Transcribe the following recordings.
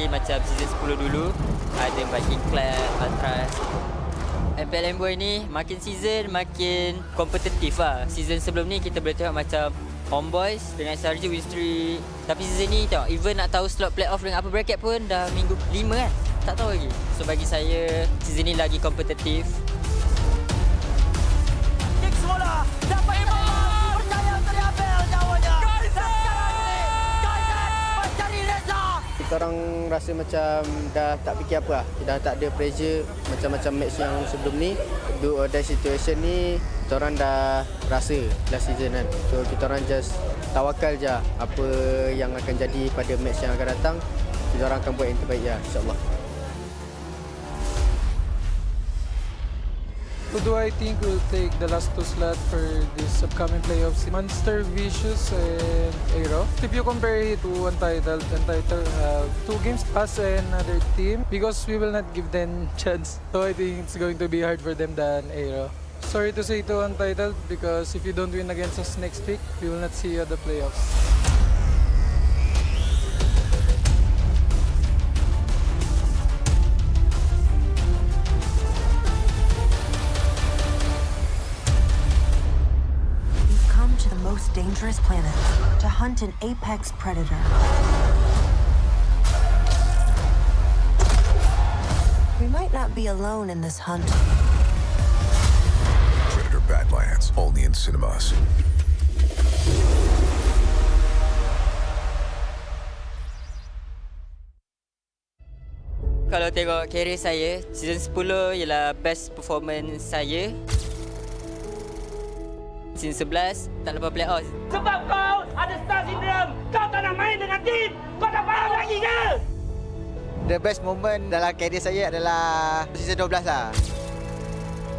macam season 10 dulu. Ada Viking Club, Ultras. MPL MY ni makin season makin kompetitif lah. Season sebelum ni kita boleh tengok macam Homeboys dengan Sarja win streak. Tapi season ni tengok, even nak tahu slot playoff dengan apa bracket pun dah minggu 5 kan. Tak tahu lagi. So bagi saya season ni lagi kompetitif. Kick semula. Dapat imbang. Percaya untuk diambil jawabnya. Kaizen mencari Reza. Kita orang rasa macam dah tak fikir apa lah. Dah tak ada pressure macam-macam match yang sebelum ni. Do or die situation ni kita orang dah rasa last season kan. So kita orang just tawakal je apa yang akan jadi pada match yang akan datang. Kita orang akan buat yang terbaik ya, insyaAllah. Who do I think will take the last two slot for this upcoming playoffs? Monster, Vicious, and Aero. If you compare it to Untitled have 2 games, us and another team, because we will not give them chance. So I think it's going to be hard for them than Aero. Sorry to say to Untitled, because if you don't win against us next week, we will not see you at the playoffs. Most dangerous planet to hunt an apex predator. We might not be alone in this hunt. Predator Badlands, only in cinemas. Kalau tengok career saya, season 10 ialah best performance saya. Season 11 tak lepas playoff. Sebab kau ada star syndrome. Kau tak nak main dengan tim. Kau tak faham lagi ke? The best moment dalam career saya adalah season 12 lah.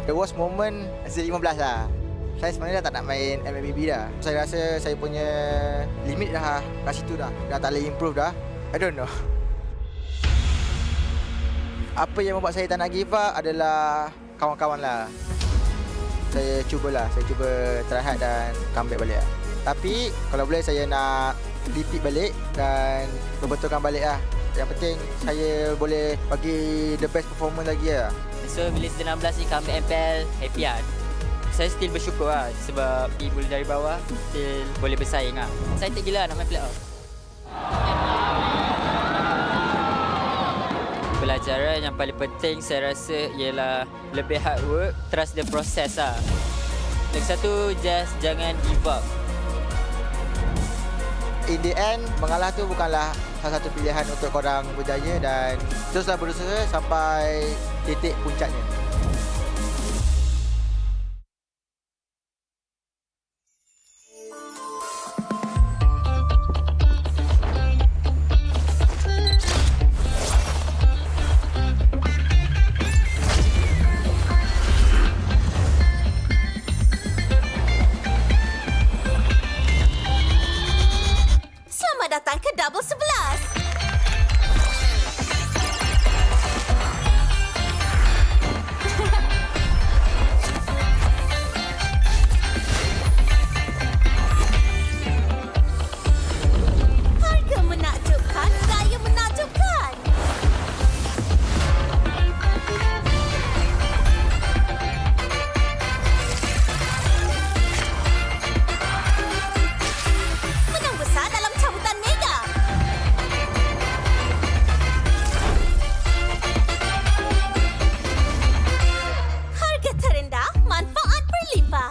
The worst moment season 15 lah. Saya sebenarnya dah tak nak main MLBB dah. Saya rasa saya punya limit dah kat situ dah. Dah tak boleh improve dah. I don't know. Apa yang membuat saya tak nak give up adalah kawan-kawan lah. Saya cuba try hard dan comeback balik lah. Tapi kalau boleh saya nak repeat balik dan berbetulkan balik lah. Yang penting saya boleh bagi the best performance lagi lah. So bila season 16 ni comeback MPL, happy lah. Saya still bersyukur lah sebab boleh dari bawah, still boleh bersaing lah. Saya tak gila nak main playoff. Pelajaran yang paling penting saya rasa ialah lebih hard work, trust the process lah. Lagi satu, just jangan give up. In the end, mengalah tu bukanlah salah satu pilihan untuk korang berjaya dan teruslah berusaha sampai titik puncaknya. Datang ke Double 11. Harga menakjubkan, gaya menakjubkan. Menang besar dalam cabutan mega. Harga terendah, manfaat berlimpah.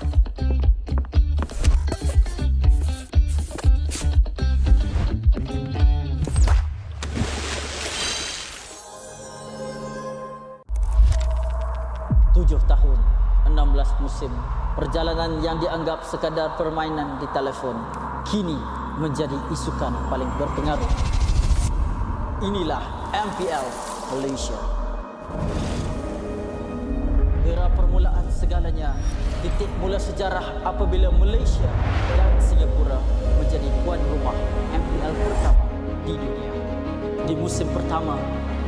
Tujuh tahun, 16 musim, perjalanan yang dianggap sekadar permainan di telefon kini menjadi isukan paling berpengaruh. Inilah MPL Malaysia. Era permulaan segalanya, titik mula sejarah apabila Malaysia dan Singapura menjadi tuan rumah MPL pertama di dunia. Di musim pertama,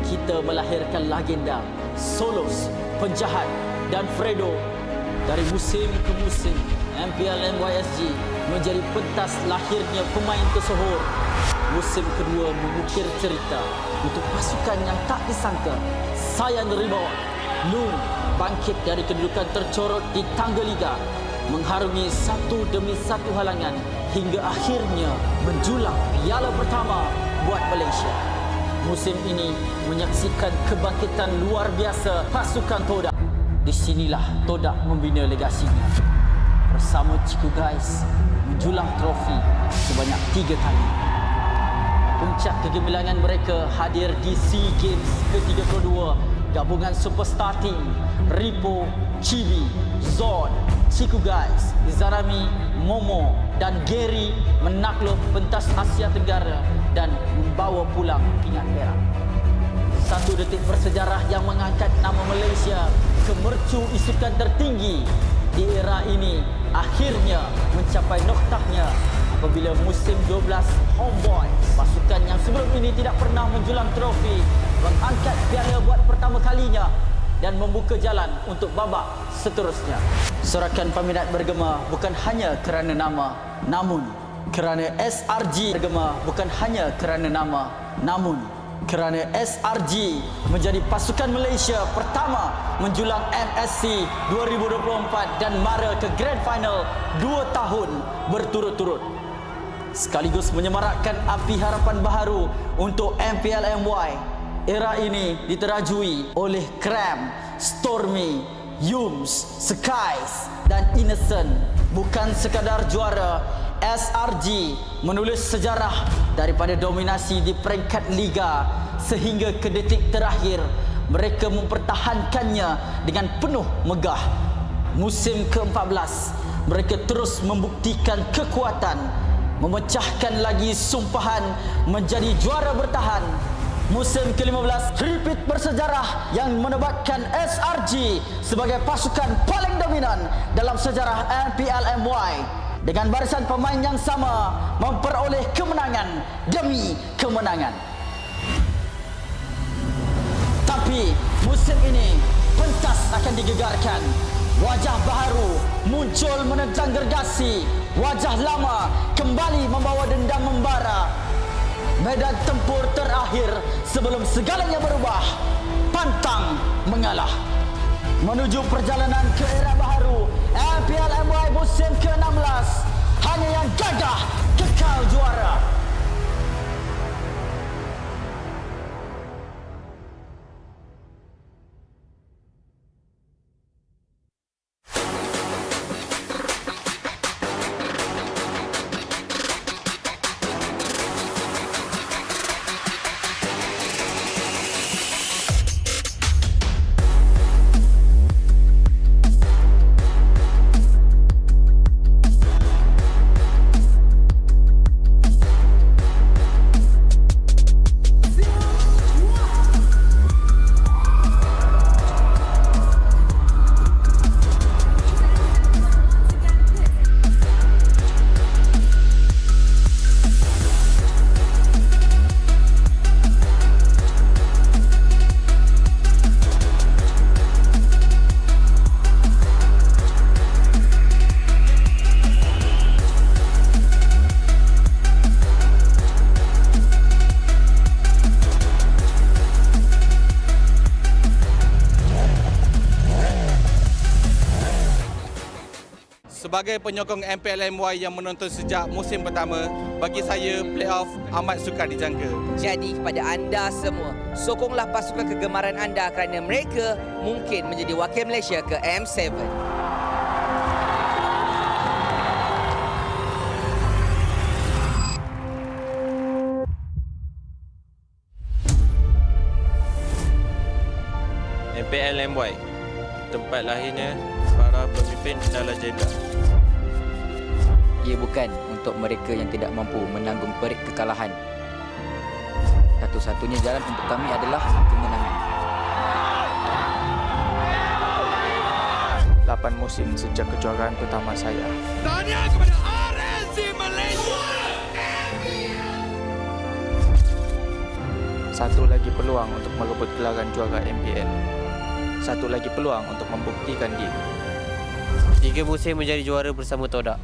kita melahirkan legenda Solos, Penjahat dan Fredo. Dari musim ke musim, MPL MY menjadi pentas lahirnya pemain tersohor. Musim kedua mengukir cerita untuk pasukan yang tak disangka. Sayan Rebound, Nun bangkit dari kedudukan tercorot di tangga liga, mengharungi satu demi satu halangan hingga akhirnya menjulang piala pertama buat Malaysia. Musim ini menyaksikan kebangkitan luar biasa pasukan Todak. Di sinilah Todak membina legasinya. Bersama Ciku Guys menjulang trofi sebanyak 3 kali. Puncak kegemilangan mereka hadir di SEA Games ke-32. Gabungan superstar team Ripo, Chibi, Zon, Ciku Guys, Izarami, Momo dan Gary menakluk pentas Asia Tenggara dan membawa pulang pingat perak. Satu detik bersejarah yang mengangkat nama Malaysia ke mercu isukan tertinggi di era ini akhirnya mencapai noktahnya apabila musim 12 Homeboys, pasukan yang sebelum ini tidak pernah menjulang trofi, mengangkat piala buat pertama kalinya dan membuka jalan untuk babak seterusnya. Sorakan peminat bergema bukan hanya kerana nama, namun kerana SRG bergema bukan hanya kerana nama, namun kerana SRG menjadi pasukan Malaysia pertama menjulang MSC 2024 dan mara ke Grand Final 2 tahun berturut-turut. Sekaligus menyemarakkan api harapan baharu untuk MPL MY. Era ini diterajui oleh Cram, Stormy, Yums, Skies dan Innocent. Bukan sekadar juara, SRG menulis sejarah daripada dominasi di peringkat liga sehingga ke detik terakhir mereka mempertahankannya dengan penuh megah. Musim ke-14 mereka terus membuktikan kekuatan, memecahkan lagi sumpahan menjadi juara bertahan. Musim ke-15 repeat bersejarah yang menebatkan SRG sebagai pasukan paling dominan dalam sejarah MPL MY dengan barisan pemain yang sama memperoleh kemenangan demi kemenangan. Tapi musim ini pentas akan digegarkan. Wajah baru muncul menentang gergasi. Wajah lama kembali membawa dendam membara. Medan tempur terakhir sebelum segalanya berubah. Pantang mengalah. Menuju perjalanan ke era baharu MPL MY musim ke-16. Hanya yang gagah kekal juara. Sebagai penyokong MPL MY yang menonton sejak musim pertama, bagi saya playoff amat sukar dijangka. Jadi kepada anda semua, sokonglah pasukan kegemaran anda kerana mereka mungkin menjadi wakil Malaysia ke M7. MPL MY, tempat lahirnya para pemimpin dan legenda. Ia bukan untuk mereka yang tidak mampu menanggung perik kekalahan. Satu-satunya jalan untuk kami adalah kemenangan. 8 musim sejak kejuaraan pertama saya. Tahniah kepada RNC Malaysia. Satu lagi peluang untuk merebut gelaran juara MPL. Satu lagi peluang untuk membuktikan diri. 3 musim menjadi juara bersama Todak.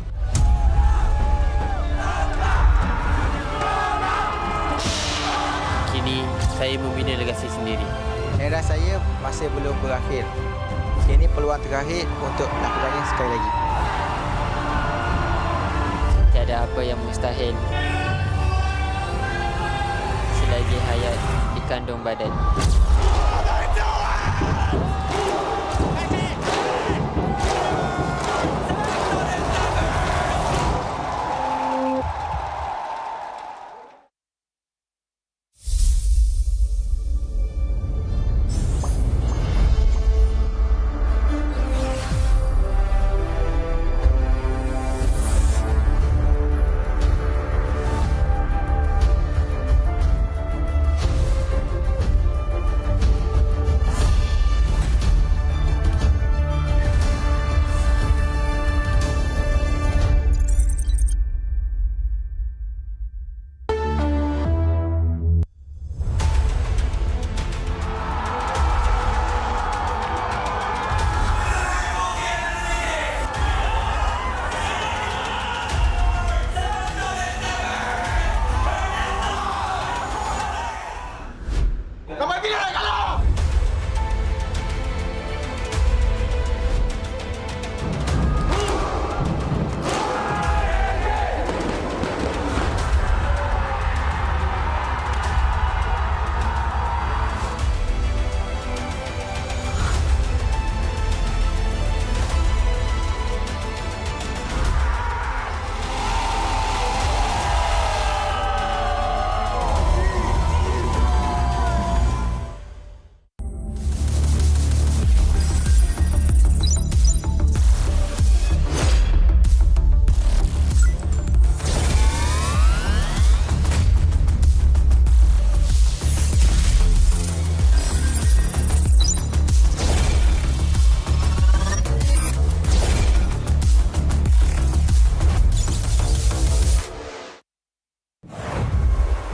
Kini saya membina legasi sendiri. Era saya masih belum berakhir. Ini peluang terakhir untuk lakukannya sekali lagi. Tiada apa yang mustahil selagi hayat di kandung badan.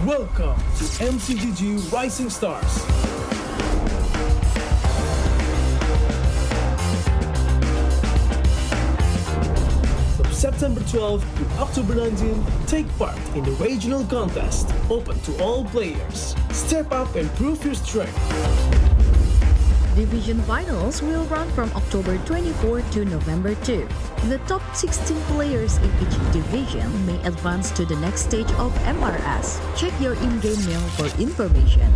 Welcome to MCGG Rising Stars. From September 12th to October 19th, take part in the regional contest, open to all players. Step up and prove your strength. Division finals will run from October 24 to November 2. The top 16 players in each division may advance to the next stage of MRS. Check your in-game mail for information.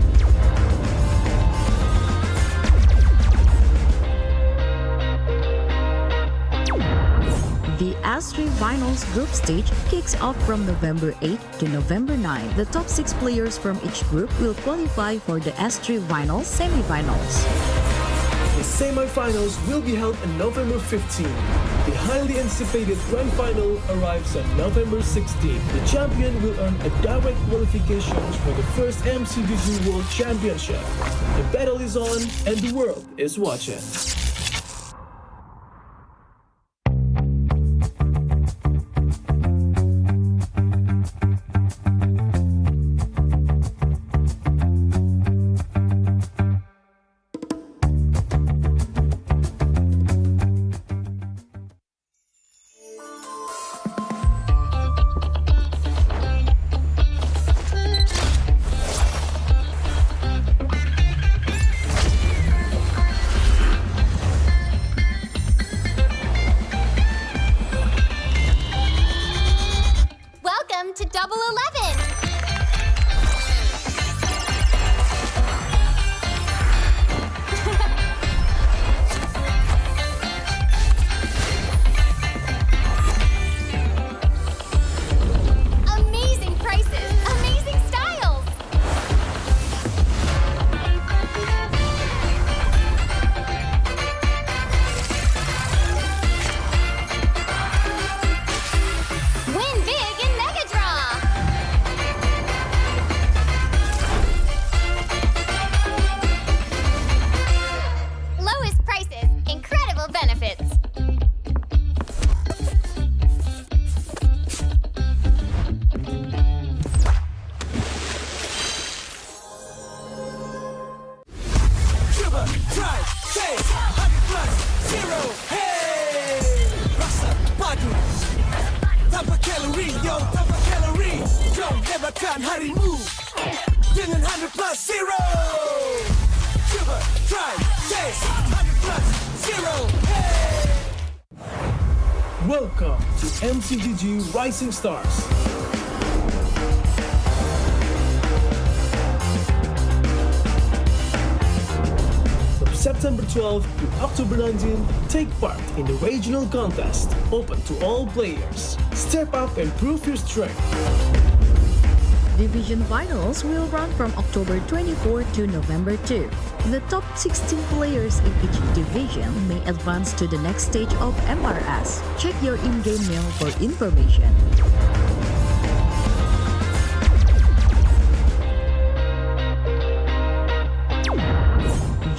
The S3 Finals group stage kicks off from November 8 to November 9. The top 6 players from each group will qualify for the S3 Finals semi-finals. The semi-finals will be held on November 15. The highly anticipated grand final arrives on November 16. The champion will earn a direct qualifications for the first MCGG World Championship. The battle is on and the world is watching. Rasakan harimu dengan 100 plus zero. Coba, try, taste 100 plus zero. Hey! Welcome to MCGG Rising Stars. From September 12th to October 19th, take part in the regional contest, open to all players. Step up and prove your strength. Division finals will run from October 24 to November 2. The top 16 players in each division may advance to the next stage of MRS. Check your in-game mail for information.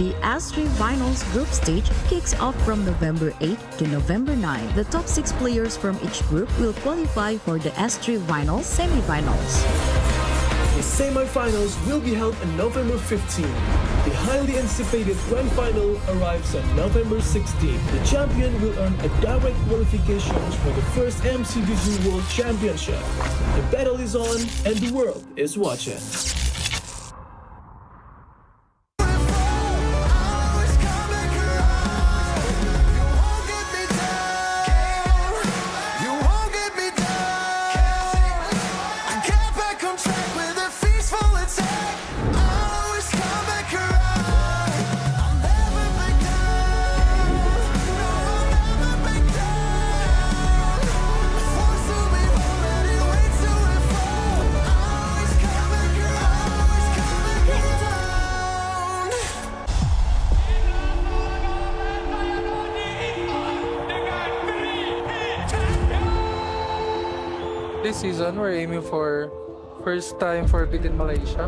The S3 Finals group stage kicks off from November 8 to November 9. The top 6 players from each group will qualify for the S3 Finals semi-finals. The semi-finals will be held on November 15. The highly anticipated grand final arrives on November 16. The champion will earn a direct qualifications for the first MCGG World Championship. The battle is on and the world is watching. This season, we're aiming for first time for beat in Malaysia.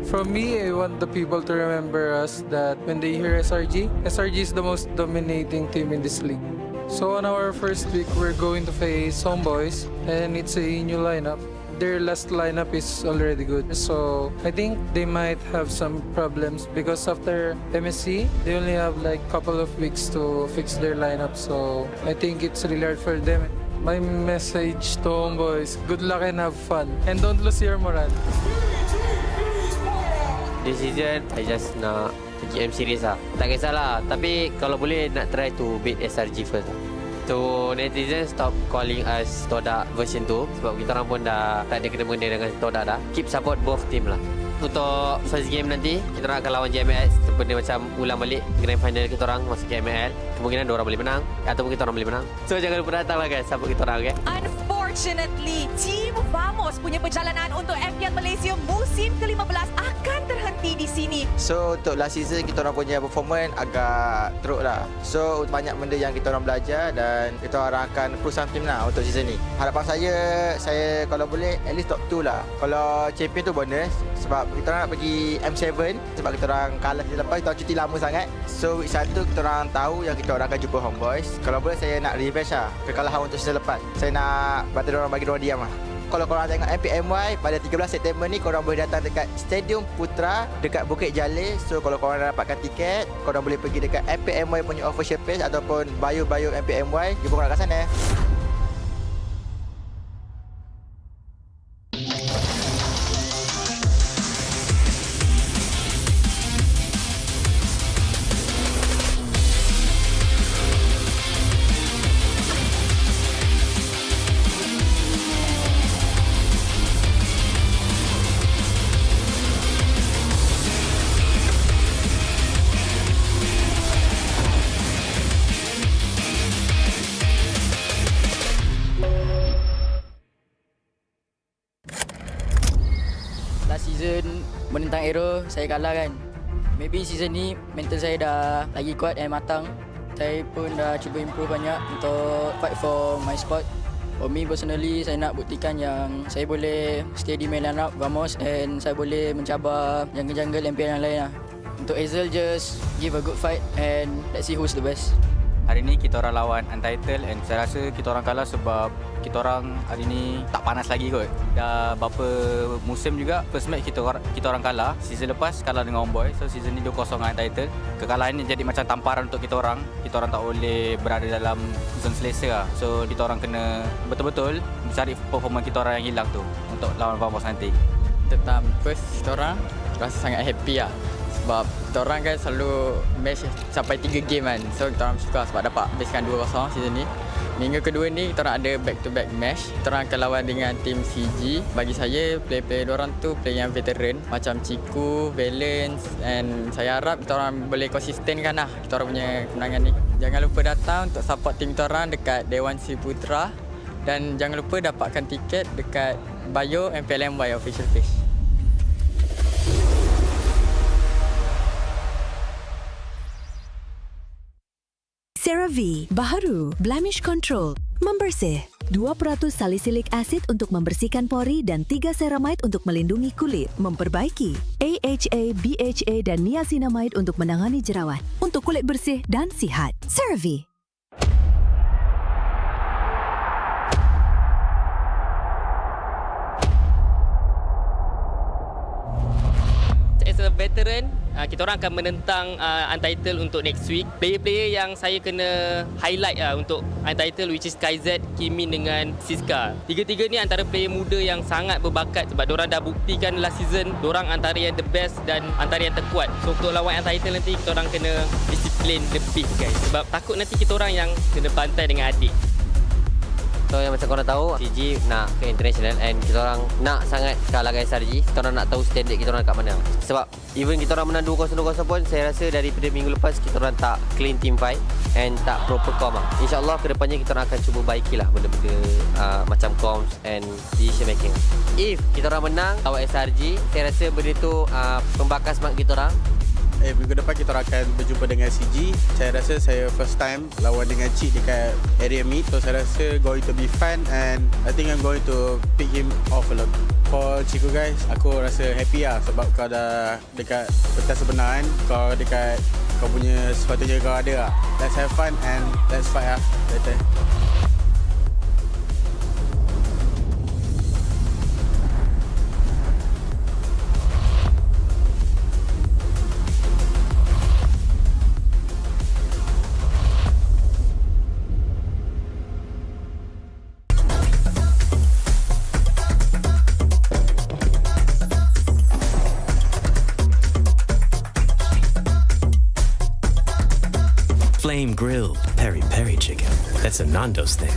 From me, I want the people to remember us that when they hear SRG is the most dominating team in this league. So on our first week, we're going to face Homeboys, and it's a new lineup. Their last lineup is already good. So I think they might have some problems because after MSC, they only have like couple of weeks to fix their lineup. So I think it's really hard for them. My message to Homeboys, good luck and have fun. And don't lose your morale. This season, I just nak pergi M series lah. Tak kisahlah, tapi kalau boleh nak try to beat SRG first lah. So netizen stop calling us Todak version 2 sebab kita orang pun dah tak ada kena-mengena dengan Todak dah. Keep support both team lah. Untuk first game nanti, kita orang akan lawan JML. Seperti macam ulang balik grand final kita orang masuk ke MPL. Kemungkinan diorang boleh menang ataupun kita orang boleh menang. So jangan lupa datang lah guys, support kita orang, okay? Unfortunately, Team Vamos punya perjalanan untuk MPL Malaysia musim ke-15 akan terhenti di sini. So untuk last season kita orang punya performance agak teruk lah. So banyak benda yang kita orang belajar dan kita orang akan improve some team lah untuk season ni. Harapan saya kalau boleh at least top 2 lah. Kalau champion tu bonus sebab kita orang nak pergi M7 sebab kita orang kalah season lepas, kita orang cuti lama sangat. So week 1 kita orang tahu yang kita orang akan jumpa Homeboys. Kalau boleh saya nak revenge lah kekalahan untuk season lepas. Saya nak bagi diorang diam lah. Kalau korang tengok MPL MY pada 13 September ni, korang boleh datang dekat Stadium Putra dekat Bukit Jalil. So kalau korang dah dapatkan tiket, korang boleh pergi dekat MPL MY punya official page ataupun bio MPL MY. Jumpa korang kat sana. Season menentang Aero, saya kalah kan. Maybe season ni mental saya dah lagi kuat dan matang. Saya pun dah cuba improve banyak untuk fight for my spot. For me personally, saya nak buktikan yang saya boleh stay di main line up Vamos and saya boleh mencabar jungle-jungle MPL yang lain lah. Untuk Hazel, just give a good fight and let's see who's the best. Hari ni kita orang lawan Untitled and saya rasa kita orang kalah sebab kita orang hari ni tak panas lagi kot. Dah berapa musim juga first match kita orang kalah. Season lepas kalah dengan Homeboy. So season ni 2-0 dengan Untitled. Kekalahan ni jadi macam tamparan untuk kita orang. Kita orang tak boleh berada dalam zone selesa lah. So kita orang kena betul-betul mencari performa kita orang yang hilang tu untuk lawan Vamos nanti. Tentang first kita orang rasa sangat happy lah. Sebab kita orang kan selalu match sampai 3 game kan. So kita orang suka sebab dapat habiskan 2-0 season ni. Minggu kedua ni kita orang ada back to back match. Kita orang akan lawan dengan tim CG. Bagi saya player-player diorang tu player yang veteran macam Ciku, Valence, and saya harap kita orang boleh konsistenkan lah kita orang punya kemenangan ni. Jangan lupa datang untuk support tim kita orang dekat Dewan Sri Putra dan jangan lupa dapatkan tiket dekat bio MPL MY official page. CeraVe, baharu, blemish control, membersih. 2% salisilik acid untuk membersihkan pori dan 3 ceramide untuk melindungi kulit, memperbaiki. AHA, BHA dan niacinamide untuk menangani jerawat, untuk kulit bersih dan sihat. CeraVe. As a veteran, kita orang akan menentang Untitled untuk next week. Player-player yang saya kena highlight untuk Untitled which is KZ, Kimin dengan Siska. Tiga-tiga ni antara player muda yang sangat berbakat sebab diorang dah buktikan last season diorang antara yang the best dan antara yang terkuat. So untuk lawan Untitled nanti kita orang kena disiplin lebih guys sebab takut nanti kita orang yang kena bantai dengan adik. So yang macam korang tahu, CG nak ke international and kita orang nak sangat kalahkan SRG. Kita orang nak tahu standard kita orang kat mana. Sebab even kita orang menang 2-0 pun saya rasa daripada minggu lepas kita orang tak clean team fight and tak proper com lah. InsyaAllah kedepannya kita orang akan cuba baikilah benda-benda macam comms and decision making. If kita orang menang lawan SRG, saya rasa benda tu pembakar semangat kita orang. Minggu depan kita akan berjumpa dengan CG. Saya rasa saya first time lawan dengan Cik dekat area meet. So saya rasa going to be fun and I think I'm going to pick him off a lot. For Ciku guys, aku rasa happy lah sebab kau dah dekat pentas sebenar kan. Kau dekat kau punya sepatutnya kau ada lah. Let's have fun and let's fight lah later. Flame grilled peri-peri chicken. That's a Nando's thing.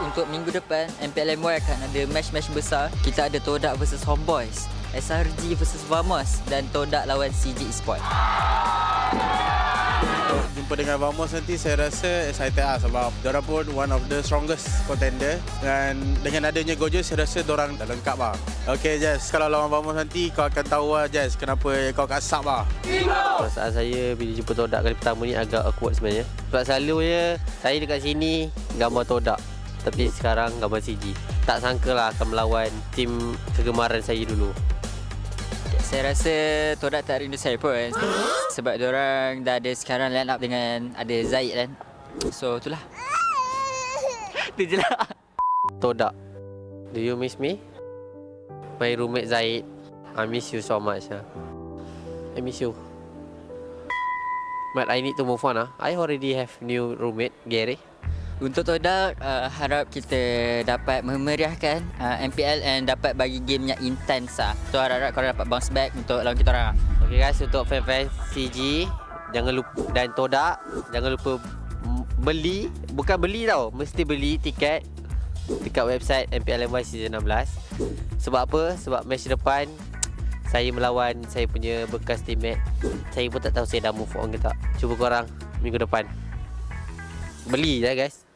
Untuk minggu depan, MPL MY akan ada match-match besar. Kita ada Todak versus Homeboys, SRG versus Vamos dan Todak lawan CG Esports. Jumpa dengan Vamos nanti saya rasa excited lah sebab diorang pun one of the strongest contender dan dengan adanya Gojo saya rasa diorang dah lengkap lah. Okay Jess, kalau lawan Vamos nanti kau akan tahu lah Jess kenapa kau kasap lah. Perasaan saya bila jumpa Todak kali pertama ni agak awkward sebenarnya. Sebab selalunya saya dekat sini gambar Todak tapi sekarang gambar CG. Tak sangka lah akan melawan tim kegemaran saya dulu. Saya rasa Todak tak rindu saya pun sebab diorang dah ada sekarang line up dengan ada Zaid kan. So itulah. Itu je lah. Todak, do you miss me? My roommate Zaid, I miss you so much. I miss you. But I need to move on. I already have new roommate, Gary. Untuk Todak, harap kita dapat memeriahkan MPL and dapat bagi game yang intense lah. So harap korang dapat bounce back untuk lawan kita orang. Okay guys, untuk fan-fan CG jangan lupa dan Todak jangan lupa beli, bukan beli tau, mesti beli tiket dekat website MPL MY Season 16. Sebab apa? Sebab match depan saya melawan saya punya bekas teammate. Saya pun tak tahu saya dah move on ke tak. Cuba korang minggu depan beli lah guys.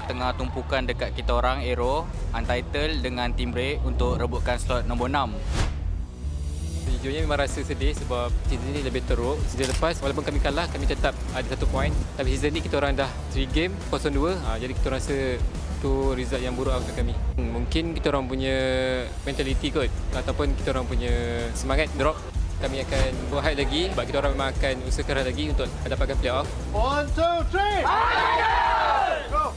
Tengah tumpukan dekat kita orang Aero, Untitled dengan Team Break untuk rebutkan slot nombor 6. Sejujurnya memang rasa sedih sebab season ni lebih teruk. Season lepas walaupun kami kalah, kami tetap ada 1 poin. Tapi season ni kita orang dah 3 game 0-2. Jadi kita rasa tu result yang buruk untuk kami. Mungkin kita orang punya mentality kot ataupun kita orang punya semangat drop. Kami akan berhad lagi sebab kita orang memang akan usaha keras lagi untuk dapatkan playoff. 1, 2, 3. Go.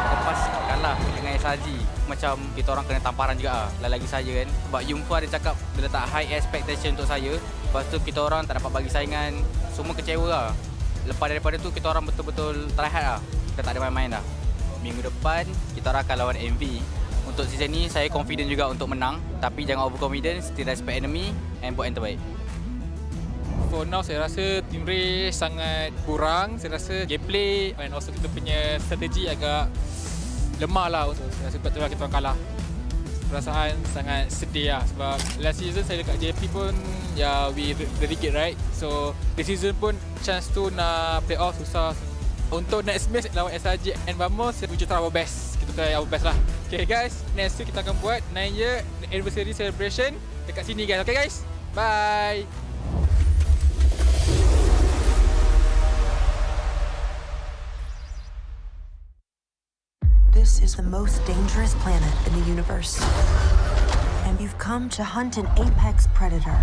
Lepas kalah dengan SRG, macam kita orang kena tamparan juga lah. Lagi saya kan. Sebab Yumfa ada cakap dia letak high expectation untuk saya. Lepas tu kita orang tak dapat bagi saingan. Semua kecewa lah. Lepas daripada tu kita orang betul-betul try hard lah. Kita tak ada main-main dah. Minggu depan kita orang akan lawan MV. Untuk season ni saya confident juga untuk menang. Tapi jangan overconfident, still respect enemy and buat yang terbaik. For now saya rasa team race sangat kurang. Saya rasa gameplay and also kita punya strategi agak lemah lah. Saya rasa betul lah kita orang kalah. Perasaan sangat sedih lah sebab last season saya dekat JP pun we relegate right. So this season pun chance tu nak play off susah. Untuk next match lawan SRG and Vamos, we try our best. Kita try our best lah. Okay guys, next week kita akan buat 9 year anniversary celebration dekat sini guys. Okay guys, bye. This is the most dangerous planet in the universe. And you've come to hunt an apex predator.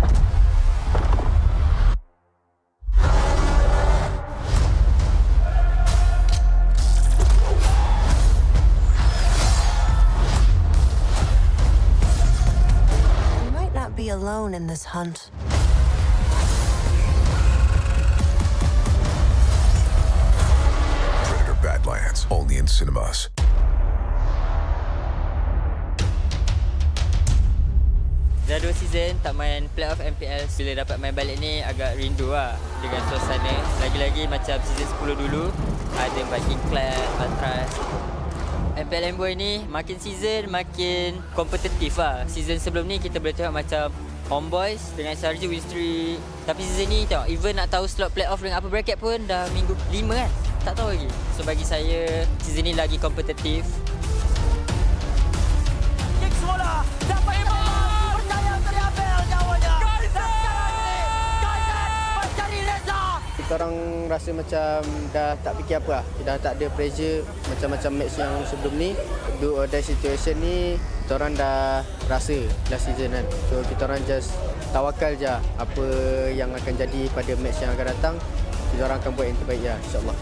You might not be alone in this hunt. Predator Badlands, only in cinemas. Dah 2 season tak main playoff MPL. Bila dapat main balik ni agak rindu lah dengan suasana. Lagi-lagi macam season 10 dulu, ada Viking Clan, Ultras. MPL MY ni makin season makin kompetitif lah. Season sebelum ni kita boleh tengok macam Homeboys dengan SRG win streak. Tapi season ni tengok, even nak tahu slot playoff dengan apa bracket pun dah minggu 5 kan. Tak tahu lagi. So bagi saya season ni lagi kompetitif. Kick semula. Dapat imam. Percaya dari Abel jawabnya. Kaizen mencari Reza. Kita orang rasa macam dah tak fikir apa lah. Dah tak ada pressure macam-macam match yang sebelum ni. Do or die situation ni kita orang dah rasa last season kan. So kita orang just tawakal je apa yang akan jadi pada match yang akan datang. Kita orang akan buat yang terbaik ya, insyaAllah.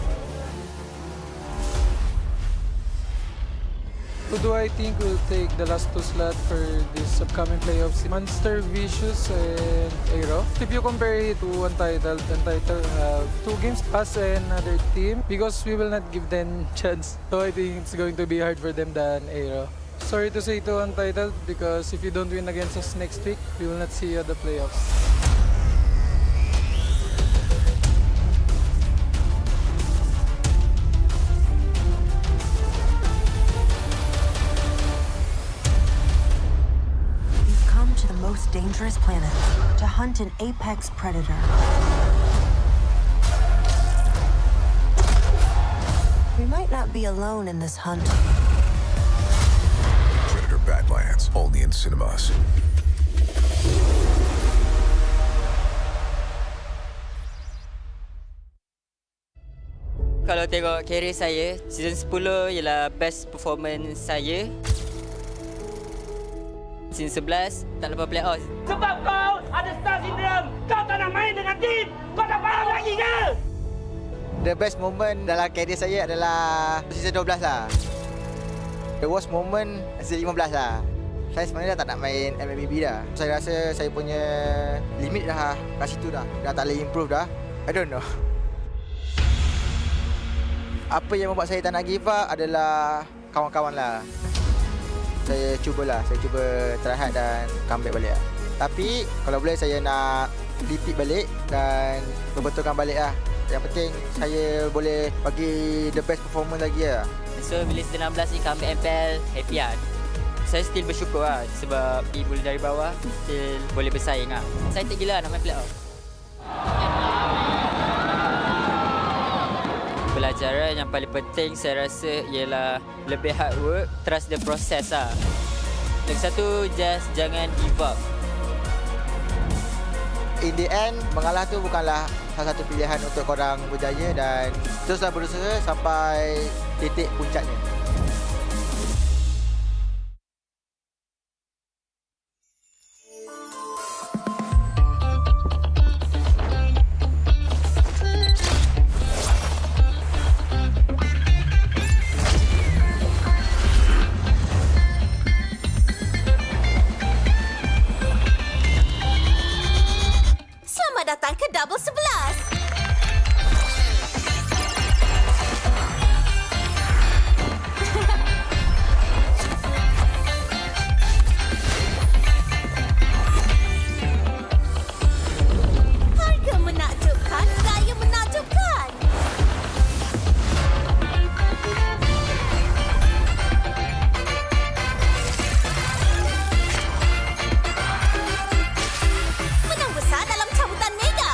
Who do I think will take the last 2 slots for this upcoming playoffs? Monster, Vicious, and Aero. If you compare it to Untitled have 2 games us and another team because we will not give them chance. So I think it's going to be hard for them than Aero. Sorry to say to Untitled because if you don't win against us next week, we will not see you at the playoffs. Most dangerous planet to hunt an apex predator. We might not be alone in this hunt. Predator Badlands, only in cinemas. Kalau tengok career saya, season 10 ialah best performance saya. Season 11 tak lepas playoff. Sebab kau ada star syndrome. Kau tak nak main dengan tim. Kau tak faham lagi ke? The best moment dalam career saya adalah season 12 lah. The worst moment season 15 lah. Saya sebenarnya dah tak nak main MMB dah. Saya rasa saya punya limit dah kat situ dah. Dah tak boleh improve dah. I don't know. Apa yang membuat saya tak nak give up adalah kawan-kawan lah. Saya cuba try hard dan comeback balik lah. Tapi kalau boleh saya nak repeat balik dan berbetulkan balik lah. Yang penting saya boleh bagi the best performance lagi lah. So bila season 16 ni comeback MPL, happy lah. Saya still bersyukur lah sebab ibu dari bawah still boleh bersaing lah. Saya tak gila nak main playoff. Pelajaran yang paling penting saya rasa ialah lebih hard work, trust the process lah. Lagi satu, just jangan give up. in the end, mengalah tu bukanlah salah satu pilihan untuk korang berjaya dan teruslah berusaha sampai titik puncaknya. Datang ke Double 11. Harga menakjubkan, gaya menakjubkan. Menang besar dalam cabutan mega.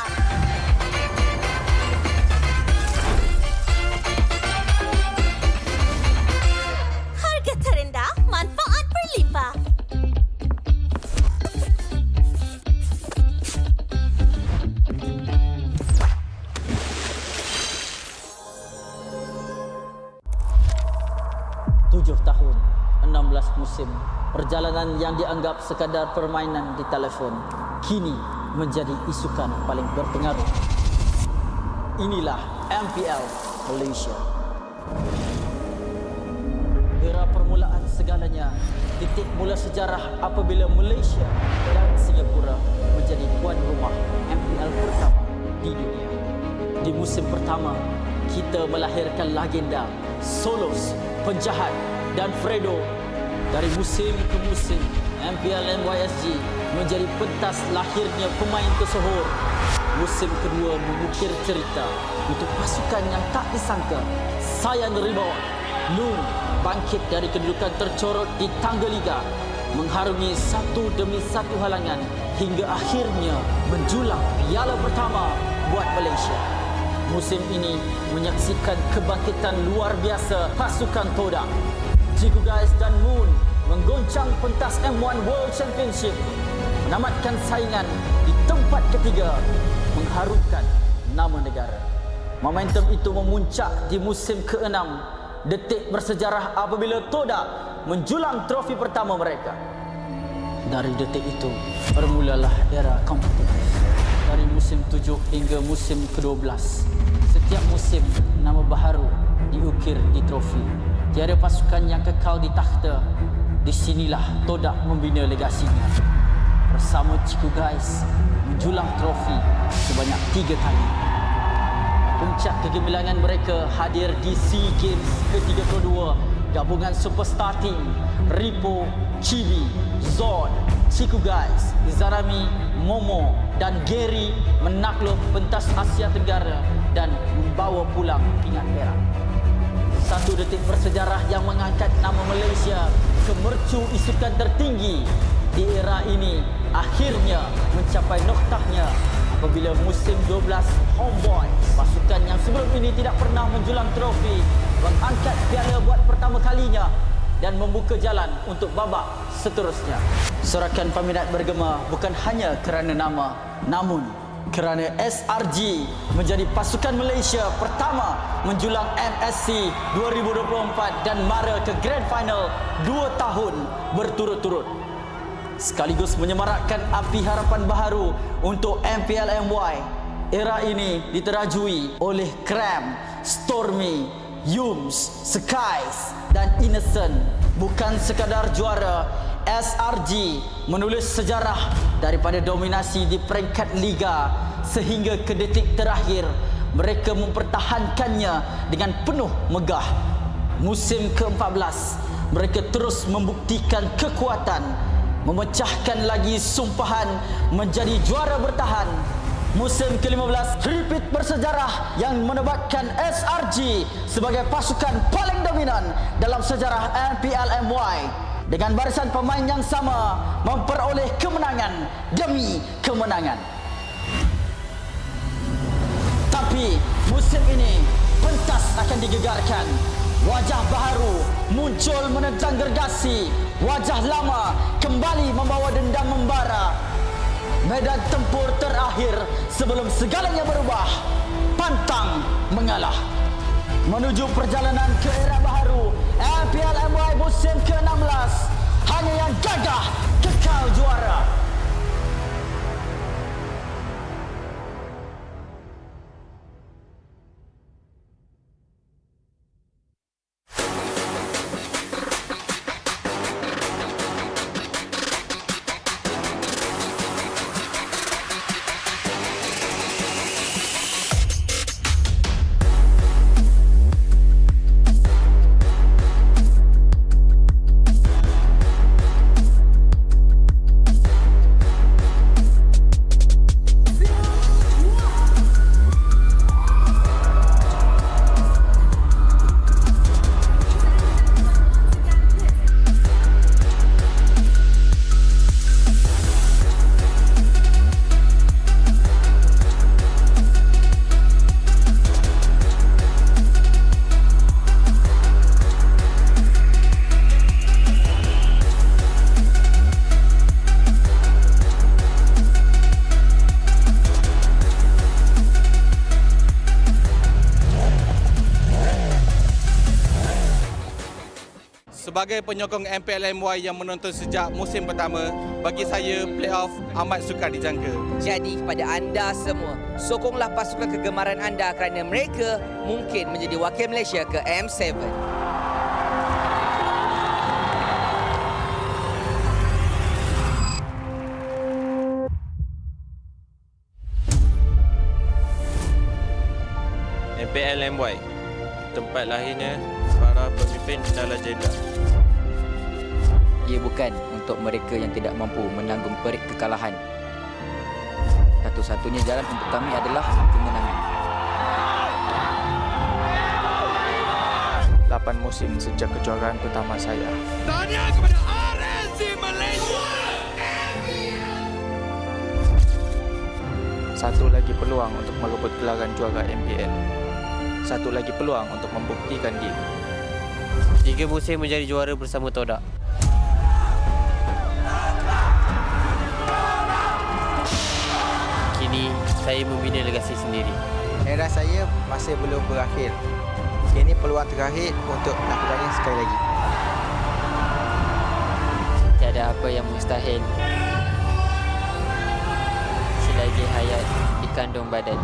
Harga terendah, manfaat berlimpah. Tujuh tahun, 16 musim, perjalanan yang dianggap sekadar permainan di telefon kini menjadi isukan paling berpengaruh. Inilah MPL Malaysia. Era permulaan segalanya, titik mula sejarah apabila Malaysia dan Singapura menjadi tuan rumah MPL pertama di dunia. Di musim pertama, kita melahirkan legenda Solos, Penjahat dan Fredo. Dari musim ke musim, MPL My S16 menjadi pentas lahirnya pemain tersohor. Musim kedua mengukir cerita untuk pasukan yang tak disangka. Sayan Rebound, Noon bangkit dari kedudukan tercorot di tangga liga, mengharungi satu demi satu halangan hingga akhirnya menjulang piala pertama buat Malaysia. Musim ini menyaksikan kebangkitan luar biasa pasukan Todak. Ciku Guys dan Moon menggoncang pentas M1 World Championship, menamatkan saingan di tempat ketiga, mengharumkan nama negara. Momentum itu memuncak di musim ke-6, detik bersejarah apabila Todak menjulang trofi pertama mereka. Dari detik itu, bermulalah era kompetitif. Dari musim 7 hingga musim ke-12, setiap musim nama baharu diukir di trofi. Tiada pasukan yang kekal di takhta. Di sinilah Todak membina legasinya. Bersama Ciku Guys menjulang trofi sebanyak 3 kali. Puncak kegemilangan mereka hadir di SEA Games ke-32. Gabungan superstar team Ripo, Chibi, Zod, Ciku Guys, Izarami, Momo dan Gary menakluk pentas Asia Tenggara dan membawa pulang pingat perak. Satu detik bersejarah yang mengangkat nama Malaysia ke mercu isukan tertinggi di era ini akhirnya mencapai noktahnya apabila musim 12 Homeboy, pasukan yang sebelum ini tidak pernah menjulang trofi, mengangkat piala buat pertama kalinya dan membuka jalan untuk babak seterusnya. Sorakan peminat bergema bukan hanya kerana nama, namun kerana SRG menjadi pasukan Malaysia pertama menjulang MSC 2024 dan mara ke Grand Final 2 tahun berturut-turut. Sekaligus menyemarakkan api harapan baharu untuk MPL MY. Era ini diterajui oleh Cram, Stormy, Yums, Skies dan Innocent. Bukan sekadar juara, SRG menulis sejarah daripada dominasi di peringkat liga sehingga ke detik terakhir mereka mempertahankannya dengan penuh megah. Musim ke-14 mereka terus membuktikan kekuatan, memecahkan lagi sumpahan menjadi juara bertahan. Musim ke-15 repeat bersejarah yang menebatkan SRG sebagai pasukan paling dominan dalam sejarah MPL MY. Dengan barisan pemain yang sama memperoleh kemenangan demi kemenangan. Tapi musim ini pentas akan digegarkan. Wajah baharu muncul menentang gergasi. Wajah lama kembali membawa dendam membara. medan tempur terakhir sebelum segalanya berubah. Pantang mengalah. Menuju perjalanan ke era baharu MPL MY musim ke-16. Hanya yang gagah kekal juara. Sebagai penyokong MPL MY yang menonton sejak musim pertama, bagi saya playoff amat sukar dijangka. Jadi kepada anda semua, sokonglah pasukan kegemaran anda kerana mereka mungkin menjadi wakil Malaysia ke M7. MPL MY, tempat lahirnya para pemimpin dan legenda. Ia bukan untuk mereka yang tidak mampu menanggung perik kekalahan. Satu-satunya jalan untuk kami adalah kemenangan. 8 musim sejak kejuaraan pertama saya. Tahniah kepada RNC Malaysia. Satu lagi peluang untuk merebut gelaran juara MPL. Satu lagi peluang untuk membuktikan diri. 3 musim menjadi juara bersama Todak. Kini saya membina legasi sendiri. Era saya masih belum berakhir. Ini peluang terakhir untuk lakukannya sekali lagi. Tiada apa yang mustahil selagi hayat di kandung badan.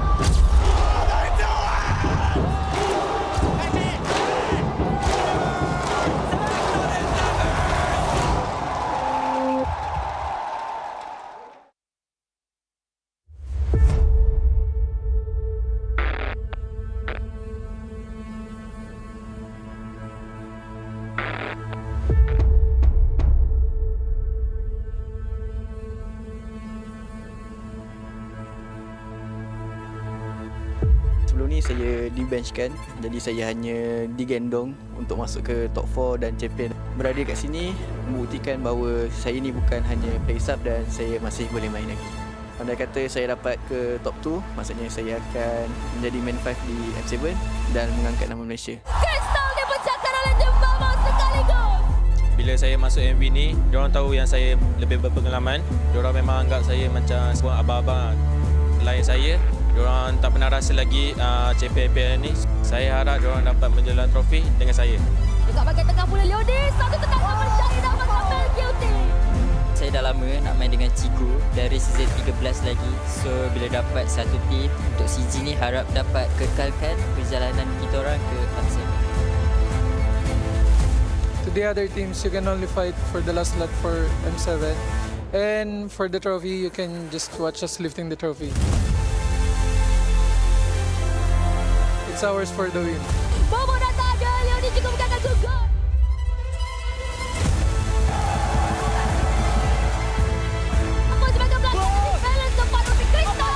Sebelum ni saya dibenchkan, jadi saya hanya digendong untuk masuk ke top 4 dan champion. Berada kat sini membuktikan bahawa saya ni bukan hanya play sub dan saya masih boleh main lagi. Andai kata saya dapat ke top 2, maksudnya saya akan menjadi main 5 di M7 dan mengangkat nama Malaysia. Kristal dipecahkan oleh Jembama sekaligus. Bila saya masuk MV ni, diorang tahu yang saya lebih berpengalaman. Diorang memang anggap saya macam sebuah abang-abang lain saya. Diorang tak pernah rasa lagi champion MPL ni. Saya harap diorang dapat menjelang trofi dengan saya. Dekat bahagian tengah pula Leodis, satu tendangan berjaya dapat sampai guilty. Saya dah lama nak main dengan Ciku dari season 13 lagi. So bila dapat satu team untuk CG ni, harap dapat kekalkan perjalanan kita orang ke M7. To the other teams, you can only fight for the last lot for M7. And for the trophy, you can just watch us lifting the trophy. It's ours for the win. Bobo dah tak ada, Leodis juga bukan akan gugur. Apa sebagai belakang, balance tempat untuk Kristal.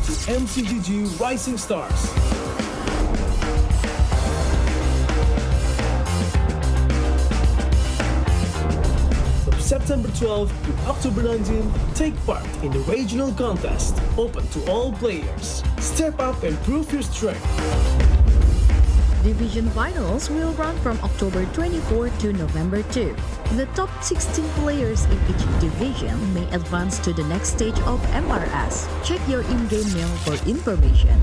to MCGG Rising Stars. From September 12th to October 19th, take part in the regional contest, open to all players. Step up and prove your strength. Division finals will run from October 24 to November 2. The top 16 players in each division may advance to the next stage of MRS. Check your in-game mail for information.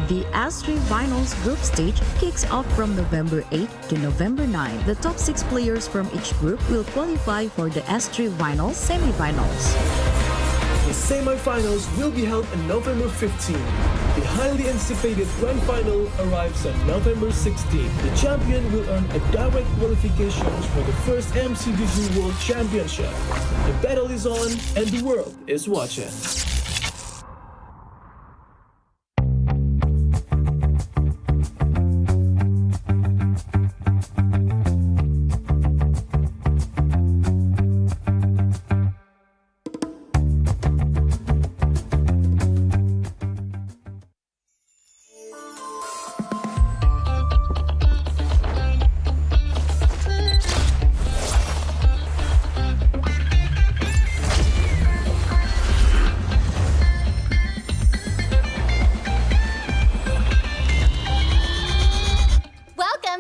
The S3 Finals group stage kicks off from November 8 to November 9. The top 6 players from each group will qualify for the S3 Finals semi-finals. The semi-finals will be held on November 15. The highly anticipated grand final arrives on November 16. The champion will earn a direct qualification for the first MCGG World Championship. The battle is on and the world is watching.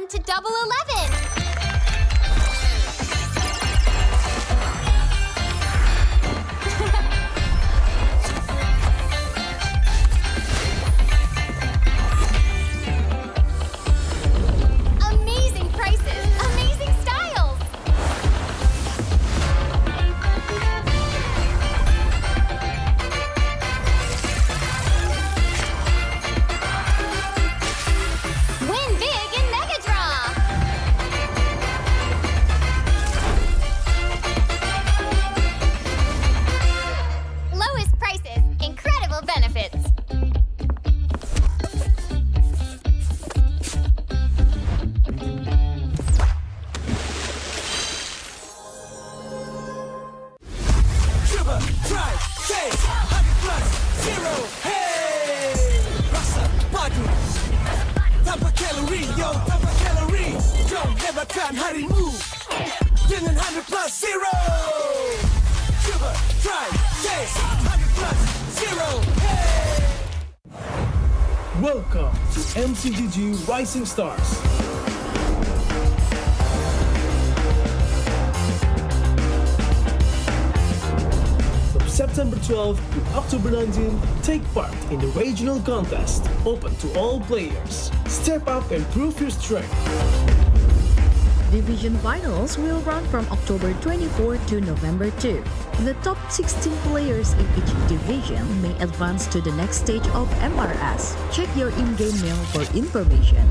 To Double 11. Amazing prices, amazing styles. Win big in Mega Draw. Lowest prices, incredible benefits. Sugar, try, chase, 100 plus, 0, hey! Rasa, padu, tanpa kalori, yo, tanpa kalori. Jom hebatkan harimu dengan 100 plus, 0. Sugar, try, chase, 100 plus, 0, hey! Welcome to MCGG Rising Stars. From September 12th to October 19th, take part in the regional contest, open to all players. Step up and prove your strength. Division finals will run from October 24 to November 2. The top 16 players in each division may advance to the next stage of MRS. Check your in-game mail for information.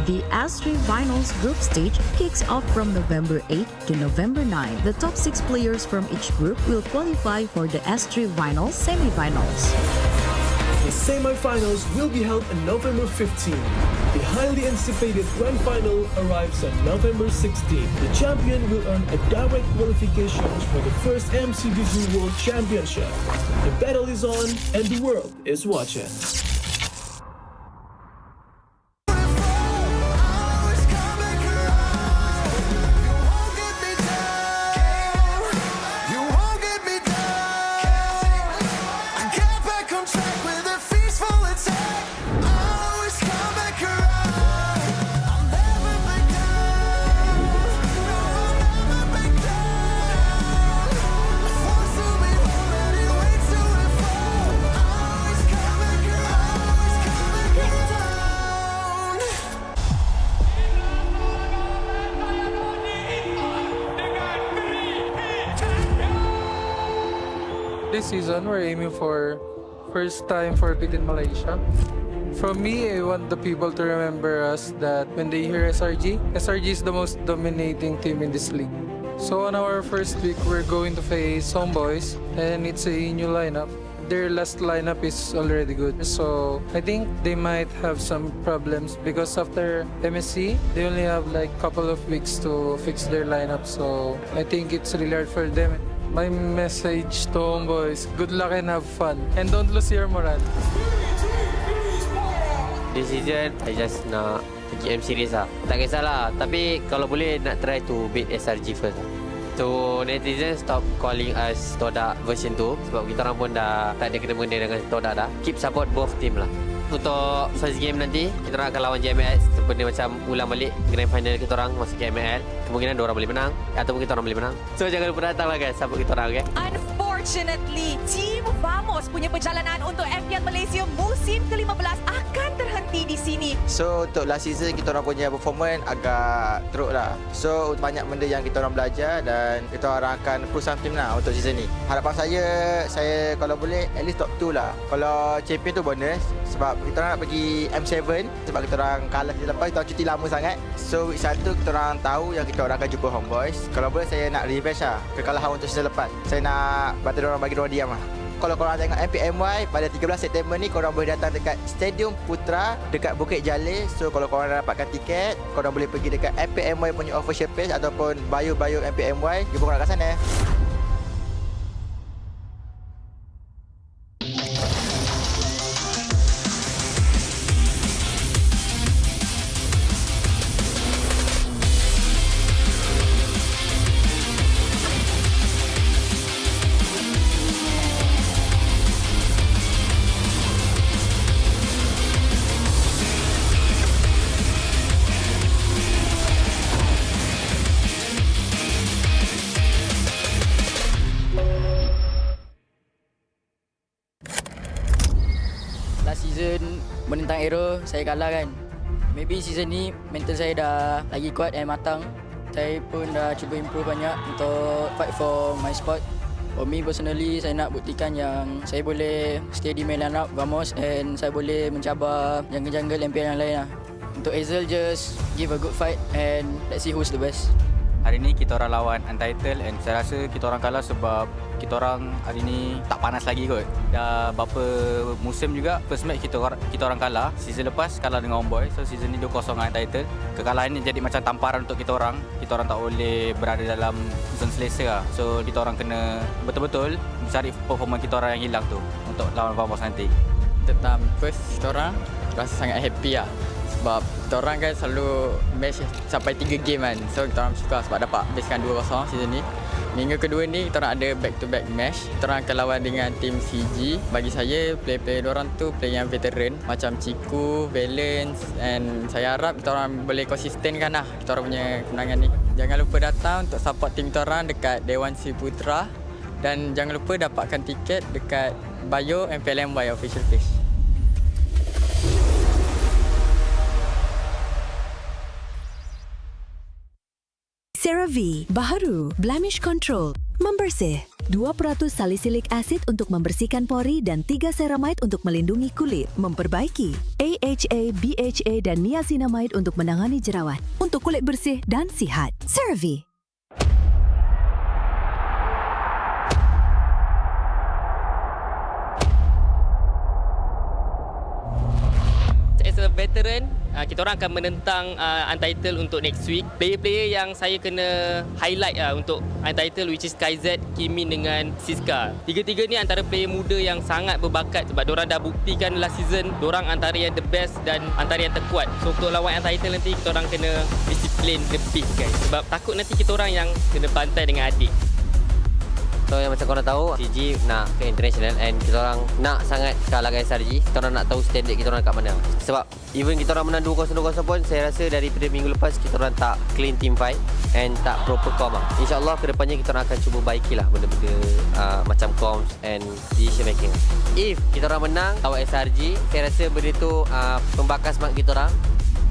The S3 Finals group stage kicks off from November 8 to November 9. The top 6 players from each group will qualify for the S3 Finals semi-finals. The semi-finals will be held on November 15. The highly anticipated grand final arrives on November 16. The champion will earn a direct qualification for the first MCGG World Championship. The battle is on and the world is watching. This season, we're aiming for first time for Pit in Malaysia. From me, I want the people to remember us that when they hear SRG is the most dominating team in this league. So on our first week, we're going to face Homeboys, and it's a new lineup. their last lineup is already good. So I think they might have some problems because after MSC, they only have like couple of weeks to fix their lineup. So I think it's really hard for them. My message to homeboys, good luck and have fun. And don't lose your morale. This season, I just nak pergi M series lah. Tak kisahlah, tapi kalau boleh nak try to beat SRG first lah. So netizen stop calling us Todak version 2 sebab kita orang pun dah tak ada kena-mengena dengan Todak dah. Keep support both team lah. Untuk first game nanti, kita orang akan lawan JMS. Benda macam ulang balik grand final kita orang masuk ke MPL. Kemungkinan diorang boleh menang ataupun kita orang boleh menang. So jangan lupa datang lah guys, support kita orang, okay? Unfortunately, Team Vamos punya perjalanan untuk MPL Malaysia musim ke-15 akan terhenti di sini. So untuk last season kita orang punya performance agak teruk lah. So banyak benda yang kita orang belajar dan kita orang akan push some team lah untuk season ni. Harapan saya kalau boleh at least top 2 lah. Kalau champion tu bonus sebab kita orang nak pergi M7 sebab kita orang kalah season lepas, kita orang cuti lama sangat. So week 1 kita orang tahu yang kita orang akan jumpa Homeboys. Kalau boleh saya nak revenge lah kekalahan untuk season lepas. Saya nak bagi diorang diam lah. Kalau korang tengok MPL MY pada 13 September ni, korang boleh datang dekat Stadium Putra dekat Bukit Jalil. So kalau korang dah dapatkan tiket, korang boleh pergi dekat MPL MY punya official page ataupun bio MPL MY. Jumpa korang kat sana. Last season menentang Aero, saya kalah kan. Maybe season ni mental saya dah lagi kuat dan matang. Saya pun dah cuba improve banyak untuk fight for my spot. For me personally, saya nak buktikan yang saya boleh stay di main lineup Vamos and saya boleh mencabar jungle-jungle MPL yang lain lah. Untuk Hazel, just give a good fight and let's see who's the best. Hari ni kita orang lawan Untitled and saya rasa kita orang kalah sebab kita orang hari ni tak panas lagi kot. Dah berapa musim juga first match kita orang kalah. Season lepas kalah dengan Homeboy. So season ni 2-0 dengan Untitled. Kekalahan ni jadi macam tamparan untuk kita orang. Kita orang tak boleh berada dalam zone selesa lah. So kita orang kena betul-betul mencari performa kita orang yang hilang tu untuk lawan Vamos nanti. Tentang first kita orang rasa sangat happy lah. Sebab kita orang kan selalu match sampai 3 game kan. So kita orang suka sebab dapat habiskan 2-0 season ni. Minggu kedua ni kita orang ada back-to-back match. Kita orang akan lawan dengan tim CG. Bagi saya player-player diorang tu player yang veteran macam Ciku, Valence and saya harap kita orang boleh konsistenkan lah kita orang punya kemenangan ni. Jangan lupa datang untuk support tim kita orang dekat Dewan Si Putra dan jangan lupa dapatkan tiket dekat bio MPL MY official page. CeraVe baharu blemish control membersih 2% salisilik asid untuk membersihkan pori dan 3 ceramide untuk melindungi kulit, memperbaiki AHA, BHA dan niacinamide untuk menangani jerawat untuk kulit bersih dan sihat. CeraVe. As a veteran, kita orang akan menentang Untitled untuk next week. Player-player yang saya kena highlight untuk Untitled which is KZ, Kimin dengan Siska. Tiga-tiga ni antara player muda yang sangat berbakat sebab diorang dah buktikan last season diorang antara yang the best dan antara yang terkuat. So untuk lawan Untitled nanti kita orang kena disiplin lebih guys sebab takut nanti kita orang yang kena bantai dengan adik. So yang macam korang tahu, CG nak ke international and kita orang nak sangat kalah dengan SRG. Kita orang nak tahu standard kita orang kat mana. Sebab even kita orang menang 2-0 pun saya rasa daripada minggu lepas kita orang tak clean team fight and tak proper com lah. InsyaAllah kedepannya kita orang akan cuba baikilah benda-benda macam comms and decision making. If kita orang menang lawan SRG, saya rasa benda tu pembakar semangat kita orang.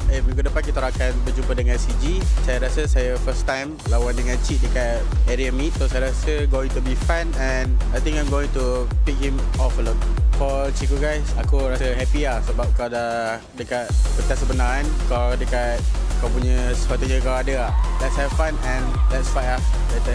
Minggu depan kita akan berjumpa dengan CG. Saya rasa saya first time lawan dengan Cik dekat area meet. So saya rasa going to be fun and I think I'm going to pick him off a lot. For Ciku guys, aku rasa happy lah sebab kau dah dekat pentas sebenar kan. Kau dekat kau punya sepatutnya kau ada lah. Let's have fun and let's fight lah later.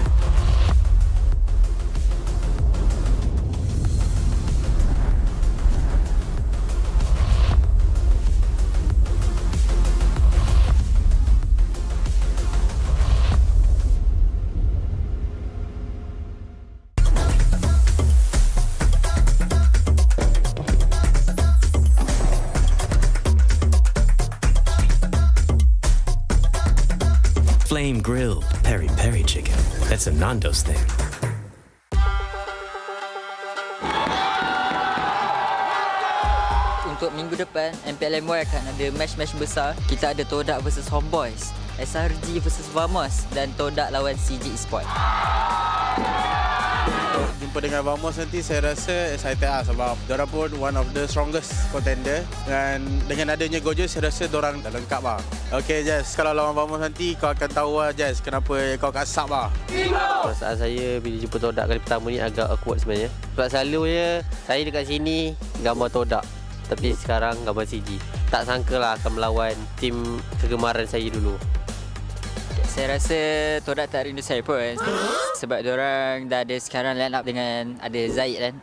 flame grilled peri-peri chicken. That's a Nando's thing. Untuk minggu depan, MPL MY akan ada match-match besar. Kita ada Todak versus Homeboys, SRG versus Vamos dan Todak lawan CG Esports. Jumpa dengan Vamos nanti saya rasa excited sebab diorang pun one of the strongest contender dan dengan adanya Gojo saya rasa diorang dah lengkap lah. Okay Jess, kalau lawan Vamos nanti kau akan tahu lah Jess kenapa kau kat sub lah. Perasaan saya bila jumpa Todak kali pertama ni agak awkward sebenarnya. Sebab selalunya saya dekat sini gambar Todak, tapi sekarang gambar CG. Tak sangka lah akan melawan tim kegemaran saya dulu. Saya rasa Todak tak rindu saya pun sebab diorang dah ada sekarang line up dengan ada Zaid kan.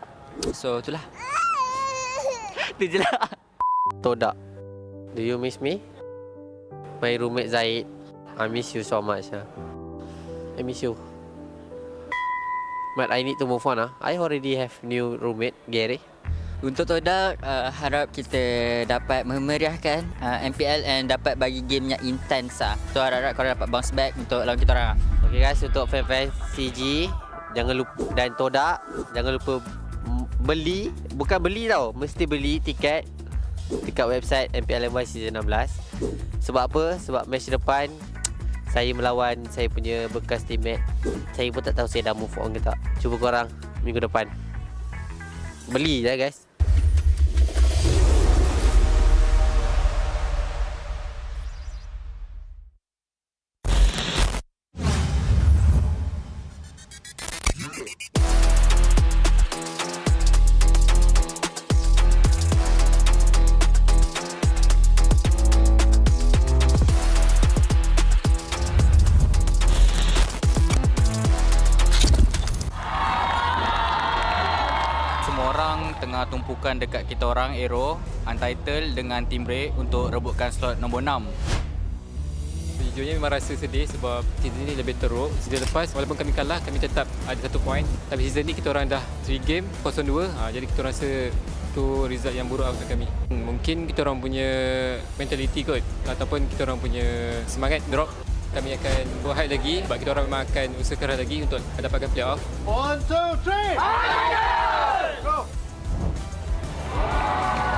So itulah. Itu je lah. Todak, do you miss me? My roommate Zaid, I miss you so much. I miss you. But I need to move on. I already have new roommate, Gary. Untuk Todak, harap kita dapat memeriahkan MPL and dapat bagi game yang intense lah. So harap-harap korang dapat bounce back untuk lawan kita orang. Okay guys, untuk fan-fan CG, jangan lupa, dan Todak, jangan lupa beli, bukan beli tau, mesti beli tiket dekat website MPL MY Season 16. Sebab apa? Sebab match depan saya melawan saya punya bekas teammate. Saya pun tak tahu saya dah move on ke tak. Cuba korang minggu depan beli je guys. Tengah tumpukan dekat kita orang Aero, Untitled dengan Team Break untuk rebutkan slot nombor 6. Sejujurnya memang rasa sedih sebab season ni lebih teruk. Season lepas walaupun kami kalah, kami tetap ada 1 poin. Tapi season ni kita orang dah 3 game 0-2. Jadi kita rasa tu result yang buruk untuk kami. Mungkin kita orang punya mentality kot ataupun kita orang punya semangat drop. Kami akan buat lagi sebab kita orang memang akan usaha keras lagi untuk dapatkan playoff. 1, 2, 3. Go.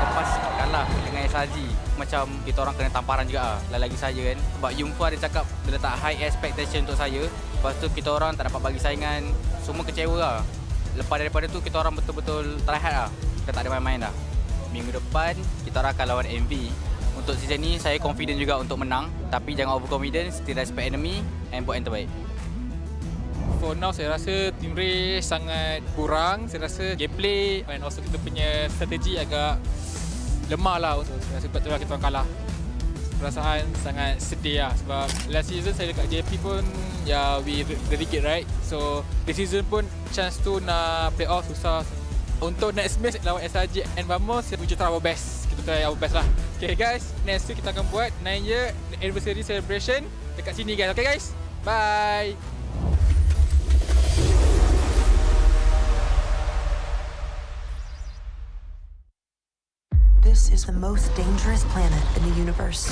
Lepas kalah dengan SRG, macam kita orang kena tamparan juga lah. Lagi saya kan, sebab Yumfa ada cakap dia letak high expectation untuk saya. Lepas tu kita orang tak dapat bagi saingan, semua kecewa lah. Lepas daripada tu kita orang betul-betul try hard lah. Kita tak ada main-main dah. Minggu depan kita orang akan lawan MV. Untuk season ni saya confident juga untuk menang, tapi jangan overconfident, still respect enemy and buat yang terbaik. For now saya rasa team race sangat kurang. Saya rasa gameplay and also kita punya strategi agak lemah lah. So, saya rasa sebab itulah kita orang kalah. Perasaan sangat sedih lah sebab last season saya dekat JP pun we relegate right. So this season pun chance tu nak play off susah. Untuk next match lawan SRG and Vamos, we try our best. Kita try our best lah. Okay guys, next week kita akan buat 9 year anniversary celebration dekat sini guys. Okay guys, bye. This is the most dangerous planet in the universe.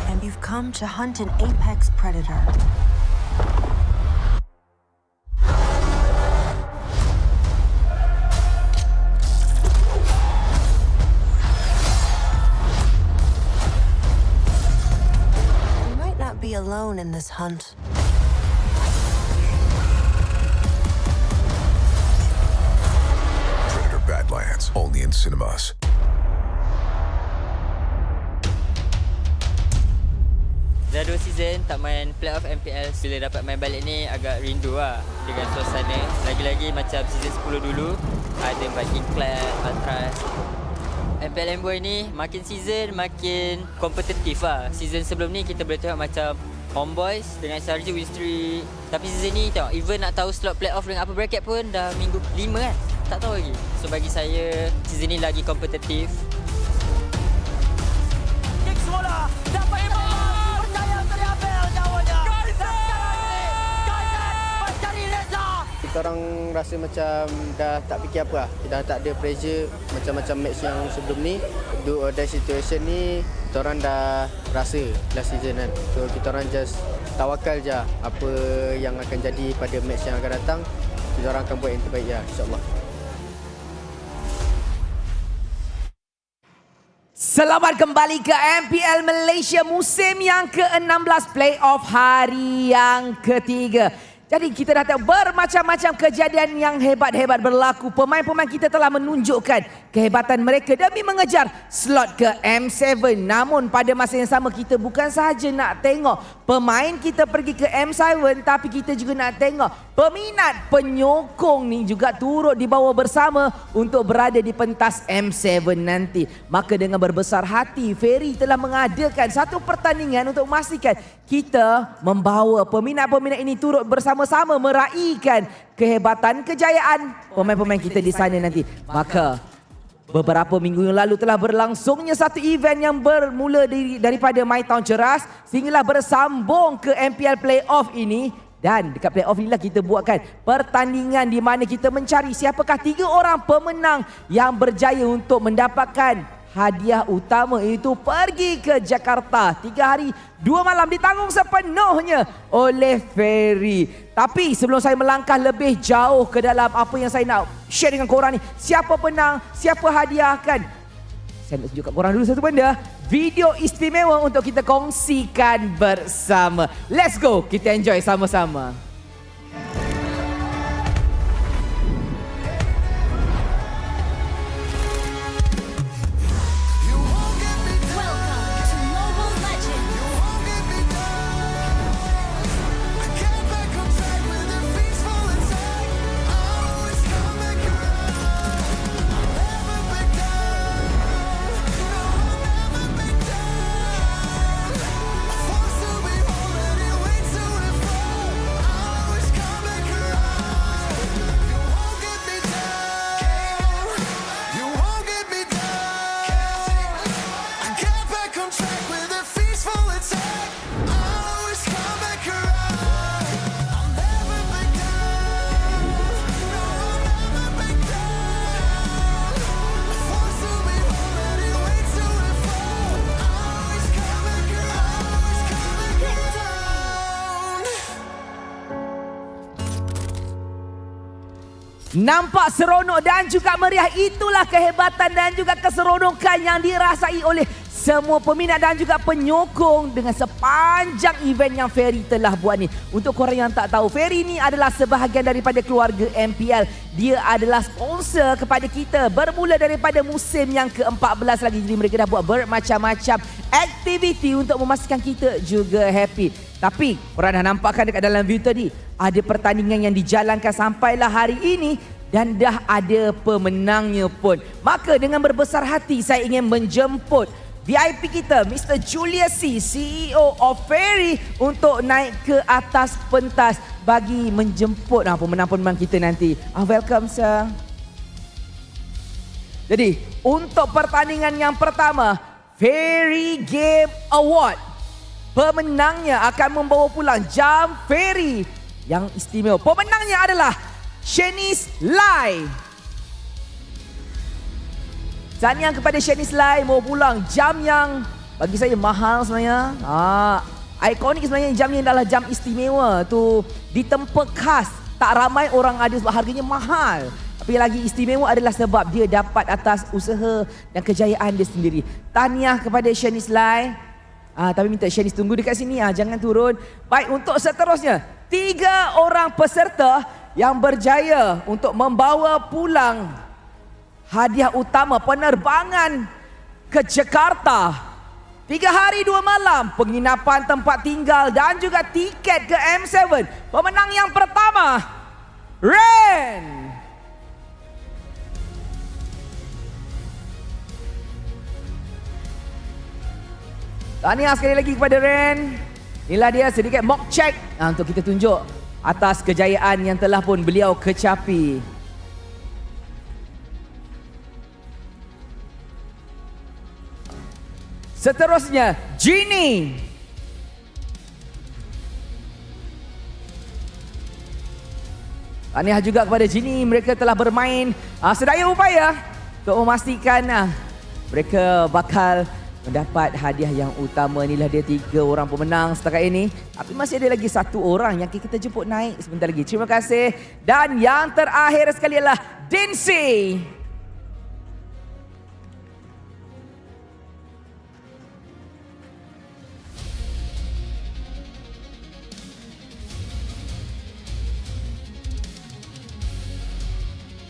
And you've come to hunt an apex predator. You might not be alone in this hunt. Predator Badlands, only in cinemas. Dah 2 season tak main playoff MPL. Bila dapat main balik ni agak rindu lah dengan suasana. Lagi-lagi macam season 10 dulu, ada Viking Clan, Ultras. MPL MY ni makin season makin kompetitif lah. Season sebelum ni kita boleh tengok macam Homeboys dengan SRG win streak. Tapi season ni tengok, even nak tahu slot playoff dengan apa bracket pun dah minggu 5 kan. Tak tahu lagi. So bagi saya season ni lagi kompetitif. Kick semula. Dapat kita orang rasa macam dah tak fikir apa lah. Dah tak ada pressure macam-macam match yang sebelum ni. Do or die situation ni kita orang dah rasa last season kan. So kita orang just tawakal je apa yang akan jadi pada match yang akan datang. Kita orang akan buat yang terbaik ya, insya-Allah. Selamat kembali ke MPL Malaysia musim yang ke-16 playoff hari yang ketiga. Jadi kita dah tahu bermacam-macam kejadian yang hebat-hebat berlaku. Pemain-pemain kita telah menunjukkan kehebatan mereka demi mengejar slot ke M7. Namun pada masa yang sama kita bukan sahaja nak tengok pemain kita pergi ke M7, tapi kita juga nak tengok peminat penyokong ni juga turut dibawa bersama untuk berada di pentas M7 nanti. Maka dengan berbesar hati, Ferry telah mengadakan satu pertandingan untuk memastikan kita membawa peminat-peminat ini turut bersama-sama meraihkan kehebatan, kejayaan pemain-pemain kita di sana nanti. Maka beberapa minggu yang lalu telah berlangsungnya satu event yang bermula daripada My Town Ceras sehinggalah bersambung ke MPL Playoff ini. Dan dekat playoff inilah kita buatkan pertandingan di mana kita mencari siapakah 3 orang pemenang yang berjaya untuk mendapatkan hadiah utama, iaitu pergi ke Jakarta 3 hari 2 malam ditanggung sepenuhnya oleh Ferry. Tapi sebelum saya melangkah lebih jauh ke dalam apa yang saya nak share dengan korang ni, siapa penang, siapa hadiahkan, saya nak tunjuk kat korang dulu satu benda, video istimewa untuk kita kongsikan bersama. Let's go, kita enjoy sama-sama. Nampak seronok dan juga meriah, itulah kehebatan dan juga keseronokan yang dirasai oleh semua peminat dan juga penyokong dengan sepanjang event yang Ferry telah buat ni. Untuk korang yang tak tahu, Ferry ni adalah sebahagian daripada keluarga MPL. Dia adalah sponsor kepada kita bermula daripada musim yang ke-14 lagi. Jadi mereka dah buat bermacam-macam aktiviti untuk memastikan kita juga happy. Tapi korang dah nampakkan dekat dalam view tadi, ada pertandingan yang dijalankan sampailah hari ini dan dah ada pemenangnya pun. Maka dengan berbesar hati saya ingin menjemput VIP kita, Mr. Julius C, CEO of Ferry, untuk naik ke atas pentas bagi menjemput pemenang-pemenang kita nanti. Welcome sir. Jadi untuk pertandingan yang pertama, Ferry Game Award, pemenangnya akan membawa pulang jam Ferry yang istimewa. Pemenangnya adalah Shanice Lai. Tahniah kepada Shanice Lai, membawa pulang jam yang bagi saya mahal sebenarnya. Ikonik sebenarnya, jam ni adalah jam istimewa tu, di tempat khas. Tak ramai orang ada sebab harganya mahal. Tapi lagi istimewa adalah sebab dia dapat atas usaha dan kejayaan dia sendiri. Tahniah kepada Shanice Lai. Tapi minta Shanice tunggu dekat sini, jangan turun. Baik, untuk seterusnya 3 orang peserta yang berjaya untuk membawa pulang hadiah utama penerbangan ke Jakarta 3 hari 2 malam, penginapan tempat tinggal dan juga tiket ke M7. Pemenang yang pertama, Ren. Tahniah sekali lagi kepada Ren. Inilah dia sedikit mock check untuk kita tunjuk atas kejayaan yang telah pun beliau kecapi. Seterusnya, Genie. Tahniah juga kepada Genie, mereka telah bermain sedaya upaya untuk memastikan mereka bakal mendapat hadiah yang utama. Inilah dia 3 orang pemenang setakat ini. Tapi masih ada lagi 1 orang yang kita jemput naik sebentar lagi. Terima kasih. Dan yang terakhir sekali adalah Dinsi.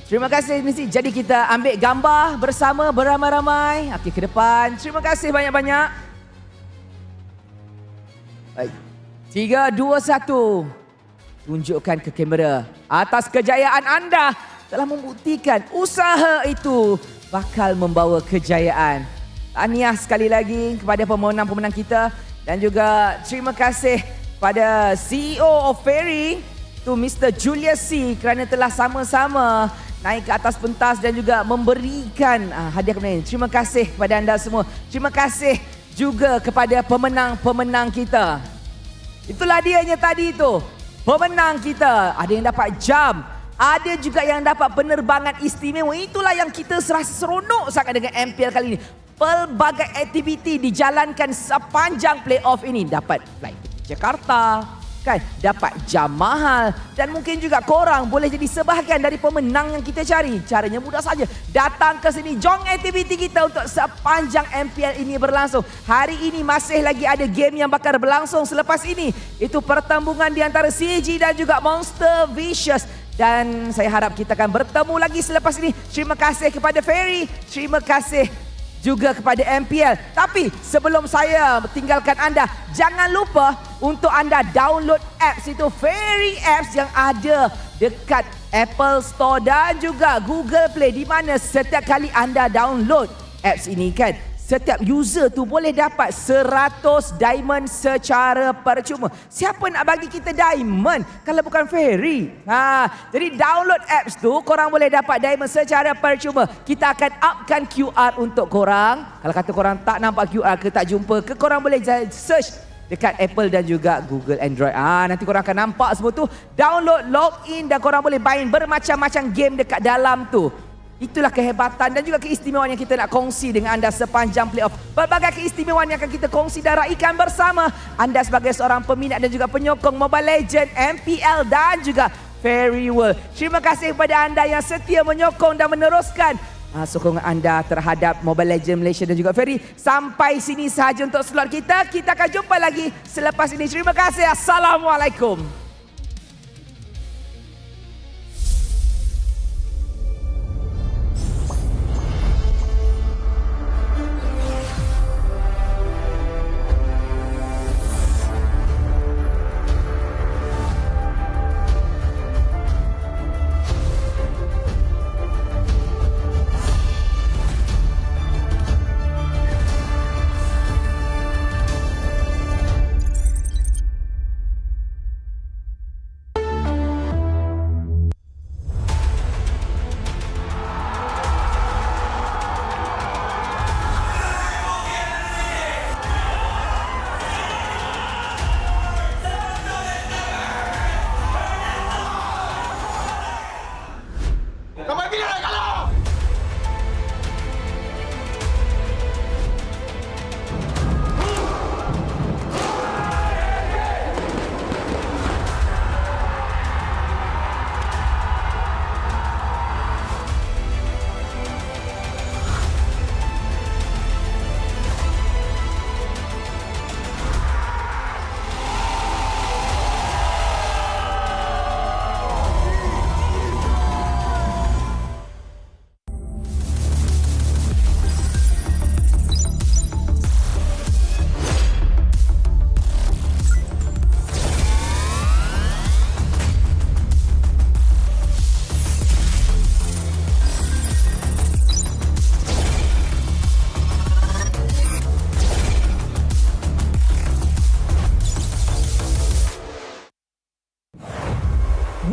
Terima kasih Nisi. Jadi kita ambil gambar bersama beramai-ramai. Okey, ke depan. Terima kasih banyak-banyak. Baik. 3, 2, 1. Tunjukkan ke kamera. Atas kejayaan anda telah membuktikan usaha itu bakal membawa kejayaan. Tahniah sekali lagi kepada pemenang-pemenang kita. Dan juga terima kasih pada CEO of Ferry, tu Mr. Julius C, kerana telah sama-sama naik ke atas pentas dan juga memberikan hadiah kepada ini. Terima kasih kepada anda semua. Terima kasih juga kepada pemenang-pemenang kita. Itulah dianya tadi itu. Pemenang kita. Ada yang dapat jam. Ada juga yang dapat penerbangan istimewa. Itulah yang kita serasa seronok sangat dengan MPL kali ini. Pelbagai aktiviti dijalankan sepanjang playoff ini. Dapat flight ke Jakarta, kan, dapat jam mahal, dan mungkin juga korang boleh jadi sebahagian dari pemenang yang kita cari. Caranya mudah saja. Datang ke sini, join aktiviti kita untuk sepanjang MPL ini berlangsung. Hari ini masih lagi ada game yang bakal berlangsung selepas ini. Itu pertembungan di antara CG dan juga Monster Vicious. Dan saya harap kita akan bertemu lagi selepas ini. Terima kasih kepada Ferry. Terima kasih juga kepada MPL. Tapi sebelum saya tinggalkan anda, jangan lupa untuk anda download apps itu, Ferry Apps yang ada dekat Apple Store dan juga Google Play, di mana setiap kali anda download apps ini kan, setiap user tu boleh dapat 100 diamond secara percuma. Siapa nak bagi kita diamond kalau bukan Ferry? Jadi download apps tu, korang boleh dapat diamond secara percuma. Kita akan upkan QR untuk korang. Kalau kata korang tak nampak QR ke tak jumpa ke, korang boleh search dekat Apple dan juga Google Android. Nanti korang akan nampak semua tu. Download, login, dan korang boleh main bermacam-macam game dekat dalam tu. Itulah kehebatan dan juga keistimewaan yang kita nak kongsi dengan anda sepanjang playoff. Berbagai keistimewaan yang akan kita kongsi dan raikan bersama anda sebagai seorang peminat dan juga penyokong Mobile Legends, MPL dan juga Ferry World. Terima kasih kepada anda yang setia menyokong dan meneruskan sokongan anda terhadap Mobile Legends Malaysia dan juga Ferry. Sampai sini sahaja untuk slot kita. Kita akan jumpa lagi selepas ini. Terima kasih. Assalamualaikum.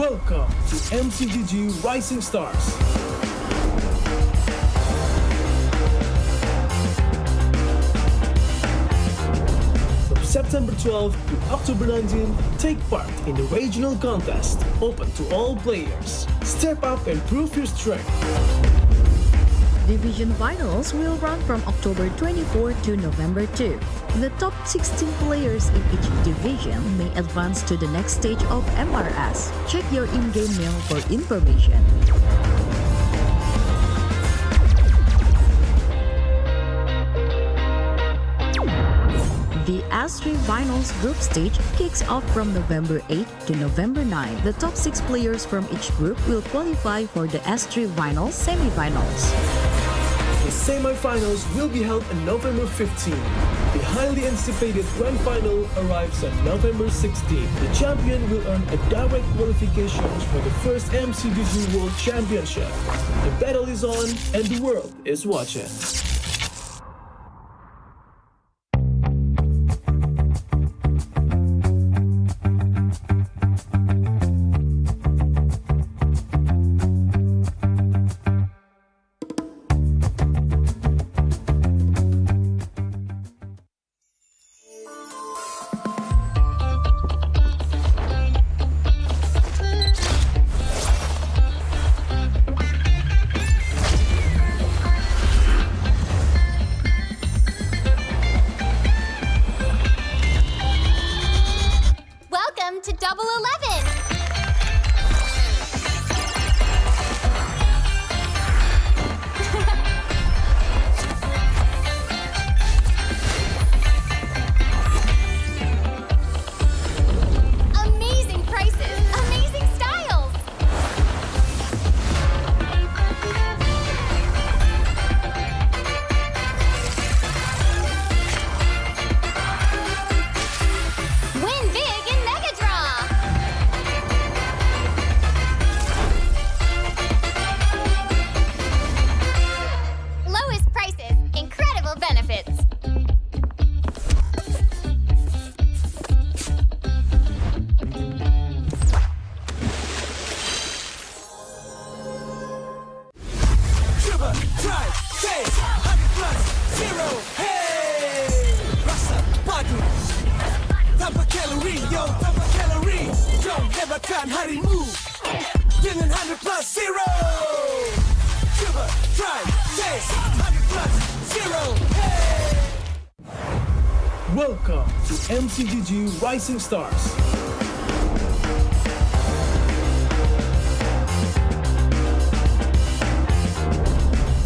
Welcome to MCGG Rising Stars. From September 12 to October 19, take part in the regional contest, open to all players. Step up and prove your strength. Division finals will run from October 24 to November 2. The top 16 players in each division may advance to the next stage of MRS. Check your in-game mail for information. The S3 Finals group stage kicks off from November 8 to November 9. The top 6 players from each group will qualify for the S3 Finals semi-finals. The semi-finals will be held on November 15. The highly anticipated grand final arrives on November 16. The champion will earn a direct qualification for the first MCDG World Championship. The battle is on and the world is watching. to Double 11. Amazing prices, amazing styles. Win big in Mega Draw. Lowest prices, incredible benefits. Sugar, drive, chase, 100 plus, 0, hey! Rasa, padu, tanpa kalori, yo, tanpa kalori. Jom hebatkan harimu dengan 100 plus, 0. Sugar, drive, chase, 100 plus, 0, hey! Welcome to MCGG Rising Stars.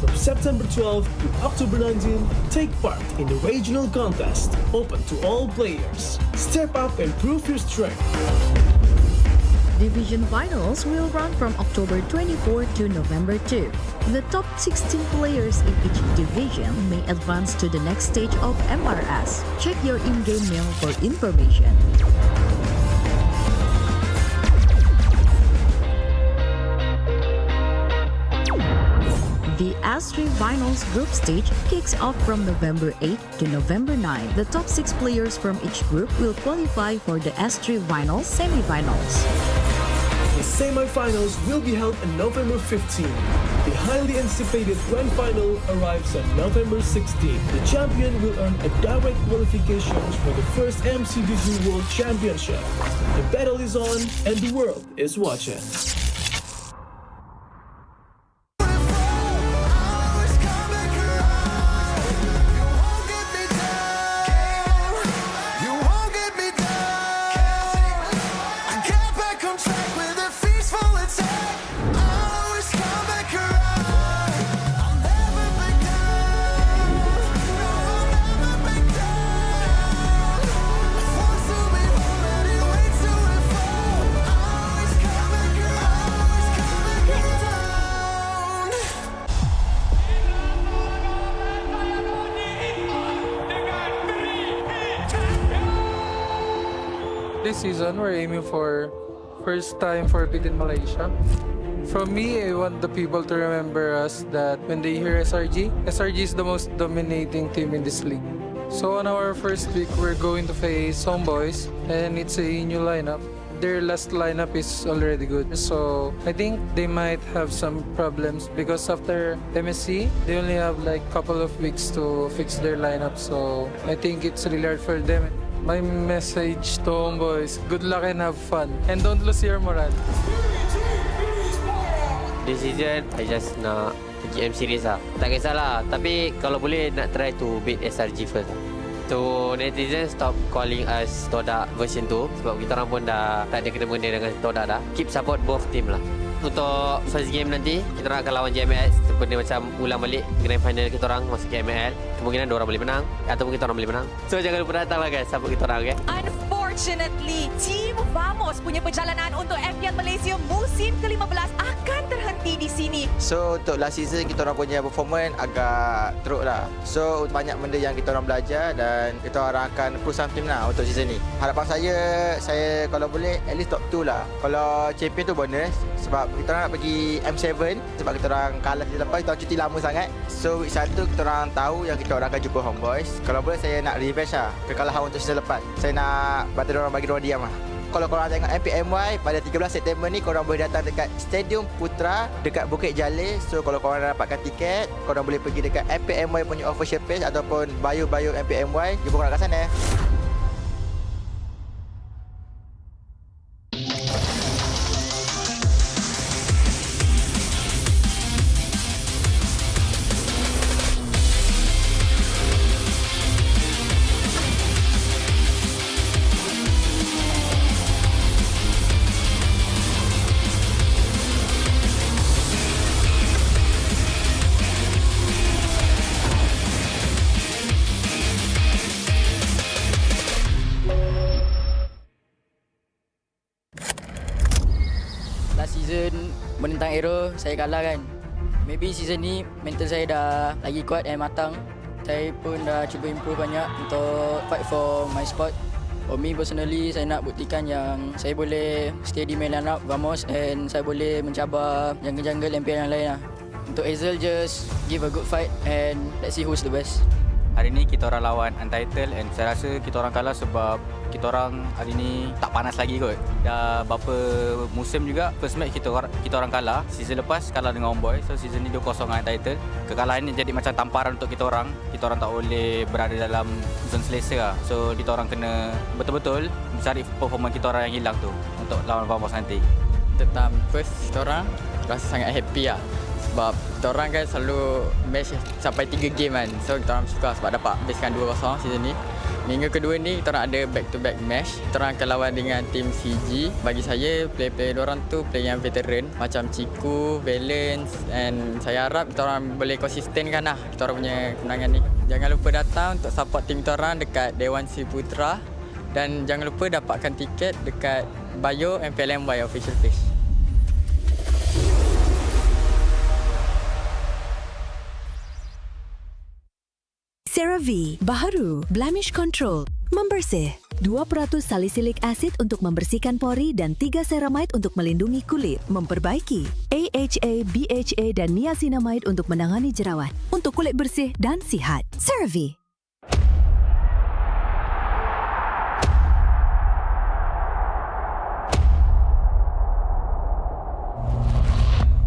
From September 12th to October 19th, take part in the regional contest, open to all players. Step up and prove your strength. Division finals will run from October 24 to November 2. The top 16 players in each division may advance to the next stage of MRS. Check your in-game mail for information. The S3 Finals group stage kicks off from November 8 to November 9. The top 6 players from each group will qualify for the S3 Finals semi-finals. The semi-finals will be held on November 15. The highly anticipated grand final arrives on November 16. The champion will earn a direct qualification for the first MCDG World Championship. The battle is on and the world is watching. This season, we're aiming for first time for beat in Malaysia. From me, I want the people to remember us that when they hear SRG is the most dominating team in this league. So on our first week, we're going to face Homeboys, and it's a new lineup. Their last lineup is already good. So I think they might have some problems because after MSC, they only have like couple of weeks to fix their lineup. So I think it's really hard for them. My message to Homeboys, good luck and have fun. And don't lose your morale. This season, I just nak pergi M series lah. Tak kisahlah, tapi kalau boleh nak try to beat SRG first lah. So netizen stop calling us Todak version 2 sebab kita orang pun dah tak ada kena-mena dengan Todak dah. Keep support both team lah. Untuk first game nanti kita orang akan lawan JMS, benda macam ulang balik grand final kita orang masuk ke MPL. Kemungkinan dua orang boleh menang ataupun kita orang boleh menang. So jangan lupa datang lah guys, support kita orang, okay? Unfortunately, Team Vamos punya perjalanan untuk MPL Malaysia musim ke-15 akan terhenti di sini. So untuk last season kita orang punya performance agak teruk lah. So banyak benda yang kita orang belajar dan kita orang akan push some team lah untuk season ni. Harapan saya kalau boleh at least top 2 lah. Kalau champion tu bonus sebab kita orang nak pergi M7 sebab kita orang kalah season lepas, kita orang cuti lama sangat. So week 1 kita orang tahu yang kita orang akan jumpa Homeboys. Kalau boleh saya nak revenge lah kekalahan untuk season lepas. Saya nak bantu orang bagi orang diam lah. Kalau korang tengok MPL MY pada 13 September ni, korang boleh datang dekat Stadium Putra dekat Bukit Jalil. So kalau korang dah dapatkan tiket, korang boleh pergi dekat MPL MY punya official page ataupun bio MPL MY. Jumpa korang kat sana. Season menentang Aero saya kalah kan. Maybe season ni mental saya dah lagi kuat dan matang. Saya pun dah cuba improve banyak untuk fight for my spot. For me personally, saya nak buktikan yang saya boleh stay di main lineup Vamos and saya boleh mencabar jungle-jungle MPL yang lain lah. Untuk Hazel, just give a good fight and let's see who's the best. Hari ni kita orang lawan Untitled and saya rasa kita orang kalah sebab kita orang hari ni tak panas lagi kot. Dah berapa musim juga first match kita orang kalah. Season lepas kalah dengan Homeboy. So season ni 2-0 dengan Untitled. Kekalahan ni jadi macam tamparan untuk kita orang. Kita orang tak boleh berada dalam zone selesa lah. So kita orang kena betul-betul mencari performance kita orang yang hilang tu untuk lawan Vamos nanti. Tentang first kita orang rasa sangat happy lah. Sebab kita orang kan selalu match sampai 3 game kan. So kita orang suka sebab dapat habiskan 2-0 season ni. Minggu kedua ni kita orang ada back to back match. Kita orang akan lawan dengan tim CG. Bagi saya player-player diorang tu player yang veteran macam Ciku, Valence and saya harap kita orang boleh konsistenkan lah kita orang punya kemenangan ni. Jangan lupa datang untuk support tim kita orang dekat Dewan Si Putra dan jangan lupa dapatkan tiket dekat bio MPL MY official page. CeraVe, baharu, blemish control, membersih. 2% salisilik asid untuk membersihkan pori dan 3 ceramide untuk melindungi kulit, memperbaiki. AHA, BHA dan niacinamide untuk menangani jerawat, untuk kulit bersih dan sihat. CeraVe.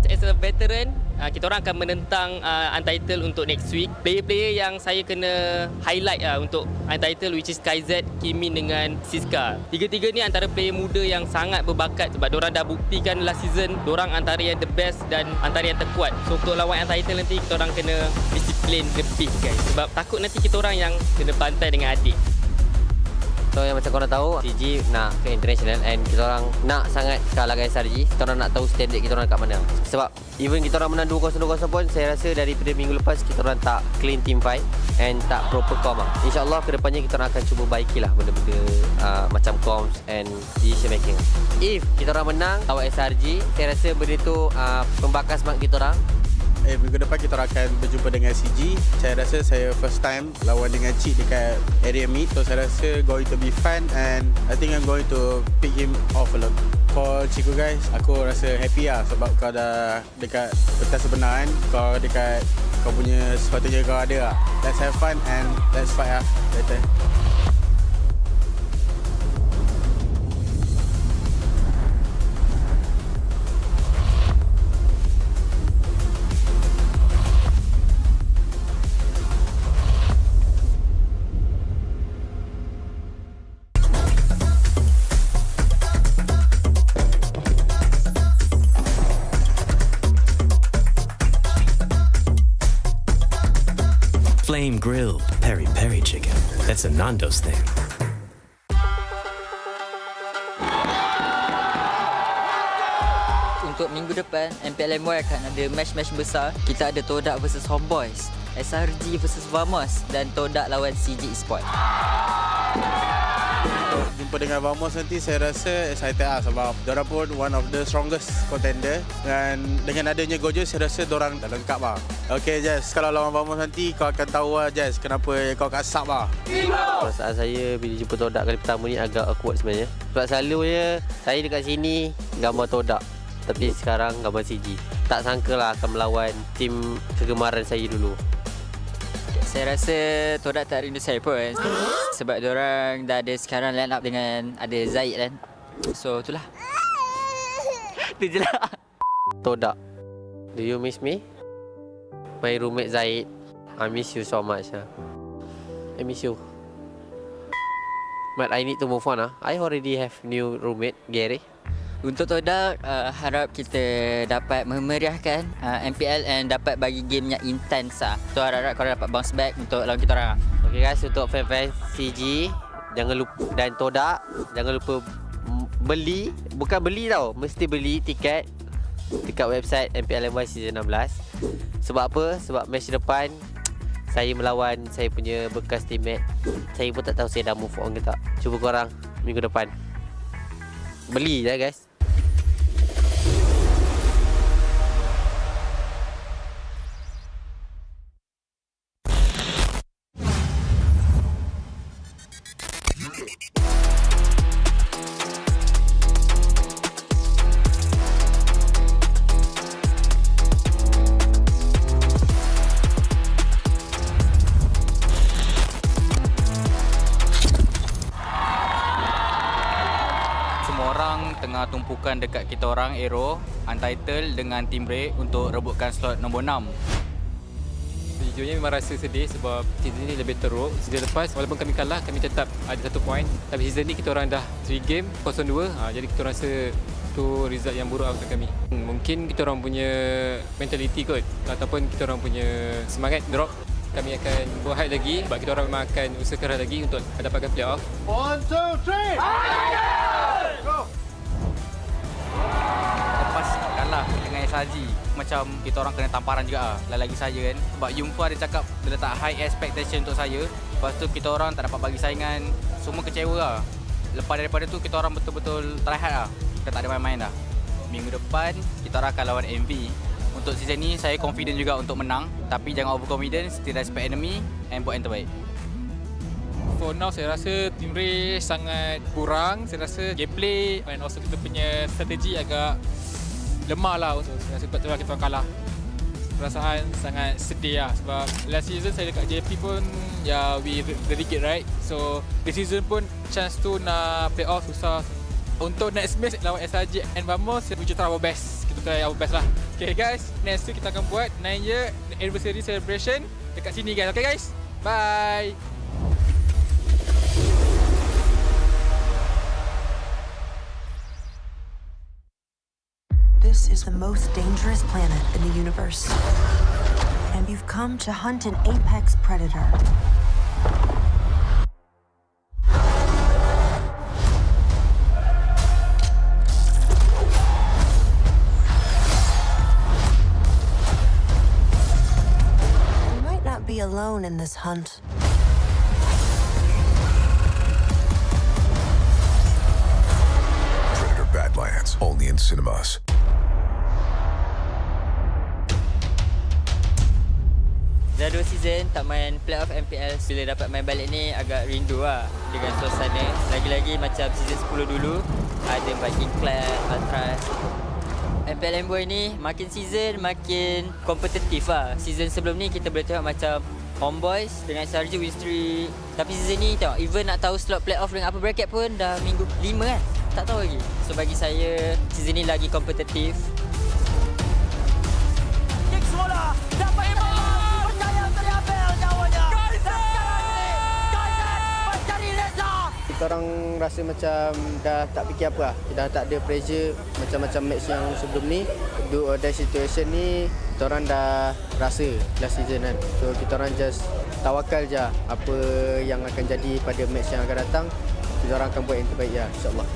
As a veteran, kita orang akan menentang Untitled untuk next week. Player-player yang saya kena highlight untuk Untitled which is KZ, Kimin dengan Siska. Tiga-tiga ni antara player muda yang sangat berbakat sebab diorang dah buktikan last season diorang antara yang the best dan antara yang terkuat. So untuk lawan Untitled nanti kita orang kena disiplin lebih guys sebab takut nanti kita orang yang kena bantai dengan adik. So yang macam korang tahu, CG nak ke international and kita orang nak sangat kalah dengan SRG. Kita orang nak tahu standard kita orang kat mana. Sebab even kita orang menang 2-0 pun saya rasa daripada minggu lepas kita orang tak clean team fight and tak proper com lah. InsyaAllah kedepannya kita orang akan cuba baikilah benda-benda macam comms and decision making. If kita orang menang lawan SRG, saya rasa benda tu pembakar semangat kita orang. Minggu depan kita akan berjumpa dengan CG. Saya rasa saya first time lawan dengan Cik dekat area mid. So saya rasa going to be fun and I think I'm going to pick him off a lot. For Ciku guys, aku rasa happy lah sebab kau dah dekat pentas sebenar kan. Kau dekat kau punya sepatutnya kau ada lah. Let's have fun and let's fight lah later. flame-grilled peri-peri chicken. That's a Nando's thing. Untuk minggu depan, MPL MY akan ada match-match besar. Kita ada Todak versus Homeboys, SRG versus Vamos dan Todak lawan CG Esports. Jumpa dengan Vamos nanti saya rasa excited lah sebab diorang pun one of the strongest contender dan dengan adanya Gojo saya rasa diorang dah lengkap lah. Okay Jess, kalau lawan Vamos nanti kau akan tahu lah Jess kenapa kau kat sub lah. Perasaan saya bila jumpa Todak kali pertama ni agak awkward sebenarnya. Sebab selalunya saya dekat sini gambar Todak, tapi sekarang gambar CG. Tak sangka lah akan melawan tim kegemaran saya dulu. Saya rasa Todak tak rindu saya pun sebab diorang dah ada sekarang line up dengan ada Zaid kan. So itulah. Itu je lah. Todak, do you miss me? My roommate Zaid, I miss you so much. I miss you. But I need to move on. I already have new roommate, Gary. Untuk Todak, harap kita dapat memeriahkan MPL and dapat bagi game yang intense lah. So harap korang dapat bounce back untuk lawan kita orang. Okay guys, untuk fan-fan CG jangan lupa, dan Todak jangan lupa beli, bukan beli tau, mesti beli tiket dekat website MPL MY Season 16. Sebab apa? Sebab match depan saya melawan saya punya bekas teammate. Saya pun tak tahu saya dah move on ke tak. Cuba korang minggu depan beli je guys. Tengah tumpukan dekat kita orang Aero, Untitled dengan Team Break untuk rebutkan slot nombor 6. Sejujurnya memang rasa sedih sebab season ni lebih teruk. Season lepas walaupun kami kalah, kami tetap ada 1 poin. Tapi season ni kita orang dah 3 game 0-2. Jadi kita rasa tu result yang buruk untuk kami. Mungkin kita orang punya mentality kot ataupun kita orang punya semangat drop. Kami akan buat lagi sebab kita orang memang akan usaha keras lagi untuk dapatkan playoff. 1, 2, 3. Go. Lepas kalah dengan SRG, macam kita orang kena tamparan juga lah. Lagi saya kan, sebab Yumfa dia cakap dia letak high expectation untuk saya. Lepas tu kita orang tak dapat bagi saingan, semua kecewa lah. Lepas daripada tu kita orang betul-betul try hard lah. Kita tak ada main-main dah. Minggu depan kita orang akan lawan MV. Untuk season ni saya confident juga untuk menang, tapi jangan overconfident, still respect enemy and buat yang terbaik. For now saya rasa team race sangat kurang. Saya rasa gameplay and also kita punya strategi agak lemah lah. So, saya rasa betul lah kita kalah. Perasaan sangat sedih lah sebab last season saya dekat JP pun we relegate right. So this season pun chance tu nak play off susah. Untuk next match lawan SRG and Vamos, we try our best. Kita try our best lah. Okay guys, next week kita akan buat 9 year anniversary celebration dekat sini guys. Okay guys, bye. This is the most dangerous planet in the universe. And you've come to hunt an apex predator. You might not be alone in this hunt. Predator Badlands, only in cinemas. Dah 2 season tak main playoff MPL. Bila dapat main balik ni agak rindu lah dengan suasana. Lagi-lagi macam season 10 dulu, ada Viking Clan, Ultras. MPL MY ni makin season makin kompetitif lah. Season sebelum ni kita boleh tengok macam Homeboys dengan SRG win streak. Tapi season ni tengok, even nak tahu slot playoff dengan apa bracket pun dah minggu 5 kan. Tak tahu lagi. So bagi saya season ni lagi kompetitif. Kick semula. Dapat imam. Kita orang rasa macam dah tak fikir apa lah. Dah tak ada pressure macam-macam match yang sebelum ni. Do or die situation ni kita orang dah rasa last season kan. So kita orang just tawakal je apa yang akan jadi pada match yang akan datang. Kita orang akan buat yang terbaik ya, insyaAllah.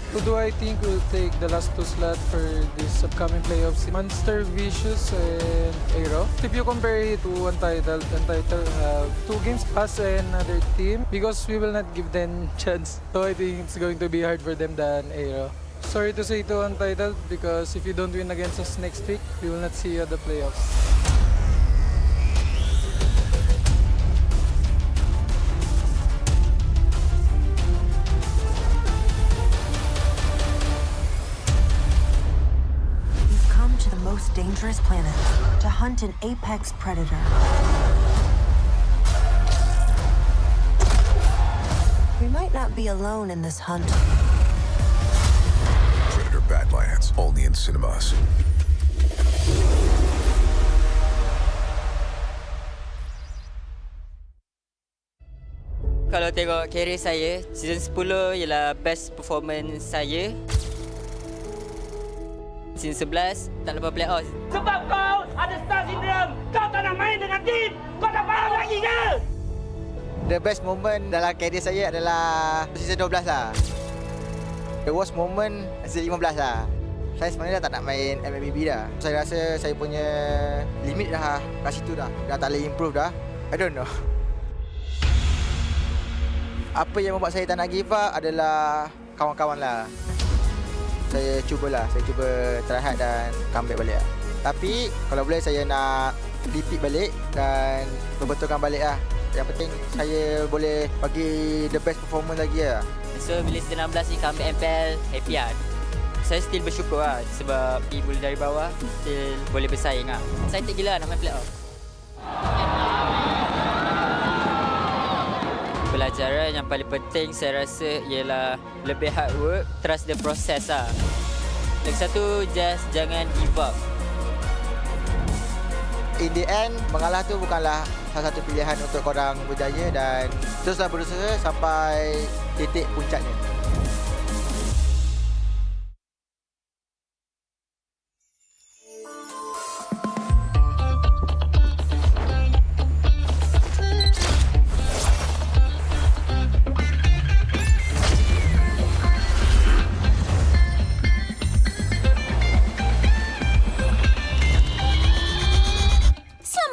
Who do I think will take the last two slot for this upcoming playoffs? Monster, Vicious, and Aero. If you compare it to Untitled have 2 games us and another team because we will not give them chance. So I think it's going to be hard for them than Aero. Sorry to say to Untitled because if you don't win against us next week, we will not see you at the playoffs. Most dangerous planet to hunt an apex predator. We might not be alone in this hunt. Predator Badlands, only in cinemas. Kalau tengok career saya, season 10 ialah best performance saya. Season 11 tak lepas playoffs. Sebab kau ada star syndrome. Kau tak nak main dengan tim. Kau tak faham lagi ke? The best moment dalam career saya adalah season 12 lah. The worst moment season 15 lah. Saya sebenarnya dah tak nak main MMB dah. Saya rasa saya punya limit dah kat situ dah. Dah tak boleh improve dah. I don't know. Apa yang membuat saya tak nak give up adalah kawan-kawan lah. Saya cuba try hard dan comeback balik lah. Tapi kalau boleh saya nak repeat balik dan berbetulkan balik lah. Yang penting saya boleh bagi the best performance lagi lah. So bila season 16 ni comeback MPL, happy lah. Saya still bersyukur lah sebab ibu dari bawah still boleh bersaing lah. Saya tak gila nak main playoff. Pelajaran yang paling penting saya rasa ialah lebih hard work, trust the process lah. Lagi satu, just jangan give up. In the end, mengalah tu bukanlah salah satu pilihan untuk korang berjaya dan teruslah berusaha sampai titik puncaknya.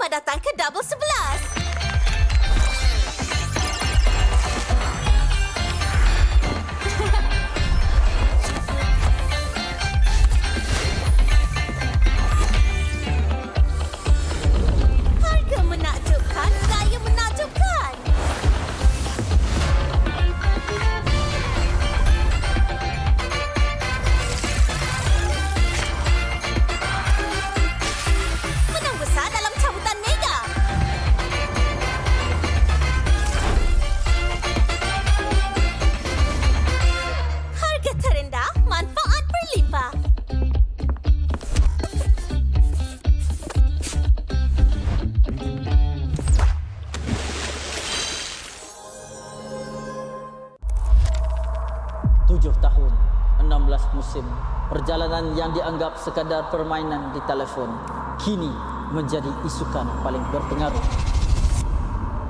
Datang ke Double 11. Harga menakjubkan, gaya menakjubkan. Menang besar dalam cabutan mega. Harga terendah, manfaat berlimpah. Tujuh tahun, 16 musim, perjalanan yang dianggap sekadar permainan di telefon, kini menjadi isukan paling berpengaruh.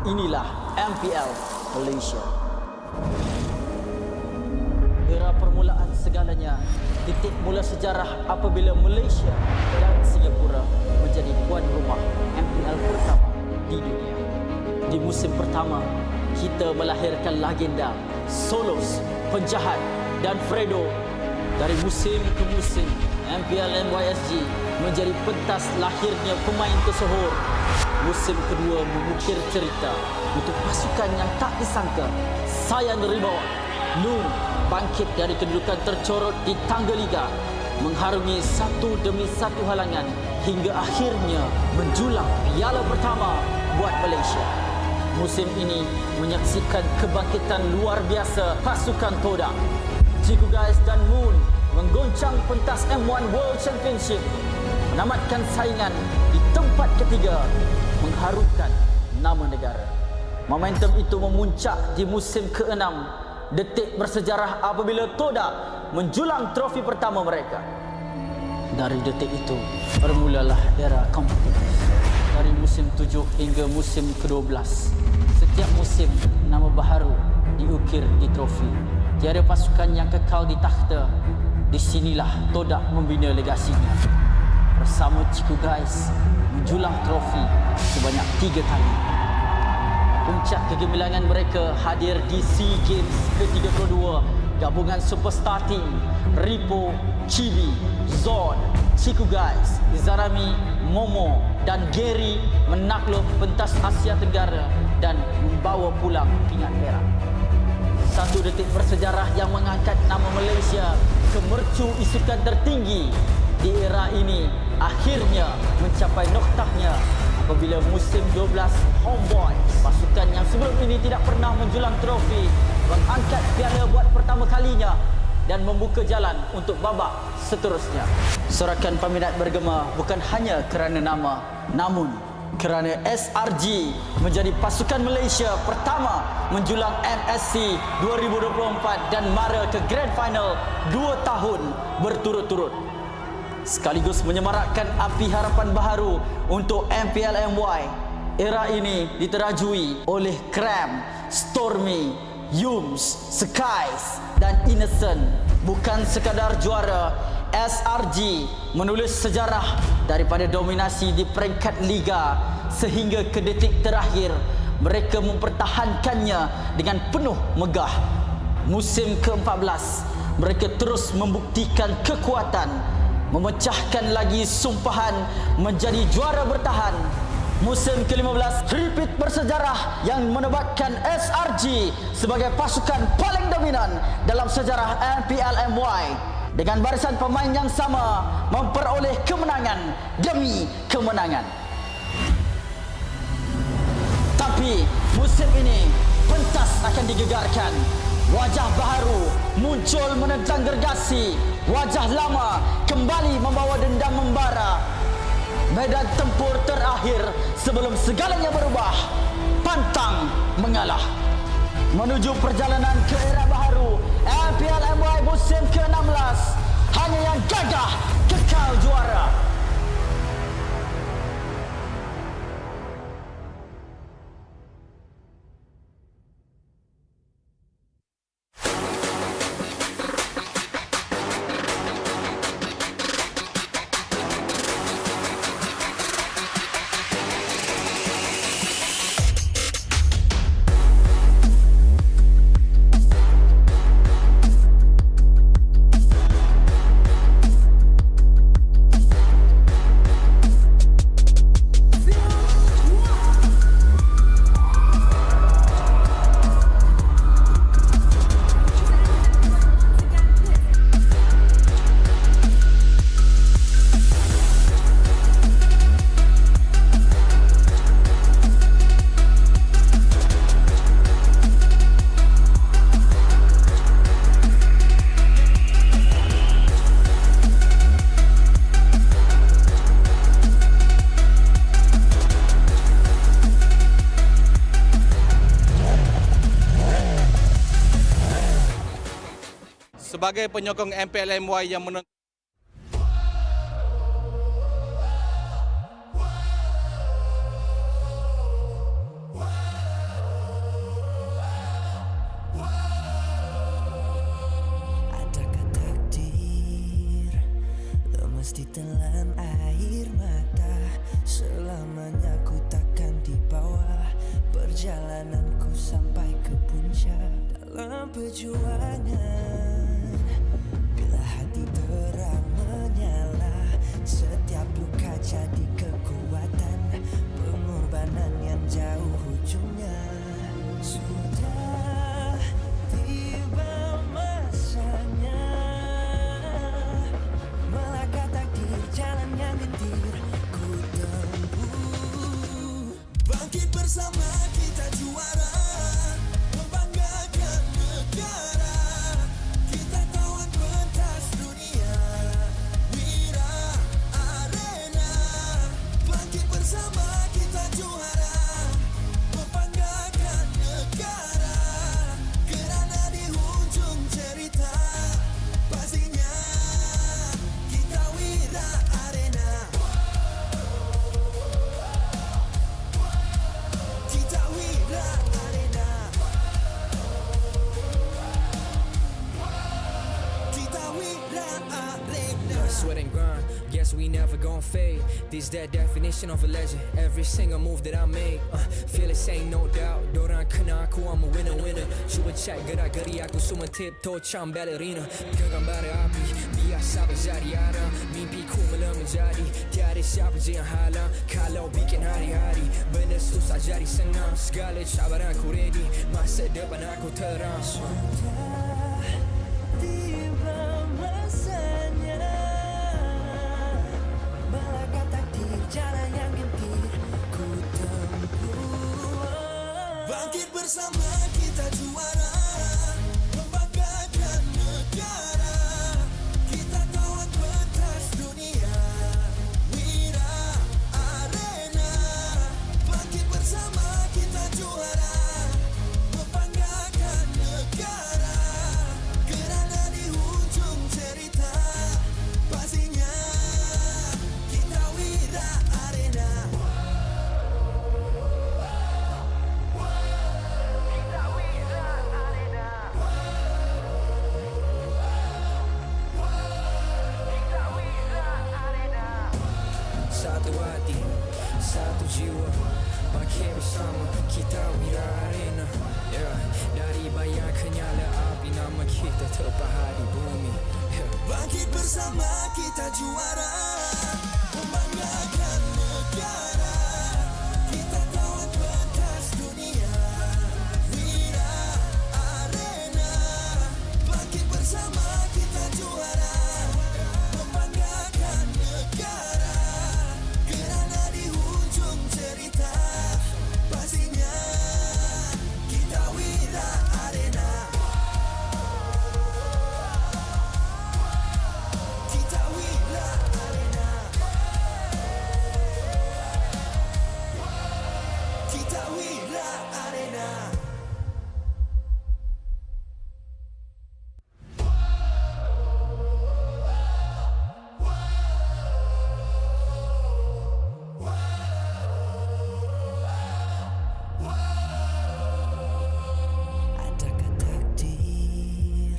Inilah MPL Malaysia. Era permulaan segalanya, titik mula sejarah apabila Malaysia dan Singapura menjadi tuan rumah MPL pertama di dunia. Di musim pertama, kita melahirkan legenda Solos, Penjahat dan Fredo. Dari musim ke musim, MPL MY menjadi pentas lahirnya pemain tersohor. Musim kedua mengukir cerita untuk pasukan yang tak disangka. Sayan Rimau, Nur bangkit dari kedudukan tercorot di tangga liga, mengharungi satu demi satu halangan hingga akhirnya menjulang piala pertama buat Malaysia. Musim ini menyaksikan kebangkitan luar biasa pasukan Todak. Ciku Guys dan Moon menggoncang pentas M1 World Championship, menamatkan saingan di tempat ketiga, mengharumkan nama negara. Momentum itu memuncak di musim ke-6, detik bersejarah apabila Todak menjulang trofi pertama mereka. Dari detik itu, bermulalah era kompetitif. Dari musim 7 hingga musim ke-12. Setiap musim, nama baharu diukir di trofi. Tiada pasukan yang kekal di takhta. Di sinilah Todak membina legasinya. Bersama Ciku Guys, menjulang trofi sebanyak 3 kali. Puncak kegemilangan mereka hadir di SEA Games ke-32. Gabungan superstar team Ripo, Chibi, Zon, Ciku Guys, Izarami, Momo dan Gary menakluk pentas Asia Tenggara dan membawa pulang pingat perak. Satu detik bersejarah yang mengangkat nama Malaysia ke mercu isukan tertinggi di era ini akhirnya mencapai noktahnya apabila musim 12 Homeboys, pasukan yang sebelum ini tidak pernah menjulang trofi, mengangkat piala buat pertama kalinya dan membuka jalan untuk babak seterusnya. Sorakan peminat bergema bukan hanya kerana nama, namun kerana SRG menjadi pasukan Malaysia pertama menjulang MSC 2024 dan mara ke Grand Final 2 tahun berturut-turut. Sekaligus menyemarakkan api harapan baharu untuk MPL MY. Era ini diterajui oleh Cram, Stormy, Yums, Skies dan Innocent. Bukan sekadar juara, SRG menulis sejarah daripada dominasi di peringkat liga sehingga ke detik terakhir mereka mempertahankannya dengan penuh megah. Musim ke-14 mereka terus membuktikan kekuatan, memecahkan lagi sumpahan menjadi juara bertahan. Musim ke-15 repeat bersejarah yang menobatkan SRG sebagai pasukan paling dominan dalam sejarah MPL MY dengan barisan pemain yang sama memperoleh kemenangan demi kemenangan. Tapi musim ini pentas akan digegarkan. Wajah baharu muncul menentang gergasi. Wajah lama kembali membawa dendam membara. Medan tempur terakhir sebelum segalanya berubah. Pantang mengalah. Menuju perjalanan ke era baharu MPL MY musim ke-16. Hanya yang gagah kekal juara. Sebagai penyokong MPL MY yang menonton ditelan air mata, selamanya ku takkan di bawah perjalananku sampai ke puncak dalam perjuangan. Bila hati terang menyala, setiap luka jadi kekuatan, pengorbanan yang jauh ujungnya. Sudah tiba masanya melangkah takdir, jalan yang gendir ku tempuh. Bangkit bersama kita juara, membanggakan negara. Kita tawan pentas dunia, Wira Arena. Bangkit bersama kita juara, membanggakan negara. Kerana di ujung cerita pastinya kita Wira won't fade. This that definition of a legend. Every single move that I make, feel it saying no doubt. Dorang kena aku, I'm a winner. Cuba check gerak-geri aku semua tiptoe macam ballerina. Genggam bara api, biasa berjadi arah. Mimpiku mula menjadi, tiada siapa je yang halang. Kalau bikin hari-hari, benda susah jadi senang. Segala cabaran aku ready, masa depan aku terang. Tiba masanya, melangkah takdir jalan yang gentir ku tempuh. Bangkit bersama kita juara, membanggakan negara. Kita kawat pentas dunia, Wira Arena. Bangkit bersama kita juara, membanggakan negara. Kerana di hujung cerita, pastinya kita Wira Arena. Satu hati, satu jiwa, bangkit bersama kita Wira Arena. Dari bayang kenyala api, nama kita terpahat di bumi. Bangkit bersama kita juara, membanggakan negara. Kita kawan pentas dunia, Wira Arena. Bangkit bersama kita juara, membanggakan negara. Kerana di hujung cerita, pastinya kita Wira Arena. Kita Wira Arena. Kita Wira Arena. Adakah takdir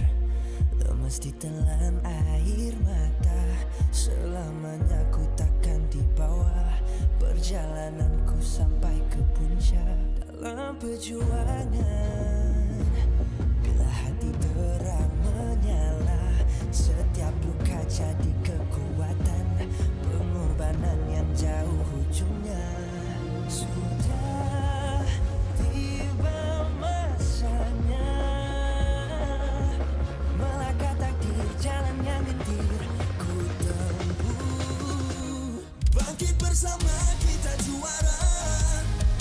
lemas ditelan air mata? Selamanya ku takkan dibawa perjalananku sampai ke puncak. Dalam perjuangan, bila hati terang menyala, setiap luka jadi kekuatan. Pengorbanan yang jauh ujungnya. Sudah tiba masanya, melangkah takdir jalan yang gentir ku tempuh. Bangkit bersama kita juara,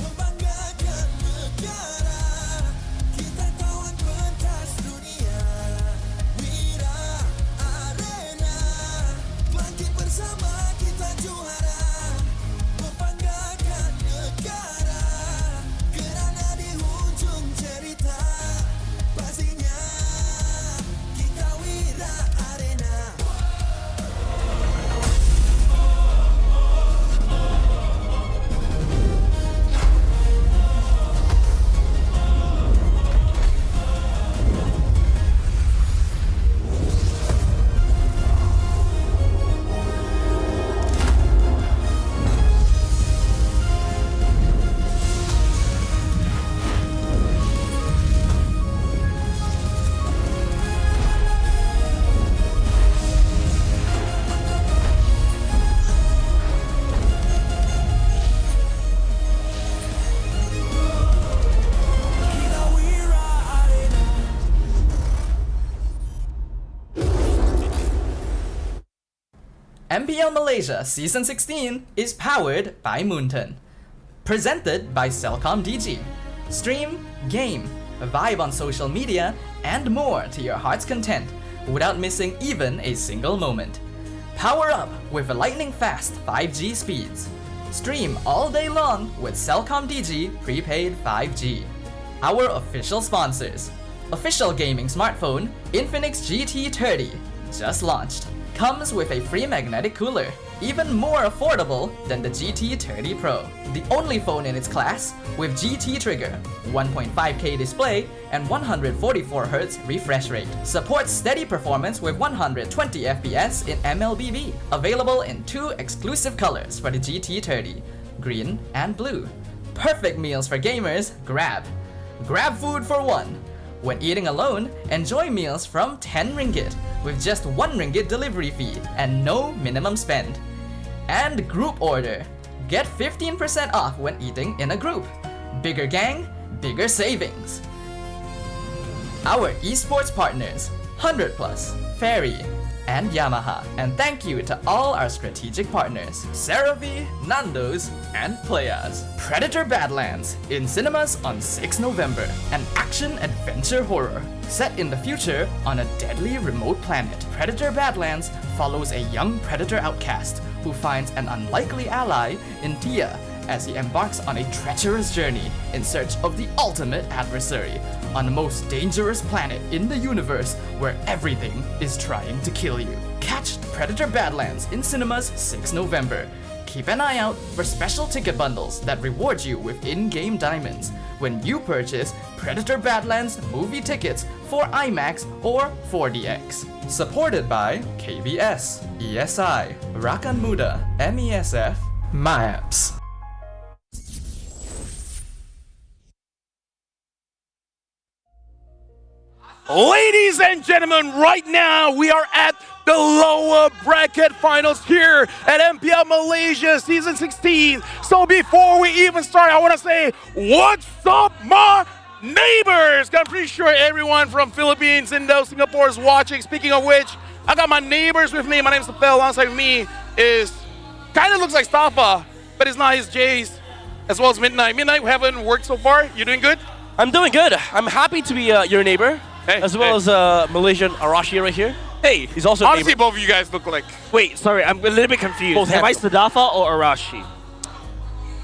membanggakan negara. Kita kawan pentas dunia, Wira Arena. Bangkit bersama kita juara, membanggakan negara. Kerana di hujung cerita, pastinya kita Wira Arena. MPL Malaysia Season 16 is powered by Moonton. Presented by Celcom DG. Stream, game, vibe on social media, and more to your heart's content without missing even a single moment. Power up with lightning-fast 5G speeds. Stream all day long with Celcom DG prepaid 5G. Our official sponsors. Official gaming smartphone Infinix GT30 just launched. comes with a free magnetic cooler, even more affordable than the GT30 Pro. The only phone in its class with GT trigger, 1.5K display, and 144Hz refresh rate. Supports steady performance with 120 FPS in MLBB. Available in 2 exclusive colors for the GT30, green and blue. Perfect meals for gamers, Grab. Grab food for one. When eating alone, enjoy meals from 10 ringgit with just 1 ringgit delivery fee and no minimum spend. And group order. Get 15% off when eating in a group. Bigger gang, bigger savings. Our esports partners, 100 Plus, Ferry, and Yamaha. And thank you to all our strategic partners, CeraVe, Nando's, and Playas. Predator Badlands, in cinemas on 6 November. An action-adventure horror set in the future on a deadly remote planet. Predator Badlands follows a young predator outcast who finds an unlikely ally in Tia as he embarks on a treacherous journey in search of the ultimate adversary on the most dangerous planet in the universe where everything is trying to kill you. Catch Predator Badlands in cinemas 6 November. Keep an eye out for special ticket bundles that reward you with in-game diamonds when you purchase Predator Badlands movie tickets for IMAX or 4DX. Supported by KBS, ESI, Rakan Muda, MESF, MAPS. Ladies and gentlemen, right now we are at the lower bracket finals here at MPL Malaysia Season 16. So before we even start, I want to say, what's up, my neighbors? I'm pretty sure everyone from Philippines, Indo, Singapore is watching. Speaking of which, I got my neighbors with me. My name is Safel. Alongside me is, kind of looks like Stafa, but it's not his J's, as well as Midnight. Midnight, we haven't worked so far. You doing good? I'm doing good. I'm happy to be your neighbor. Hey, as well as Malaysian Arashi right here. Hey, he's also honestly, neighbor. both of you guys look like. Wait, sorry, I'm a little bit confused. Both Am I handsome. Sadafa or Arashi?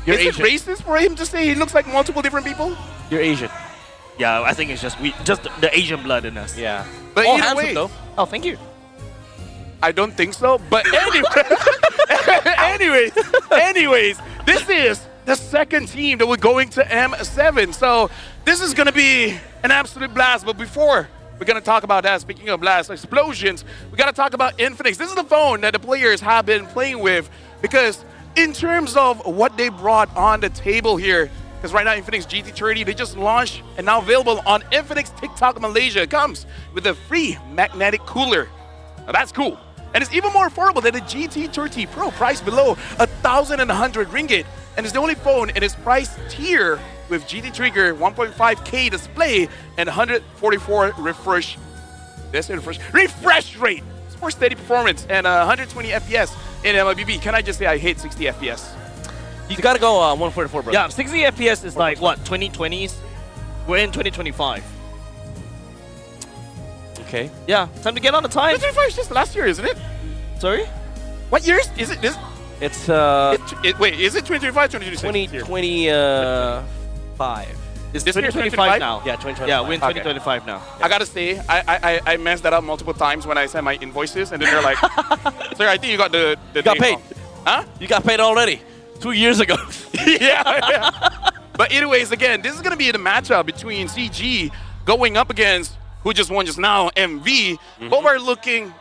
You're Is Asian. it racist for him to say he looks like multiple different people? You're Asian. Yeah, I think it's just the Asian blood in us. Yeah. But All either handsome way, though. Oh, thank you. I don't think so. But anyways, this is the second team that we're going to M7. So this is going to be an absolute blast. But before we're going to talk about that, speaking of blast, explosions, we got to talk about Infinix. This is the phone that the players have been playing with, because in terms of what they brought on the table here, because right now Infinix GT30, they just launched and now available on Infinix TikTok Malaysia. It comes with a free magnetic cooler. Now that's cool. And it's even more affordable than the GT30 Pro, priced below 1,100 ringgit. And it's the only phone in its price tier with GT Trigger, 1.5K display, and 144 refresh rate. It's for steady performance and 120 FPS in MLBB. Can I just say I hate 60 FPS? You gotta go 144, bro. Yeah, 60 FPS is like what, 2020s? We're in 2025. Okay. Yeah, time to get on the time. 2025 is just last year, isn't it? Sorry? What year is it? This? It's wait, is it 2025 2026? 2025. Is this 2025 now? Yeah, 2025. Yeah, we're in Okay. 2025 now. I gotta say, I messed that up multiple times when I sent my invoices, and then they're like, "Sir, I think you got the You got date paid. wrong." Huh? You got paid already. 2 years ago. yeah. But anyways, again, this is gonna be the matchup between CG going up against who just won just now, MV. Both are looking,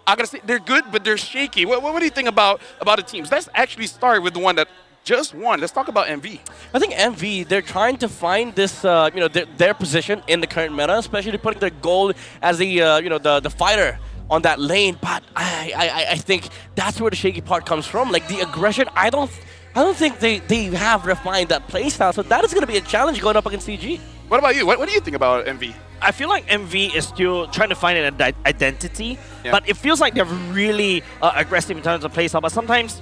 I gotta say, they're good, but they're shaky. What do you think about the teams? Let's actually start with the one that just won. Let's talk about MV. I think MV, they're trying to find this, their position in the current meta, especially putting their goal as the fighter on that lane. But I think that's where the shaky part comes from. Like the aggression, I don't think they have refined that playstyle. So that is going to be a challenge going up against CG. What about you? What do you think about MV? I feel like MV is still trying to find an identity, but it feels like they're really aggressive in terms of playstyle. But sometimes,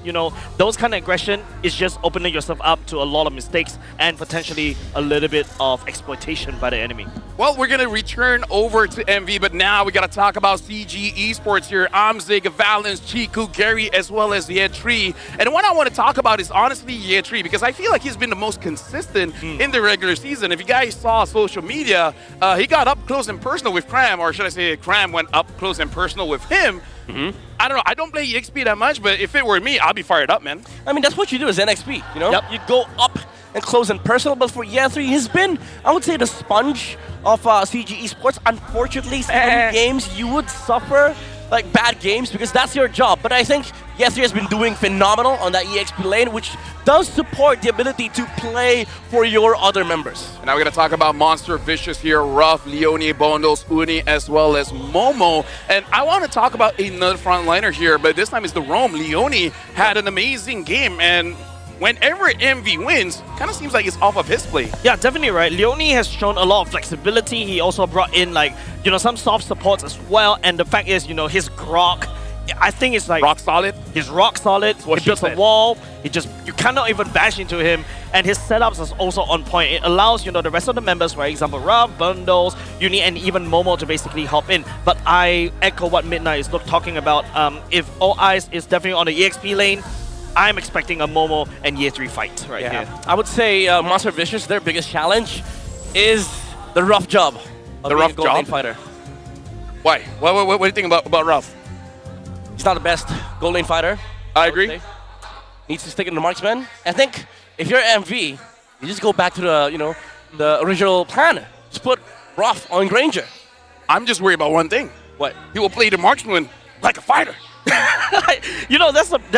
those kind of aggression is just opening yourself up to a lot of mistakes and potentially a little bit of exploitation by the enemy. Well, we're going to return over to MV, but now we got to talk about CG Esports here. Amzig, Valence, Chiku, Gary, as well as Ye3. And what I want to talk about is honestly Ye3, because I feel like he's been the most consistent in the regular season. If you guys saw social media, he got got up close and personal with Cram, or should I say Cram went up close and personal with him. I don't know. I don't play EXP that much, but if it were me, I'd be fired up, man. I mean, that's what you do as NXP, you know? You go up and close and personal, but for Year3, he's been, I would say, the sponge of CG Esports. Unfortunately, some games you would suffer like bad games because that's your job. But I think Year3 has been doing phenomenal on that EXP lane, which does support the ability to play for your other members. And now we're going to talk about Monster Vicious here, Ruff, Leone, Bondos, Uni, as well as Momo. And I want to talk about another frontliner here, but this time it's the Rome. Leone had an amazing game, and whenever MV wins, kind of seems like it's off of his play. Yeah, definitely right. Leone has shown a lot of flexibility. He also brought in some soft supports as well. And the fact is, his grok, I think it's like rock solid. He's rock solid. He builds a wall. You cannot even bash into him. And his setups is also on point. It allows the rest of the members, for example, Rav, Bundles, Uni, and even Momo to basically hop in. But I echo what Midnight is talking about. If all eyes is definitely on the EXP lane, I'm expecting a Momo and Year3 fight here. I would say Monster Vicious, their biggest challenge is the rough job of the rough gold lane job fighter. Why? What do you think about Ruff? He's not the best gold lane fighter. I agree. Needs to stick in the marksman. I think if you're MV, you just go back to the the original plan. Just put Ruff on Granger. I'm just worried about one thing. What? He will play the marksman like a fighter.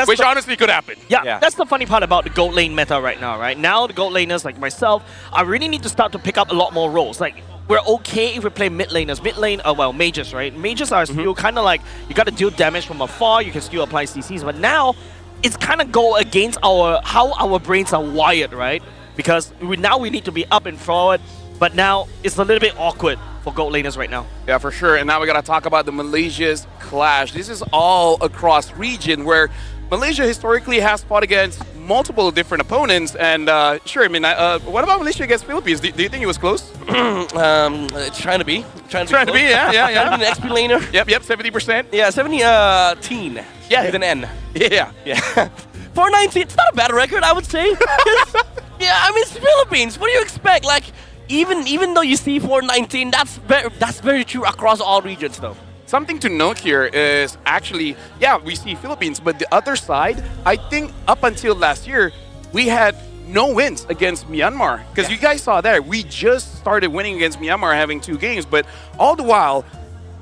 Which honestly could happen. Yeah, that's the funny part about the gold lane meta right now, right? Now the gold laners like myself, I really need to start to pick up a lot more roles. Like, we're okay if we play mid laners. Mid lane, mages, right? Mages are still kind of like, you got to deal damage from afar, you can still apply CCs, but now it's kind of go against how our brains are wired, right? Because now we need to be up and forward, but now it's a little bit awkward for gold laners right now. Yeah, for sure. And now we got to talk about the Malaysia's clash. This is all across region where Malaysia historically has fought against multiple different opponents. And sure, I mean, what about Malaysia against Philippines? Do you think it was close? It's trying to be. Trying to be, yeah. An XP laner. Yep, 70%. Yeah, 70-teen. Yeah. With an N. Yeah. 419, it's not a bad record, I would say. Yeah, I mean, it's Philippines. What do you expect? Like, even though you see 419, that's very true across all regions, though. Something to note here is actually, yeah, we see Philippines, but the other side, I think up until last year, we had no wins against Myanmar. Because you guys saw there, we just started winning against Myanmar, having 2 games, but all the while,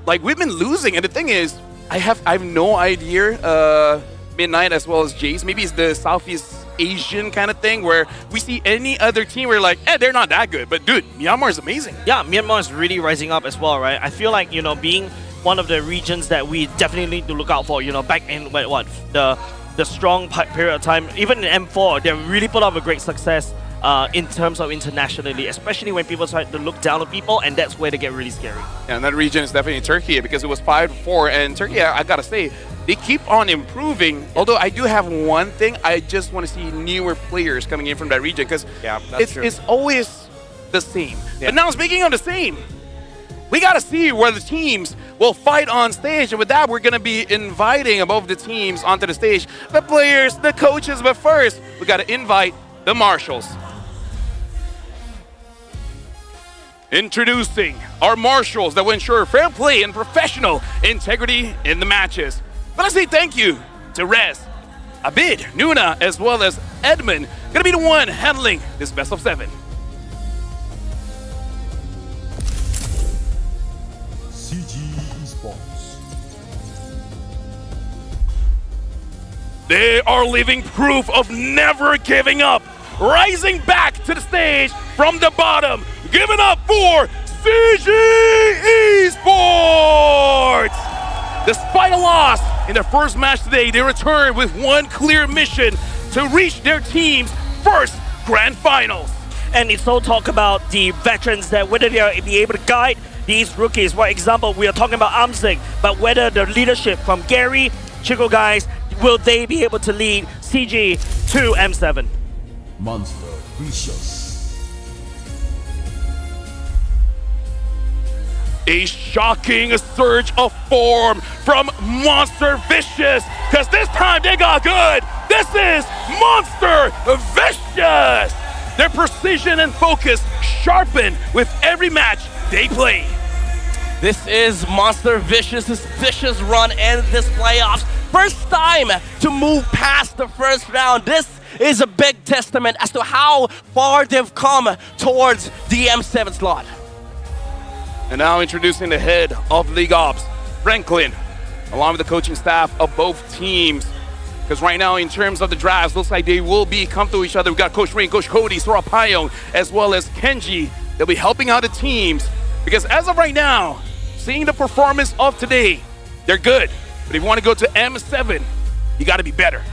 like, we've been losing. And the thing is, I have no idea, Midnight as well as Jace, maybe it's the Southeast Asian kind of thing where we see any other team, we're like, they're not that good. But dude, Myanmar is amazing. Yeah, Myanmar is really rising up as well, right? I feel like, being one of the regions that we definitely need to look out for, back in the strong period of time, even in M4, they really put up a great success in terms of internationally, especially when people start to look down on people, and that's where they get really scary. Yeah, and that region is definitely Turkey because it was 5-4, and Turkey, I gotta say, they keep on improving. Although I do have one thing, I just want to see newer players coming in from that region because it's always the same. But now, speaking of the same, we got to see where the teams will fight on stage. And with that, we're going to be inviting above the teams onto the stage, the players, the coaches. But first, we got to invite the marshals. Introducing our marshals that will ensure fair play and professional integrity in the matches. But let's say thank you to Rez, Abid, Nuna, as well as Edmund. Gonna be the one handling this best of 7. CG Esports. They are living proof of never giving up, rising back to the stage from the bottom. Give it up for CG Esports! Despite a loss in their first match today, they return with one clear mission to reach their team's first grand finals. And it's all talk about the veterans, that whether they'll be able to guide these rookies. For example, we are talking about Amsing, but whether the leadership from Gary, Chico guys, will they be able to lead CG to M7? Monster Vicious. A shocking surge of form from Monster Vicious, because this time they got good. This is Monster Vicious. Their precision and focus sharpen with every match they play. This is Monster Vicious's vicious run in this playoffs. First time to move past the first round. This is a big testament as to how far they've come towards the M7 slot. And now introducing the head of League Ops, Franklin, along with the coaching staff of both teams. Because right now, in terms of the drafts, looks like they will come to each other. We've got Coach Rain, Coach Cody, Sora Payong, as well as Kenji. They'll be helping out the teams. Because as of right now, seeing the performance of today, they're good. But if you want to go to M7, you got to be better.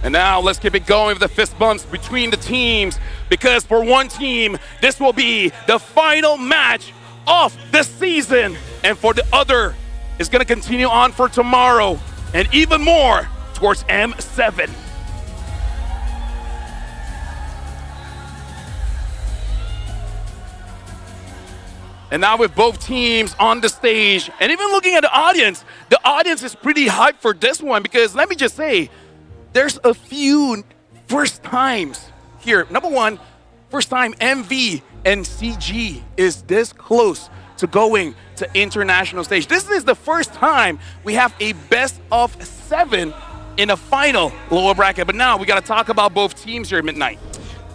And now let's keep it going with the fist bumps between the teams, because for one team, this will be the final match of the season. And for the other, it's going to continue on for tomorrow and even more towards M7. And now with both teams on the stage, and even looking at the audience is pretty hyped for this one, because let me just say, there's a few first times here. Number one, first time MV and CG is this close to going to international stage. This is the first time we have a best of 7 in a final lower bracket. But now we got to talk about both teams here at Midnight.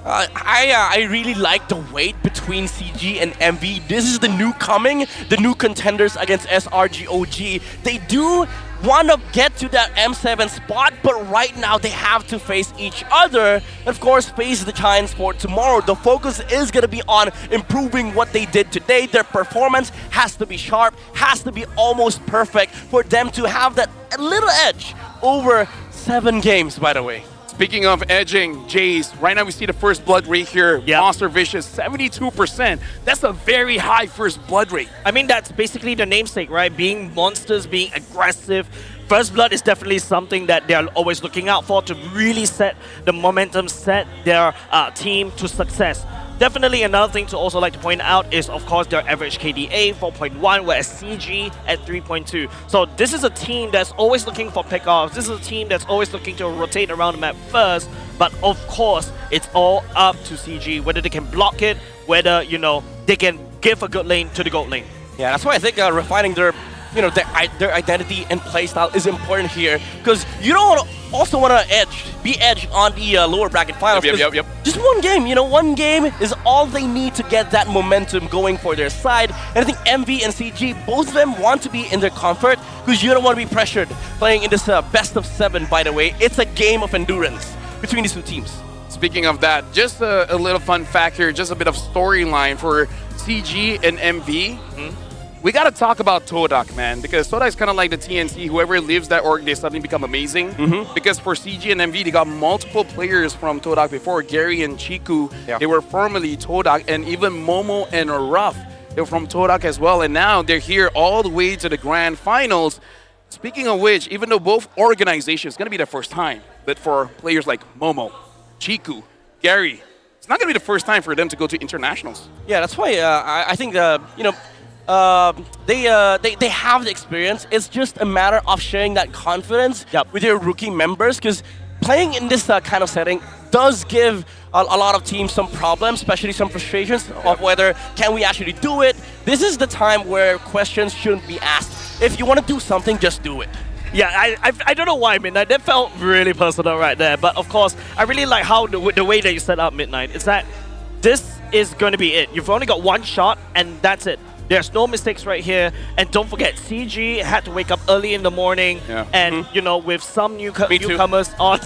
I really like the weight between CG and MV. This is the new contenders against SRGOG. They do want to get to that M7 spot, but right now they have to face each other. And of course, face the Giant Sport tomorrow. The focus is going to be on improving what they did today. Their performance has to be sharp, has to be almost perfect for them to have that little edge over 7 games, by the way. Speaking of edging, Jace, right now we see the first blood rate here. Yep. Monster Vicious, 72%. That's a very high first blood rate. I mean, that's basically the namesake, right? Being monsters, being aggressive. First blood is definitely something that they're always looking out for to really set the momentum, set their team to success. Definitely another thing to also like to point out is, of course, their average KDA, 4.1, whereas CG at 3.2. So this is a team that's always looking for pickoffs. This is a team that's always looking to rotate around the map first. But of course, it's all up to CG, whether they can block it, whether, you know, they can give a good lane to the gold lane. Yeah, that's why I think refining their identity and playstyle is important here, because you don't also want to be edged on the lower bracket finals. Yep. Just one game, one game is all they need to get that momentum going for their side. And I think MV and CG, both of them want to be in their comfort, because you don't want to be pressured playing in this best of 7, by the way. It's a game of endurance between these two teams. Speaking of that, just a little fun fact here, just a bit of storyline for CG and MV. We got to talk about Todak, man, because Todak is kind of like the TNC. Whoever leaves that org, they suddenly become amazing. Because for CG and MV, they got multiple players from Todak before. Gary and Chiku, they were formerly Todak, and even Momo and Ruff, they were from Todak as well. And now they're here all the way to the grand finals. Speaking of which, even though both organizations, it's going to be their first time, but for players like Momo, Chiku, Gary, it's not going to be the first time for them to go to internationals. Yeah, that's why I think, they have the experience. It's just a matter of sharing that confidence with your rookie members, because playing in this kind of setting does give a lot of teams some problems, especially some frustrations of whether can we actually do it. This is the time where questions shouldn't be asked. If you want to do something, just do it. Yeah, I don't know why, Midnight. That felt really personal right there. But of course, I really like how the way that you set up Midnight. It's that this is going to be it. You've only got one shot, and that's it. There's no mistakes right here. And don't forget, CG had to wake up early in the morning. And, with some newcomers on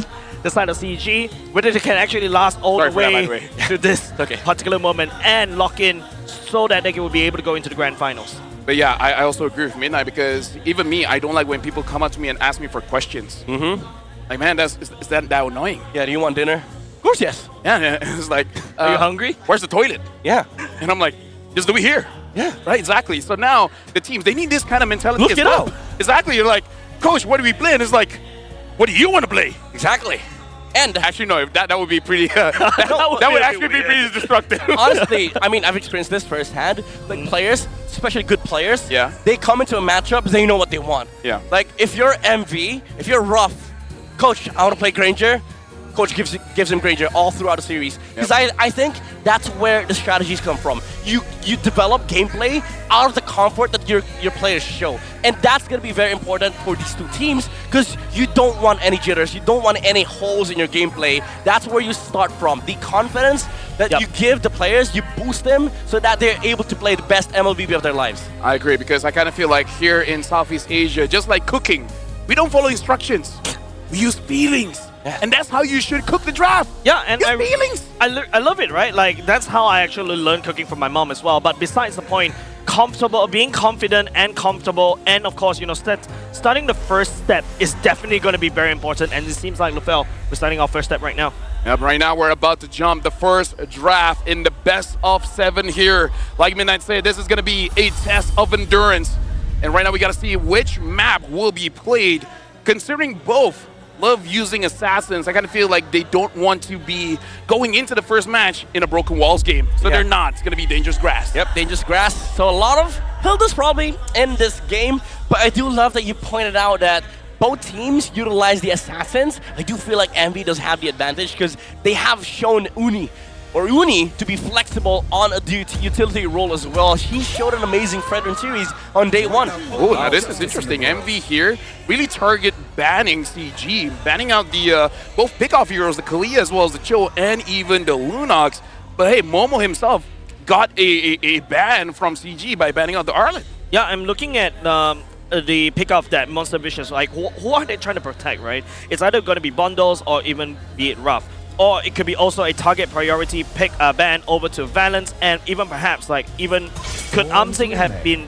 the side of CG, whether they can actually last all the way to this particular moment and lock in so that they will be able to go into the grand finals. But yeah, I also agree with Midnight, because even me, I don't like when people come up to me and ask me for questions. Like, man, is that annoying? Yeah, do you want dinner? Of course, yes. Yeah, it's like... Are you hungry? Where's the toilet? Yeah. And I'm like, just do it here. Yeah. Right, exactly. So now, the teams, they need this kind of mentality Look as it well. up. Exactly, you're like, Coach, what do we play? And it's like, what do you want to play? Exactly. And actually, no, that would be pretty... that would actually be pretty destructive. Honestly, I mean, I've experienced this firsthand. Like, players especially good players, Yeah. they come into a matchup, they know what they want. Yeah. Like if you're MV, if you're rough, coach, I want to play Granger. Coach gives him Granger all throughout the series. Because I think that's where the strategies come from. You develop gameplay out of the comfort that your players show. And that's going to be very important for these two teams because you don't want any jitters. You don't want any holes in your gameplay. That's where you start from. The confidence that you give the players, you boost them so that they're able to play the best MLBB of their lives. I agree, because I kind of feel like here in Southeast Asia, just like cooking, we don't follow instructions. We use feelings. And that's how you should cook the draft. Yeah, and Your feelings. I love it, right? Like, that's how I actually learned cooking from my mom as well. But besides the point, being confident and comfortable, and of course, you know, starting the first step is definitely going to be very important. And it seems like, Lufel, we're starting our first step right now. Yep, right now we're about to jump the first draft in the best of 7 here. Like Midnight said, this is going to be a test of endurance. And right now we got to see which map will be played. Considering both love using assassins, I kind of feel like they don't want to be going into the first match in a Broken Walls game. So they're not. It's going to be Dangerous Grass. Yep, Dangerous Grass. So a lot of Hildas probably in this game. But I do love that you pointed out that both teams utilize the assassins. I do feel like MV does have the advantage because they have shown Uni to be flexible on a utility role as well. He showed an amazing Fredrin series on day 1. Oh, now this is interesting. MV here really target banning CG, banning out the both pickoff heroes, the Kalia as well as the Cho and even the Lunox. But hey, Momo himself got a ban from CG by banning out the Arlen. Yeah, I'm looking at the pickoff that Monster Vicious, like who are they trying to protect, right? It's either going to be bundles or even be it rough. Or it could be also a target priority pick ban over to Valence, and even perhaps like could Amsing have been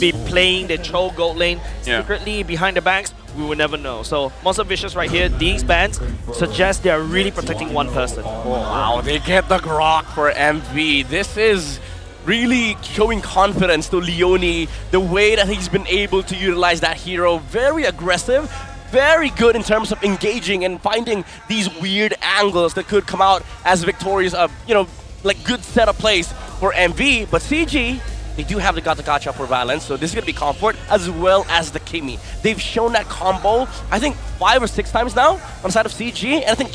be playing the Cho gold lane secretly behind the backs? We will never know. So Monster Vicious right here, these bans suggest they are really protecting one person. Oh, wow, they get the grok for MV. This is really showing confidence to Leone, the way that he's been able to utilize that hero. Very aggressive. Very good in terms of engaging and finding these weird angles that could come out as victorious, like good setup plays for MV. But CG, they do have the Gata for Valence, so this is going to be comfort as well as the Kimi. They've shown that combo, I think 5 or 6 times now on the side of CG, and I think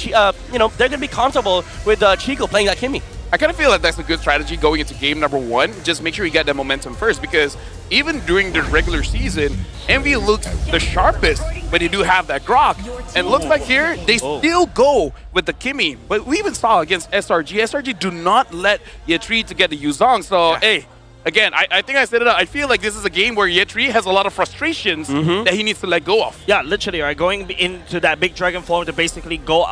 they're going to be comfortable with Chico playing that Kimi. I kind of feel like that's a good strategy going into game number 1. Just make sure you get that momentum first, because even during the regular season, MV looks the sharpest when they do have that grok. And looks like here, they still go with the Kimi. But we even saw against SRG. SRG do not let Yetri to get the Yuzong. So, hey, again, I think I said it out. I feel like this is a game where Yetri has a lot of frustrations that he needs to let go of. Yeah, literally, right? Going into that big dragon form to basically go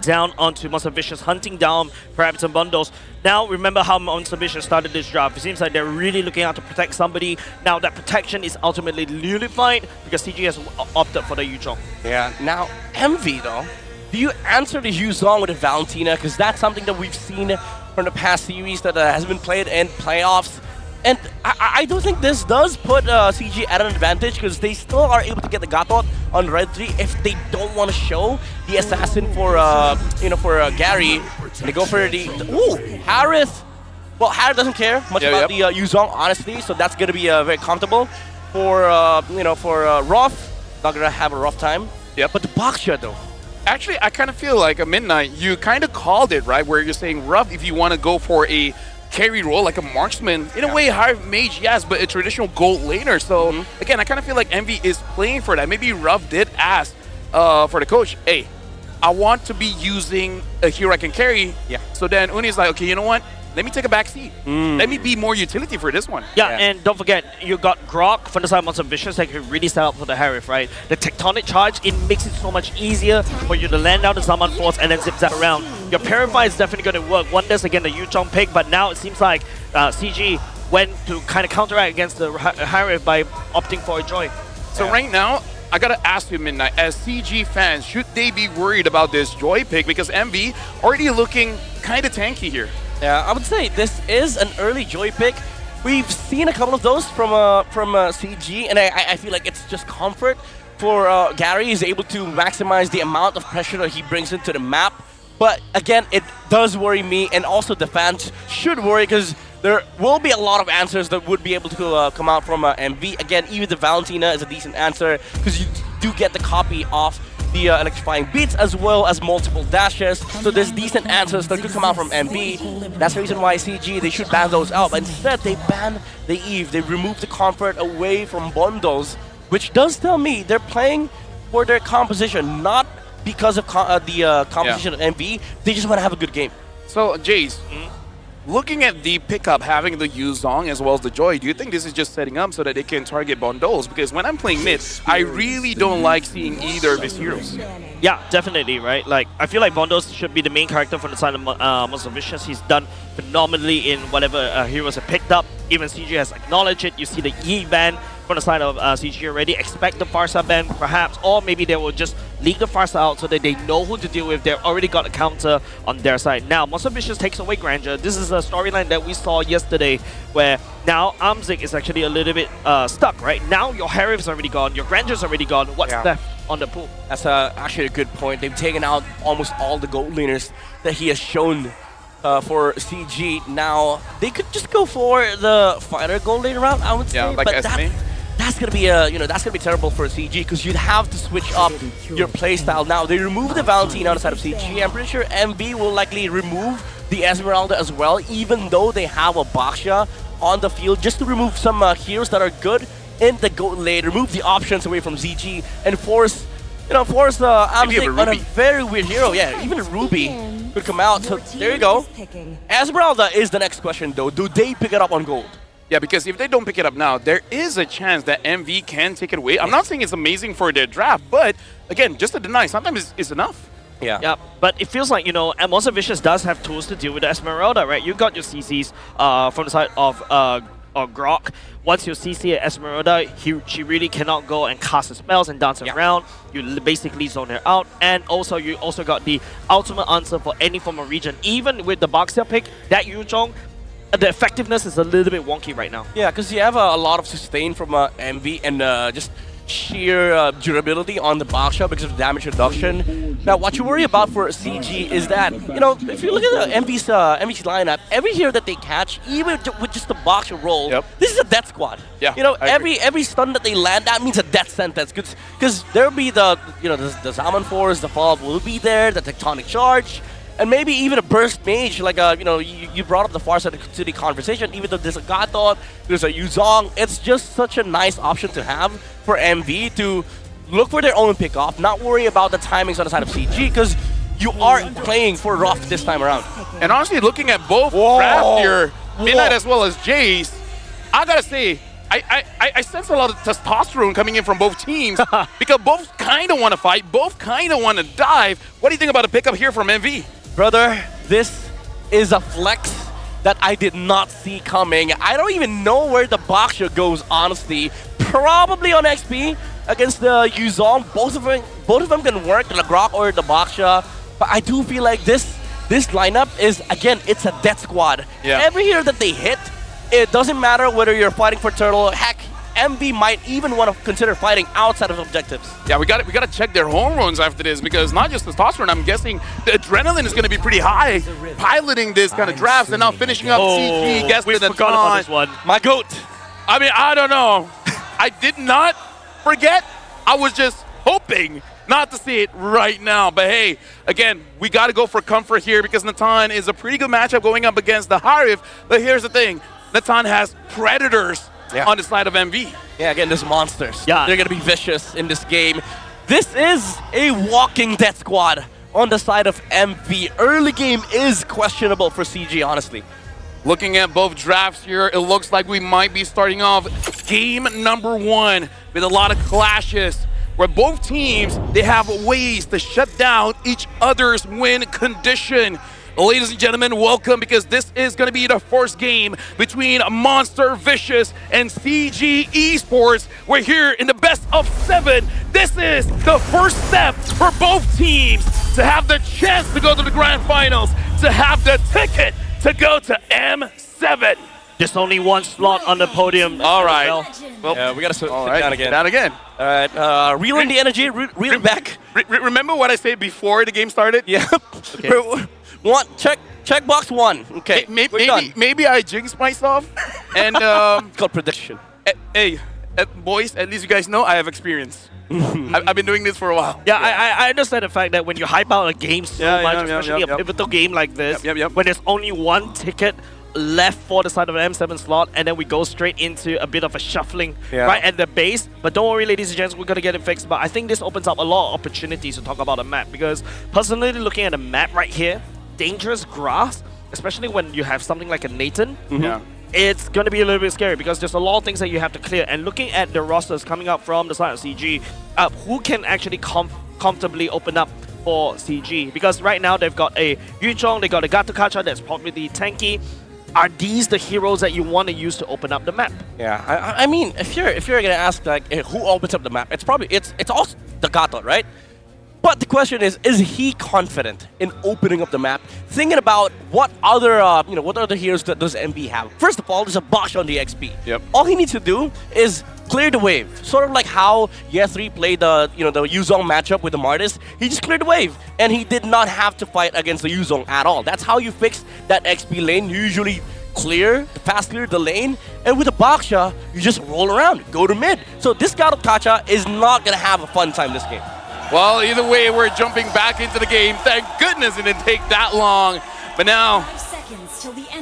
down onto Monster Vicious, hunting down perhaps some bundles. Now, remember how Monster Vicious started this draft. It seems like they're really looking out to protect somebody. Now, that protection is ultimately nullified because CG has opted for the Yuzong. Yeah, now, MV though, do you answer the Yuzong with a Valentina? Because that's something that we've seen from the past series that has been played in playoffs. And I do think this does put CG at an advantage because they still are able to get the Gatot on Red 3 if they don't want to show the assassin for Gary. They go for the Harith. Well, Harith doesn't care much about the Yuzong, honestly, so that's going to be very comfortable for Roth. Not going to have a rough time. Yeah, but the Baksha though. Actually, I kind of feel like a Midnight, you kind of called it, right? Where you're saying rough if you want to go for a carry role, like a marksman. In a way, high mage, yes, but a traditional gold laner. So, again, I kind of feel like MV is playing for that. Maybe Ruff did ask for the coach, hey, I want to be using a hero I can carry. Yeah. So then Uni's like, okay, you know what? Let me take a back seat. Let me be more utility for this one. Yeah, and don't forget, you got Grok from the side of Monster Vicious that can really set up for the Harith, right? The Tectonic Charge, it makes it so much easier for you to land down the Summon Force and then zip-zap around. Your Purify is definitely going to work. Wonders again, the Yuzong pick, but now it seems like CG went to kind of counteract against the Harith by opting for a Joy. So right now, I gotta ask you, Midnight, as CG fans, should they be worried about this Joy pick? Because MV already looking kind of tanky here. Yeah, I would say this is an early Joy pick. We've seen a couple of those from CG, and I feel like it's just comfort for Gary. He's able to maximize the amount of pressure that he brings into the map. But again, it does worry me, and also the fans should worry because there will be a lot of answers that would be able to come out from MV. Again, even the Valentina is a decent answer because you do get the copy of the electrifying beats as well as multiple dashes. So there's decent answers that could come out from MV. That's the reason why CG, they should ban those out. But instead, they ban the Eve. They remove the comfort away from bundles, which does tell me they're playing for their composition, not because of the composition of MV. They just want to have a good game. So, Jace, looking at the pickup, having the Yuzong as well as the Joy, do you think this is just setting up so that they can target Bondols? Because when I'm playing mid, I really don't like seeing either of his heroes. Yeah, definitely, right? Like, I feel like Bondos should be the main character from the side of Monster Vicious. He's done phenomenally in whatever heroes have picked up. Even CG has acknowledged it. You see the E ban from the side of CG already. Expect the Farsa ban, perhaps, or maybe they will just leak the Farsa out so that they know who to deal with. They've already got a counter on their side. Now, Monster Vicious takes away Grandeur. This is a storyline that we saw yesterday, where now Armzik is actually a little bit stuck, right? Now your Harif's already gone, your Grandure's already gone. What's left on the pool? That's actually a good point. They've taken out almost all the gold laners that he has shown for CG. Now, they could just go for the fighter gold lane route, I would say. Like but Esme. that's gonna be that's gonna be terrible for CG because you'd have to switch up your playstyle. Now they remove the Valentina on the side of CG. I'm pretty sure MV will likely remove the Esmeralda as well, even though they have a Baksha on the field, just to remove some heroes that are good in the gold lane, remove the options away from ZG, and force Amzik on a very weird hero. Yeah, even Ruby could come out. So there you go. Esmeralda is the next question though. Do they pick it up on gold? Yeah, because if they don't pick it up now, there is a chance that MV can take it away. I'm not saying it's amazing for their draft, but again, just to deny, sometimes it's enough. Yeah, but it feels like, Monster Vicious does have tools to deal with the Esmeralda, right? You got your CCs from the side of Grok. Once you CC Esmeralda, she really cannot go and cast her spells and dance around. You basically zone her out. And also, you also got the ultimate answer for any form of region. Even with the Baxia pick, that Yuzong, the effectiveness is a little bit wonky right now. Yeah, because you have a lot of sustain from MV and just sheer durability on the Baksha because of damage reduction. Now, what you worry about for CG is that, if you look at the MV's lineup, every hero that they catch, even with just the Baksha roll, this is a death squad. Yeah, every stun that they land, that means a death sentence. Because there'll be the Zaman Force, the Fall will be there, the Tectonic Charge, and maybe even a burst mage, like you brought up the far side to the conversation. Even though there's a Gatot, there's a Yuzong, it's just such a nice option to have for MV to look for their own pick-off, not worry about the timings on the side of CG, because you are playing for Rough this time around. And honestly, looking at both draft here, Midnight as well as Jace, I gotta say, I sense a lot of testosterone coming in from both teams because both kind of want to fight, both kind of want to dive. What do you think about a pickup here from MV? Brother, this is a flex that I did not see coming. I don't even know where the Baksha goes, honestly. Probably on XP against the Yuzong. Both of them can work, the Grok or the Baksha. But I do feel like this lineup is, again, it's a death squad. Yeah. Every hero that they hit, it doesn't matter whether you're fighting for Turtle. Heck, MV might even want to consider fighting outside of objectives. Yeah, we got to check their hormones after this, because not just testosterone, I'm guessing the adrenaline is going to be pretty high piloting this kind of drafts, and now finishing up CG, guess we forgot about this one. My GOAT. I mean, I don't know. I did not forget. I was just hoping not to see it right now. But hey, again, we got to go for comfort here because Natan is a pretty good matchup going up against the Harif. But here's the thing. Natan has Predators on the side of MV. Yeah, again, there's monsters. Yeah. They're going to be vicious in this game. This is a walking death squad on the side of MV. Early game is questionable for CG, honestly. Looking at both drafts here, it looks like we might be starting off game number 1 with a lot of clashes where both teams, they have ways to shut down each other's win condition. Ladies and gentlemen, welcome, because this is going to be the first game between Monster Vicious and CG Esports. We're here in the best of 7. This is the first step for both teams to have the chance to go to the grand finals, to have the ticket to go to M7. There's only one slot on the podium. All right. Well, we got to sit down again. Down again. All right. Reel in the energy. Reel it back. Remember what I said before the game started? Yeah. Okay. Check Checkbox 1. Okay. Maybe I jinxed myself. And it's called prediction. Hey, boys, at least you guys know I have experience. I've been doing this for a while. Yeah, I understand the fact that when you hype out a game so much, especially a pivotal game like this, when there's only one ticket left for the side of the M7 slot, and then we go straight into a bit of a shuffling right at the base. But don't worry, ladies and gents, we're going to get it fixed. But I think this opens up a lot of opportunities to talk about a map, because personally looking at the map right here, dangerous grass, especially when you have something like a Nathan, it's going to be a little bit scary because there's a lot of things that you have to clear. And looking at the rosters coming up from the side of CG, who can actually comfortably open up for CG? Because right now they've got a Yuchong, they got a Gatukacha that's probably tanky. Are these the heroes that you want to use to open up the map? Yeah, I mean, if you're gonna ask like who opens up the map, it's probably it's also the Gato, right? But the question is he confident in opening up the map? Thinking about what other what other heroes does MB have? First of all, there's a Bosch on the XP. Yep. All he needs to do is clear the wave. Sort of like how Ye3 played the the Yuzong matchup with the Martis. He just cleared the wave, and he did not have to fight against the Yuzong at all. That's how you fix that XP lane. You usually fast clear the lane, and with the Baksha, you just roll around, go to mid. So this Gatukacha is not gonna have a fun time this game. Well, either way, we're jumping back into the game. Thank goodness it didn't take that long. But now,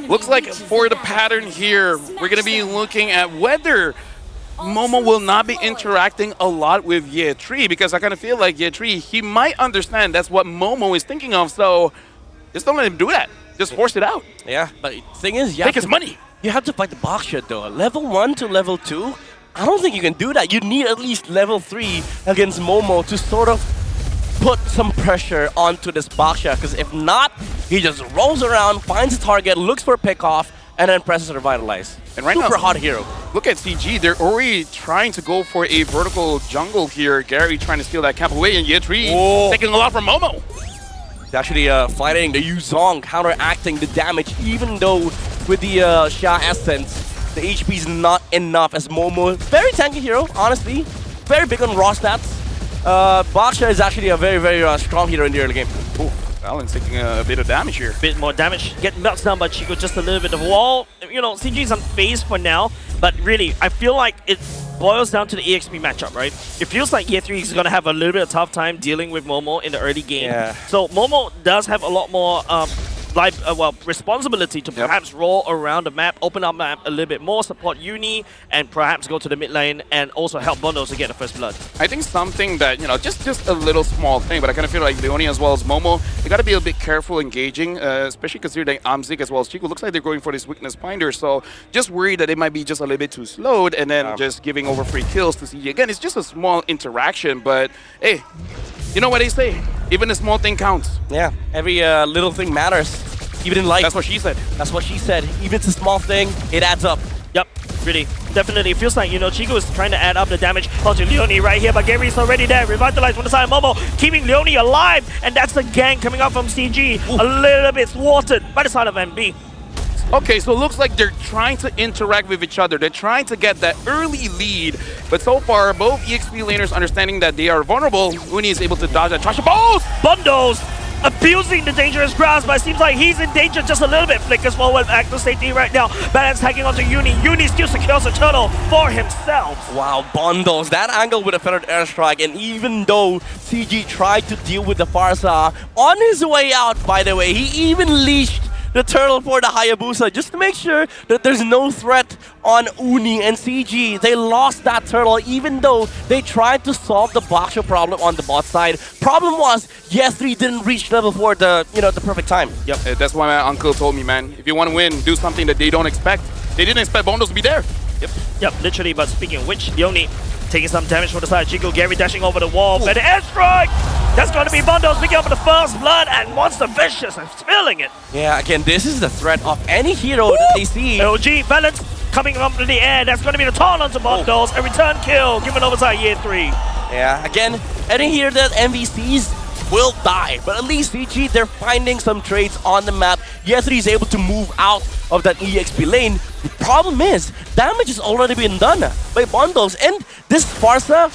looks like for the pattern here, we're going to be looking at whether Momo will not be interacting a lot with Ye3, because I kind of feel like Ye3, he might understand that's what Momo is thinking of. So just don't let him do that. Just force it out. Yeah, but the thing is, take his money. You have to fight the Baksha though. Level 1 to level 2. I don't think you can do that. You need at least level 3 against Momo to sort of put some pressure onto this Baksha, because if not, he just rolls around, finds a target, looks for a pick-off, and then presses Revitalize. And right Super now, hot hero. Look at CG. They're already trying to go for a vertical jungle here. Gary trying to steal that camp away, and Ye3 taking a lot from Momo. He's actually fighting the Yuzong, counteracting the damage, even though with the Xia Essence, the HP is not enough as Momo. Very tanky hero, honestly. Very big on raw stats. Baksha is actually a very, very strong hero in the early game. Ooh, Alan's taking a bit of damage here. Bit more damage. Getting melted down by Chico, just a little bit of wall. You know, CG's unfazed for now, but really, I feel like it boils down to the EXP matchup, right? It feels like Ye3 is going to have a little bit of tough time dealing with Momo in the early game. Yeah. So Momo does have a lot more responsibility to perhaps roll around the map, open up map a little bit more, support Uni, and perhaps go to the mid lane and also help Bundles to get the first blood. I think something that, just a little small thing, but I kind of feel like Leone as well as Momo, they got to be a bit careful engaging, especially considering Amzik as well as Chico. Looks like they're going for this weakness binder, so just worried that they might be just a little bit too slowed and then just giving over free kills to CG. Again, it's just a small interaction, but hey, you know what they say? Even a small thing counts. Yeah, every little thing matters. Even in life. That's what she said. That's what she said. Even if it's a small thing, it adds up. Yep, really. Definitely. It feels like, Chico is trying to add up the damage onto Leone right here, but Gary's already there. Revitalized from the side of Momo, keeping Leone alive, and that's the gang coming up from CG. Ooh. A little bit thwarted by the side of MB. Okay, so it looks like they're trying to interact with each other. They're trying to get that early lead. But so far, both EXP laners understanding that they are vulnerable. Uni is able to dodge that. Trasha balls! Bundles abusing the dangerous grass, but it seems like he's in danger just a little bit. Flickers forward back to safety right now. Balance tagging onto Uni. Uni still secures the turtle for himself. Wow, Bundles. That angle with a feathered airstrike, and even though CG tried to deal with the Farsa, on his way out, by the way, he even leashed the turtle for the Hayabusa just to make sure that there's no threat on Uni and CG. They lost that turtle even though they tried to solve the Baksha problem on the bot side. Problem was, Ye3 didn't reach level 4 the perfect time. Yep, that's why my uncle told me, man, if you want to win, do something that they don't expect. They didn't expect Bundles to be there. Yep, literally, but speaking of which, Leone taking some damage from the side. Chico, Gary dashing over the wall, but the airstrike! That's going to be Bundles picking up the first blood, and Monster Vicious is feeling it. Yeah, again, this is the threat of any hero that they see. OG Balance coming up in the air. That's going to be the taunt onto Bundles. A return kill given over to Ye3. Yeah, again, any hero that MVCs will die, but at least CG, they're finding some trades on the map. Ye3 is able to move out of that EXP lane. The problem is, damage has already been done by Bundles, and this Farsa,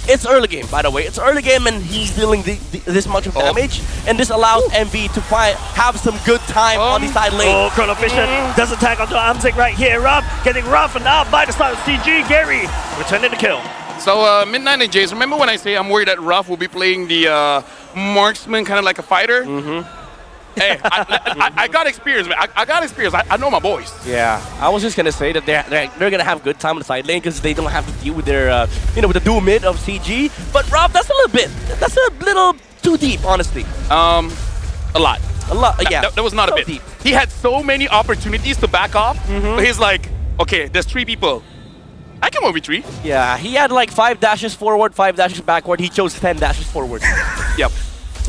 It's early game, by the way. It's early game, and he's dealing this much of damage, and this allows MV to have some good time on the side lane. Oh, Chrono Fisher does attack onto Amzik right here. Ruff getting roughened out by the start of CG. Gary returning the kill. So, Midnight and Jace, remember when I say I'm worried that Ruff will be playing the marksman kind of like a fighter? Hey, I got experience, man. I got experience. I know my boys. Yeah, I was just gonna say that they're gonna have good time on the side lane because they don't have to deal with their with the dual mid of CG. But Rob, that's a little too deep, honestly. A lot. Yeah. That was not so a bit. deep. He had so many opportunities to back off. But he's like, okay, there's 3 people. I can 1v3. Yeah, he had like 5 dashes forward, 5 dashes backward. He chose 10 dashes forward. Yep.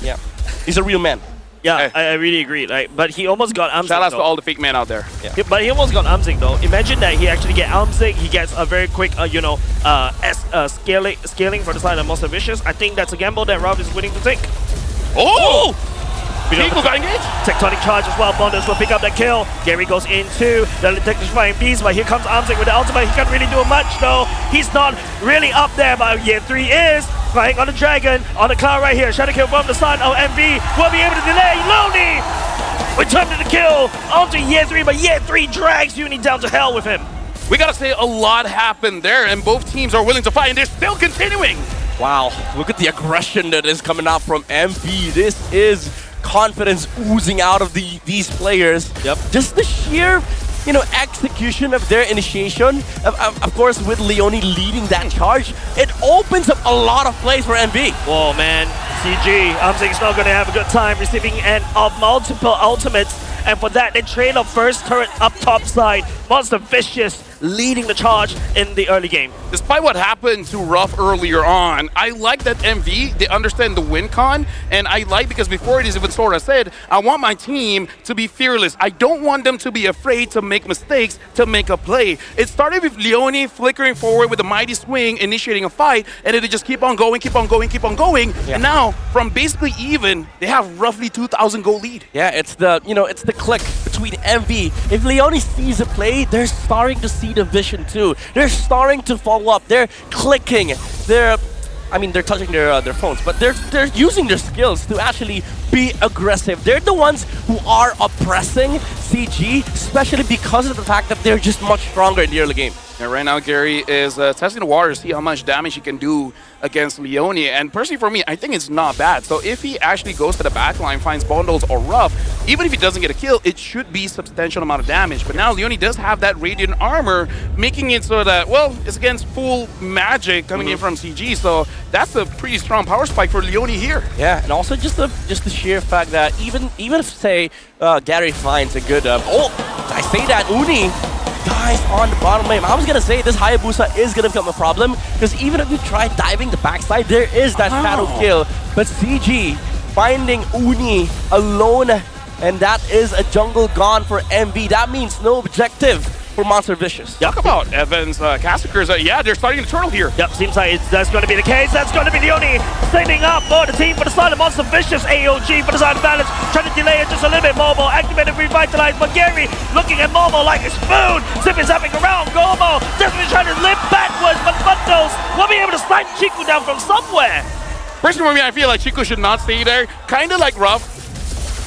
Yeah. He's a real man. Yeah, I really agree. Like, but he almost got Amzik. Shout out to all the fake men out there. Yeah. But he almost got Amzik though. Imagine that he actually get Amzik. He gets a very quick, scaling for the side of Monster Vicious. I think that's a gamble that Rob is willing to take. Oh! People got engaged. Tectonic charge as well. Bondos will pick up that kill. Gary goes into the electrifying beast, but here comes Amzik with the ultimate. He can't really do much though. He's not really up there, but year 3 is flying on the dragon, on the cloud right here. Shadow kill from the side of MV. Will be able to delay. Lonely! Return to the kill onto year 3, but year 3 drags Uni down to hell with him. We gotta say a lot happened there, and both teams are willing to fight, and they're still continuing. Wow, look at the aggression that is coming out from MV. This is confidence oozing out of these players. Yep. Just the sheer, execution of their initiation. Of course, with Leone leading that charge, it opens up a lot of plays for MV. Whoa, man. CG, Amzik's not going to have a good time receiving multiple ultimates. And for that, they trade up first turret up top side. Monster Vicious leading the charge in the early game. Despite what happened to Ruff earlier on, I like that MV, they understand the win con, and I like because before it is even Sora said, I want my team to be fearless. I don't want them to be afraid to make mistakes, to make a play. It started with Leone flickering forward with a mighty swing, initiating a fight, and then they just keep on going, keep on going, keep on going. Yeah. And now, from basically even, they have roughly 2,000 goal lead. Yeah, it's the, it's the click between MV. If Leone sees a play, they're starting to see the vision too. They're starting to follow up. They're clicking. They're touching their phones, but they're using their skills to actually be aggressive. They're the ones who are oppressing CG, especially because of the fact that they're just much stronger in the early game. Yeah, right now Gary is testing the water to see how much damage he can do against Leone, and personally for me, I think it's not bad. So if he actually goes to the back line, finds Bundles or Ruff, even if he doesn't get a kill, it should be substantial amount of damage. But now Leone does have that Radiant armor, making it so that, well, it's against full magic coming in from CG, so that's a pretty strong power spike for Leone here. Yeah, and also just the sheer fact that even if, say, Gary finds a good, I say that, Uni dies on the bottom lane. I was gonna say this Hayabusa is gonna become a problem because even if you try diving the backside, there is that shadow kill. But CG finding Uni alone, and that is a jungle gone for MV. That means no objective for Monster Vicious. Talk about Evans, Cassicers. Yeah, they're starting to turtle here. Yep, seems like that's going to be the case. That's going to be Leone saving up for the team for the side of Monster Vicious. AOG for the side of Balance, trying to delay it just a little bit. Momo activated, revitalized, but Gary looking at Momo like a spoon. Zip is zapping around. Gomo definitely trying to limp backwards, but Fundos will be able to slide Chiku down from somewhere. Personally, for me, I feel like Chiku should not stay there. Kind of like Ruff.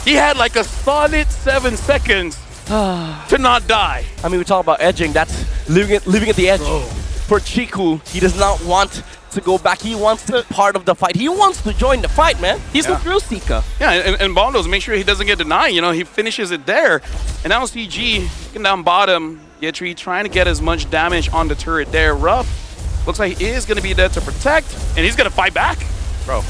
He had like a solid 7 seconds to not die. I mean, we talk about edging. That's living at the edge. Bro. For Chiku, he does not want to go back. He wants to be part of the fight. He wants to join the fight, man. He's a thrill seeker. Yeah, and Bondos, make sure he doesn't get denied. He finishes it there. And now CG, looking down bottom, Yetri trying to get as much damage on the turret there. Ruff looks like he is going to be there to protect, and he's going to fight back. Bro,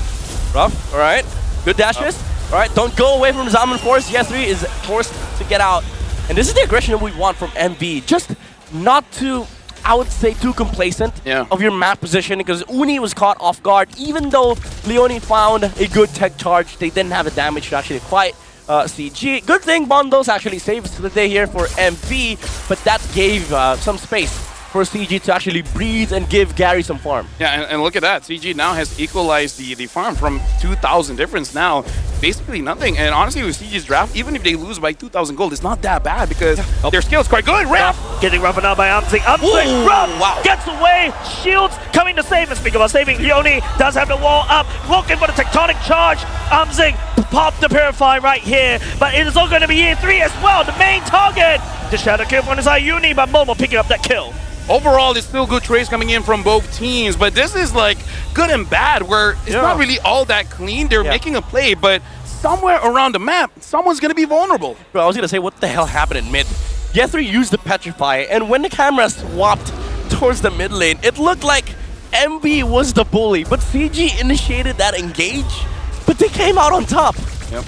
Ruff, all right. Good dashes. All right, don't go away from Zaman Force. Yetri is forced to get out. And this is the aggression that we want from MV. Just not too, I would say, too complacent of your map position, because Uni was caught off guard. Even though Leone found a good tech charge, they didn't have the damage to actually fight CG. Good thing Bondos actually saves the day here for MV, but that gave some space for CG to actually breathe and give Gary some farm. Yeah, and look at that. CG now has equalized the farm from 2,000 difference now. Basically nothing. And honestly, with CG's draft, even if they lose by 2,000 gold, it's not that bad because their skill is quite good. Ref Getting roughed out by Amzik. Amzik, rough, gets away. Shields coming to save. And speak about saving, Leone does have the wall up. Looking for the tectonic charge. Amzik popped the Purify right here. But it is all going to be year 3 as well. The main target. The shadow kill on his Uni, but Momo picking up that kill. Overall, it's still good trades coming in from both teams, but this is like good and bad, where it's not really all that clean. They're making a play, but somewhere around the map, someone's going to be vulnerable. Bro, I was going to say, what the hell happened in mid? Year3 used the Petrify, and when the camera swapped towards the mid lane, it looked like MV was the bully, but CG initiated that engage, but they came out on top. Yep.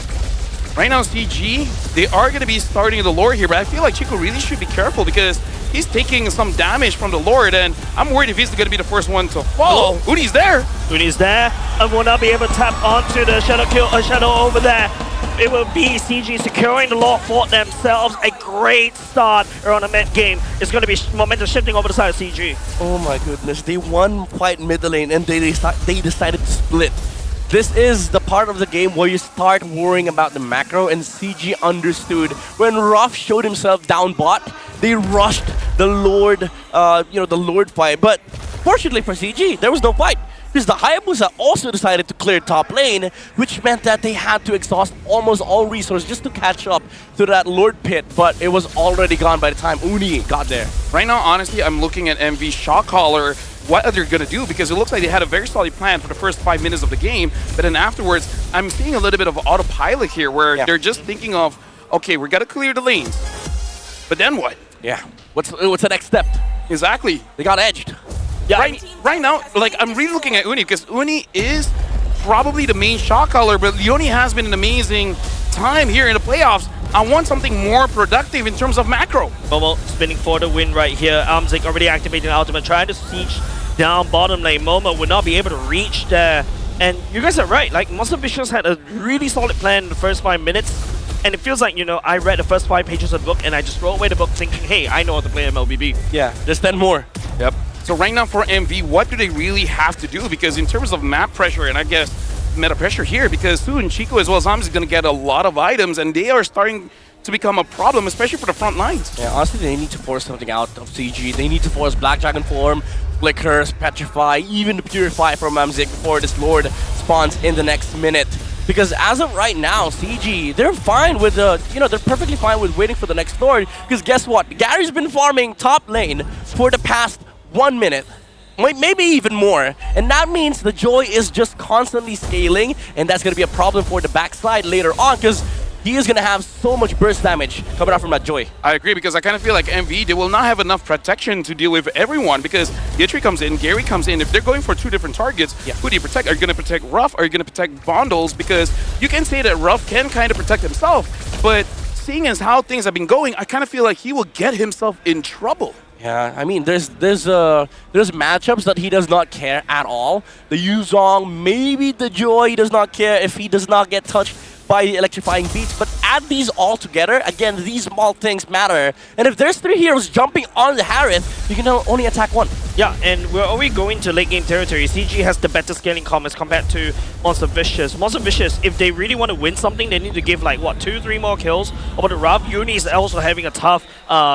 Right now, CG, they are going to be starting the Lord here, but I feel like Chico really should be careful because he's taking some damage from the Lord, and I'm worried if he's going to be the first one to fall. Uni's there. Uni's there, and will not be able to tap onto the shadow kill, shadow over there. It will be CG securing the Lord for themselves. A great start on the mid game. It's going to be momentum shifting over the side of CG. Oh my goodness, they won fight mid lane and they decided to split. This is the part of the game where you start worrying about the macro, and CG understood. When Ruff showed himself down bot, they rushed the Lord, the Lord fight. But fortunately for CG, there was no fight, because the Hayabusa also decided to clear top lane, which meant that they had to exhaust almost all resources just to catch up to that Lord pit, but it was already gone by the time Uni got there. Right now, honestly, I'm looking at MV Shock Collar. What are they going to do? Because it looks like they had a very solid plan for the first 5 minutes of the game, but then afterwards, I'm seeing a little bit of autopilot here where they're just thinking of, okay, we got to clear the lanes, but then what? Yeah, what's the next step? Exactly. They got edged. Yeah, right now, like, I'm really looking at Uni because Uni is probably the main shot caller, but Leone has been an amazing time here in the playoffs. I want something more productive in terms of macro. Momo spinning for the win right here. Amzik already activating the ultimate, trying to siege down bottom lane. Momo would not be able to reach there. And you guys are right, like, Monster Vicious had a really solid plan in the first 5 minutes. And it feels like, you know, I read the first 5 pages of the book and I just throw away the book thinking, hey, I know how to play MLBB. Yeah, just 10 more. Yep. So right now for MV, what do they really have to do? Because in terms of map pressure, and I guess meta pressure here, because soon Chico as well as Hamza is going to get a lot of items, and they are starting to become a problem, especially for the front lines. Yeah, honestly, they need to force something out of CG. They need to force Black Dragon Form, Flickers, Petrify, even Purify from Amzik before this Lord spawns in the next minute. Because as of right now, CG, they're fine with they're perfectly fine with waiting for the next Lord. Because guess what? Gary's been farming top lane for the past 1 minute. Maybe even more, and that means the Joy is just constantly scaling, and that's going to be a problem for the backside later on, because he is going to have so much burst damage coming out from that Joy. I agree, because I kind of feel like MV, they will not have enough protection to deal with everyone, because Yetri comes in, Gary comes in. If they're going for 2 different targets, who do you protect? Are you going to protect Ruff? Are you going to protect Bondles? Because you can say that Ruff can kind of protect himself, but seeing as how things have been going, I kind of feel like he will get himself in trouble. Yeah, I mean, there's matchups that he does not care at all. The Yuzong, maybe the Joy, he does not care if he does not get touched by the electrifying beats. But add these all together, again, these small things matter. And if there's 3 heroes jumping on the Harith, you can only attack 1. Yeah, and we're already going to late game territory. CG has the better scaling commas compared to Monster Vicious. Monster Vicious, if they really want to win something, they need to give like, what, 2-3 more kills over the Rav. Uni is also having a tough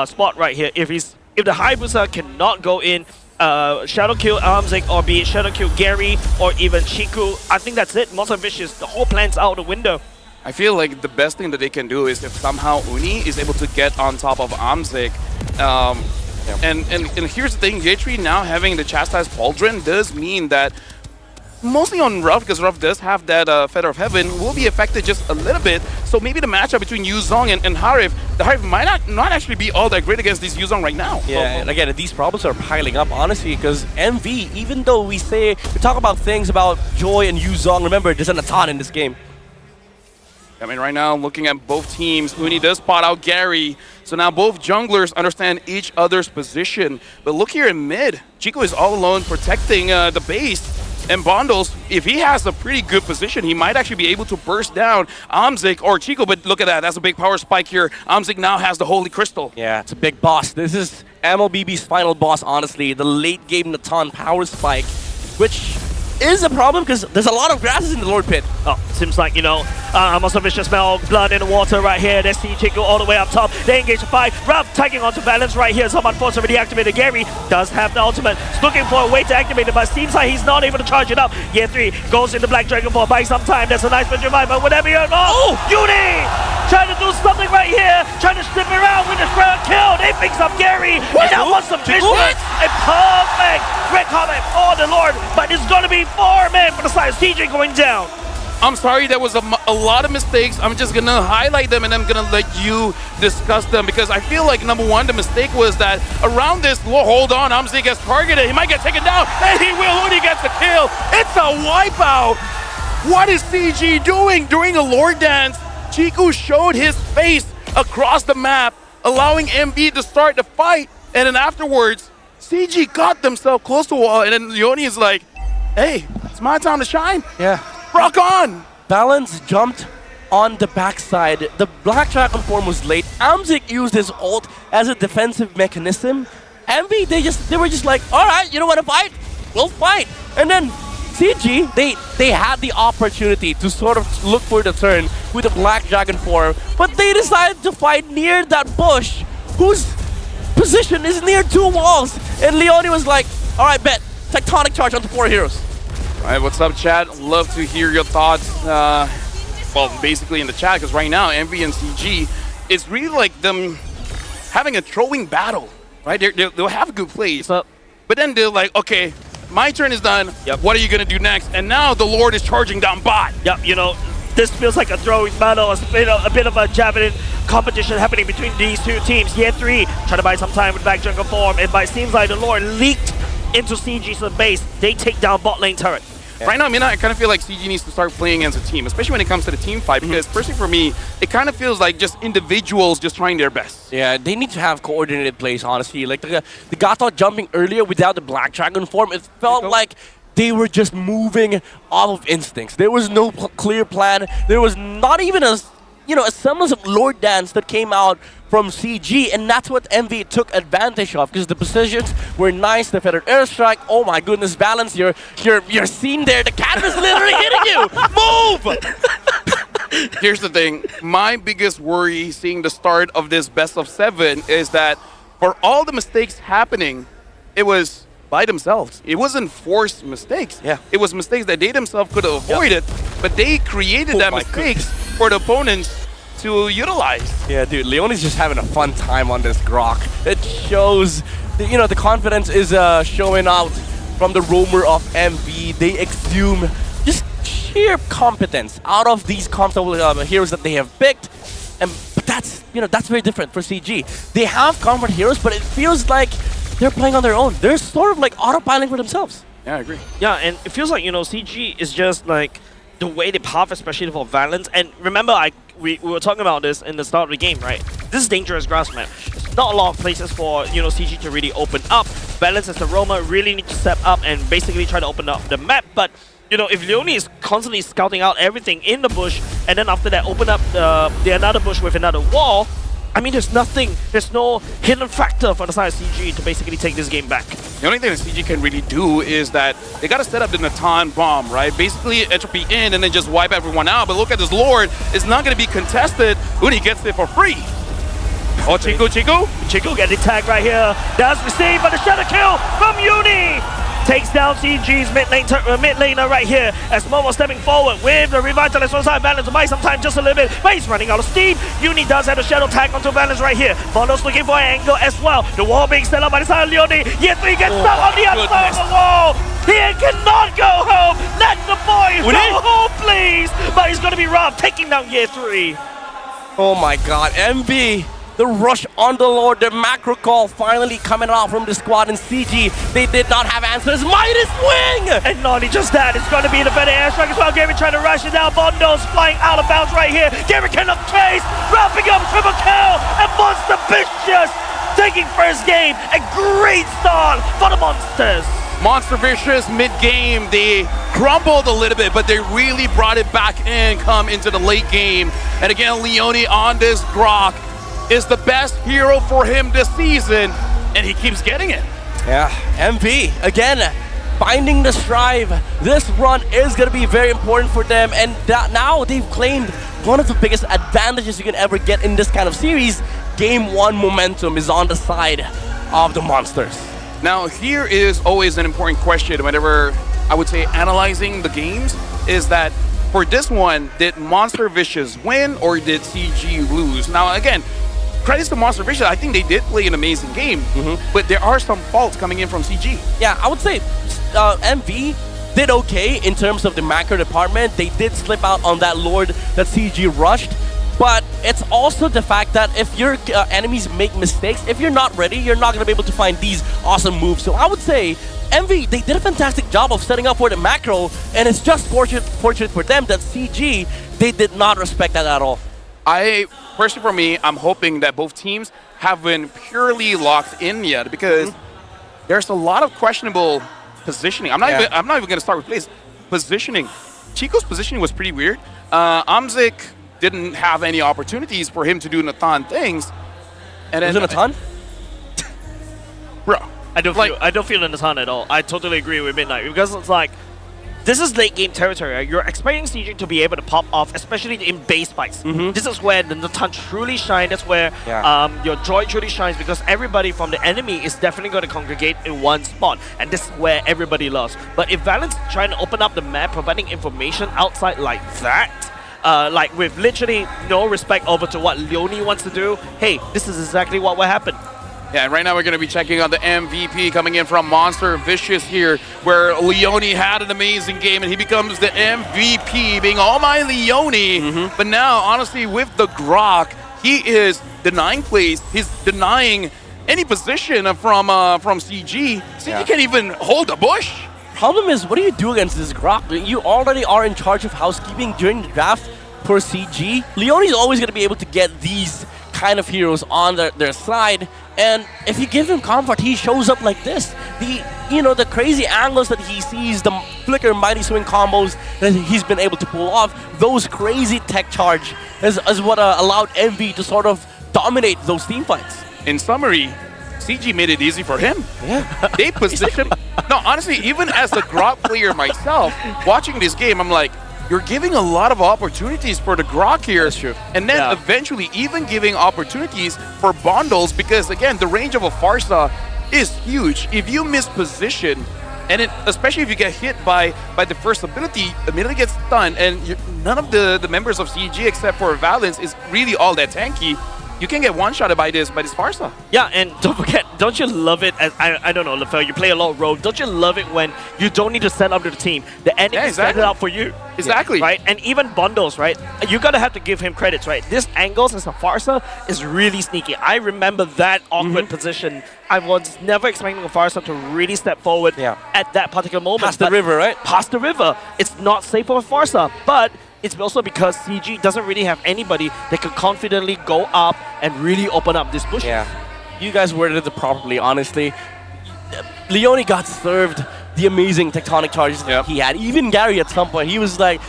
spot right here. If the Hayabusa cannot go in, Shadow Kill Amzik, or be it Shadow Kill Gary, or even Chiku, I think that's it. Monster Vicious, the whole plan's out the window. I feel like the best thing that they can do is if somehow Uni is able to get on top of Amzik. And here's the thing, Yetri now having the Chastised Pauldron does mean that mostly on Ruff, because Ruff does have that Feather of Heaven, will be affected just a little bit. So maybe the matchup between Yuzong and Harith, the Harith might not actually be all that great against this Yuzong right now. Yeah, and again, these problems are piling up, honestly, because MV, even though we talk about things about Joy and Yuzong, remember, there's an Atan in this game. I mean, right now, looking at both teams, Uni does spot out Gary. So now both junglers understand each other's position. But look here in mid, Chico is all alone protecting the base. And Bondles, if he has a pretty good position, he might actually be able to burst down Amzik or Chico. But look at that, that's a big power spike here. Amzik now has the Holy Crystal. Yeah, it's a big boss. This is MLBB's final boss, honestly. The late game Natan power spike, which is a problem because there's a lot of grasses in the Lord Pit. Oh, seems like, Monster Vicious smell blood in the water right here. They see Chico all the way up top. They engage the fight. Rav tagging onto Balance right here. Someone forced already activated. Gary does have the ultimate. He's looking for a way to activate it, but seems like he's not able to charge it up. Year 3 goes into Black Dragon for buying some time. That's a nice bit revive, but whatever you're oh, Uni! Trying to do something right here. Trying to slip around with the ground kill. They picks up Gary. And now Monster Vicious. A perfect red comment. Oh, the Lord. But it's going to be 4 men for the side of CJ going down. I'm sorry, there was a lot of mistakes. I'm just gonna highlight them and I'm gonna let you discuss them because I feel like number one, the mistake was that around this, hold on, Amzi gets targeted. He might get taken down, and he will when he gets the kill. It's a wipeout. What is CG doing during a Lord Dance? Chiku showed his face across the map, allowing MB to start the fight, and then afterwards, CG got themselves close to the wall, and then Leone is like, hey, it's my time to shine. Yeah. Rock on! Balance jumped on the backside. The Black Dragon form was late. Amzik used his ult as a defensive mechanism. MV, they were just like, all right, you don't want to fight? We'll fight. And then CG, they had the opportunity to sort of look for the turn with the Black Dragon form, but they decided to fight near that bush, whose position is near 2 walls. And Leone was like, all right, bet. Tectonic charge onto 4 heroes. All right, what's up, chat? Love to hear your thoughts. Well, basically in the chat, because right now, MV and CG, it's really like them having a throwing battle, right? They'll have good plays, but then they're like, okay, my turn is done. Yep. What are you gonna do next? And now the Lord is charging down bot. Yep, this feels like a throwing battle, a bit of a javelin competition happening between these two teams. Year 3 trying to buy some time with Black Jungle form, and it seems like the Lord leaked into CG's base. They take down bot lane turret. Yeah. Right now, I kind of feel like CG needs to start playing as a team, especially when it comes to the team fight, because personally for me, it kind of feels like just individuals just trying their best. Yeah, they need to have coordinated plays, honestly. Like the Gato jumping earlier without the Black Dragon form, it felt like they were just moving off of instincts. There was no clear plan. There was not even a semblance of Lord Dance that came out from CG, and that's what MV took advantage of because the positions were nice. The feathered airstrike. Oh my goodness, Balance! You're seen there. The cat is literally hitting you. Move! Here's the thing. My biggest worry seeing the start of this best of 7 is that for all the mistakes happening, it was by themselves. It wasn't forced mistakes. Yeah. It was mistakes that they themselves could have avoided, but they created that mistakes for the opponents to utilize. Yeah, dude, Leone's just having a fun time on this Grok. It shows, the confidence is showing out from the roamer of MV. They exhume just sheer competence out of these comfortable heroes that they have picked. But that's very different for CG. They have comfort heroes, but it feels like they're playing on their own. They're sort of like autopiloting for themselves. Yeah, I agree. Yeah, and it feels like, CG is just like the way they path, especially for Valence. And remember, we were talking about this in the start of the game, right? This is dangerous grass map. There's not a lot of places for, CG to really open up. Valence as the roamer really need to step up and basically try to open up the map. But, if Leone is constantly scouting out everything in the bush, and then after that open up the another bush with another wall, I mean, there's no hidden factor for the side of CG to basically take this game back. The only thing that CG can really do is that they got to set up the Natan bomb, right? Basically, entropy in and then just wipe everyone out. But look at this Lord. It's not going to be contested. Uni gets it for free. Oh, Chico getting tagged right here. Does receive, but the shadow kill from Uni. Takes down CG's mid laner right here as Momo stepping forward with the Revitalize on side. Balance to buy some time just a little bit, but he's running out of steam. Uni does have a shadow tag onto Balance right here. Mondo's looking for an angle as well. The wall being set up by the side of Leone. Yet he gets stuck on the other side of the wall. He cannot go home. Let the boys go home, please. But he's going to be robbed, taking down Year 3. Oh my god, MB. The rush on the Lord, the macro call finally coming out from the squad, and CG, they did not have answers. Midas wing! And not only just that, it's going to be the better airstrike as well. Gary trying to rush it down. Bondo's flying out of bounds right here. Gary cannot chase, wrapping up triple kill, and Monster Vicious taking first game. A great start for the Monsters. Monster Vicious mid-game, they crumbled a little bit, but they really brought it back in, come into the late game. And again, Leone on this Grok is the best hero for him this season, and he keeps getting it. Yeah, MV, again, finding the strive. This run is going to be very important for them, and now they've claimed one of the biggest advantages you can ever get in this kind of series. Game 1 momentum is on the side of the Monsters. Now, here is always an important question whenever I would say analyzing the games, is that for this one, did Monster Vicious win or did CG lose? Now, again, credits to Monster Vicious. I think they did play an amazing game, but there are some faults coming in from CG. Yeah, I would say MV did okay in terms of the macro department. They did slip out on that Lord that CG rushed, but it's also the fact that if your enemies make mistakes, if you're not ready, you're not going to be able to find these awesome moves. So I would say MV, they did a fantastic job of setting up for the macro, and it's just fortunate for them that CG, they did not respect that at all. Personally, for me, I'm hoping that both teams haven't purely locked in yet, because there's a lot of questionable positioning. I'm not even going to start with plays. Positioning. Chico's positioning was pretty weird. Amzik didn't have any opportunities for him to do Nathan things. And was it Nathan? Bro. I don't feel Nathan at all. I totally agree with Midnight, because it's like, this is late game territory, right? You're expecting CG to be able to pop off, especially in base fights. This is where the Nathan truly shines. That's where your Droid truly shines, because everybody from the enemy is definitely going to congregate in one spot, and this is where everybody loves. But if Valent's trying to open up the map, providing information outside like that, like with literally no respect over to what Leone wants to do, hey, this is exactly what will happen. Yeah, and right now we're going to be checking out the MVP coming in from Monster Vicious here, where Leone had an amazing game and he becomes the MVP, being all my Leone. But now, honestly, with the Grok, he is denying plays. He's denying any position from CG. CG can't even hold a bush. Problem is, what do you do against this Grok? You already are in charge of housekeeping during the draft for CG. Leone's always going to be able to get these kind of heroes on their side, and if you give him comfort, he shows up like this. The crazy angles that he sees, the flicker mighty swing combos that he's been able to pull off, those crazy tech charge is what allowed MV to sort of dominate those team fights. In summary, CG made it easy for him. Yeah. They positioned... No, honestly, even as a Grok player myself, watching this game, I'm like, you're giving a lot of opportunities for the Grok here. That's true. And then eventually even giving opportunities for bundles, because again, the range of a Farsa is huge. If you miss position, and especially if you get hit by the first ability, immediately gets stunned, and none of the members of CG except for Valence is really all that tanky, you can get one-shotted by this Farsa. Yeah, and don't forget, don't you love it, as I don't know, Lefel, you play a lot of rogue, don't you love it when you don't need to set up the team, the enemy set it up for you. Exactly. Right? And even bundles, right? You gotta have to give him credits, right? This angles as a Farsa is really sneaky. I remember that awkward position. I was never expecting a Farsa to really step forward at that particular moment. Past the river, right? Past the river. It's not safe for a Farsa, but it's also because CG doesn't really have anybody that can confidently go up and really open up this bush. Yeah. You guys worded it properly, honestly. Leone got served the amazing tectonic charges that he had. Even Gary at some point, he was like,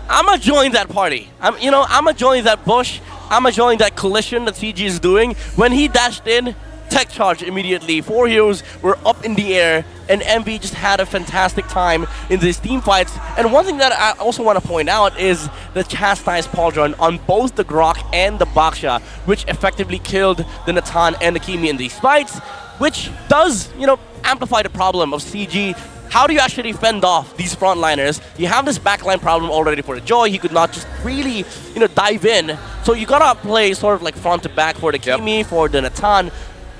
I'm gonna join that party. I'm gonna join that bush. I'm gonna join that collision that CG is doing. When he dashed in, tech charge immediately. 4 heroes were up in the air, and MV just had a fantastic time in these team fights. And one thing that I also want to point out is the Chastise Pauldron on both the Grok and the Baksha, which effectively killed the Natan and the Kimi in these fights, which does, amplify the problem of CG. How do you actually fend off these frontliners? You have this backline problem already for the Joy. He could not just really, dive in. So you gotta play sort of like front to back for the Kimi, for the Natan.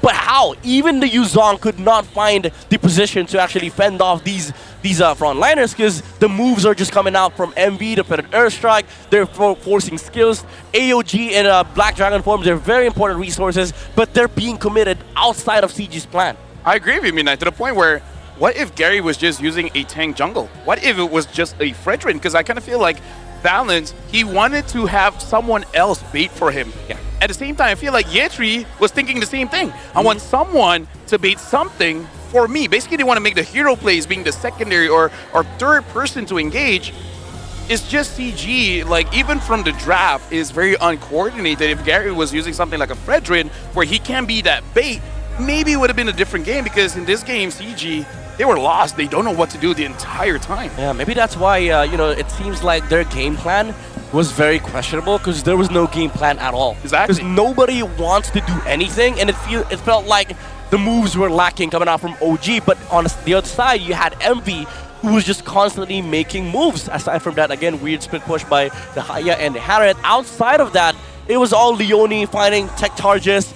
But how? Even the Yuzong could not find the position to actually fend off these frontliners, because the moves are just coming out from MV, the Predator Airstrike. They're forcing skills. AOG and Black Dragon forms, they're very important resources, but they're being committed outside of CG's plan. I agree with you, Midnight, to the point where, what if Gary was just using a tank jungle? What if it was just a Fredrin? Because I kind of feel like Valence, he wanted to have someone else bait for him. At the same time, I feel like Yetri was thinking the same thing. I want someone to bait something for me. Basically, they want to make the hero plays being the secondary or third person to engage. It's just CG, like even from the draft, is very uncoordinated. If Gary was using something like a Fredrin where he can be that bait, maybe it would have been a different game, because in this game, CG, they were lost. They don't know what to do the entire time. Yeah, maybe that's why, it seems like their game plan was very questionable because there was no game plan at all. Exactly. Because nobody wants to do anything, and it felt like the moves were lacking coming out from OG. But on the other side, you had MV, who was just constantly making moves. Aside from that, again, weird split push by the Haya and the Harriet. Outside of that, it was all Leone finding tech charges,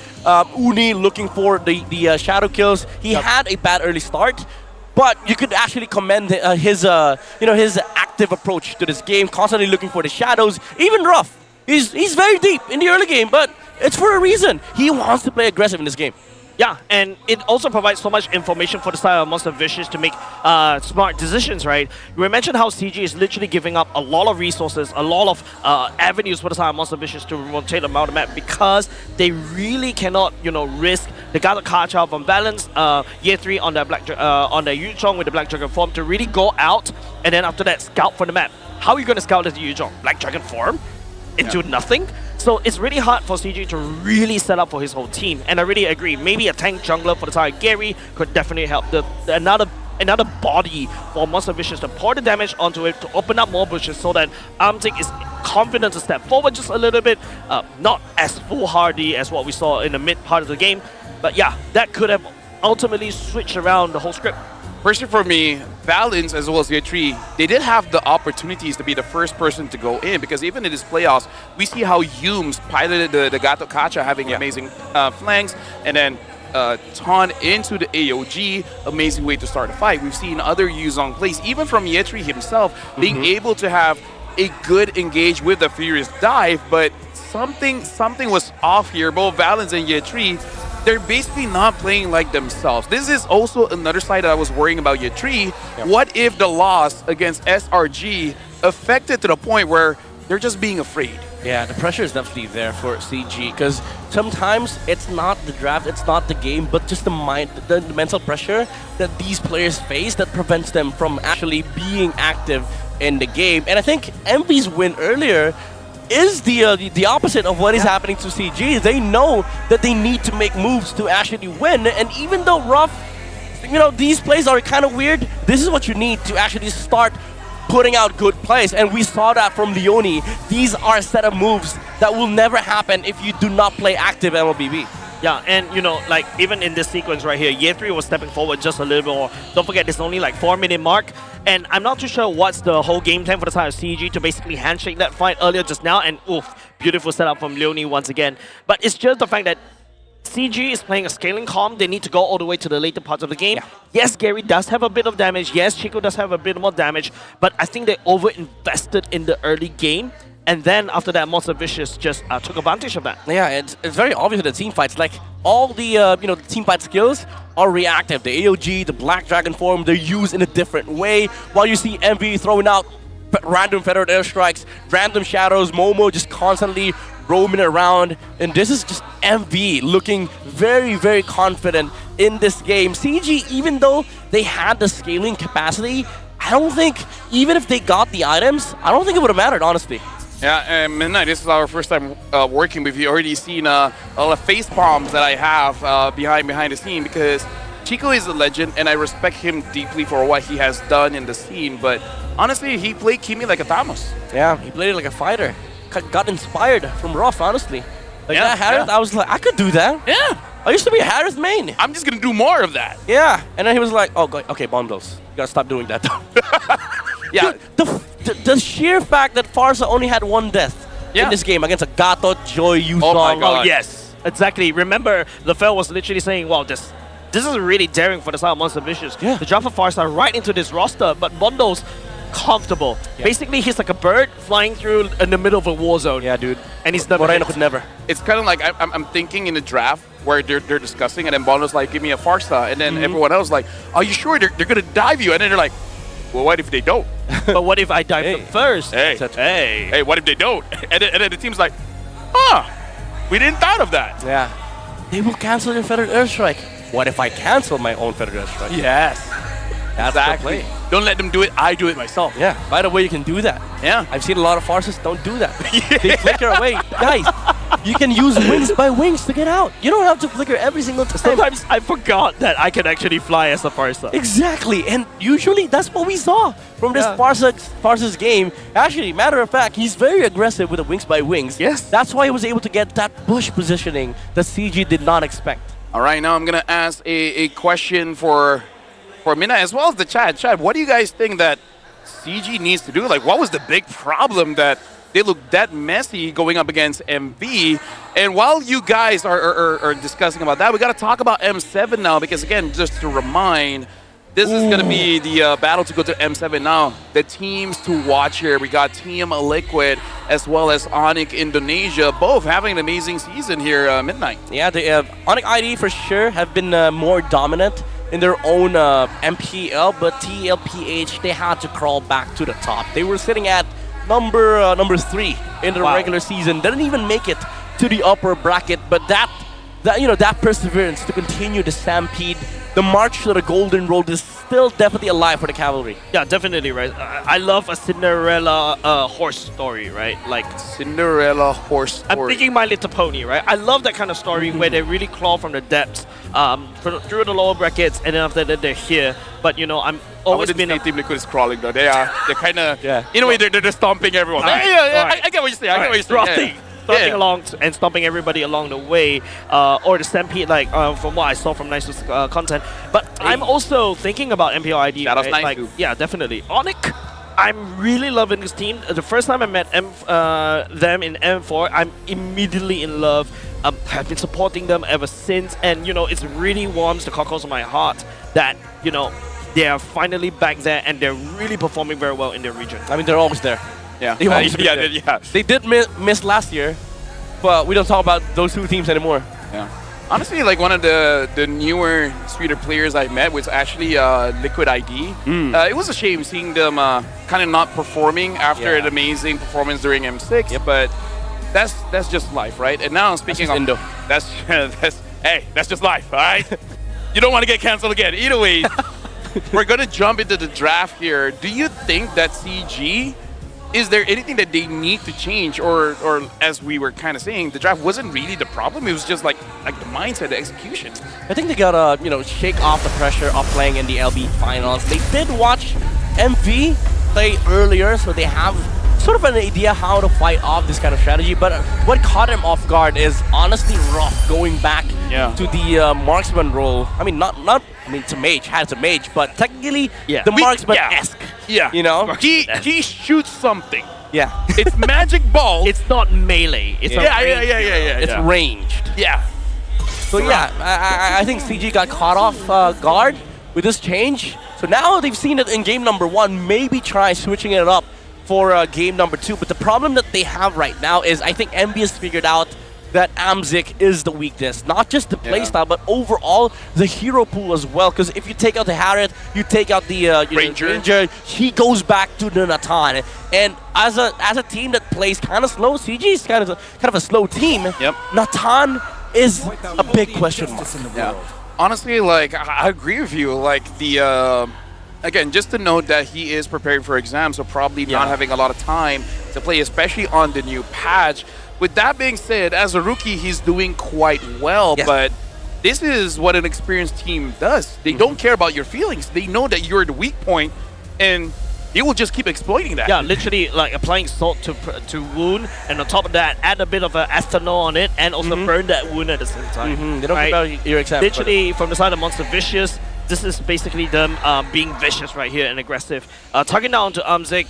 Uni looking for the shadow kills. He had a bad early start, but you could actually commend his active approach to this game, constantly looking for the shadows. Even Ruff, he's very deep in the early game, but it's for a reason. He wants to play aggressive in this game. Yeah, and it also provides so much information for the side of Monster Vicious to make smart decisions, right? We mentioned how CG is literally giving up a lot of resources, a lot of avenues for the side of Monster Vicious to rotate them out of the map because they really cannot, risk the Gato Kacha from balance year 3 on their on their Yuchong with the Black Dragon form to really go out and then after that scout for the map. How are you going to scout as Yuchong? Black Dragon form into nothing? So it's really hard for CG to really set up for his whole team. And I really agree. Maybe a tank jungler for the side of Gary could definitely help. Another body for Monster Vicious to pour the damage onto it, to open up more bushes so that Armtic is confident to step forward just a little bit. Not as foolhardy as what we saw in the mid part of the game. But yeah, that could have ultimately switched around the whole script. Personally for me, Balance as well as Year3, they did have the opportunities to be the first person to go in because even in this playoffs, we see how Humes piloted the Gato Kacha having amazing flanks and then Ton into the AOG, amazing way to start a fight. We've seen other Yuzong plays, even from Year3 himself, being able to have a good engage with the Furious Dive, but something was off here. Both Balance and Year3, they're basically not playing like themselves. This is also another side that I was worrying about Year3. What if the loss against SRG affected to the point where they're just being afraid? Yeah, the pressure is definitely there for CG because sometimes it's not the draft, it's not the game, but just the mental pressure that these players face that prevents them from actually being active in the game. And I think MV's win earlier is the opposite of what is happening to CG. They know that they need to make moves to actually win, and even though Ruff, these plays are kind of weird, this is what you need to actually start putting out good plays, and we saw that from Leone. These are a set of moves that will never happen if you do not play active MLBB. Yeah, and even in this sequence right here, Year 3 was stepping forward just a little bit more. Don't forget, there's only 4-minute mark. And I'm not too sure what's the whole game time for the side of CG to basically handshake that fight earlier just now. And oof, beautiful setup from Leone once again. But it's just the fact that CG is playing a scaling comp. They need to go all the way to the later parts of the game. Yes, Gary does have a bit of damage. Yes, Chico does have a bit more damage. But I think they over-invested in the early game. And then after that, Monster Vicious just took advantage of that. Yeah, it's very obvious in the team fights. All the team fight skills are reactive. The AOG, the Black Dragon form, they're used in a different way. While you see MV throwing out random feathered airstrikes, random shadows, Momo just constantly roaming around. And this is just MV looking very, very confident in this game. CG, even though they had the scaling capacity, I don't think, even if they got the items, I don't think it would have mattered, honestly. Yeah, and Midnight, this is our first time working with you. Already seen a lot of face palms that I have behind the scene because Chico is a legend and I respect him deeply for what he has done in the scene. But honestly, he played Kimi like a Thanos. Yeah, he played it like a fighter. Got inspired from Ruff, honestly. That Harith, I was like, I could do that. Yeah. I used to be a Harith main. I'm just going to do more of that. Yeah. And then he was like, oh, okay, bomb those. You got to stop doing that, though. Yeah. The sheer fact that Farsa only had one death in this game against a Gato, Joy, Yuzong. Oh my God. Oh, yes. Exactly. Remember, Lefel was literally saying, wow, this is really daring for the side of Monster Vicious. Yeah. To drop a Farsa right into this roster, but Bondo's comfortable. Yeah. Basically, he's like a bird flying through in the middle of a war zone. Yeah, dude. And he's never Moreno could never. It's kind of like I'm thinking in the draft where they're discussing, and then Bondo's like, give me a Farsa. And then everyone else like, are you sure they're going to dive you? And then they're like, well, what if they don't? But what if I dive them first? Hey, what if they don't? And then the team's like, we didn't thought of that. Yeah. They will cancel your feathered airstrike. What if I cancel my own feathered airstrike? Yes. That's exactly. the play. Don't let them do it. I do it myself. Yeah. By the way, you can do that. Yeah. I've seen a lot of farces don't do that. They flicker away. Guys, you can use wings by wings to get out. You don't have to flicker every single time. Sometimes I forgot that I can actually fly as a Farsa. Exactly, and usually that's what we saw from this Farsa's game. Actually, matter of fact, he's very aggressive with the wings by wings. Yes. That's why he was able to get that bush positioning that CG did not expect. All right, now I'm gonna ask a question for Mina as well as the chat. Chad, what do you guys think that CG needs to do? Like, what was the big problem that they look that messy going up against MV? And while you guys are discussing about that, we got to talk about M7 now, because again, just to remind, this is going to be the battle to go to M7 now. The teams to watch here, we got Team Liquid as well as Onyx Indonesia, both having an amazing season here, Midnight. Yeah, the Onyx ID for sure have been more dominant in their own MPL, but TLPH, they had to crawl back to the top. They were sitting at number 3 in the regular season. Didn't even make it to the upper bracket, but that perseverance to continue the stampede, the march to the golden road is still definitely alive for the cavalry. Yeah, definitely, right. I love a Cinderella horse story, right? Like Cinderella horse story. I'm thinking My Little Pony, right? I love that kind of story where they really claw from the depths through the lower brackets, and then after that they're here. But you know, I'm always been a Team Liquid is crawling though. They're kind of in a way they're stomping everyone. Right. I get what you're saying. I get what you're saying. Stomping along and stomping everybody along the way, or the stampede, like from what I saw from Nice's content. But I'm also thinking about MPL ID. That was right? nice like, too. yeah, definitely. Onyx, I'm really loving this team. The first time I met them in M4, I'm immediately in love. Have been supporting them ever since, and you know, it really warms the cockles of my heart that you know they are finally back there and they're really performing very well in their region. I mean, they're always there. Yeah, yeah. They did miss last year, but we don't talk about those two teams anymore. Yeah. Honestly, like one of the newer, sweeter players I met was actually Liquid ID. It was a shame seeing them kind of not performing after an amazing performance during M6, but that's just life, right? And now speaking of Indo, that's just life, all right? You don't want to get canceled again. Either way, we're gonna jump into the draft here. Do you think that CG? Is there anything that they need to change, or as we were kind of saying, the draft wasn't really the problem? It was just like the mindset, the execution. I think they gotta shake off the pressure of playing in the LB finals. They did watch MV play earlier, so they have sort of an idea how to fight off this kind of strategy. But what caught him off guard is honestly rough going back to the marksman role. I mean, to mage, has a mage, but technically the marksman-esque. Yeah. You know? He shoots something. Yeah. It's magic ball. It's not melee. It's It's ranged. Yeah. So yeah, I think CG got caught off guard with this change. So now they've seen it in game number 1, maybe try switching it up for game number 2. But the problem that they have right now is I think MB has figured out that Amzik is the weakness. Not just the playstyle, but overall the hero pool as well. Because if you take out the Harriet, you take out the Ranger, he goes back to the Natan. And as a team that plays kind of slow, CG is kind of a slow team. Yep. Natan is a big question mark. Yeah. Honestly, like I agree with you. Like the again, just to note that he is preparing for exams, so probably not having a lot of time to play, especially on the new patch. With that being said, as a rookie, he's doing quite well, but this is what an experienced team does. They don't care about your feelings. They know that you're the weak point, and they will just keep exploiting that. Yeah, literally like applying salt to wound, and on top of that, add a bit of ethanol on it, and also burn that wound at the same time. They don't care about your exam. Literally, from the side of Monster Vicious, this is basically them being vicious right here and aggressive. Targeting down to Amzik,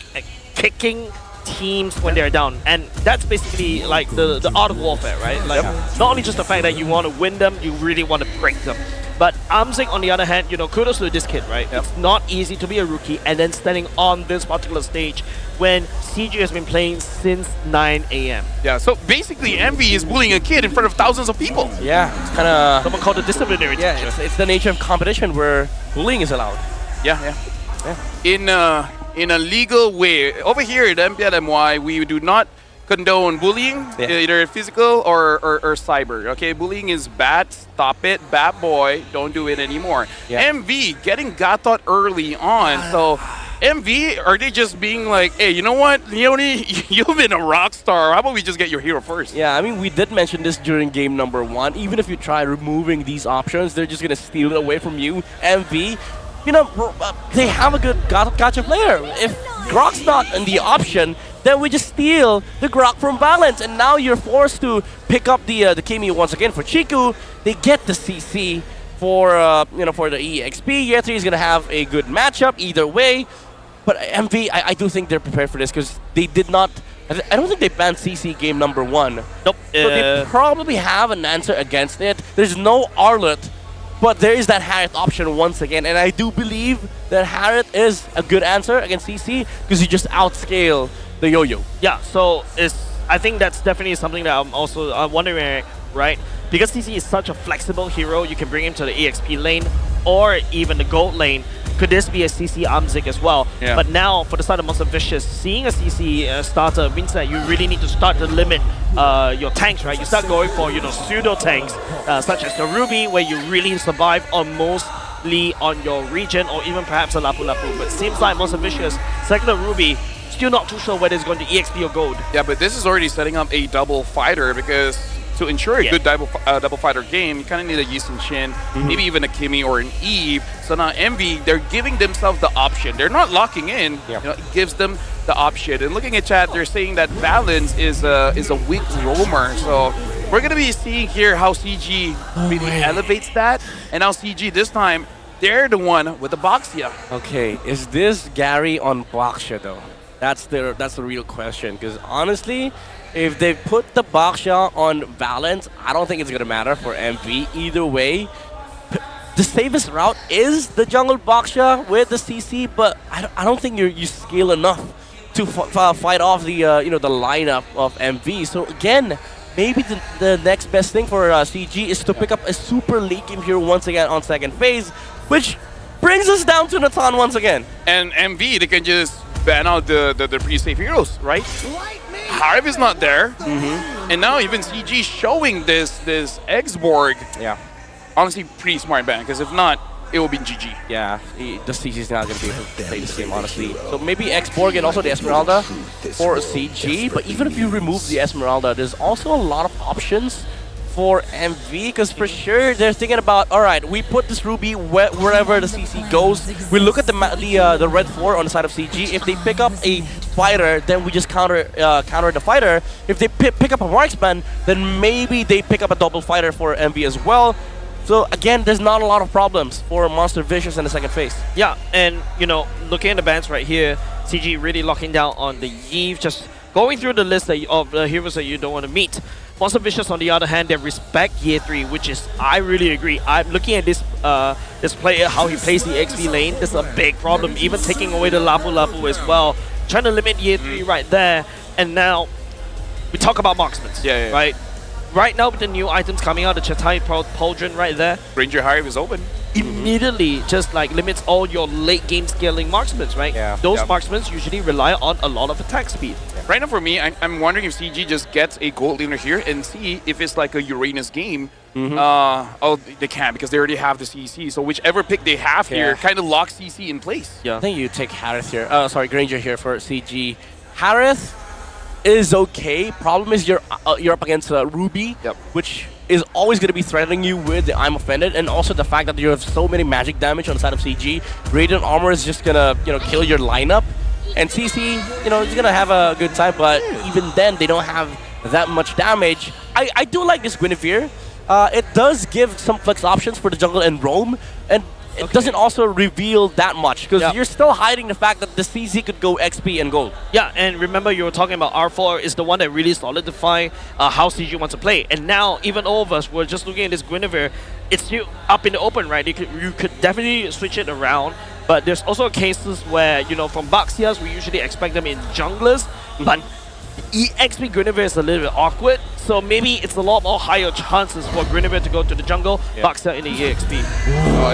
kicking teams when they're down, and that's basically like the art of warfare, right? Like not only just the fact that you want to win them, you really want to break them. But Amzik, on the other hand, you know, kudos to this kid, right? It's not easy to be a rookie and then standing on this particular stage when CG has been playing since 9 AM. Yeah, so basically Envy is bullying a kid in front of thousands of people. Yeah, it's kind of... Someone called a disciplinary teacher. It's the nature of competition where bullying is allowed. Yeah. In a legal way. Over here at MPL MY, we do not condone bullying, either physical or cyber. Okay, bullying is bad. Stop it, bad boy. Don't do it anymore. MV getting got out early on, so MV, are they just being like, hey, you know what, Leone, you've been a rock star. How about we just get your hero first? Yeah, I mean, we did mention this during game number 1. Even if you try removing these options, they're just going to steal it away from you. MV, you know, they have a good gacha player. If Grok's not in the option, then we just steal the Grok from Valence. And now you're forced to pick up the Kimi once again for Chiku. They get the CC for for the EXP. Year 3 is gonna have a good matchup either way, but MV, I do think they're prepared for this because they did not. I don't think they banned CC game number 1. Nope. So they probably have an answer against it. There's no Arlet, but there is that Harriet option once again, and I do believe that Harriet is a good answer against CC because you just outscale the Yo-Yo. Yeah. So I think that's definitely something that I'm also wondering, right? Because CC is such a flexible hero, you can bring him to the EXP lane or even the gold lane. Could this be a CC Amzik as well? Yeah. But now, for the side of Monster Vicious, seeing a CC starter means that you really need to start to limit your tanks, right? You start going for, pseudo tanks, such as the Ruby, where you really survive on mostly on your region, or even perhaps a Lapu Lapu. But it seems like Monster Vicious, second the Ruby, still not too sure whether it's going to EXP or gold. Yeah, but this is already setting up a double fighter because to ensure a good double fighter game, you kind of need a Yi Shin, maybe even a Kimi or an Eve. So now MV, they're giving themselves the option. They're not locking in. It gives them the option. And looking at chat, they're saying that Valence is a weak roamer. So we're gonna be seeing here how CG really elevates that, and now CG this time they're the one with the Boxia. Okay, is this Gary on Boxia though? That's the real question. Because honestly, if they put the Boxia on Valence, I don't think it's gonna matter for MV either way. The safest route is the jungle Boxia with the CC, but I don't think you scale enough to fight off the the lineup of MV. So again, maybe the next best thing for CG is to pick up a super late game hero once again on second phase, which brings us down to Nathan once again. And MV, they can just ban out the pretty safe heroes, right? Harv is not there, and now even CG showing this Exborg. Yeah, honestly, pretty smart ban, because if not, it will be GG. Yeah, the CG is not going to be able to play this game, honestly. So maybe Exborg and also the Esmeralda for CG, but even if you remove the Esmeralda, there's also a lot of options for MV, because for sure they're thinking about, all right, we put this Ruby wherever the CC goes. We look at the red 4 on the side of CG. If they pick up a fighter, then we just counter the fighter. If they pick up a marksman, then maybe they pick up a double fighter for MV as well. So again, there's not a lot of problems for Monster Vicious in the second phase. Yeah, and looking at the bans right here, CG really locking down on the Eve, just going through the list of the heroes that you don't want to meet. Monster Vicious, on the other hand, they respect Year 3, which is, I really agree. I'm looking at this player, how he plays the XP lane. This is a big problem, even taking away the Lapu Lapu as well. Trying to limit Year 3 right there. And now, we talk about marksmen, right? Right now, with the new items coming out, the Chatai Pauldron right there. Ranger Hive is open. Immediately just like limits all your late game scaling marksmen, right? Yeah. Those marksmen usually rely on a lot of attack speed. Right now for me, I'm wondering if CG just gets a gold laner here and see if it's like a Uranus game. Oh, they can't because they already have the CC. So whichever pick they have here kind of locks CC in place. Yeah. I think you take Harith here. Sorry, Granger here for CG. Harith is okay. Problem is you're up against Ruby, which is always going to be threatening you with the I'm Offended, and also the fact that you have so many magic damage on the side of CG. Radiant Armor is just going to kill your lineup, and CC is going to have a good time, but even then they don't have that much damage. I do like this Guinevere. It does give some flex options for the jungle and roam, and it doesn't also reveal that much because you're still hiding the fact that the CZ could go XP and gold. Yeah, and remember you were talking about R4 is the one that really solidified how CG wants to play. And now, even all of us, we're just looking at this Guinevere. It's still up in the open, right? You could definitely switch it around. But there's also cases where, from Baxias, we usually expect them in junglers. But EXP Guinevere is a little bit awkward, so maybe it's a lot more higher chances for Guinevere to go to the jungle, box out in the EXP.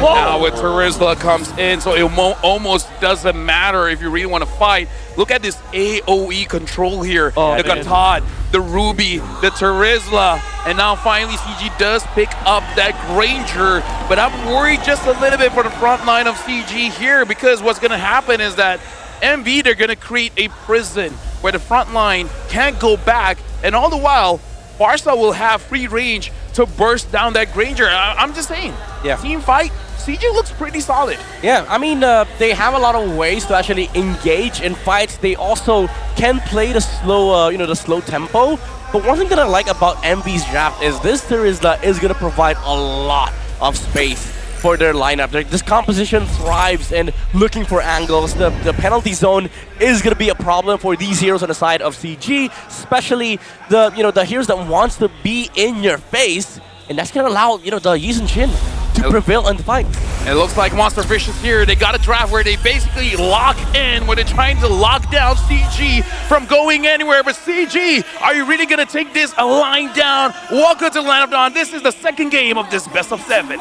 Now with Terizla comes in, so it almost doesn't matter if you really want to fight. Look at this AoE control here. The Katad, the Ruby, the Terizla, and now finally CG does pick up that Granger, but I'm worried just a little bit for the front line of CG here, because what's going to happen is that MV, they're going to create a prison where the front line can't go back, and all the while, Barca will have free range to burst down that Granger. I'm just saying, team fight, CG looks pretty solid. Yeah, I mean, they have a lot of ways to actually engage in fights. They also can play the slow, the slow tempo. But one thing that I like about MV's draft is this Terizla is going to provide a lot of space for their lineup. This composition thrives in looking for angles. The penalty zone is going to be a problem for these heroes on the side of CG, especially the heroes that wants to be in your face, and that's going to allow the Yi Sun-shin to prevail in the fight. It looks like Monster Vicious here. They got a draft where they basically lock in, where they're trying to lock down CG from going anywhere. But CG, are you really going to take this a line down? Welcome to Line of Dawn. This is the second game of this best of 7.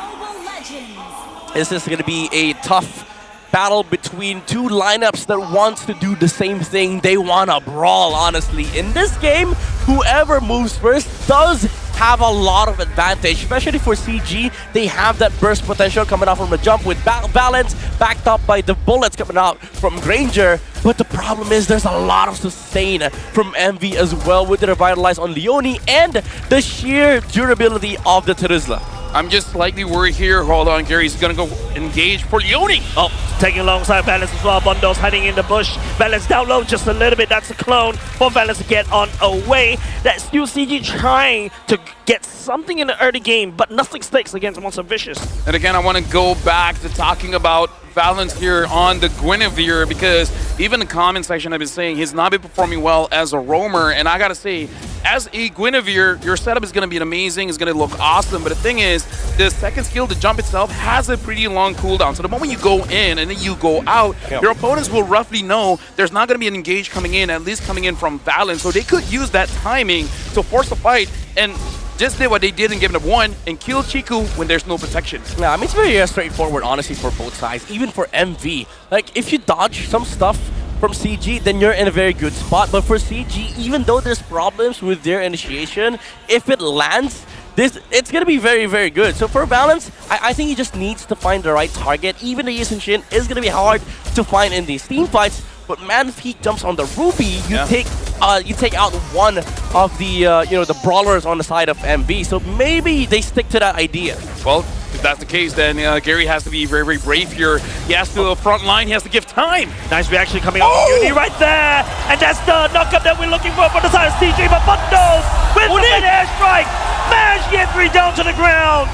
This is going to be a tough battle between two lineups that wants to do the same thing. They want to brawl, honestly. In this game, whoever moves first does have a lot of advantage, especially for CG. They have that burst potential coming out from the jump with balance, backed up by the bullets coming out from Granger. But the problem is there's a lot of sustain from MV as well with the Revitalize on Leone and the sheer durability of the Terizla. I'm just slightly worried here. Hold on, Gary's gonna go engage for Leone. Oh, taking alongside Balance as well. Bondo's hiding in the bush. Balance down low just a little bit. That's a clone for Balance to get on away. That's still CG trying to get something in the early game, but nothing sticks against Monster Vicious. And again, I want to go back to talking about Valence here on the Guinevere, because even the comment section have been saying he's not been performing well as a roamer, and I gotta say, as a Guinevere, your setup is going to be amazing, it's going to look awesome, but the thing is, the second skill, the jump itself, has a pretty long cooldown. So the moment you go in and then you go out, your opponents will roughly know there's not going to be an engage coming in, at least coming in from Valence, so they could use that timing to force a fight, and just did what they did in Game Up 1 and kill Chiku when there's no protection. Yeah, I mean, it's very straightforward, honestly, for both sides, even for MV. Like, if you dodge some stuff from CG, then you're in a very good spot. But for CG, even though there's problems with their initiation, if it lands, it's going to be very, very good. So for Balance, I think he just needs to find the right target. Even the Yi Sun-shin is going to be hard to find in these team fights. But man, if he jumps on the Ruby, you take out one of the the brawlers on the side of MV. So maybe they stick to that idea. Well, if that's the case, then Gary has to be very, very brave here. He has to front line. He has to give time. Nice reaction coming out from Uni right there, and that's the knockup that we're looking for the side of CG. But Bondos with the airstrike, smash get 3 down to the ground.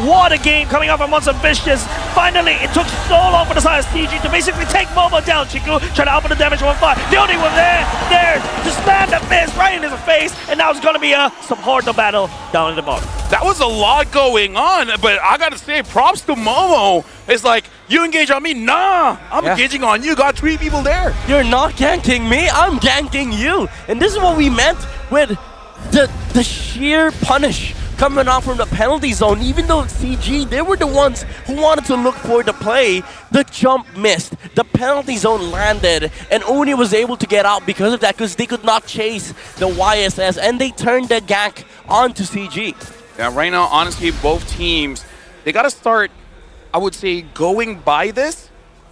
What a game coming up from Monster Vicious. Finally, it took so long for the side of CG to basically take Momo down. Chiku trying to output the damage on fire. The only one there to slam that fist right in his face, and now it's going to be some horrible battle down in the bottom. That was a lot going on, but I gotta say, props to Momo. It's like, you engage on me? Nah, I'm engaging on you. Got 3 people there. You're not ganking me, I'm ganking you. And this is what we meant with the sheer punish coming out from the penalty zone. Even though CG, they were the ones who wanted to look for the play, the jump missed, the penalty zone landed, and Oni was able to get out because of that, because they could not chase the YSS, and they turned the gank onto CG. Yeah, right now, honestly, both teams, they got to start, I would say, going by this,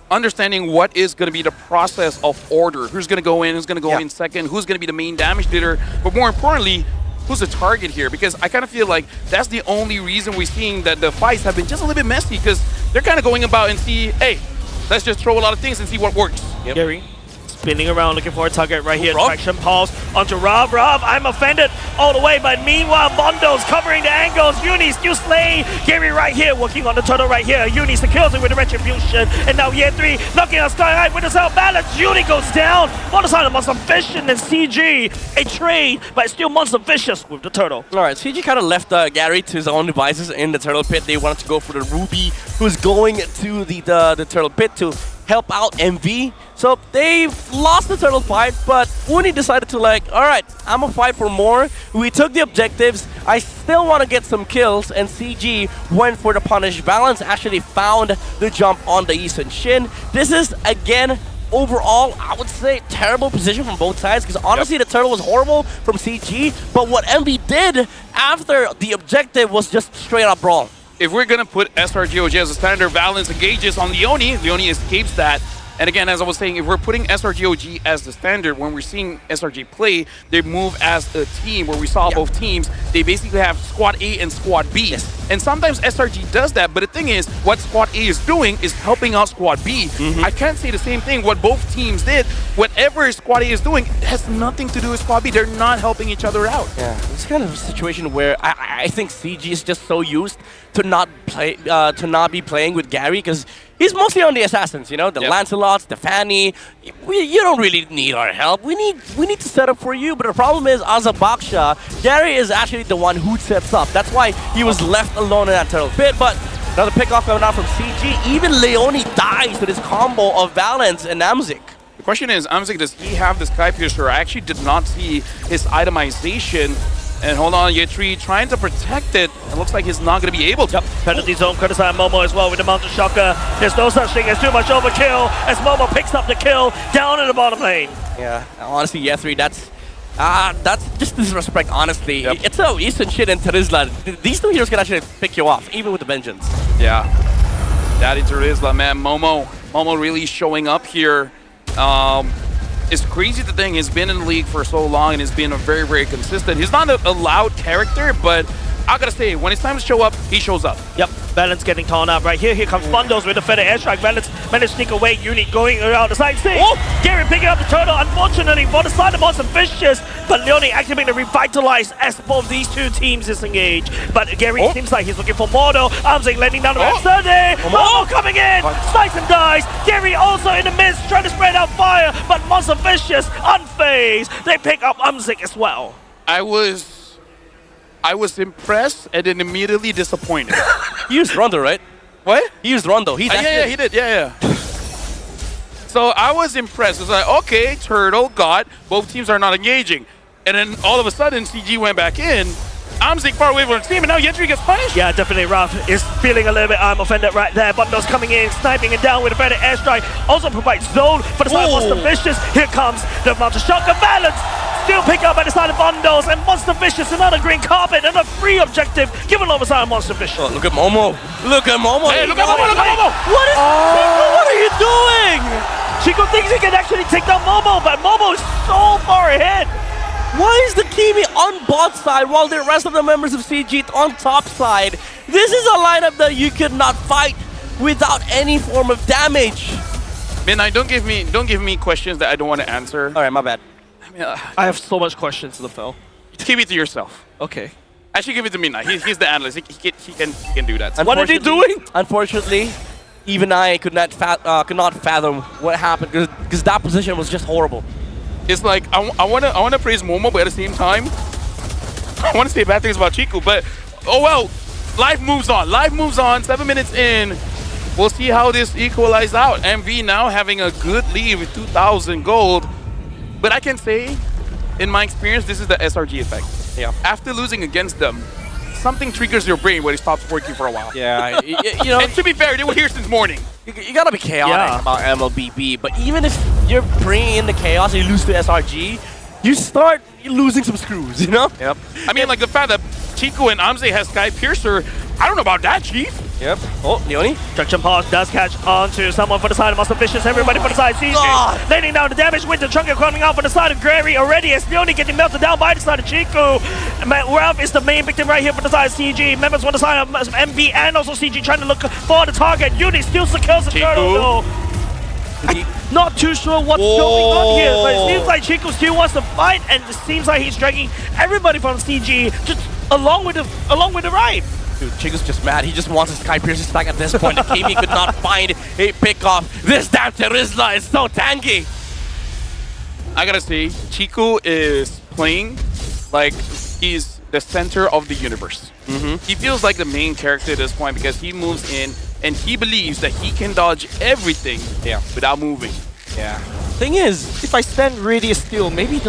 understanding what is going to be the process of order. Who's going to go in, who's going to go in second, who's going to be the main damage dealer, but more importantly, who's the target here? Because I kind of feel like that's the only reason we're seeing that the fights have been just a little bit messy, because they're kind of going about and see, hey, let's just throw a lot of things and see what works. Gary spinning around looking for a target right here. Traction pulse onto Rob. I'm offended all the way, but meanwhile, Bondo's covering the angles. Uni still slay. Gary right here working on the turtle right here. Uni secures it with the Retribution. And now Year 3 knocking on Sky High with the self balance. Uni goes down. On the side of Monster Vicious and CG. A trade, but still Monster Vicious with the turtle. Alright, CG kind of left Gary to his own devices in the turtle pit. They wanted to go for the Ruby, who's going to the turtle pit to help out MV. So they've lost the turtle fight, but Uni decided to like, all right, I'm gonna fight for more. We took the objectives. I still want to get some kills, and CG went for the punish. Valence actually found the jump on the East and Shin. This is, again, overall, I would say terrible position from both sides, because honestly the turtle was horrible from CG, but what MV did after the objective was just straight up brawl. If we're gonna put SRGOG as a standard, Valence engages on Leone. Leone escapes that. And again, as I was saying, if we're putting SRGOG as the standard, when we're seeing SRG play, they move as a team, where we saw both teams, they basically have Squad A and Squad B. And sometimes SRG does that, but the thing is, what Squad A is doing is helping out Squad B. I can't say the same thing, what both teams did. Whatever Squad A is doing has nothing to do with Squad B. They're not helping each other out. Yeah, it's kind of a situation where I think CG is just so used to not be playing with Gary, because he's mostly on the assassins, you know, the Lancelots, the Fanny. You don't really need our help. We need to set up for you. But the problem is, as a Baksha, Gary is actually the one who sets up. That's why he was left alone in that turtle pit. But another pickoff coming out from CG. Even Leone dies to this combo of Valence and Amzik. The question is, Amzik, does he have the Sky Piercer? I actually did not see his itemization. And hold on, Yetri trying to protect it. It looks like he's not going to be able to. Yep, penalty zone, Kurdistan Momo as well with the Mountain Shocker. There's no such thing as too much overkill as Momo picks up the kill down in the bottom lane. Yeah, honestly, Yetri, that's just disrespect, honestly. It's so Eastern shit and Terizla. These two heroes can actually pick you off, even with the Vengeance. Yeah, Daddy Terizla, man. Momo really showing up here. It's crazy to think he's been in the league for so long and he's been a very, very consistent. He's not a loud character, but I gotta say, when it's time to show up, he shows up. Yep, Valence getting torn up right here. Here comes Fundos with the feather airstrike. Valence managed to sneak away. Unit going around the side. Oh, Gary picking up the turtle. Unfortunately, for the side of Monster Vicious, but Leone activating the Revitalize as both these two teams disengage. But Gary seems like he's looking for more though. Armsing landing down the back. Sunday. Momo coming in. Slice and dice. Gary also in the midst trying to spread out fire, but Monster Vicious unfazed. They pick up Armsing as well. I was impressed and then immediately disappointed. He used Rondo, right? What? He used Rondo. Yeah, he did. Yeah. So I was impressed. It's like, okay, Turtle got, both teams are not engaging. And then all of a sudden, CG went back in. Amzik far away from the team, and now Yetri gets punished. Yeah, definitely Ralph is feeling a little bit offended right there. Bundos coming in, sniping it down with a better airstrike. Also provides zone for the side of Monster Vicious. Here comes the Mountain Shocker. Valence still pick up by the side of Bundos, and Monster Vicious another green carpet and a free objective given over side of Monster Vicious. Oh, look at Momo. Look at Momo. Hey, look at Momo. Look at Momo. What is Chico? What are you doing? Chico thinks he can actually take down Momo, but Momo is so far ahead. Why is the Kimi on bot side while the rest of the members of CG on top side? This is a lineup that you could not fight without any form of damage. Midnight, don't give me questions that I don't want to answer. All right, my bad. I have so much questions, LaFell. Keep it to yourself. Okay. Actually, give it to Midnight. He's the analyst. He can do that. What are they doing? Unfortunately, even I could not fathom what happened because that position was just horrible. It's like I wanna praise Momo, but at the same time, I wanna say bad things about Chiku. But oh well, life moves on. Life moves on. 7 minutes in, we'll see how this equalizes out. MV now having a good lead with 2,000 gold. But I can say, in my experience, this is the SRG effect. Yeah. After losing against them, something triggers your brain where it stops working for a while. Yeah. you know. And to be fair, they were here since morning. You gotta be chaotic about MLBB, but even if you're bringing in the chaos and you lose to SRG, you start losing some screws, you know? Yep. I mean, like the fact that Chico and Amze has Sky Piercer, I don't know about that, Chief. Yep. Oh, Leone. Junction Pause does catch on to someone for the side of Monster Vicious. Everybody for the side. CG laying down the damage with the Chunker coming out for the side of Gary already as Leone getting melted down by the side of Chico. Ralph is the main victim right here for the side of CG. Members on the side of MB and also CG trying to look for the target. Unit still secures the turtle though. Not too sure what's going on here, but it seems like Chico still wants to fight, and it seems like he's dragging everybody from CG just along with the ride. Dude, Chico's just mad. He just wants his Sky Piercer stack at this point. The KB could not find a pickoff. This damn Terizla is so tanky. I gotta say, Chico is playing like he's the center of the universe. He feels like the main character at this point because he moves in and he believes that he can dodge everything without moving. Yeah. Thing is, if I stand really still, maybe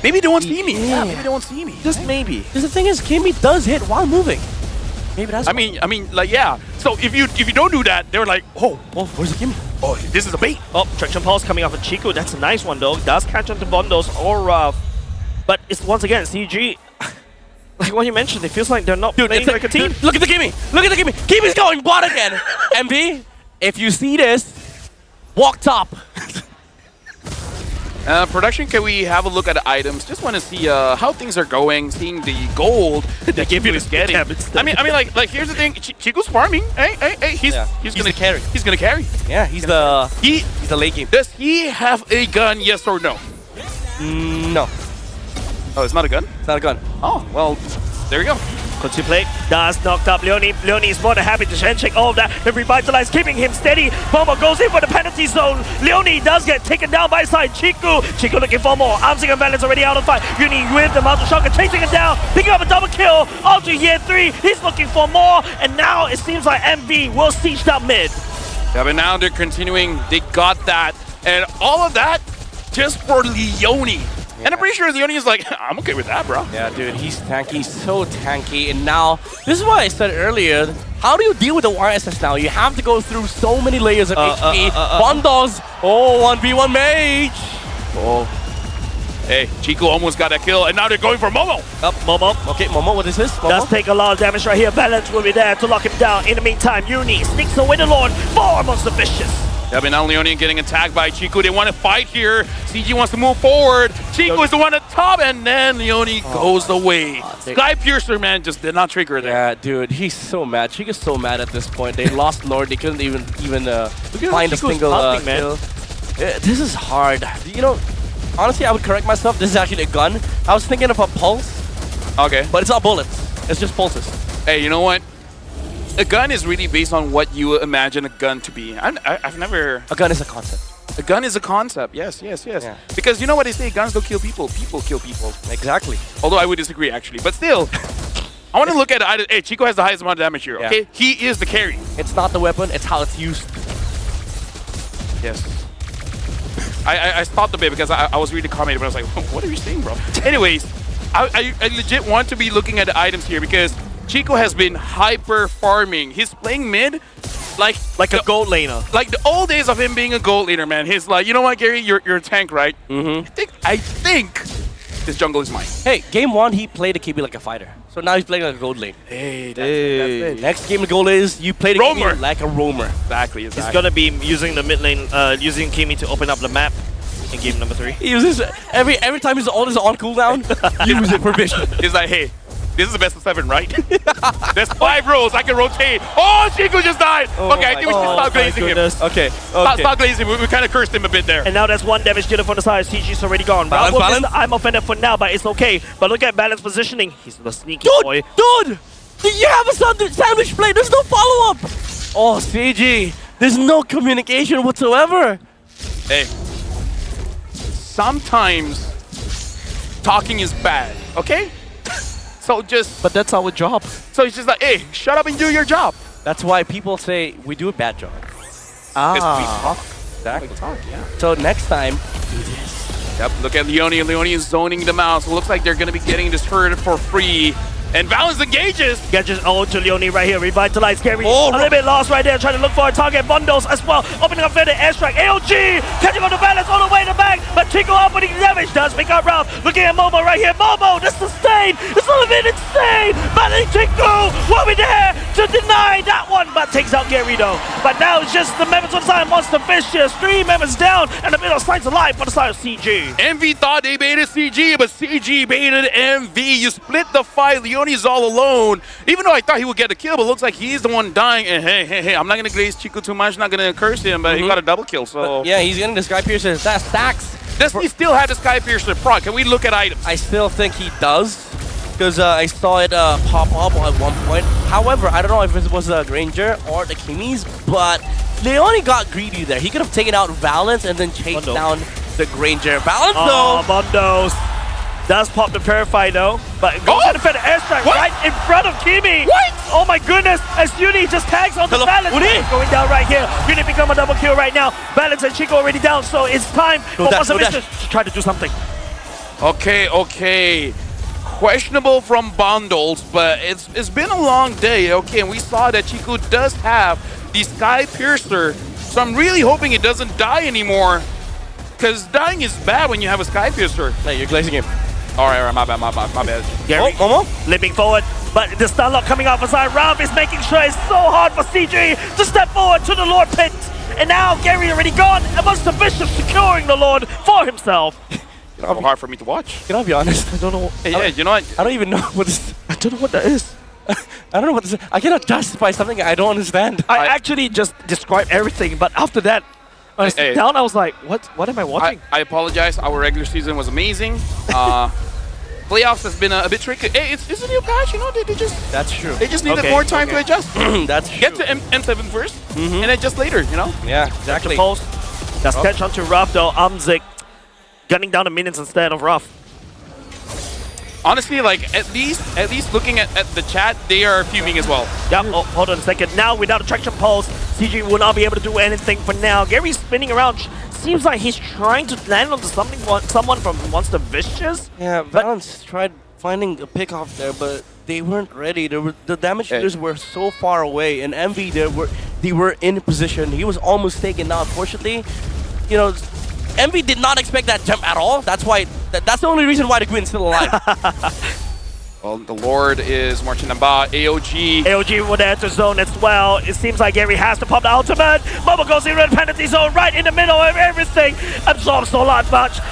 maybe they won't see me. Yeah, maybe they won't see me. Just maybe. Because the thing is, Kimmy does hit while moving. Maybe that's. I mean, like, yeah. So if you don't do that, they're like, oh, where's the Kimmy? Oh, this is a bait. Oh, traction pulse coming off of Chico. That's a nice one though. Does catch onto Bondos or Ruff. But it's once again CG. Like what you mentioned, it feels like they're not playing like a team. Look at the Kimmy. Look at the Kimmy. Kimmy's going bot again. MV, if you see this, walk top. Production, can we have a look at the items? Just want to see how things are going, seeing the gold that Chico is getting. I mean, like here's the thing. Chico's farming. Hey, he's gonna carry. He's gonna carry. Yeah, he's the late game. Does he have a gun? Yes or no? No. Oh, it's not a gun? It's not a gun. Oh, well, there you go. Contemplate does knocked up Leonie. Leonie is more than happy to check all of that and revitalize, keeping him steady. Momo goes in for the penalty zone. Leonie does get taken down by side. Chico looking for more. Armsing and Balance already out of fight. Uni with the Mountain Shocker chasing him down, picking up a double kill. Onto year 3. He's looking for more, and now it seems like MV will siege that mid. Yeah, but now they're continuing. They got that, and all of that just for Leonie. Yeah. And I'm pretty sure Leonie is like, I'm okay with that, bro. Yeah, dude, he's tanky, so tanky. And now, this is why I said earlier, how do you deal with the YSS now? You have to go through so many layers of HP. Bondos, 1v1 mage. Oh. Hey, Chico almost got a kill, and now they're going for Momo. Up, Momo. Okay, Momo, what is this? Momo? Does take a lot of damage right here. Balance will be there to lock him down. In the meantime, Uni sneaks the Winter Lord for Monster Vicious. Yeah, but now Leonie getting attacked by Chico. They want to fight here. CG wants to move forward. Chico is the one at top, and then Leonie goes away. Sky Piercer, man, just did not trigger there. Yeah, dude, he's so mad. Chico's so mad at this point. They lost Lord. They couldn't even find a single kill. This is hard. You know, honestly, I would correct myself. This is actually a gun. I was thinking of a pulse. Okay. But it's not bullets. It's just pulses. Hey, you know what? A gun is really based on what you imagine a gun to be. I've never... A gun is a concept. A gun is a concept, yes. Yeah. Because you know what they say, guns don't kill people, people kill people. Exactly. Although I would disagree, actually. But still, I want to look at it. Hey, Chico has the highest amount of damage here, okay? He is the carry. It's not the weapon, it's how it's used. Yes. I stopped a bit because I was reading the comment, but I was like, what are you saying, bro? Anyways, I legit want to be looking at the items here because Chico has been hyper farming. He's playing mid like a gold laner. Like the old days of him being a gold laner, man. He's like, you know what, Gary, you're a tank, right? Mm-hmm. I think this jungle is mine. Hey, game 1, he played a KB like a fighter. So now he's playing like a gold lane. Hey, that's it. Next game, the goal is you play the KB like a roamer. Exactly. He's gonna be using the mid lane, using Kimi to open up the map in game number 3. He uses every time his ult is on cooldown, use it for vision. He's like, hey, this is the best of 7, right? There's 5 rows. I can rotate. Oh, Chico just died. Okay, I think we should stop glazing him. Okay. Stop glazing him. We kind of cursed him a bit there. And now there's 1 damage dealer from the side. CG's already gone. Balance. I'm offended for now, but it's okay. But look at Balance positioning. He's the sneaky boy. Dude! You have a sandwich play. There's no follow-up. Oh, CG. There's no communication whatsoever. Hey. Sometimes talking is bad, okay? So just... But that's our job. So it's just like, hey, shut up and do your job. That's why people say we do a bad job. Because we talk. Exactly. We talk, yeah. So next time, do this. Yep, look at Leonie. Leonie is zoning them out. So it looks like they're going to be getting this turret for free. And Balance engages. Gadgets to Leonie right here. Revitalize Gary. Oh, a little bit lost right there. Trying to look for a target. Bundles as well. Opening up for the airstrike. AOG catching on the Balance all the way in the back. But Chico opening damage. Does pick up Ralph. Looking at Momo right here. Momo, the sustain. It's a little bit insane. But Chico will be there to deny that one. But takes out Gary though. But now it's just the members on the side. Monster Vicious. 3 members down. And a bit of slice of life for the side of CG. MV thought they baited CG, but CG baited MV. You split the fight. Leonie's all alone. Even though I thought he would get a kill, but looks like he's the one dying. And hey, I'm not going to glaze Chico too much. Not going to curse him, but he got a double kill. So but yeah, he's getting the Sky Piercer. That stacks. Does he still have the Sky Piercer proc? Can we look at items? I still think he does. Because I saw it pop up at one point. However, I don't know if it was a Granger or the Kimmy's, but Leonie got greedy there. He could have taken out Valence and then chased down the Granger. Balance though! Bondos. Does pop the Purify though, but goes to defend the airstrike right in front of Kimi. What? Oh my goodness, as Uni just tags on the balance. Going down right here. Uni become a double kill right now. Balance and Chico already down, so it's time for Monster Vicious to try to do something. Okay. Questionable from Bundles, but it's been a long day, okay, and we saw that Chico does have the Sky Piercer, so I'm really hoping it doesn't die anymore, because dying is bad when you have a Sky Piercer. Hey, you're glazing him. All right, my bad. Gary, Momo? limping forward, but the stun lock coming out for side. Rav is making sure it's so hard for CG to step forward to the Lord Pit, and now Gary already gone, and Monster Vicious securing the Lord for himself. It's so hard for me to watch. Can I be honest? I don't know. Yeah, you know what? I don't even know what this. I don't know what that is. I don't know what this is. I cannot justify something I don't understand. I actually just described everything, but after that, when I sit down, I was like, what am I watching? I apologize. Our regular season was amazing. Playoffs has been a bit tricky. Hey, it's a new patch, you know. They just That's true. They just needed more time to adjust. That's true. Get to M7 first, and adjust later. You know. Yeah, exactly. Pulse. That's catch onto Ruff though. Amzik gunning down the minions instead of Ruff. Honestly, like at least looking at the chat, they are fuming as well. Yep. Oh, hold on a second. Now without a traction pulse, CG will not be able to do anything for now. Gary's spinning around. Seems like he's trying to land onto someone from Monster Vicious. Yeah, Balance tried finding a pick off there, but they weren't ready. The damage dealers were so far away, and Envy they were in position. He was almost taken out. Fortunately, you know, Envy did not expect that jump at all. That's why. That's the only reason why the Gwyn's still alive. Well, the Lord is marching about. AOG. AOG will enter zone as well. It seems like Gary has to pop the ultimate. Momo goes in red penalty zone right in the middle of everything. Absorbs so much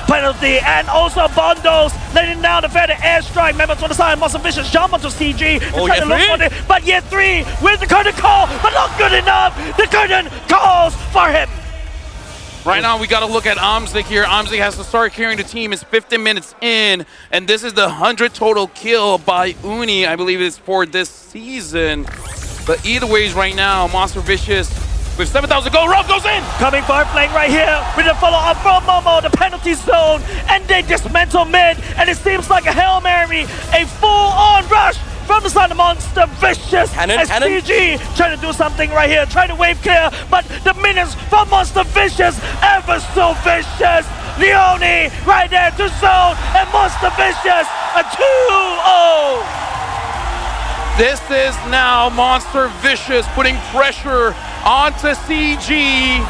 penalty. And also Bondos letting down the fair airstrike. Members on the side. Monster Vicious jump onto CG. Trying to look for it. But yet 3 with the curtain call. But not good enough. The curtain calls for him. Right now, we got to look at Amzik here. Amzik has to start carrying the team. It's 15 minutes in, and this is the 100 total kill by Uni. I believe it's for this season. But either ways, right now, Monster Vicious with 7,000 gold. Rob goes in! Coming far flank right here with a follow-up from Momo, the penalty zone, and they dismantle mid, and it seems like a Hail Mary, a full-on rush from the side of Monster Vicious. SPG trying to do something right here, trying to wave clear, but the minions from Monster Vicious, ever so vicious. Leone right there to zone, and Monster Vicious, a 2-0. This is now Monster Vicious putting pressure onto CG.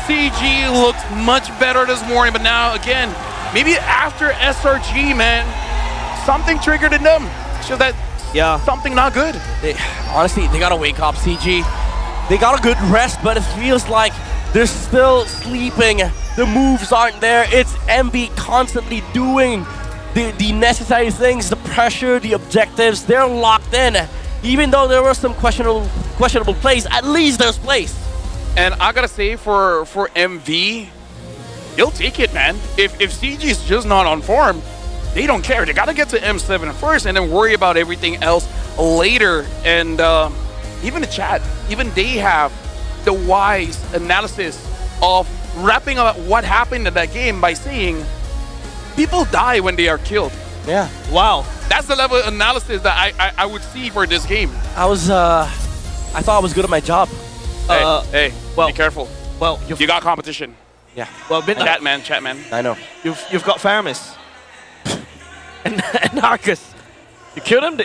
CG looked much better this morning, but now again, maybe after SRG, man, something triggered in them. So that something not good. Honestly, they gotta wake up, CG. They got a good rest, but it feels like they're still sleeping. The moves aren't there. It's MV constantly doing the necessary things, the pressure, the objectives. They're locked in. Even though there were some questionable plays, at least there's plays. And I gotta say, for MV, they'll take it, man. If CG is just not on form, they don't care. They got to get to M7 first and then worry about everything else later. And even the chat, even they have the wise analysis of wrapping up what happened in that game by saying people die when they are killed. Yeah. Wow. That's the level of analysis that I would see for this game. I thought I was good at my job. Hey, be careful. Well, you got competition. Yeah. Well, chat man. I know. You've got Faramis. And Narcus, you kill them.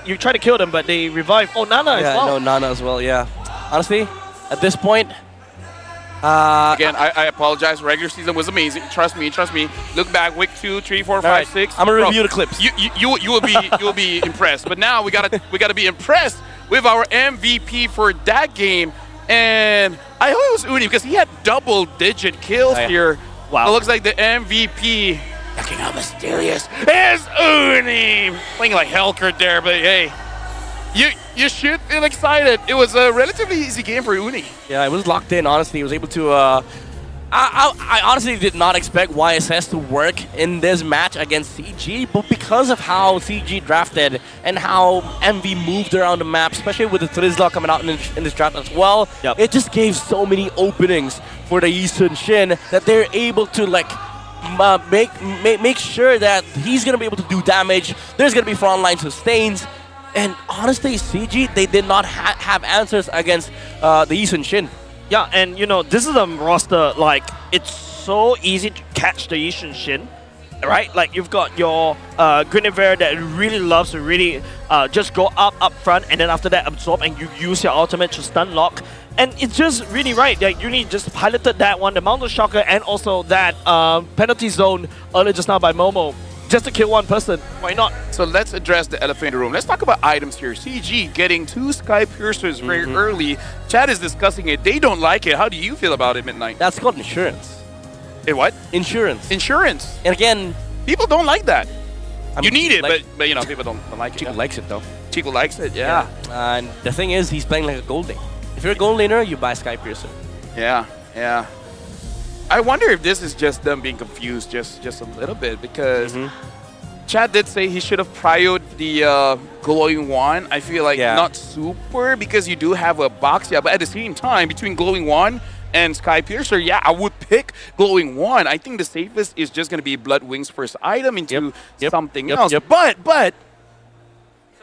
You try to kill them, but they revive. Oh, Nana as well. Yeah, no, Nana as well. Yeah. Honestly, at this point, again, I apologize. Regular season was amazing. Trust me. Look back, week 2, 3, 4, 5, 6. I'm gonna review the clips. You will be impressed. But now we gotta be impressed with our MVP for that game. And I hope it was Uni because he had double-digit kills here. Wow. It looks like the MVP. Looking how mysterious is Uni. Playing like Hellkurt there, but hey, you should feel excited. It was a relatively easy game for Uni. Yeah, it was locked in, honestly. He was able to... I honestly did not expect YSS to work in this match against CG, but because of how CG drafted and how MV moved around the map, especially with the Trizla coming out in this draft as well, it just gave so many openings for the Eastern Shin that they're able to, like, make sure that he's gonna be able to do damage. There's gonna be frontline sustains, and honestly, CG they did not have answers against the Yixun Shin. Yeah, and you know this is a roster like it's so easy to catch the Yixun Shin. Right, like you've got your Guinevere that really loves to really just go up front, and then after that absorb, and you use your ultimate to stun lock, and it's just really right. Like Uni just piloted that one, the Mountain Shocker, and also that penalty zone earlier just now by Momo, just to kill one person. Why not? So let's address the elephant in the room. Let's talk about items here. CG getting 2 Sky Piercers very early. Chad is discussing it. They don't like it. How do you feel about it, Midnight? That's called insurance. What? Insurance. Insurance. And again, people don't like that. You need it, like, but you know people don't like it. Chico likes it though. Chico likes it, yeah. And the thing is, he's playing like a gold lane. If you're a gold laner, you buy Sky Piercer. Yeah. I wonder if this is just them being confused just a little bit, because Chad did say he should have prioed the glowing wand. I feel like not super, because you do have a box, but at the same time, between glowing wand and Sky Piercer, I would pick glowing wand. I think the safest is just going to be Blood Wings first item into something else. But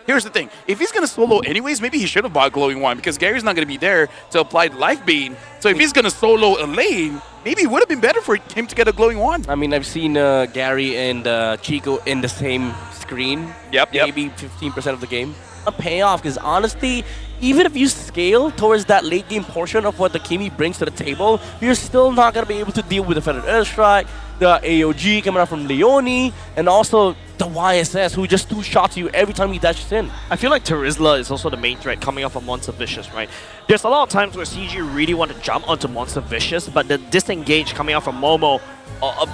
here's the thing. If he's going to solo anyways, maybe he should have bought glowing wand, because Gary's not going to be there to apply Life Bane. So if he's going to solo a lane, maybe it would have been better for him to get a glowing wand. I mean, I've seen Gary and Chico in the same screen. Maybe 15% of the game. A payoff, because honestly, even if you scale towards that late game portion of what the Kimi brings to the table, you're still not going to be able to deal with the Feathered Airstrike, the AOG coming out from Leone, and also the YSS, who just 2-shots you every time he dashes in. I feel like Terizla is also the main threat coming off of Monster Vicious, right? There's a lot of times where CG really want to jump onto Monster Vicious, but the disengage coming out from Momo,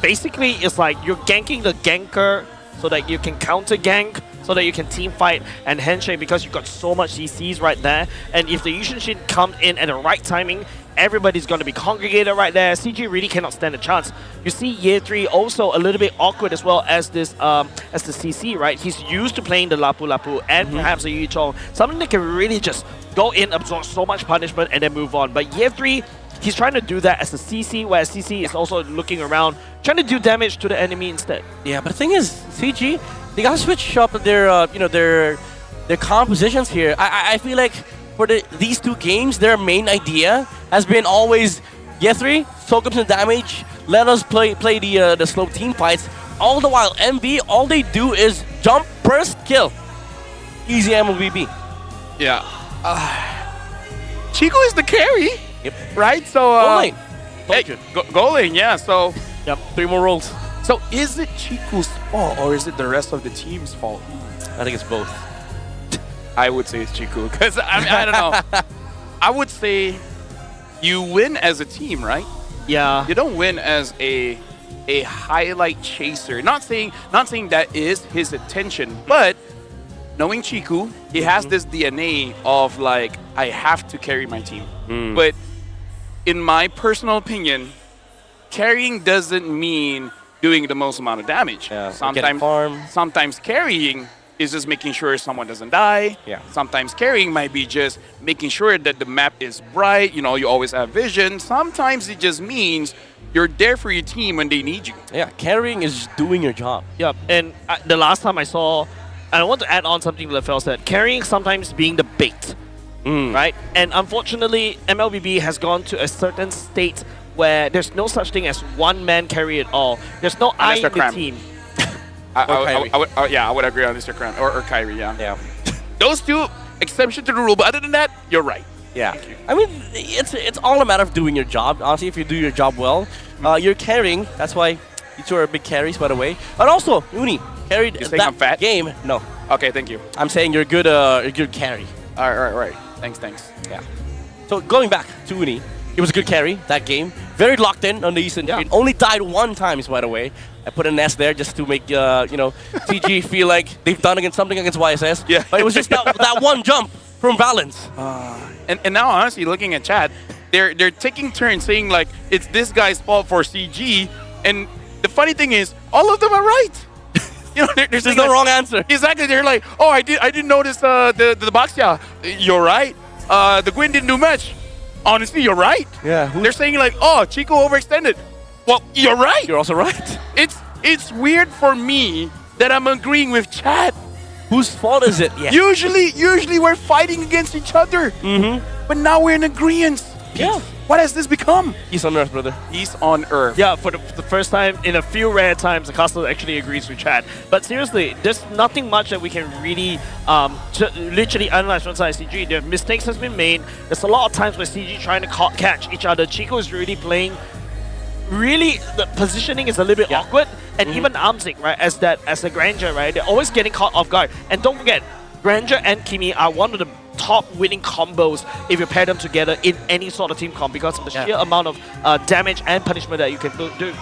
basically it's like you're ganking the ganker so that you can counter gank, so that you can team fight and handshake, because you've got so much CCs right there. And if the Yixun Shin come in at the right timing, everybody's going to be congregated right there. CG really cannot stand a chance. You see Year 3 also a little bit awkward as well as this as the CC, right? He's used to playing the Lapu Lapu and perhaps the Yu Chong, something that can really just go in, absorb so much punishment, and then move on. But Year 3, he's trying to do that as a CC, whereas CC is also looking around, trying to do damage to the enemy instead. Yeah, but the thing is, CG, they gotta switch up their their compositions here. I feel like for these 2 games, their main idea has been always Year 3, soak up some damage, let us play the slow team fights. All the while, MV, all they do is jump, burst, kill. Easy MOBB. Yeah. Chico is the carry. Yep. Right? So goal lane. Goal lane, yeah. So 3 more rolls. So is it Chico's fault, or is it the rest of the team's fault? I think it's both. I would say it's Chico, because I don't know. I would say you win as a team, right? Yeah. You don't win as a highlight chaser. Not saying that is his intention, but knowing Chico, he has this DNA of like, I have to carry my team. But in my personal opinion, carrying doesn't mean doing the most amount of damage. Yeah, sometimes carrying is just making sure someone doesn't die. Sometimes carrying might be just making sure that the map is bright, you know, you always have vision. Sometimes it just means you're there for your team when they need you. Yeah, carrying is doing your job. Yeah, and the last time I saw, and I want to add on something Lefel said, carrying sometimes being the bait, right? And unfortunately, MLBB has gone to a certain state where there's no such thing as one man carry at all. There's no I in the team. I would agree on Mr. Kram or Kyrie, yeah. Those 2, exception to the rule, but other than that, you're right. Yeah. I mean, it's all a matter of doing your job. Honestly, if you do your job well, you're carrying. That's why you 2 are big carries, by the way. And also, Uni carried that game. No. Okay, thank you. I'm saying you're good. You're good carry. All right. Thanks. Yeah. So going back to Uni, it was a good carry that game. Very locked in on the Eastern. Yeah. Only died 1 time, by the way. I put an S there just to make CG feel like they've done something against YSS. Yeah. But it was just that 1 jump from Valence. And now, honestly, looking at chat, they're taking turns saying like it's this guy's fault for CG, and the funny thing is, all of them are right. You know, there's no wrong answer. Exactly. They're like, oh, I didn't notice the box. Yeah, you're right. The Gwyn didn't do much. Honestly, you're right. Yeah. They're saying like, oh, Chico overextended. Well, you're right. You're also right. It's weird for me that I'm agreeing with Chad. Whose fault is it? Yeah. Usually we're fighting against each other. But now we're in agreement. Yeah. What has this become? Peace on earth, brother. Peace on earth. Yeah, for the first time in a few rare times, the castle actually agrees with Chad. But seriously, there's nothing much that we can really literally analyze from side CG. The mistakes has been made. There's a lot of times where CG trying to catch each other. Chico is really playing. Really, the positioning is a little bit awkward, and even Armsing, right, as the Granger, right, they're always getting caught off guard. And don't forget, Granger and Kimi are one of the top winning combos if you pair them together in any sort of team comp because of the sheer amount of damage and punishment that you can do.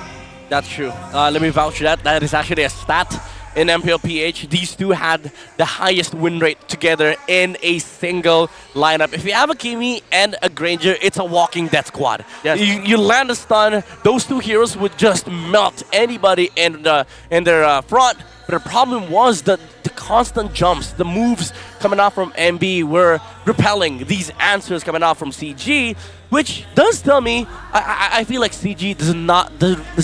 That's true. Let me vouch for that. That is actually a stat in MPL PH. These two had the highest win rate together in a single lineup. If you have a Kimi and a Granger, it's a walking death squad. Yes. You land a stun, those two heroes would just melt anybody in their front. But the problem was that the constant jumps, the moves coming out from MB were repelling these answers coming out from CG, which does tell me I feel like CG does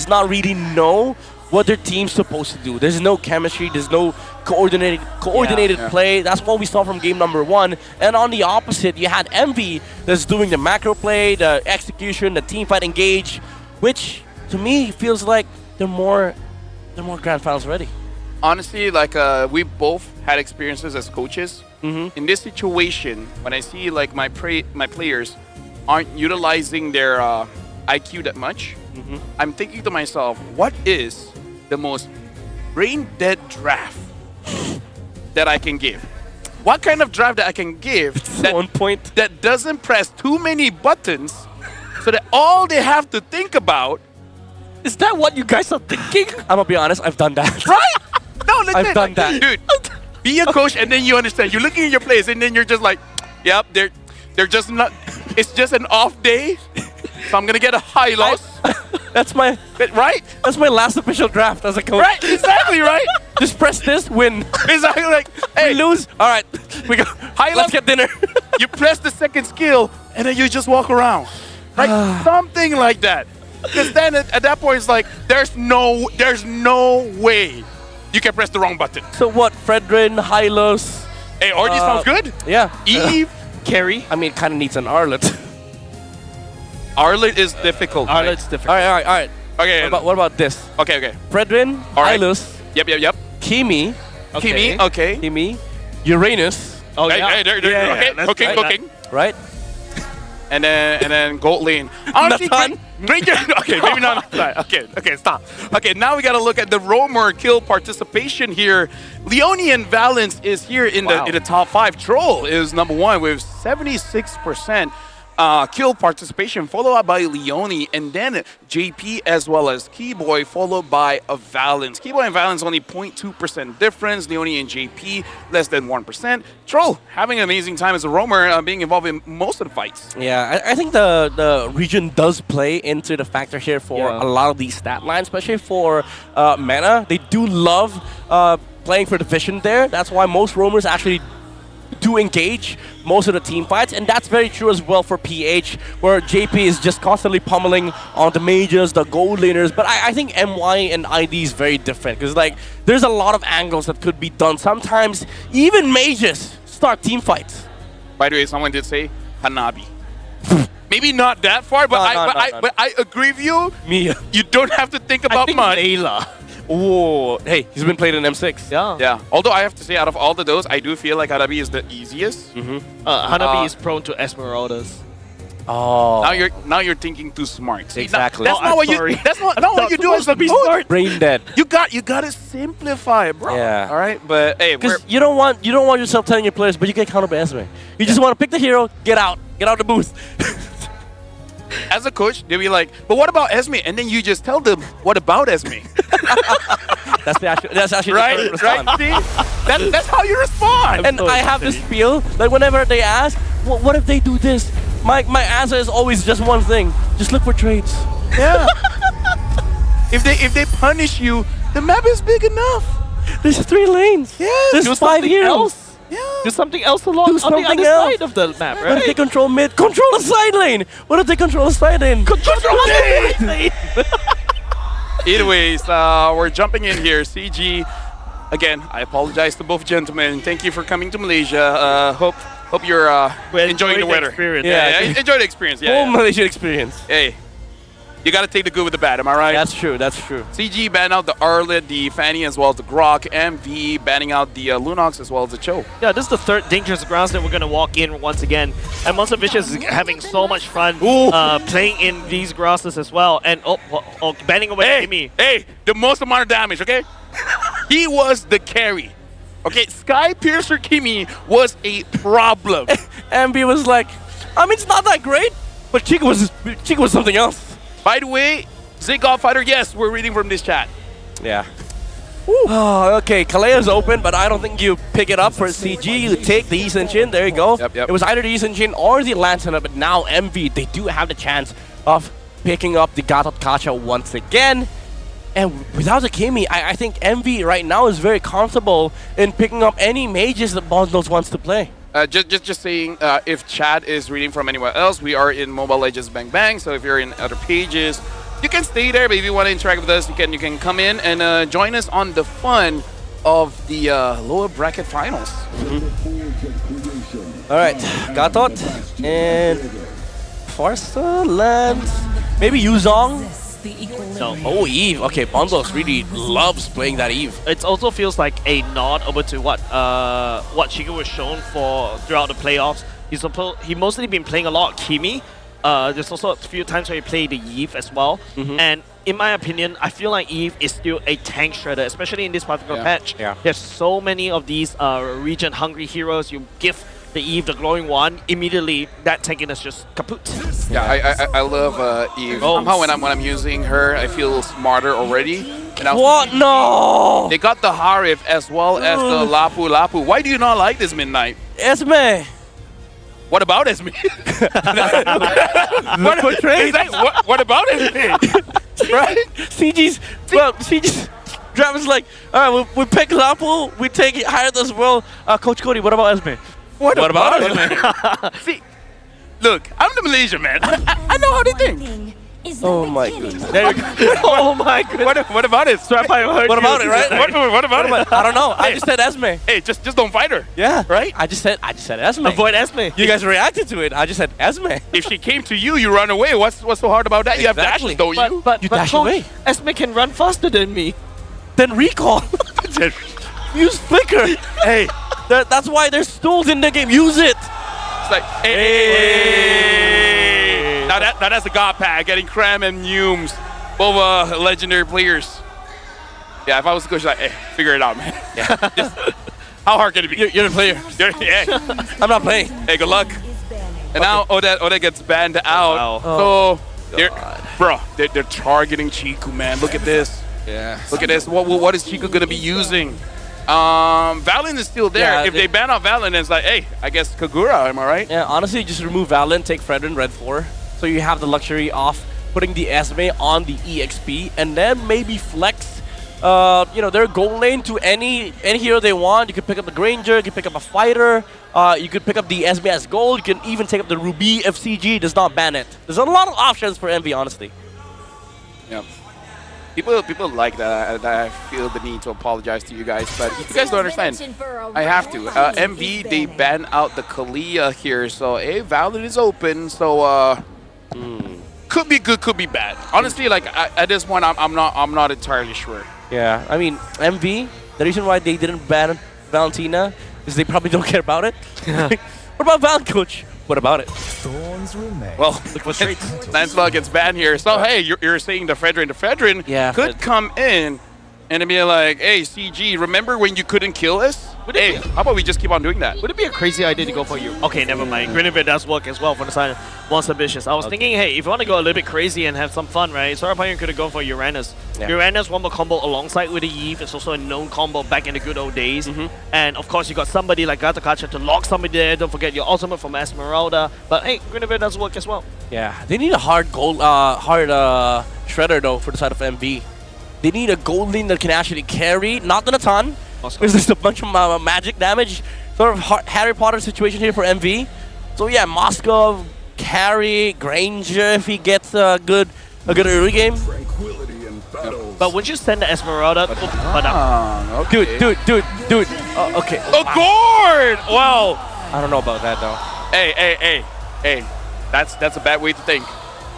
not really know what their team's supposed to do. There's no chemistry, there's no coordinated play. That's what we saw from game number 1. And on the opposite, you had MV that's doing the macro play, the execution, the team fight engage, which to me feels like they're more grand finals ready. Honestly, like we both had experiences as coaches. In this situation, when I see like my players aren't utilizing their IQ that much, I'm thinking to myself, what is the most brain dead draft that I can give? What kind of draft that I can give that doesn't press too many buttons so that all they have to think about is that what you guys are thinking? I'm gonna be honest, I've done that. Right? No, legit. I've done that. Dude, be a coach and then you understand. You're looking at your players and then you're just like, yep, they're just not, it's just an off day. So I'm gonna get a high loss. That's my last official draft as a coach. Right, exactly, right? Just press this, win. Exactly, like, hey, we lose. All right, we go. Let's get dinner. You press the second skill and then you just walk around, right? Something like that. Because then at that point it's like there's no way you can press the wrong button. So what? Fredrin, Hylos. Hey, RG sounds good. Yeah. Eve, Carry. I mean, it kind of needs an Arlet. Arlet is difficult. Arlet's difficult. All right. Okay. What about this? Okay. Fredrin, Hylos. Yep. Kimi. Kimi, okay. Kimi. Uranus. Oh, yeah. Okay, cooking. Right. And then gold lane. Honestly, Granger. Okay, maybe not that. Okay, stop. Okay, now we gotta look at the roamer kill participation here. Leone and Valence is here in the top 5. Troll is number 1 with 76% kill participation, followed up by Leone, and then JP as well as Keyboy, followed by a Valence. Keyboy and Valence only 0.2% difference. Leone and JP less than 1%. Troll having an amazing time as a roamer, being involved in most of the fights. Yeah, I think the region does play into the factor here for a lot of these stat lines, especially for mana. They do love playing for division there. That's why most roamers actually do engage most of the team fights, and that's very true as well for PH, where JP is just constantly pummeling on the mages, the gold laners. But I think MY and ID is very different, because like there's a lot of angles that could be done. Sometimes even mages start team fights. By the way, someone did say Hanabi. Maybe not that far, but but I agree with you. You don't have to think about much. Layla. Oh, hey, he's been played in M6. Yeah. Although I have to say, out of all of those, I do feel like Hanabi is the easiest. Hanabi is prone to Esmeraldas. Oh. Now you're thinking too smart. See, exactly. That's not what you do as a coach. Brain dead. You gotta simplify it, bro. Yeah. All right, but hey, because you don't want yourself telling your players, but you get countered by Esme. You just want to pick the hero, get out the booth. As a coach, they'll be like, but what about Esme? And then you just tell them, what about Esme? That's actually right. the response. See? That's how you respond. And I have this feel, like whenever they ask, what if they do this? My answer is always just one thing. Just look for trades. Yeah. if they punish you, the map is big enough. There's 3 lanes. Yes. There's 5 heroes. Yeah. Do something else along on the other side of the map, right? What if they control mid? Control the side lane! What if they control the side lane? Control the side lane! Anyways, we're jumping in here. CG, again, I apologize to both gentlemen. Thank you for coming to Malaysia. Hope you're enjoying the weather. Yeah, enjoy the experience. Full Malaysian experience. Hey, you got to take the good with the bad, am I right? That's true, that's true. CG banned out the Arlet, the Fanny, as well as the Grok. MV banning out the Lunox as well as the Cho. Yeah, this is the third dangerous grounds that we're going to walk in once again. And Monster Vicious is having so much fun playing in these grasses as well. And banning away Kimmy. Hey, the most amount of damage, okay? He was the carry. Okay, Sky Piercer Kimmy was a problem. MV was like, I mean, it's not that great, but Chica was something else. By the way, Zig Godfighter, yes, we're reading from this chat. Yeah. Oh, okay, Kalea's open, but I don't think you pick it up for CG. You take the Esenchin, there you go. Yep. It was either the Esenchin or the Lantana, but now MV, they do have the chance of picking up the Gatot Kacha once again. And without the Kimi, I think MV right now is very comfortable in picking up any mages that Bonzos wants to play. Just saying, if chat is reading from anywhere else, we are in Mobile Legends Bang Bang. So if you're in other pages, you can stay there. But if you want to interact with us, you can come in and join us on the fun of the lower bracket finals. All right, Gatot and Farsa lands. Maybe Yuzong. No. Oh, Eve. Okay, Bonzos really loves playing that Eve. It also feels like a nod over to what Chica was shown for throughout the playoffs. He mostly been playing a lot of Kimi. There's also a few times where he played the Eve as well. And in my opinion, I feel like Eve is still a tank shredder, especially in this particular patch. There's so many of these region-hungry heroes. You give the Eve, the glowing one, immediately that tankiness just kaput. Yeah, I love Eve. Somehow when I'm using her, I feel smarter already. And What? No! They got the Harif as well as the Lapu Lapu. Why do you not like this Midnight? Esme! What about Esme? what about Esme? Right? CG's Draven's like, alright, we pick Lapu, we take it higher as well. Coach Cody, what about Esme? What about Esme? See, look, I'm the Malaysian man. I know how they think. Oh my goodness. There you go. Oh my goodness. What about it? What about it, right? What about it? I don't know. I just said Esme. Hey, just don't fight her. Yeah. Right? I just said Esme. Avoid Esme. You guys reacted to it. I just said Esme. If she came to you, you run away. What's so hard about that? You have dashes, don't you? But You dash Coach, away. Esme can run faster than me. Then recall. Use flicker. Hey. That's why there's tools in the game. Use it. It's like, hey. Now that's a god pack, getting Cram and Numes, both legendary players. Yeah, if I was the coach, like, hey, figure it out, man. Yeah. How hard can it be? You're the player. I'm not playing. Hey, good luck. And now Odette gets banned out. Oh. So, they're targeting Chiku, man. Look at this. Yeah. Look at this. What is Chiku gonna be using? Valen is still there. Yeah, if they ban out Valen, it's like, hey, I guess Kagura, am I right? Yeah, honestly, just remove Valen, take Fredrin, Red 4. So you have the luxury of putting the Esme on the EXP, and then maybe flex, their goal lane to any hero they want. You could pick up a Granger, you could pick up a Fighter, you could pick up the Esme as gold, you can even take up the Ruby if CG does not ban it. There's a lot of options for Envy, honestly. Yeah. People like that, and I feel the need to apologize to you guys, but if you guys don't understand, I have to. MV, they ban out the Kalia here, so Valen is open, so could be good, could be bad. Honestly, like at this point, I'm not entirely sure. Yeah, I mean MV. The reason why they didn't ban Valentina is they probably don't care about it. What about Val, coach? What about it? Thorns remain. Well, Lancelot gets banned here. So, hey, you're saying the Fredrin could come in and be like, hey, CG, remember when you couldn't kill us? Hey, how about we just keep on doing that? Would it be a crazy idea to go for you? Okay, never mind. Grenadier does work as well for the side of Monster Vicious. I was thinking, hey, if you want to go a little bit crazy and have some fun, right? Sora Pioneer could have gone for Uranus. Yeah. Uranus one more combo alongside with the Eve. It's also a known combo back in the good old days. And of course, you got somebody like Gatakacha to lock somebody there. Don't forget your ultimate from Esmeralda. But hey, Grenadier does work as well. Yeah, they need a hard shredder though for the side of MV. They need a gold lane that can actually carry, not in a ton, because there's a bunch of magic damage. Sort of Harry Potter situation here for MV. So yeah, Moskov, carry, Granger if he gets a good early game. Tranquility in battle. But would you send the Esmeralda? Okay. Dude. Okay. A gourd! Wow. I don't know about that though. Hey. That's a bad way to think,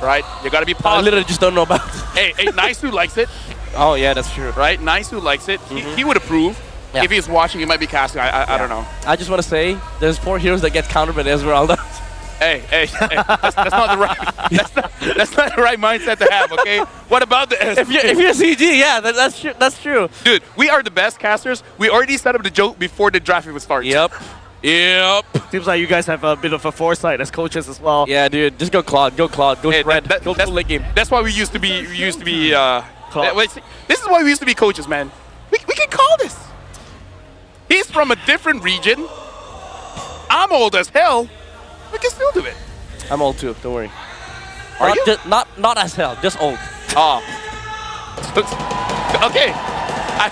right? You gotta be I positive. literally just don't know about it. Hey, Nice who likes it, Oh yeah, that's true. right? Nice who likes it. He would approve. Yeah. If he's watching, he might be casting. I don't know. I just want to say, there's 4 heroes that get countered by Esmeralda. Hey, that's not the right. That's not the right mindset to have. Okay. What about the? if you're CG, yeah, that's true. Dude, we are the best casters. We already set up the joke before the draft even starts. Yep. Seems like you guys have a bit of a foresight as coaches as well. Yeah, dude, just go Claude, go Hey, spread, go that's late game. That's why we used to be. Wait, this is why we used to be coaches, man. We can call this. He's from a different region. I'm old as hell. We can still do it. I'm old too, don't worry. Are you? Not as hell, just old. Oh. Okay. I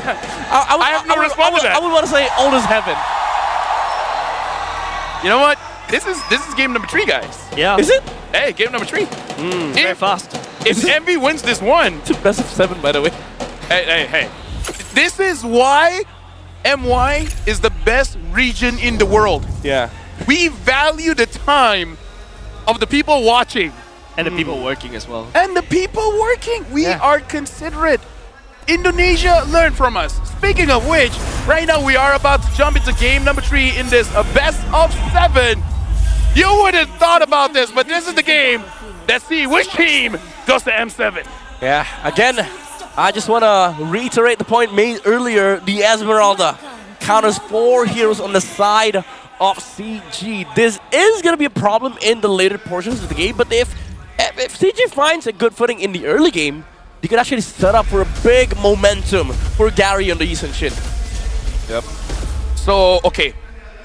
have no response to that. I would want to say old as heaven. You know what? This is game number 3, guys. Yeah. Is it? Hey, game number 3. Very fast. If Envy wins this one, It's a best of 7, by the way. hey. This is why MY is the best region in the world. Yeah. We value the time of the people watching. And the people working as well. And the people working. We are considerate. Indonesia, learn from us. Speaking of which, right now we are about to jump into game number 3 in this best of 7. You wouldn't have thought about this, but this is the game. Let's see which team goes to M7. Yeah, again, I just want to reiterate the point made earlier. The Esmeralda counters 4 heroes on the side of CG. This is going to be a problem in the later portions of the game, but if CG finds a good footing in the early game, they could actually set up for a big momentum for Gary on the East and Shin. Yep. So, okay.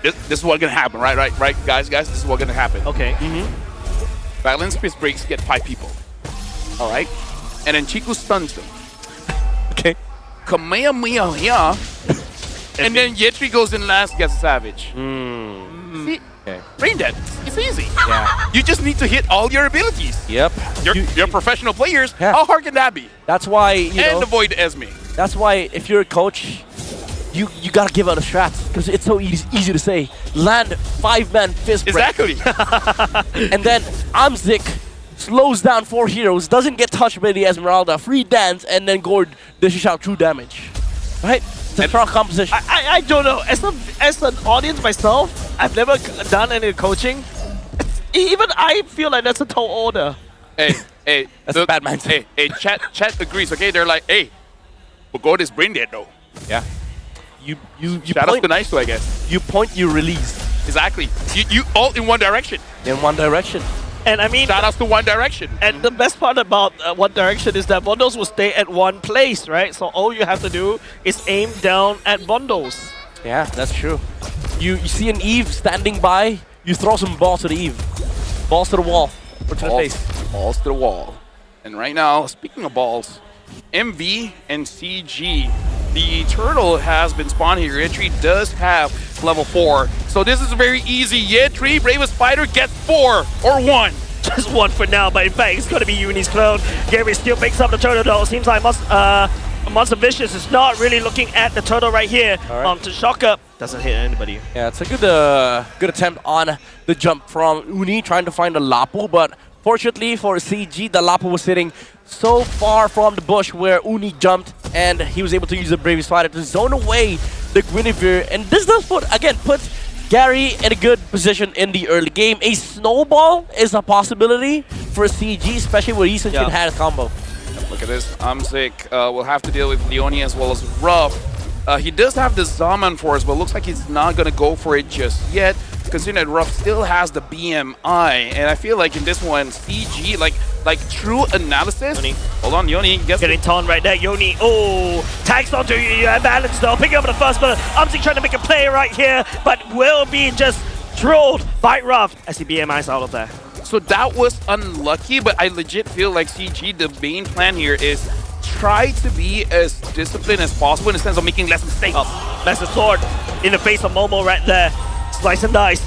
This is what's going to happen, right, guys? This is what's going to happen. Okay. Balance Space breaks get 5 people. All right? And then Chiku stuns them. Okay. Kamehameha. And then Yetri goes in last, gets Savage. See? Okay. Brain dead. It's easy. Yeah. You just need to hit all your abilities. Yep. You're professional players. Yeah. How hard can that be? That's why, you And know, avoid Esme. that's why if you're a coach, you gotta give out the strats because it's so easy to say. Land 5-man fist break. Exactly. And then Amzik slows down 4 heroes, doesn't get touched by the Esmeralda, free dance, and then Gord dishes out true damage. Right? It's a strong composition. I don't know. As an audience myself, I've never done any coaching. Even I feel like that's a tall order. Hey, That's a bad mindset. Hey, chat agrees, okay? They're like, hey, but God is brain dead though. Yeah. You Shout out point, to Nice too, I guess. you point, you release Exactly. You all in one direction. in one direction. And I mean, Shout outs to One Direction. and the best part about One Direction is that bundles will stay at one place, right? So all you have to do is aim down at bundles. Yeah, that's true. You see an Eve standing by, you throw some balls to the Eve. Balls to the wall. Or to the face. Balls to the wall. And right now, speaking of balls, MV and CG, the turtle has been spawned here. Yetri does have level 4. So this is very easy. Yetri, Bravest Fighter, gets 4 or 1. Just 1 for now, but in fact, it's going to be Uni's clone. Gary still picks up the turtle though. Seems like Monster Vicious is not really looking at the turtle right here. To Shocker. Doesn't hit anybody. Yeah, it's a good attempt on the jump from Uni, trying to find the Lapu, but fortunately for CG, the Lapu was sitting so far from the bush where Uni jumped, and he was able to use the Bravest Fighter to zone away the Guinevere. And this does put Gary in a good position in the early game. A snowball is a possibility for CG, especially where East and Shin had a combo. Look at this. Amzik will have to deal with Leonie as well as Ruff. He does have the Zaman Force, but looks like he's not going to go for it just yet, considering that Ruff still has the BMI. And I feel like in this one, CG, like true analysis. Yoni. Hold on, Yoni gets getting taunted right there. Yoni, tags onto balance though, picking up the first bullet. Amzik trying to make a play right here, but will be just drilled by Ruff as he BMI's out of there. So that was unlucky, but I legit feel like CG, the main plan here is try to be as disciplined as possible in the sense of making less mistakes. That's a sword in the face of Momo right there. Slice and dice.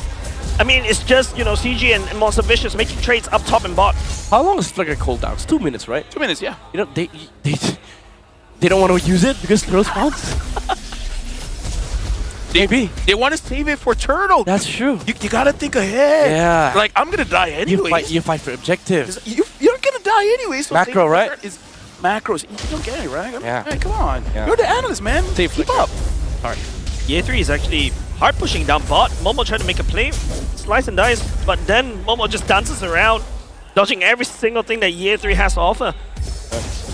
I mean, it's just, CG and Monster Vicious making trades up top and bot. How long is Flicker cooldown? It's 2 minutes, right? 2 minutes, yeah. You know, They don't want to use it because turtle spawns? Maybe. They want to save it for turtle. That's true. You gotta think ahead. Yeah. Like, I'm gonna die anyways. You fight for objectives. You're gonna die anyways. So Macro, right? Is macros. You don't get it, right? Yeah. Hey, come on. Yeah. You're the analyst, man. Keep up. Alright. Year 3 is actually hard pushing down bot. Momo trying to make a play, slice and dice, but then Momo just dances around, dodging every single thing that Year 3 has to offer.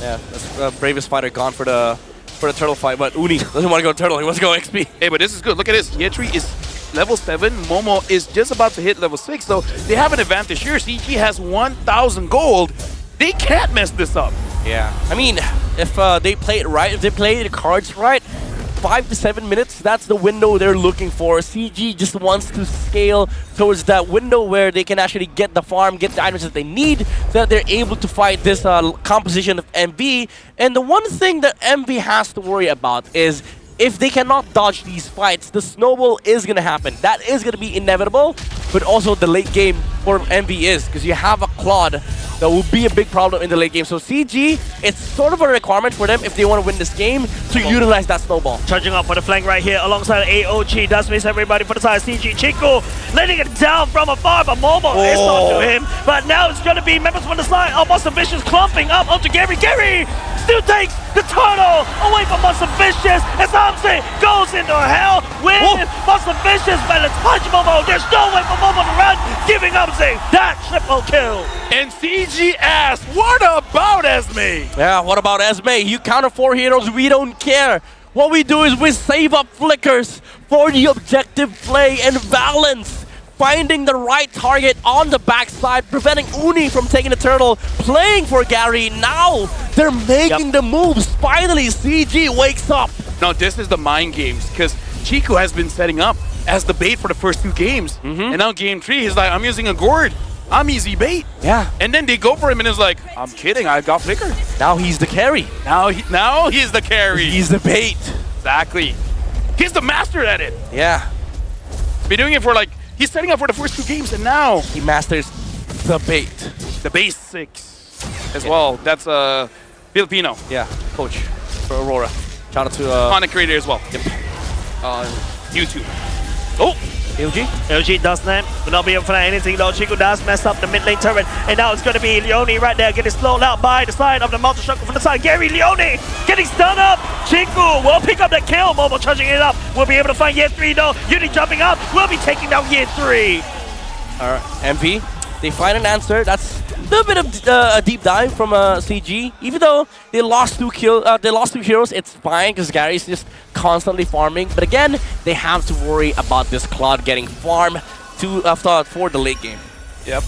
Yeah, that's bravest fighter gone for the turtle fight, but Uni doesn't want to go turtle, he wants to go XP. Hey, but this is good. Look at this. Yetri is level 7. Momo is just about to hit level 6, so they have an advantage here. CG has 1,000 gold. They can't mess this up. Yeah. I mean, if they play it right, if they play the cards right, 5 to 7 minutes, that's the window they're looking for. CG just wants to scale towards that window where they can actually get the farm, get the items that they need, so that they're able to fight this composition of MV. And the one thing that MV has to worry about is if they cannot dodge these fights, the snowball is going to happen. That is going to be inevitable, but also the late game for MV is, because you have a Claude that will be a big problem in the late game. So CG, it's sort of a requirement for them if they want to win this game to utilize that snowball. Charging up for the flank right here alongside AOG. Does miss everybody for the side. CG Chico letting it down from afar, but Momo is on to him. But now it's going to be members from the side of Monster Vicious clumping up onto Gary. Gary still takes the turtle away from Monster Vicious as Amse goes into hell with Monster Vicious, but let's punch Momo. There's no way for Momo to run, giving Amse that triple kill. And CG asks, what about Esme? Yeah, what about Esme? You counter 4 heroes, we don't care. What we do is we save up flickers for the objective play and balance. Finding the right target on the backside, preventing Uni from taking the turtle, playing for Gary. Now they're making the moves. Finally, CG wakes up. No, this is the mind games, because Chico has been setting up as the bait for the first 2 games. And now game 3, he's like, I'm using a gourd. I'm easy bait. Yeah. And then they go for him and it's like, I'm kidding, I got flicker. Now he's the carry. Now he's the carry. He's the bait. Exactly. He's the master at it. Yeah. Been doing it for like, he's setting up for the first 2 games and now he masters the bait. The basics as well. That's Filipino. Yeah, coach for Aurora. Shout out to content creator as well. Yep. On YouTube. Oh! LG? LG does not will not be able to find anything though. Chico does mess up the mid lane turret, and now it's going to be Leone right there getting slowed out by the side of the Mountain Struggle from the side. Gary Leone getting stunned up. Chico will pick up the kill. Momo charging it up. We'll be able to find Year 3 though. Uni jumping up. We'll be taking down Year 3. Alright, MP. They find an answer. That's a little bit of a deep dive from CG. Even though they lost 2 heroes, it's fine because Gary's just constantly farming. But again, they have to worry about this Claude getting farmed for the late game. Yep.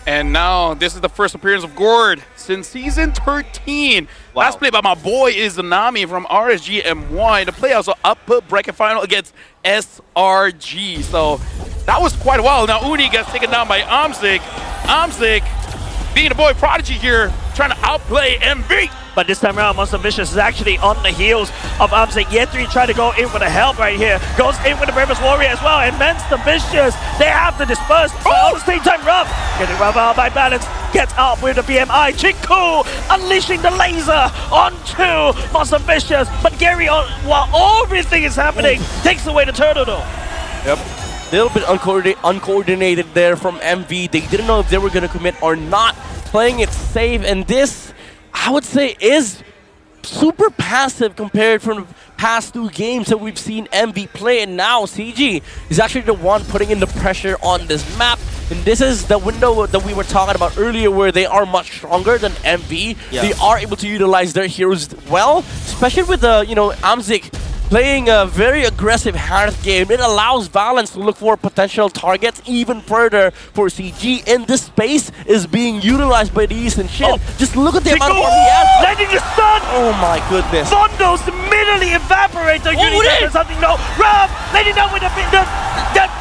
And now this is the first appearance of Gord since season 13. Wow. Last play by my boy is Zanami from RSG M1. The play also upper bracket final against SRG. So that was quite a while. Now Uni gets taken down by Amzik. Amzik, being the boy prodigy here, trying to outplay MV. But this time around, Monster Vicious is actually on the heels of Amzik. Year 3 trying to go in for the help right here. Goes in with the Bravest Warrior as well. And Monster Vicious, they have to disperse. But at the same time, Ruff getting run out by Balance. Gets out with the BMI. Chiku unleashing the laser onto Monster Vicious. But Gary, while everything is happening, takes away the turtle though. Yep. A little bit uncoordinated there from MV. They didn't know if they were going to commit or not. Playing it safe, and this, I would say, is super passive compared from the past 2 games that we've seen MV play. And now CG is actually the one putting in the pressure on this map. And this is the window that we were talking about earlier where they are much stronger than MV. Yeah. They are able to utilize their heroes well, especially with Amzik playing a very aggressive Harith game. It allows Balance to look for potential targets even further for CG. And this space is being utilized by the Eastern Shin. Oh, just look at the amount of farm he has. Landing the stun! Oh my goodness. Vondos immediately evaporate. The Uni something no. Ruff landing down with the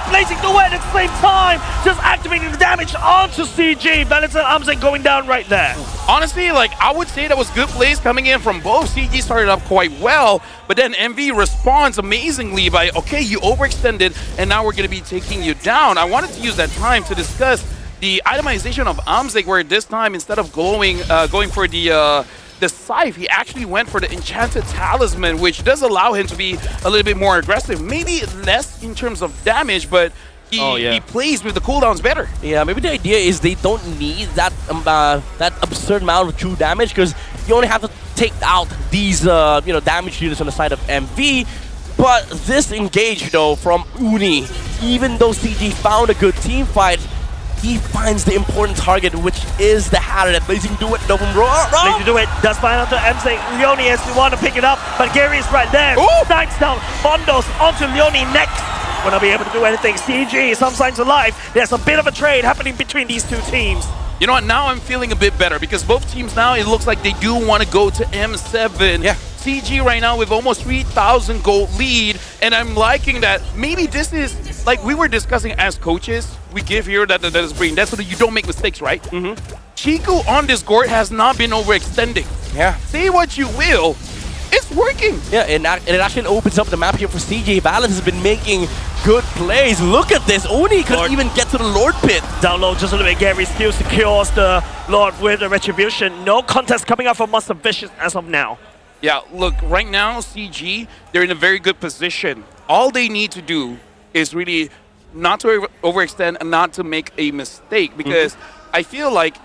blazing duet at the same time. Just activating the damage onto CG. Balance and Amzik going down right there. Honestly, I would say that was good plays coming in from both. CG started up quite well, but then MV responds amazingly by, okay, you overextended, and now we're going to be taking you down. I wanted to use that time to discuss the itemization of Amzik, where this time, instead of going for the decisive, he actually went for the enchanted talisman, which does allow him to be a little bit more aggressive. Maybe less in terms of damage, but he plays with the cooldowns better. Yeah, maybe the idea is they don't need that that absurd amount of true damage, because you only have to take out these damage units on the side of MV. But this engage though from Uni, even though CG found a good team fight, he finds the important target, which is the Harriet. Blazing Duet though from Blazing Duet does find onto MC. Leone has to want to pick it up, but Gary is right there. Knocks down Bondos onto Leone next. Will not be able to do anything. CG, some signs of life. There's a bit of a trade happening between these two teams. You know what, now I'm feeling a bit better because both teams now, it looks like they do want to go to M7. Yeah. CG right now with almost 3,000 gold lead, and I'm liking that. Maybe this is, like we were discussing as coaches, we give here that is green. That's so that you don't make mistakes, right? Chiku on this court has not been overextending. Yeah. Say what you will, it's working. Yeah, and it actually opens up the map here for CJ. Valens has been making good plays. Look at this. Oni couldn't even get to the Lord Pit. Down low just a little bit. Gary still secures the Lord with the Retribution. No contest coming out from Monster Vicious as of now. Yeah, look, right now, CG, they're in a very good position. All they need to do is really not to overextend and not to make a mistake, because I feel like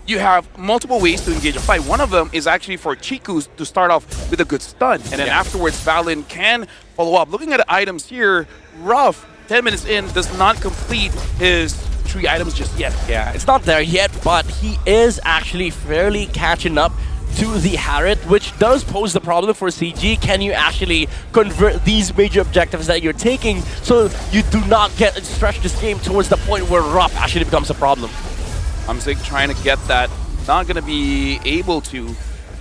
you have multiple ways to engage a fight. One of them is actually for Chiku to start off with a good stun, and then afterwards, Valen can follow up. Looking at the items here, Ruff, 10 minutes in, does not complete his 3 items just yet. Yeah, it's not there yet, but he is actually fairly catching up to the Harriet, which does pose the problem for CG. Can you actually convert these major objectives that you're taking so you do not get stretch this game towards the point where Ruff actually becomes a problem? I'm trying to get that, not going to be able to.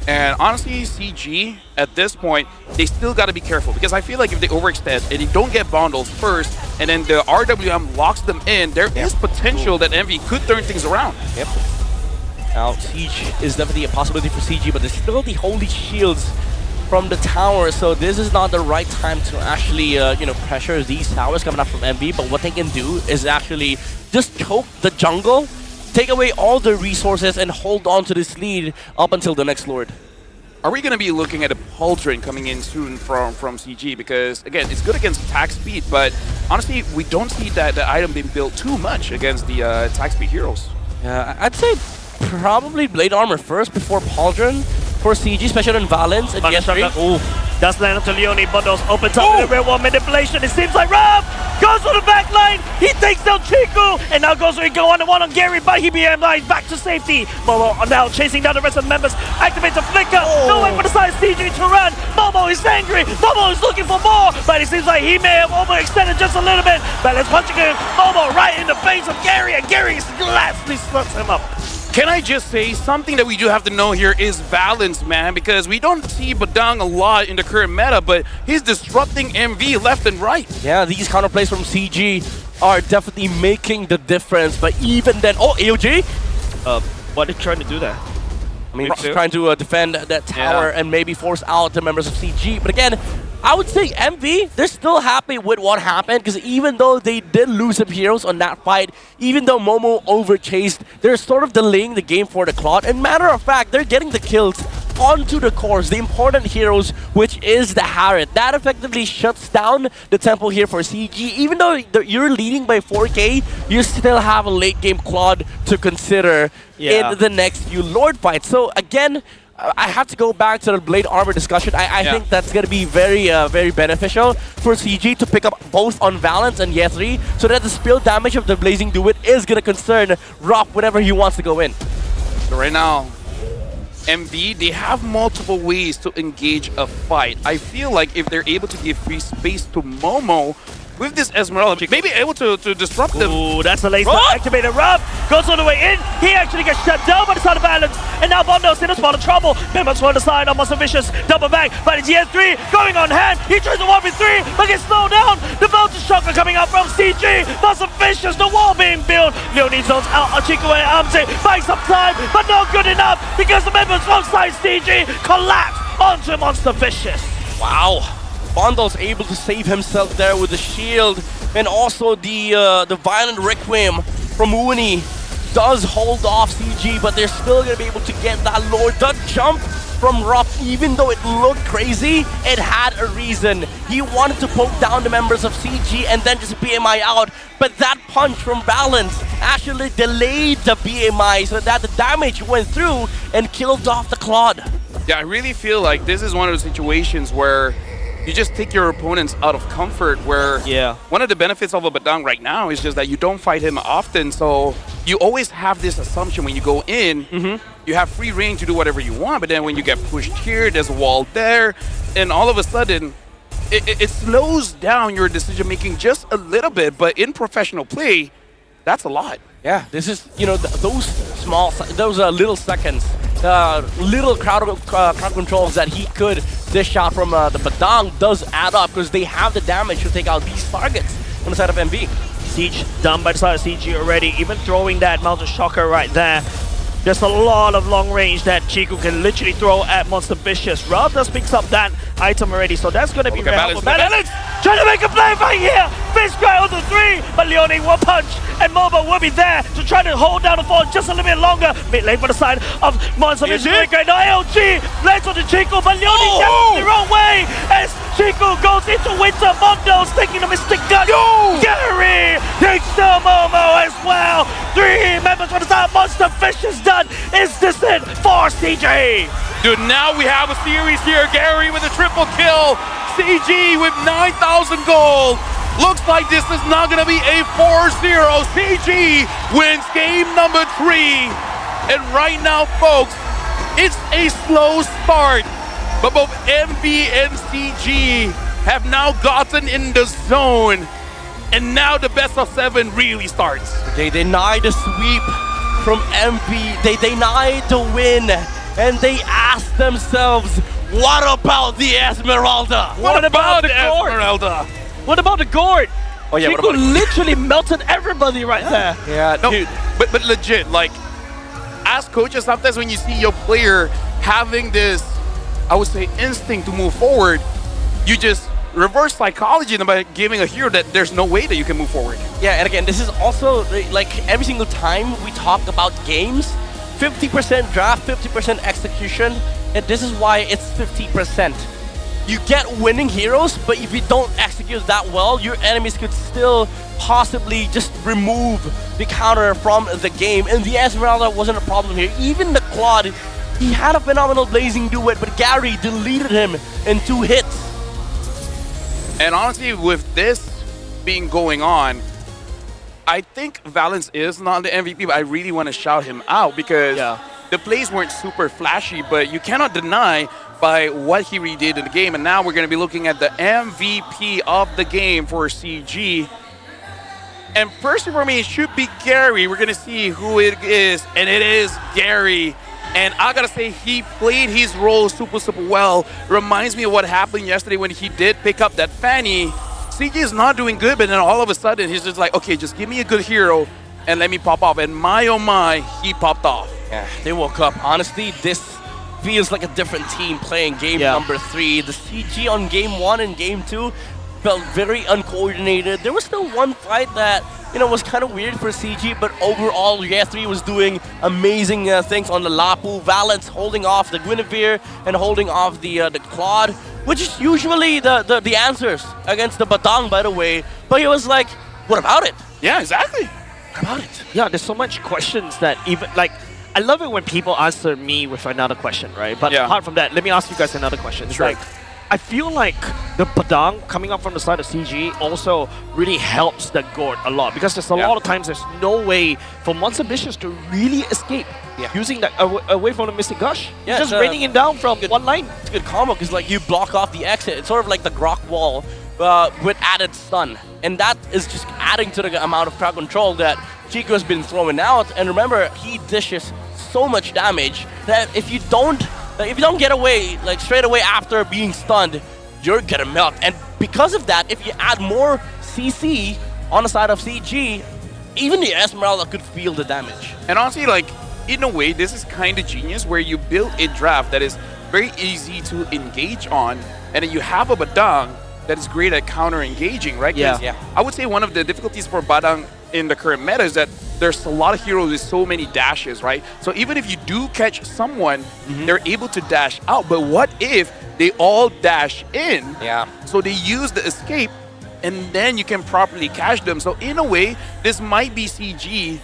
And honestly, CG, at this point, they still got to be careful, because I feel like if they overextend and they don't get bundles first, and then the RWM locks them in, there is potential that Envy could turn things around. Yep. Now, Siege is definitely a possibility for CG, but there's still the Holy Shields from the tower, so this is not the right time to actually, pressure these towers coming up from MV. But what they can do is actually just choke the jungle, take away all the resources, and hold on to this lead up until the next Lord. Are we going to be looking at a Pauldron coming in soon from CG? Because, again, it's good against attack speed, but honestly, we don't see that the item being built too much against the attack speed heroes. Yeah, I'd say probably Blade Armor first before Pauldron for CG, especially on Valens and Ooh, does land up to Leone. Bondos opens up with a real one manipulation. It seems like Rob goes for the back line. He takes down Chiku, and now goes to go on on Gary, but he BM back to safety. Momo now chasing down the rest of the members. Activates a flicker. No way for the side CG to run. Momo is angry. Momo is looking for more, but it seems like he may have overextended just a little bit. Valens punching him. Momo right in the face of Gary, and Gary lastly sluts him up. Can I just say, something that we do have to know here is balance, man, because we don't see Badang a lot in the current meta, but he's disrupting MV left and right. Yeah, these counterplays from CG are definitely making the difference, but even then... Oh, AOG? What are they trying to do there? I mean, trying to defend that tower and maybe force out the members of CG, but again, I would say MV, they're still happy with what happened, because even though they did lose some heroes on that fight, even though Momo overchased, they're sort of delaying the game for the Claude. And matter of fact, they're getting the kills onto the cores, the important heroes, which is the Harriet. That effectively shuts down the tempo here for CG. Even though you're leading by 4K, you still have a late game Claude to consider in the next few Lord fights. So again, I have to go back to the Blade Armor discussion. I think that's going to be very, very beneficial for CG to pick up both on Valens and Yethri, so that the spill damage of the Blazing Duet is going to concern Rock whenever he wants to go in. So right now, MV, they have multiple ways to engage a fight. I feel like if they're able to give free space to Momo, with this Esmeralda, maybe able to disrupt them. Ooh, that's a laser activated. Rob goes all the way in. He actually gets shut down by the side of Valens. And now Bondo's in a spot of trouble. Members on the side, almost a vicious double back. But it's ES3 going on hand. He tries to 1v3, but gets slowed down. The Voltage Shocker coming out from CG. Monster Vicious, the wall being built. Leone zones out. Chiku and Amze buying some time, but not good enough because the members from side CG collapse onto Monster Vicious. Wow. Bondo's able to save himself there with the shield, and also the Violent Requiem from Uni does hold off CG, but they're still going to be able to get that Lord. The jump from Rob, even though it looked crazy, it had a reason. He wanted to poke down the members of CG and then just BMI out. But that punch from Balance actually delayed the BMI so that the damage went through and killed off the Claude. Yeah, I really feel like this is one of those situations where you just take your opponents out of comfort, where one of the benefits of a Badang right now is just that you don't fight him often, so you always have this assumption when you go in, you have free reign to do whatever you want, but then when you get pushed here, there's a wall there, and all of a sudden, it slows down your decision-making just a little bit, but in professional play, that's a lot. Yeah, this is, you know, those little seconds, little crowd controls that he could dish out from the Badang does add up because they have the damage to take out these targets on the side of MV. Siege done by the side of CG already, even throwing that Mountain Shocker right there. There's a lot of long range that Chico can literally throw at Monster Vicious. Rob just picks up that item already, so that's going to be very helpful. Balance trying to make a play right here. Fish guy on the 3, but Leone will punch, and Moba will be there to try to hold down the fall just a little bit longer. Mid lane for the side of Monster Vicious. Now LG lands on the Chico, but Leone gets the wrong way as Chico goes into Winter. Mondo's taking the Mystic Gun. Gary takes the Momo as well. 3 members for the side. Monster Vicious done. Is this it for CG? Dude, now we have a series here. Gary with a triple kill. CG with 9,000 gold. Looks like this is not going to be a 4-0. CG wins game number 3. And right now, folks, it's a slow start. But both MV and CG have now gotten in the zone. And now the best of 7 really starts. They deny the sweep from MV. They deny the win. And they ask themselves, what about the Esmeralda? What about the Esmeralda? What about the gourd? Oh yeah, Chico literally melted everybody right there. Yeah, no, dude. But legit, like, as coaches, sometimes when you see your player having this, I would say, instinct to move forward, you just reverse psychology by giving a hero that there's no way that you can move forward. Yeah, and again, this is also, like, every single time we talk about games, 50% draft, 50% execution, and this is why it's 50%. You get winning heroes, but if you don't execute that well, your enemies could still possibly just remove the counter from the game, and the Esmeralda wasn't a problem here. Even the Claude, he had a phenomenal Blazing Duet, but Gary deleted him in 2 hits. And honestly, with this being going on, I think Valence is not the MVP, but I really want to shout him out because the plays weren't super flashy, but you cannot deny by what he redid in the game. And now we're going to be looking at the MVP of the game for CG. And personally for me, it should be Gary. We're going to see who it is, and it is Gary. And I gotta say, he played his role super well. Reminds me of what happened yesterday when he did pick up that Fanny. CG is not doing good, but then all of a sudden, he's just like, okay, just give me a good hero and let me pop off. And my oh my, he popped off. Yeah, they woke up. Honestly, this feels like a different team playing game number 3. The CG on game 1 and game 2 felt very uncoordinated. There was still one fight that, you know, was kind of weird for CG, but overall, Year3 was doing amazing things on the Lapu. Valence holding off the Guinevere and holding off the Claude, which is usually the answers against the Badang, by the way. But he was like, what about it? Yeah, exactly. What about it? Yeah, there's so much questions that even, like, I love it when people answer me with another question, right? But apart from that, let me ask you guys another question. It's like, I feel like the Badang coming up from the side of CG also really helps the Gord a lot because there's a lot of times there's no way for Monster Vicious to really escape using that away from the Mystic Gush. Yeah, just raining it down from one line. It's a good combo because like you block off the exit. It's sort of like the Grok wall with added stun. And that is just adding to the amount of crowd control that Chico has been throwing out. And remember, he dishes so much damage that if you don't get away, like straight away after being stunned, you're gonna melt. And because of that, if you add more CC on the side of CG, even the Esmeralda could feel the damage. And honestly, like, in a way, this is kind of genius where you build a draft that is very easy to engage on, and then you have a Badang that is great at counter-engaging, right? Yeah. I would say one of the difficulties for Badang in the current meta is that there's a lot of heroes with so many dashes, right? So even if you do catch someone, they're able to dash out. But what if they all dash in? Yeah. So they use the escape, and then you can properly catch them. So in a way, this might be CG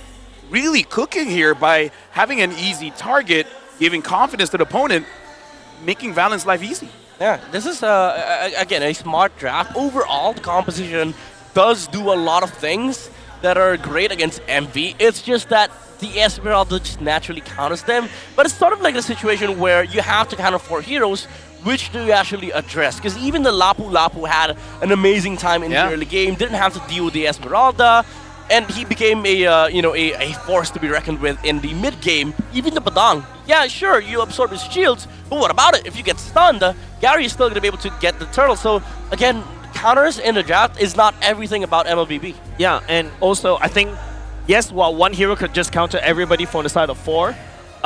really cooking here by having an easy target, giving confidence to the opponent, making Valent's life easy. Yeah, this is, again, a smart draft. Overall, the composition does do a lot of things that are great against MV. It's just that the Esmeralda just naturally counters them. But it's sort of like a situation where you have to counter 4 heroes. Which do you actually address? Because even the Lapu Lapu had an amazing time in the early game, didn't have to deal with the Esmeralda, and he became a force to be reckoned with in the mid game. Even the Badang, yeah, sure, you absorb his shields, but what about it? If you get stunned, Gary is still going to be able to get the turtle. So again, counters in the draft is not everything about MLBB. Yeah, and also I think, yes, while one hero could just counter everybody from the side of 4,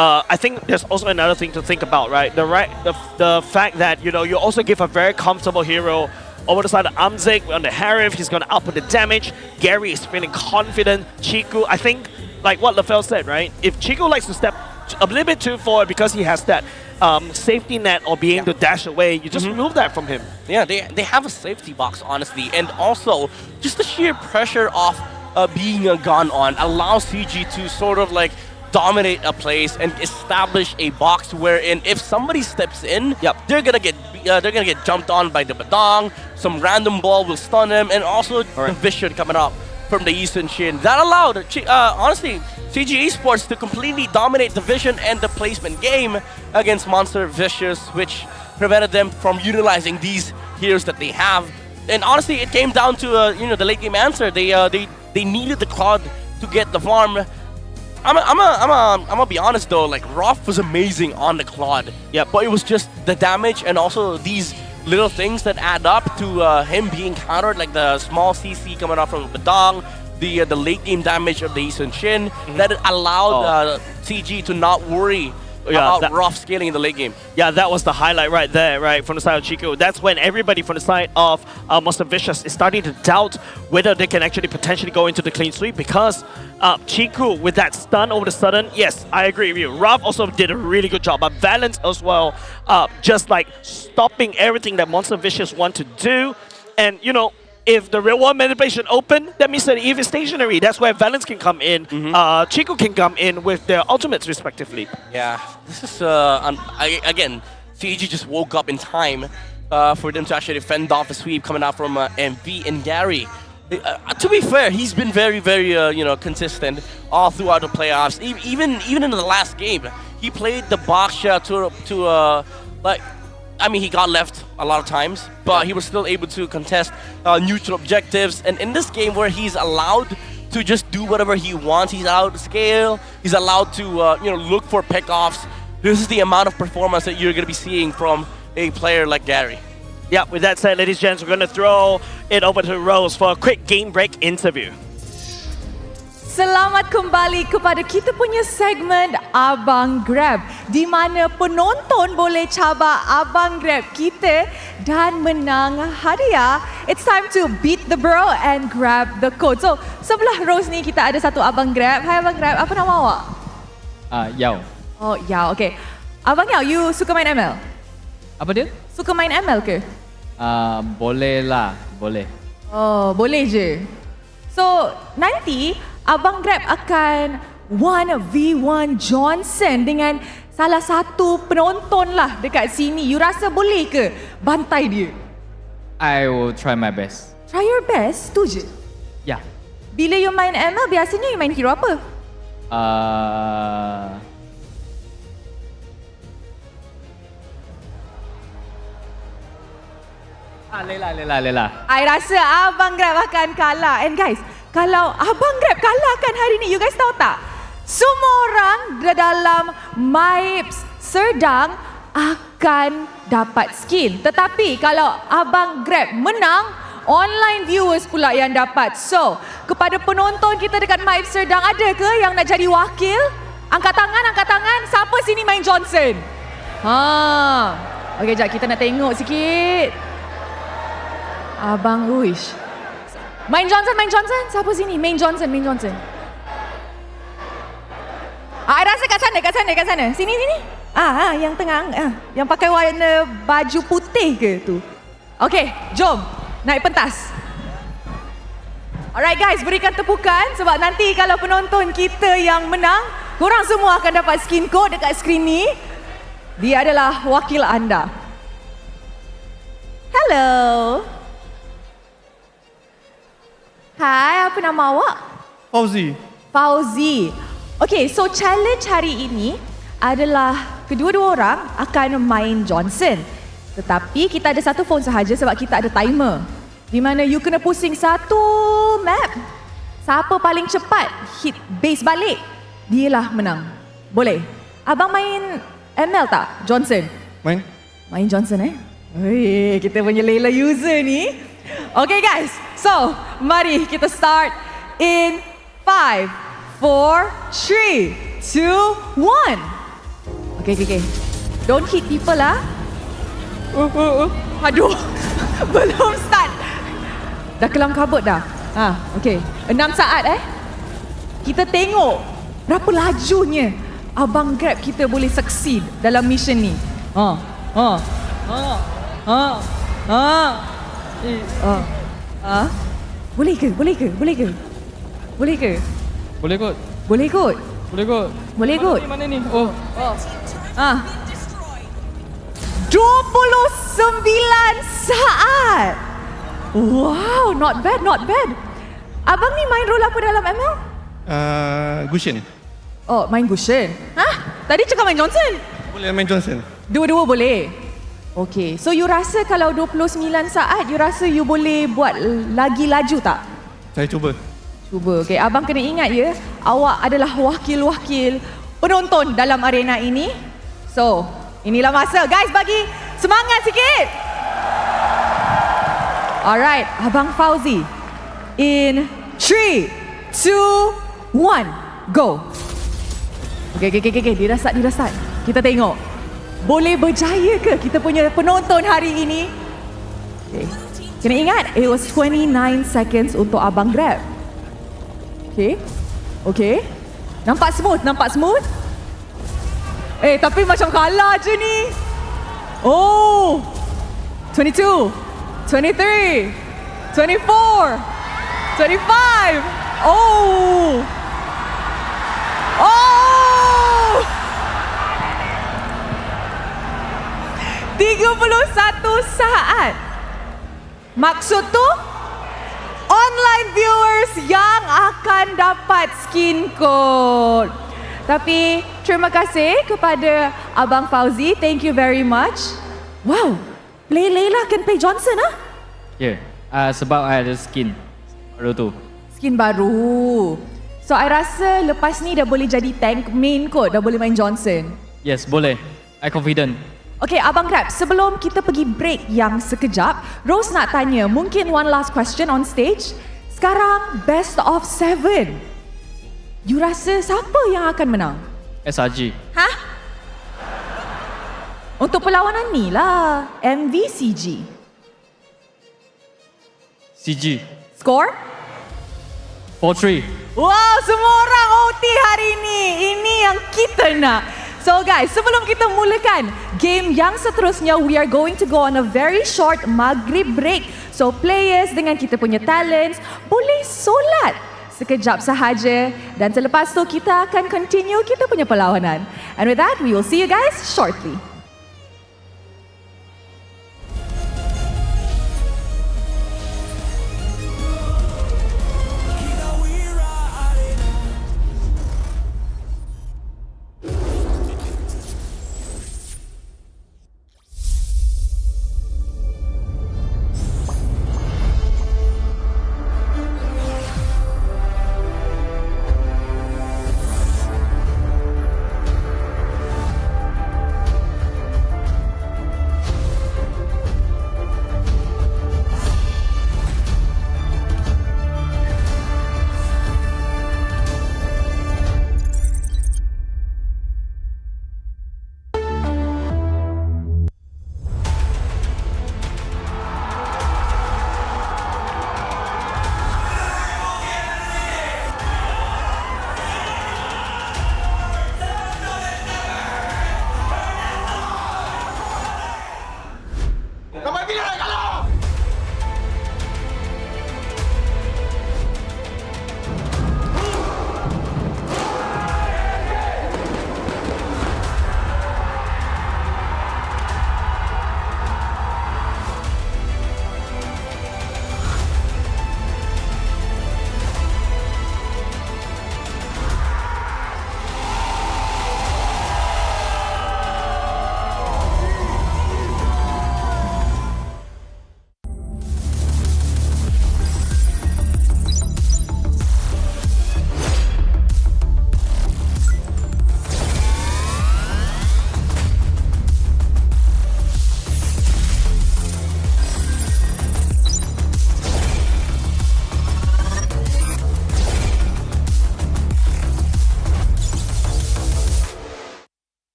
I think there's also another thing to think about, right? The fact that, you know, you also give a very comfortable hero over the side of Amzik on the Harif. He's going to output the damage. Gary is feeling confident. Chiku, I think, like what LaFell said, right? If Chiku likes to step a little bit too forward because he has that safety net or being able to dash away, you just remove that from him. Yeah, they have a safety box, honestly. And also, just the sheer pressure of being gone on allows CG to sort of like dominate a place and establish a box wherein if somebody steps in, they're gonna get jumped on by the Badang. Some random ball will stun them, and also the vision coming up from the Eastern Shin. That allowed, honestly, CG Esports to completely dominate the vision and the placement game against Monster Vicious, which prevented them from utilizing these heroes that they have. And honestly, it came down to the late game answer. They needed the Claude to get the farm. I'm gonna be honest though, like Roth was amazing on the Claude. Yeah, but it was just the damage and also these little things that add up to him being countered, like the small CC coming off from the Badang, the late game damage of the Eastern Shin, that it allowed CG to not worry about Roth scaling in the late game. Yeah, that was the highlight right there, right, from the side of Chico. That's when everybody from the side of Monster Vicious is starting to doubt whether they can actually potentially go into the clean sweep, because Chico, with that stun over the sudden, yes, I agree with you. Rav also did a really good job, but Valence as well, just like stopping everything that Monster Vicious want to do. And, you know, if the real world manipulation open, that means that if it's stationary, that's where Valence can come in. Chico can come in with their ultimates respectively. Yeah, this is, again, CG just woke up in time for them to actually fend off a sweep coming out from MV and Gary. To be fair, he's been very, very, consistent all throughout the playoffs. Even in the last game, he played the Baksha he got left a lot of times, but he was still able to contest neutral objectives. And in this game where he's allowed to just do whatever he wants, he's allowed to scale, he's allowed to look for pickoffs. This is the amount of performance that you're going to be seeing from a player like Gary. Yeah, with that said, ladies and gents, we're going to throw it over to Rose for a quick game break interview. Selamat kembali kepada kita punya segmen Abang Grab, di mana penonton boleh cabar Abang Grab kita dan menang hadiah. It's time to beat the bro and grab the code. So, sebelah Rose ni kita ada satu Abang Grab. Hai Abang Grab, apa nama awak? Yao. Oh, Yao, okay. Abang Yao, you suka main ML? Apa dia? Suka main ML ke? Boleh lah, boleh. Oh, boleh je. So, nanti Abang Grab akan 1v1 Johnson dengan salah satu penonton lah dekat sini. You rasa boleh ke bantai dia? I will try my best. Try your best? Tu je? Ya. Bila you main ML, biasanya you main hero apa? Lela. I rasa Abang Grab akan kalah. And guys, kalau Abang Grab kalahkan hari ni, you guys tahu tak? Semua orang dalam MIPS Serdang akan dapat skin. Tetapi kalau Abang Grab menang, online viewers pula yang dapat. So, kepada penonton kita dekat MIPS Serdang, ada ke yang nak jadi wakil? Angkat tangan. Siapa sini main Johnson? Okey, jap kita nak tengok sikit. Abang Uish. Main Johnson. Siapa sini? Main Johnson. kat sana. Sini. Yang tengah. Yang pakai warna baju putih ke tu? Okay, jom. Naik pentas. Alright guys, berikan tepukan sebab nanti kalau penonton kita yang menang, korang semua akan dapat skin code dekat skrin ni. Dia adalah wakil anda. Hello. Hai, apa nama awak? Fauzi. Okay, so challenge hari ini adalah kedua-dua orang akan main Johnson. Tetapi kita ada satu phone sahaja sebab kita ada timer. Di mana you kena pusing satu map. Siapa paling cepat hit base balik, dialah menang. Boleh? Abang main ML tak? Johnson? Main Johnson Wih, kita punya Layla user ni. Okay guys, so mari kita start in 5, 4, 3, 2, 1. Okay. Don't hit people lah. Aduh, belum start. Dah kelam kabut dah. Okay. 6 saat Kita tengok berapa lajunya Abang Grab kita boleh succeed dalam mission ni. Boleh ke? Boleh kot. Mana ni? 29 saat. Wow, not bad. Abang ni main role apa dalam ML? Gushin. Oh, main Gushin. Tadi cakap main Johnson. Boleh main Johnson. Dua-dua boleh. Okay, so you rasa kalau 29 saat, you rasa you boleh buat lagi laju tak? Saya cuba. Okay, abang kena ingat ya, awak adalah wakil-wakil penonton dalam arena ini. So, inilah masa. Guys, bagi semangat sikit. Alright, Abang Fauzi. In 3, 2, 1, go. Okay. Dia dah start. Kita tengok. Boleh berjaya ke kita punya penonton hari ini? Okay. Kena ingat, it was 29 seconds untuk Abang Grab. Okay. Nampak smooth? Tapi macam kalah je ni. 22, 23, 24, 25. 31 saat. Maksud tu, online viewers yang akan dapat skin code. Tapi terima kasih kepada Abang Fauzi. Thank you very much. Wow, play Layla can play Johnson Ya, sebab I ada skin baru tu. Skin baru. So I rasa lepas ni dah boleh jadi tank main kot, dah boleh main Johnson. Yes, boleh. I confident. Okay, Abang Grab, sebelum kita pergi break yang sekejap, Rose nak tanya, mungkin one last question on stage. Sekarang, best of 7. You rasa siapa yang akan menang? SRG. Untuk perlawanan ni lah, MVCG. CG. Score? 4-3. Wow, semua orang OT hari ini. Ini yang kita nak. So guys, sebelum kita mulakan game yang seterusnya, we are going to go on a very short maghrib break. So players dengan kita punya talents boleh solat sekejap sahaja dan selepas tu kita akan continue kita punya perlawanan. And with that, we will see you guys shortly.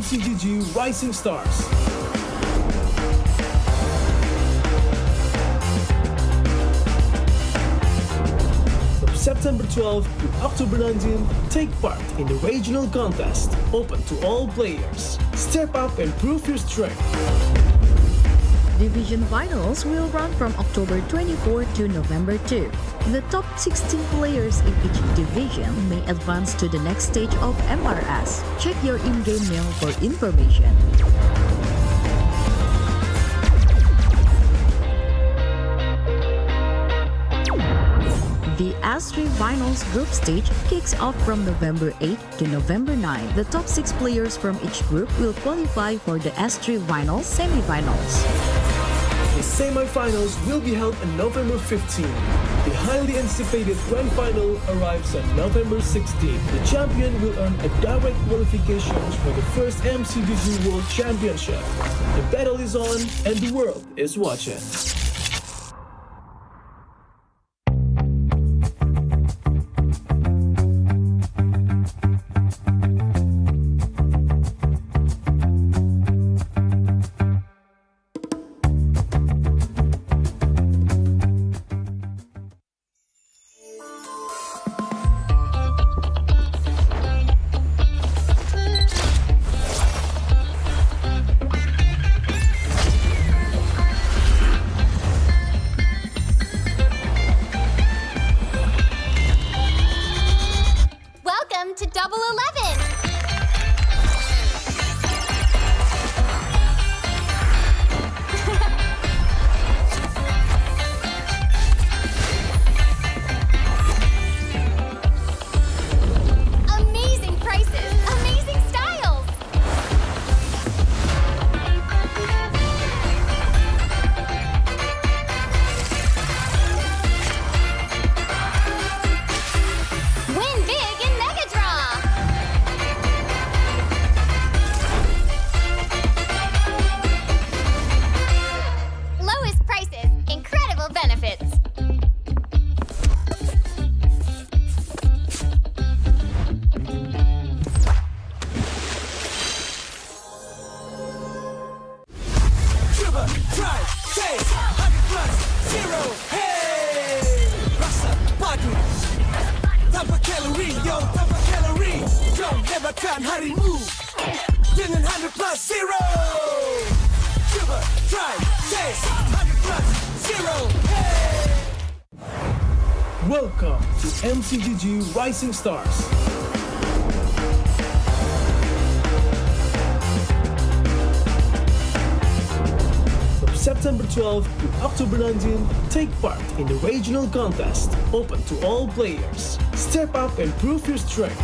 MCGG Rising Stars. From September 12th to October 19th, take part in the regional contest, open to all players. Step up and prove your strength. Division finals will run from October 24 to November 2. The top 16 players in each division may advance to the next stage of MRS. Check your in-game mail for information. The S3 Finals group stage kicks off from November 8 to November 9. The top 6 players from each group will qualify for the S3 Finals semi-finals. The semi-finals will be held on November 15. The highly anticipated grand final arrives on November 16. The champion will earn a direct qualification for the first MCGG World Championship. The battle is on and the world is watching. Welcome to Double 11. Amazing prices, amazing styles. Win big in Mega Draw. Lowest prices, incredible benefits. Sugar, try, taste, 100 plus, 0, hey! Rasa, padu, tanpa kalori, yo, tanpa kalori. Jom hebatkan harimu dengan 100 plus, 0. Sugar, try, taste, 100 plus, 0, hey! Welcome to MCGG Rising Stars. From September 12th to October 19th, take part in the regional contest, open to all players. Step up and prove your strength.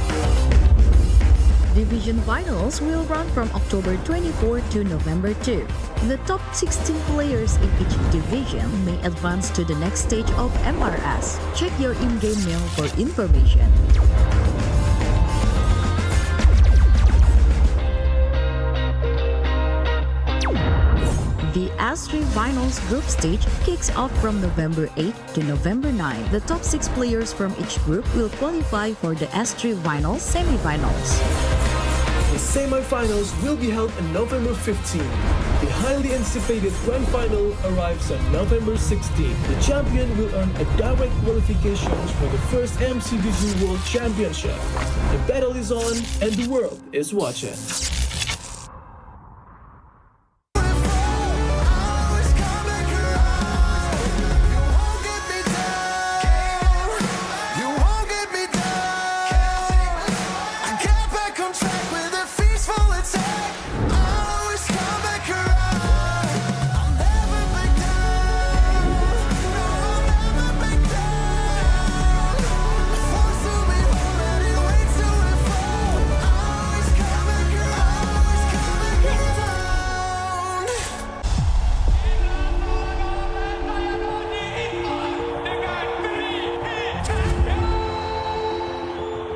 Division finals will run from October 24 to November 2. The top 16 players in each division may advance to the next stage of MRS. Check your in-game mail for information. The S3 Finals group stage kicks off from November 8 to November 9. The top 6 players from each group will qualify for the S3 Finals semi-finals. The semi-finals will be held on November 15. The highly anticipated grand final arrives on November 16. The champion will earn a direct qualification for the first MCGG World Championship. The battle is on and the world is watching.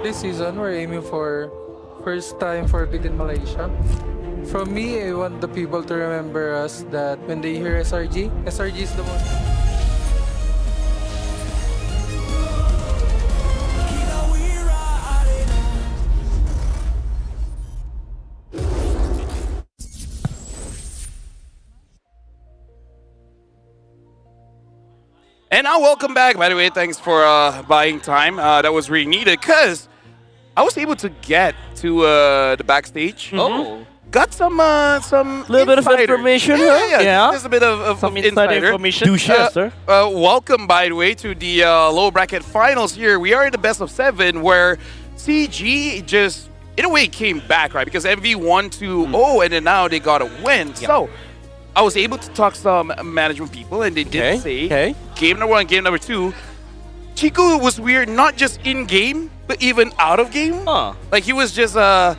This season, we're aiming for first time for Beat in Malaysia. From me, I want the people to remember us that when they hear SRG is the most... And now welcome back, by the way. Thanks for buying time. That was really needed because I was able to get to the backstage. Oh. Got some little bit of information. Yeah. Just a bit of some insider information. Do share, sir. Welcome, by the way, to the low bracket finals here. We are in the best of 7 where CG just, in a way, came back, right? Because MV won 2-0 and then now they got a win. So I was able to talk to some management people and they did say game number 1, game number 2, Chico was weird, not just in game, but even out of game. Like he was just I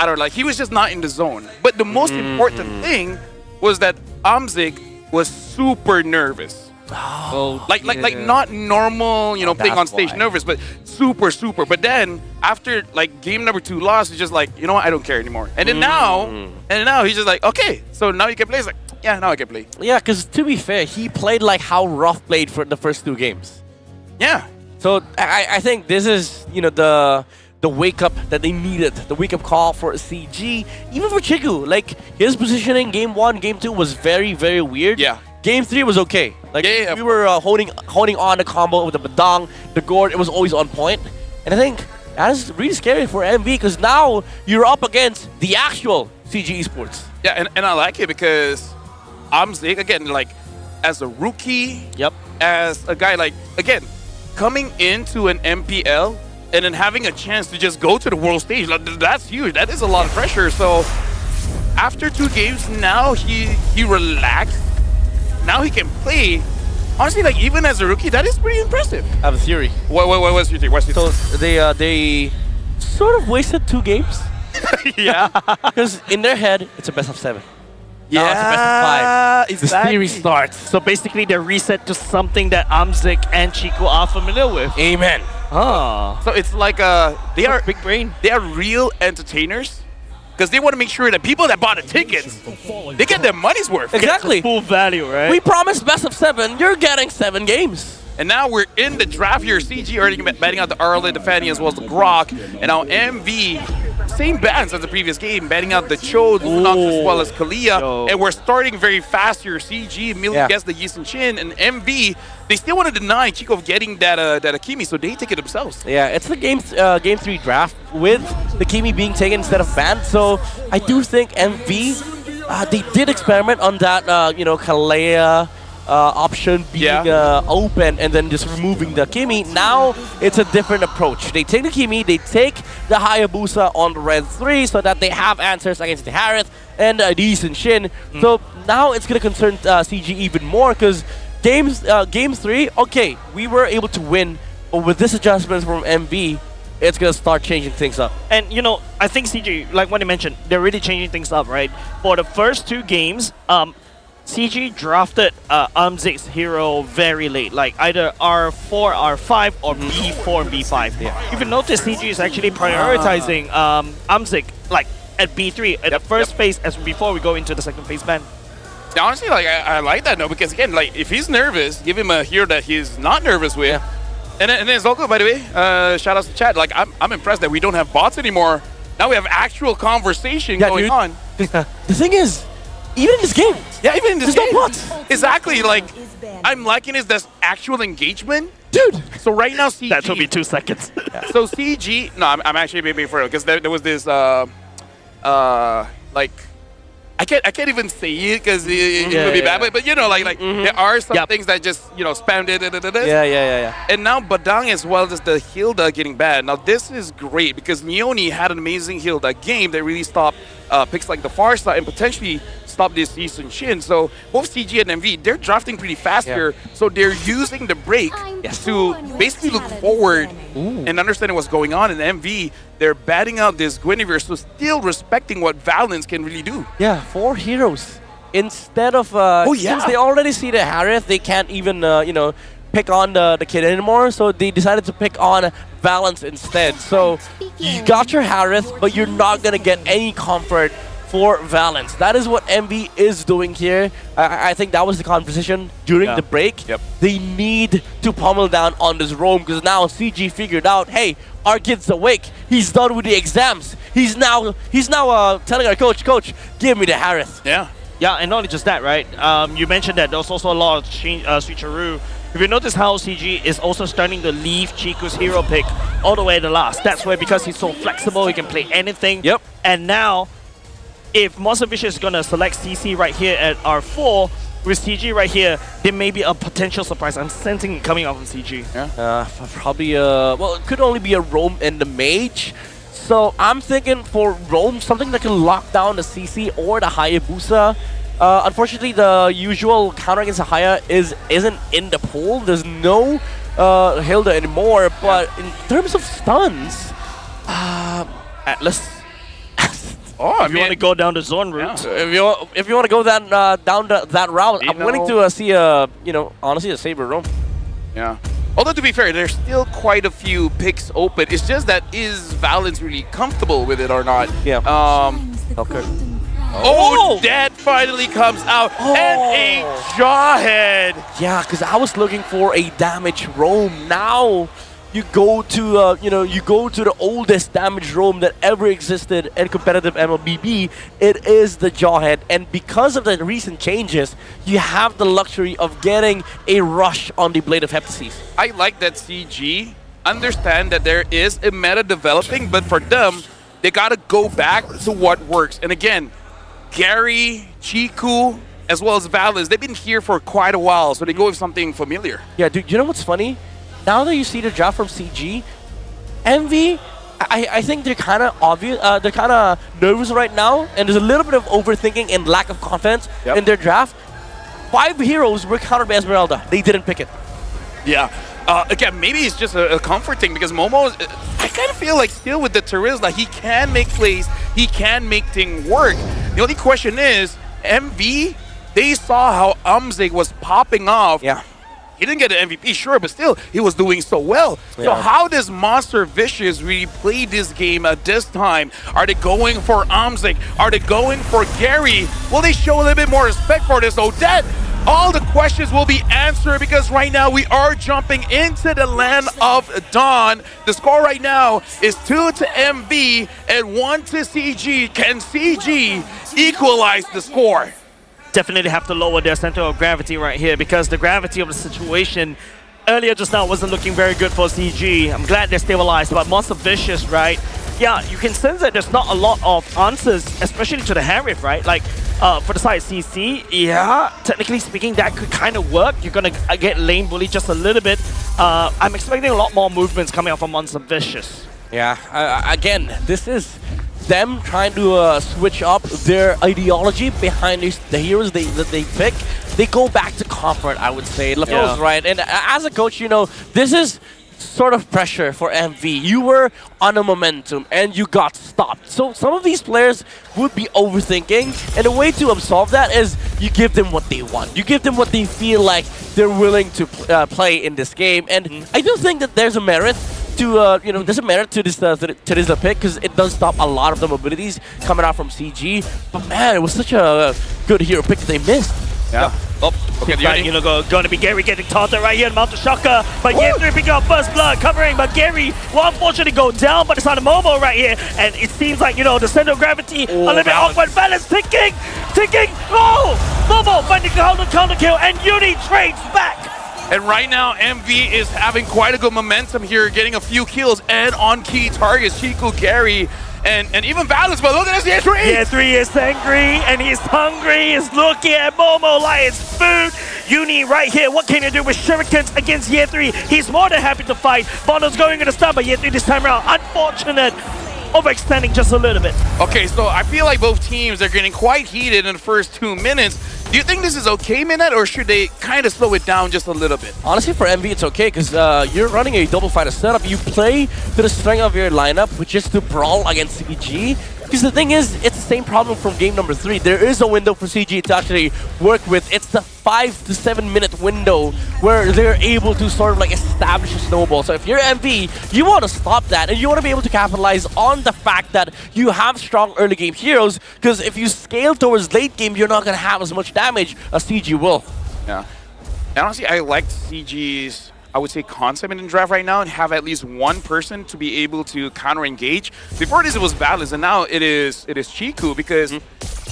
don't know, like he was just not in the zone. But the most important thing was that Amzik was super nervous. Like not normal, you know, playing on stage nervous, but super. But then after like game number 2 loss, he's just like, you know what, I don't care anymore. And then now he's just like, okay, so now you can play. He's like, yeah, now I can play. Yeah, because to be fair, he played like how Ruff played for the first 2 games. Yeah. So I think this is, you know, the wake up that they needed, the wake up call for CG, even for Chiku. Like his positioning, game 1, game 2 was very, very weird. Yeah. Game 3 was okay. Like we were holding on the combo with the Badang, the Gord. It was always on point, and I think that is really scary for MV because now you're up against the actual CG Esports. Yeah, and I like it because Amzik, again, like as a rookie, as a guy like, again, coming into an MPL and then having a chance to just go to the world stage, like, that's huge. That is a lot of pressure. So after 2 games, now he relaxed. Now he can play. Honestly, like even as a rookie, that is pretty impressive. I have a theory. What's your theory? So they sort of wasted 2 games. Yeah. Because in their head, it's a best of 7. Yeah, now it's a best of 5. The series starts. So basically, they're reset to something that Amzik and Chico are familiar with. Amen. So it's like they are big brain. They are real entertainers because they want to make sure that people that bought the tickets, they get their money's worth. Exactly. Full value, right? We promised best of 7. You're getting 7 games. And now we're in the draft here. CG already betting out the Arla, the Fanny, as well as the Grok. And now MV, same bans as the previous game, betting out the Cho, the Lunox, as well as Kalia. And we're starting very fast here. CG, Millie gets the Yisun Chin, and MV, they still want to deny Chico of getting that Akimi, so they take it themselves. Yeah, it's the game 3 draft with the Kimi being taken instead of banned. So I do think MV, they did experiment on that, you know, Kalia option being open and then just removing the Kimi. Now it's a different approach. They take the Kimi, they take the Hayabusa on the red 3 so that they have answers against the Harith and the Yisun Shin. So now it's going to concern CG even more because game 3, okay, we were able to win, but with this adjustment from MV, it's going to start changing things up. And, you know, I think CG, like what you mentioned, they're really changing things up, right? For the first 2 games, CG drafted Amzik's hero very late, like either R4, R5, or B4 and B5. If you notice, CG is actually prioritizing Amzik like at B3 at the first phase as before we go into the second phase ban. Yeah, honestly, like I like that, though, because again, like if he's nervous, give him a hero that he's not nervous with. And then Zolko, by the way, shout out to chat. Like I'm impressed that we don't have bots anymore. Now we have actual conversation going on. The thing is, even in this game, even in this game, no bots. Exactly, like I'm liking is this actual engagement, dude. So right now, CG. That took me 2 seconds. So CG, no, I'm actually being for real because there was this like. I can't even say it because it would be bad, but you know, like there are some things that just, you know, spammed it. Yeah. And now Badang as well as the Hilda getting bad. Now this is great because Neoni had an amazing Hilda game that really stopped picks like the far side and potentially stop this Yisun Shin. So both CG and MV, they're drafting pretty fast here. So they're using the break to basically look forward and understanding what's going on. And MV, they're batting out this Guinevere, so still respecting what Valence can really do. Yeah, 4 heroes. Instead of, since they already see the Harith, they can't even, you know, pick on the kid anymore. So they decided to pick on Valence instead. So you got your Harith, but you're not going to get any comfort for Valence. That is what MV is doing here. I think that was the conversation during the break. They need to pummel down on this roam because now CG figured out, hey, our kid's awake. He's done with the exams. He's now telling our coach, give me the Harith. Yeah, Yeah, and not only just that, right? You mentioned that there's also a lot of switcheroo. If you notice how CG is also starting to leave Chiku's hero pick all the way to last. That's where, because he's so flexible, he can play anything. Yep. And now, if Monster Vicious is going to select CC right here at R4, with CG right here, there may be a potential surprise. I'm sensing it coming out from CG. Yeah. Probably well, it could only be a Roam and the Mage. So I'm thinking for Roam, something that can lock down the CC or the Hayabusa. Unfortunately, the usual counter against the Haya isn't in the pool. There's no Hilda anymore. But in terms of stuns, Atlas. Oh, if you want to go down the zone route, if you want to go down that route, I'm willing to see honestly a Saber Roam. Yeah. Although to be fair, there's still quite a few picks open. It's just that is Valens really comfortable with it or not? Yeah. Okay. Oh, that finally comes out, and a Jawhead. Yeah, because I was looking for a damage roam. Now you go to you go to the oldest damage roam that ever existed in competitive MLBB. It is the Jawhead, and because of the recent changes, you have the luxury of getting a rush on the Blade of Heptases. I like that CG understand that there is a meta developing, but for them, they gotta go back to what works. And again, Gary, Chiku, as well as Valens, they've been here for quite a while, so they go with something familiar. Yeah, dude, you know what's funny? Now that you see the draft from CG, MV, I think they're kind of obvious. They're kind of nervous right now, and there's a little bit of overthinking and lack of confidence in their draft. 5 heroes were countered by Esmeralda. They didn't pick it. Yeah. Again, maybe it's just a comfort thing because Momo, I kind of feel like still with the Terizla, he can make plays, he can make things work. The only question is, MV, they saw how Umzig was popping off. Yeah. He didn't get an MVP, sure, but still, he was doing so well. Yeah. So how does Monster Vicious really play this game at this time? Are they going for Umzig? Are they going for Gary? Will they show a little bit more respect for this Odette? All the questions will be answered because right now we are jumping into the land of Dawn. The score right now is 2 to MV and 1 to CG. Can CG equalize the score? Definitely have to lower their center of gravity right here because the gravity of the situation earlier just now wasn't looking very good for CG. I'm glad they're stabilized, but Monster Vicious, right? Yeah, you can sense that there's not a lot of answers, especially to the Harif, right? Like, for the side CC, yeah, technically speaking, that could kind of work. You're going to get lane bullied just a little bit. I'm expecting a lot more movements coming out from Monster Vicious. Yeah, again, this is them trying to switch up their ideology behind the heroes that they pick. They go back to comfort, I would say. LaFleur's right. And as a coach, you know, this is sort of pressure for MV. You were on a momentum and you got stopped. So some of these players would be overthinking, and the way to absolve that is you give them what they want. You give them what they feel like they're willing to play in this game. And I do think that there's a merit to there's a merit to this pick because it does stop a lot of the mobilities coming out from CG. But man, it was such a good hero pick that they missed. Yeah. Oh, okay. Going to be Gary getting taunted right here in Mount Shaka, but Yetri picking up first blood, covering, but Gary will unfortunately go down, but it's on a Momo right here, and it seems like, you know, the center of gravity a little bit awkward. Valens ticking! Oh! Momo finding counter kill, and Uni trades back! And right now, MV is having quite a good momentum here, getting a few kills and on key targets. Chiku, Gary, and even Valens, but look at this, Year 3! Year 3 is angry, and he's hungry. He's looking at Momo like it's food. Uni right here, what can you do with shurikens against Year 3? He's more than happy to fight. Bondo's going in the stun, but Year 3 this time around, unfortunate. Overextending just a little bit. Okay, so I feel like both teams are getting quite heated in the first 2 minutes. Do you think this is okay, Minette, or should they kind of slow it down just a little bit? Honestly, for MV, it's okay, because you're running a double fighter setup. You play to the strength of your lineup, which is to brawl against CG. Because the thing is, it's the same problem from game number 3. There is a window for CG to actually work with. It's the 5 to 7 minute window where they're able to sort of like establish a snowball. So if you're MV, you want to stop that, and you want to be able to capitalize on the fact that you have strong early game heroes, because if you scale towards late game, you're not going to have as much damage as CG will. Yeah. And honestly, I liked CG's, I would say, concept in the draft right now, and have at least one person to be able to counter engage. Before this, it was Valens, and now it is Chiku, because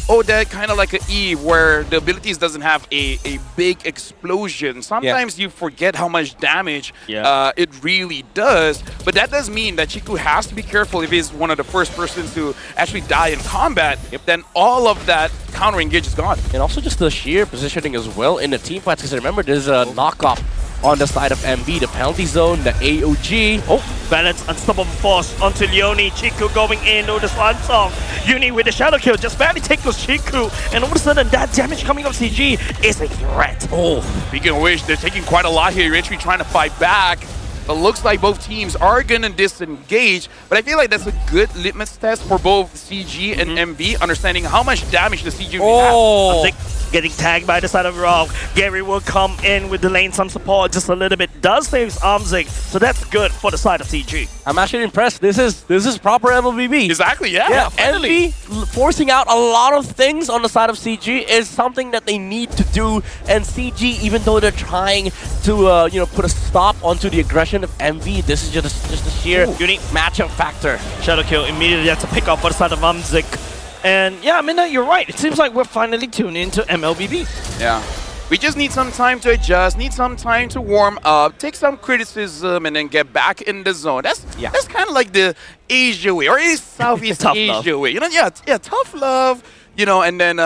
Odette kind of like an Eve where the abilities doesn't have a big explosion. Sometimes you forget how much damage it really does, but that does mean that Chiku has to be careful if he's one of the first persons to actually die in combat. Then all of that counter engage is gone. And also just the sheer positioning as well in the team fights, because remember there's a knockoff on the side of MV, the penalty zone, the AOG. Oh, balance, unstoppable force onto Leone. Chiku going in with the Swan Song. Uni with the shadow kill, just barely tackles Chiku. And all of a sudden, that damage coming up CG is a threat. Oh, speaking of which, they're taking quite a lot here. You're actually trying to fight back. But looks like both teams are going to disengage. But I feel like that's a good litmus test for both CG and MV, understanding how much damage the CG will have. Getting tagged by the side of Rock. Gary will come in with the lane some support just a little bit. Does save Armzik, so that's good for the side of CG. I'm actually impressed. This is proper MLBB. Exactly, yeah. MV forcing out a lot of things on the side of CG is something that they need to do. And CG, even though they're trying to put a stop onto the aggression of MV, this is just a sheer unique matchup factor. Shadow kill immediately. That's a pick up for the side of Armzik. And yeah, I mean, you're right. It seems like we're finally tuned into MLBB. Yeah. We just need some time to adjust, need some time to warm up, take some criticism, and then get back in the zone. That's kind of like the Asia way, or Southeast Asia way. Tough love. And then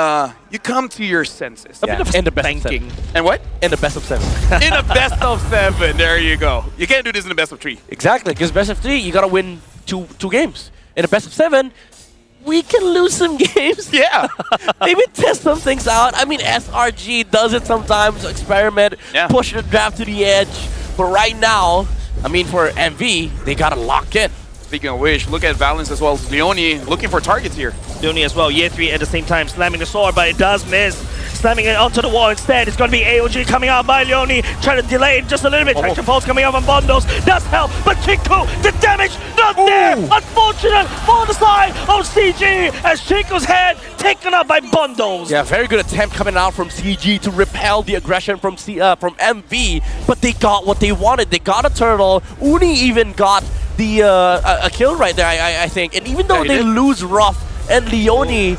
you come to your senses. In the best of 7. And what? In the best of 7. In a best of 7. There you go. You can't do this in the best of 3. Exactly, because best of 3, you gotta win two games. In the best of 7, we can lose some games. Yeah. Maybe test some things out. I mean, SRG does it sometimes, experiment, push the draft to the edge. But right now, I mean, for MV, they gotta lock in. Speaking of which, look at Valence as well as Leone looking for targets here. Leone as well, year 3 at the same time, slamming the sword, but it does miss. Slamming it onto the wall instead. It's going to be AOG coming out by Leone, trying to delay it just a little bit. Traction pulse coming out on Bondos. Does help, but Chiku, the damage not there. Unfortunate for the side of CG as Chiku's head taken up by Bondos. Yeah, very good attempt coming out from CG to repel the aggression from MV, but they got what they wanted. They got a turtle. Uni even got the a kill right there, I think. And even though they lose Ruff and Leone,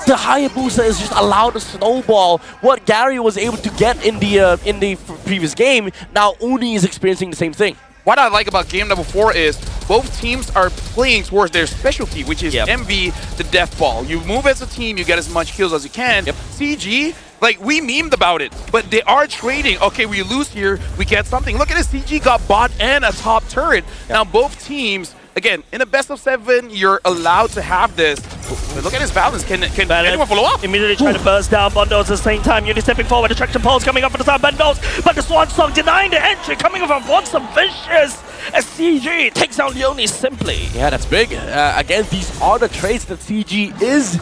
the Hayabusa is just allowed to snowball what Gary was able to get in the previous game. Now Uni is experiencing the same thing. What I like about game number 4 is both teams are playing towards their specialty, which is MV, the death ball. You move as a team, you get as much kills as you can. CG, like, we memed about it, but they are trading. Okay, we lose here, we get something. Look at this, CG got bot and a top turret. Now both teams, again, in a best of 7, you're allowed to have this. But look at his balance. Can anyone follow up? Immediately trying to burst down Bondos at the same time. Uni stepping forward. The traction pulse coming up for the side Bondos. But the Swan Song denying the entry. Coming up from once some vicious as CG takes out Leone simply. Yeah, that's big. Again, these are the traits that CG is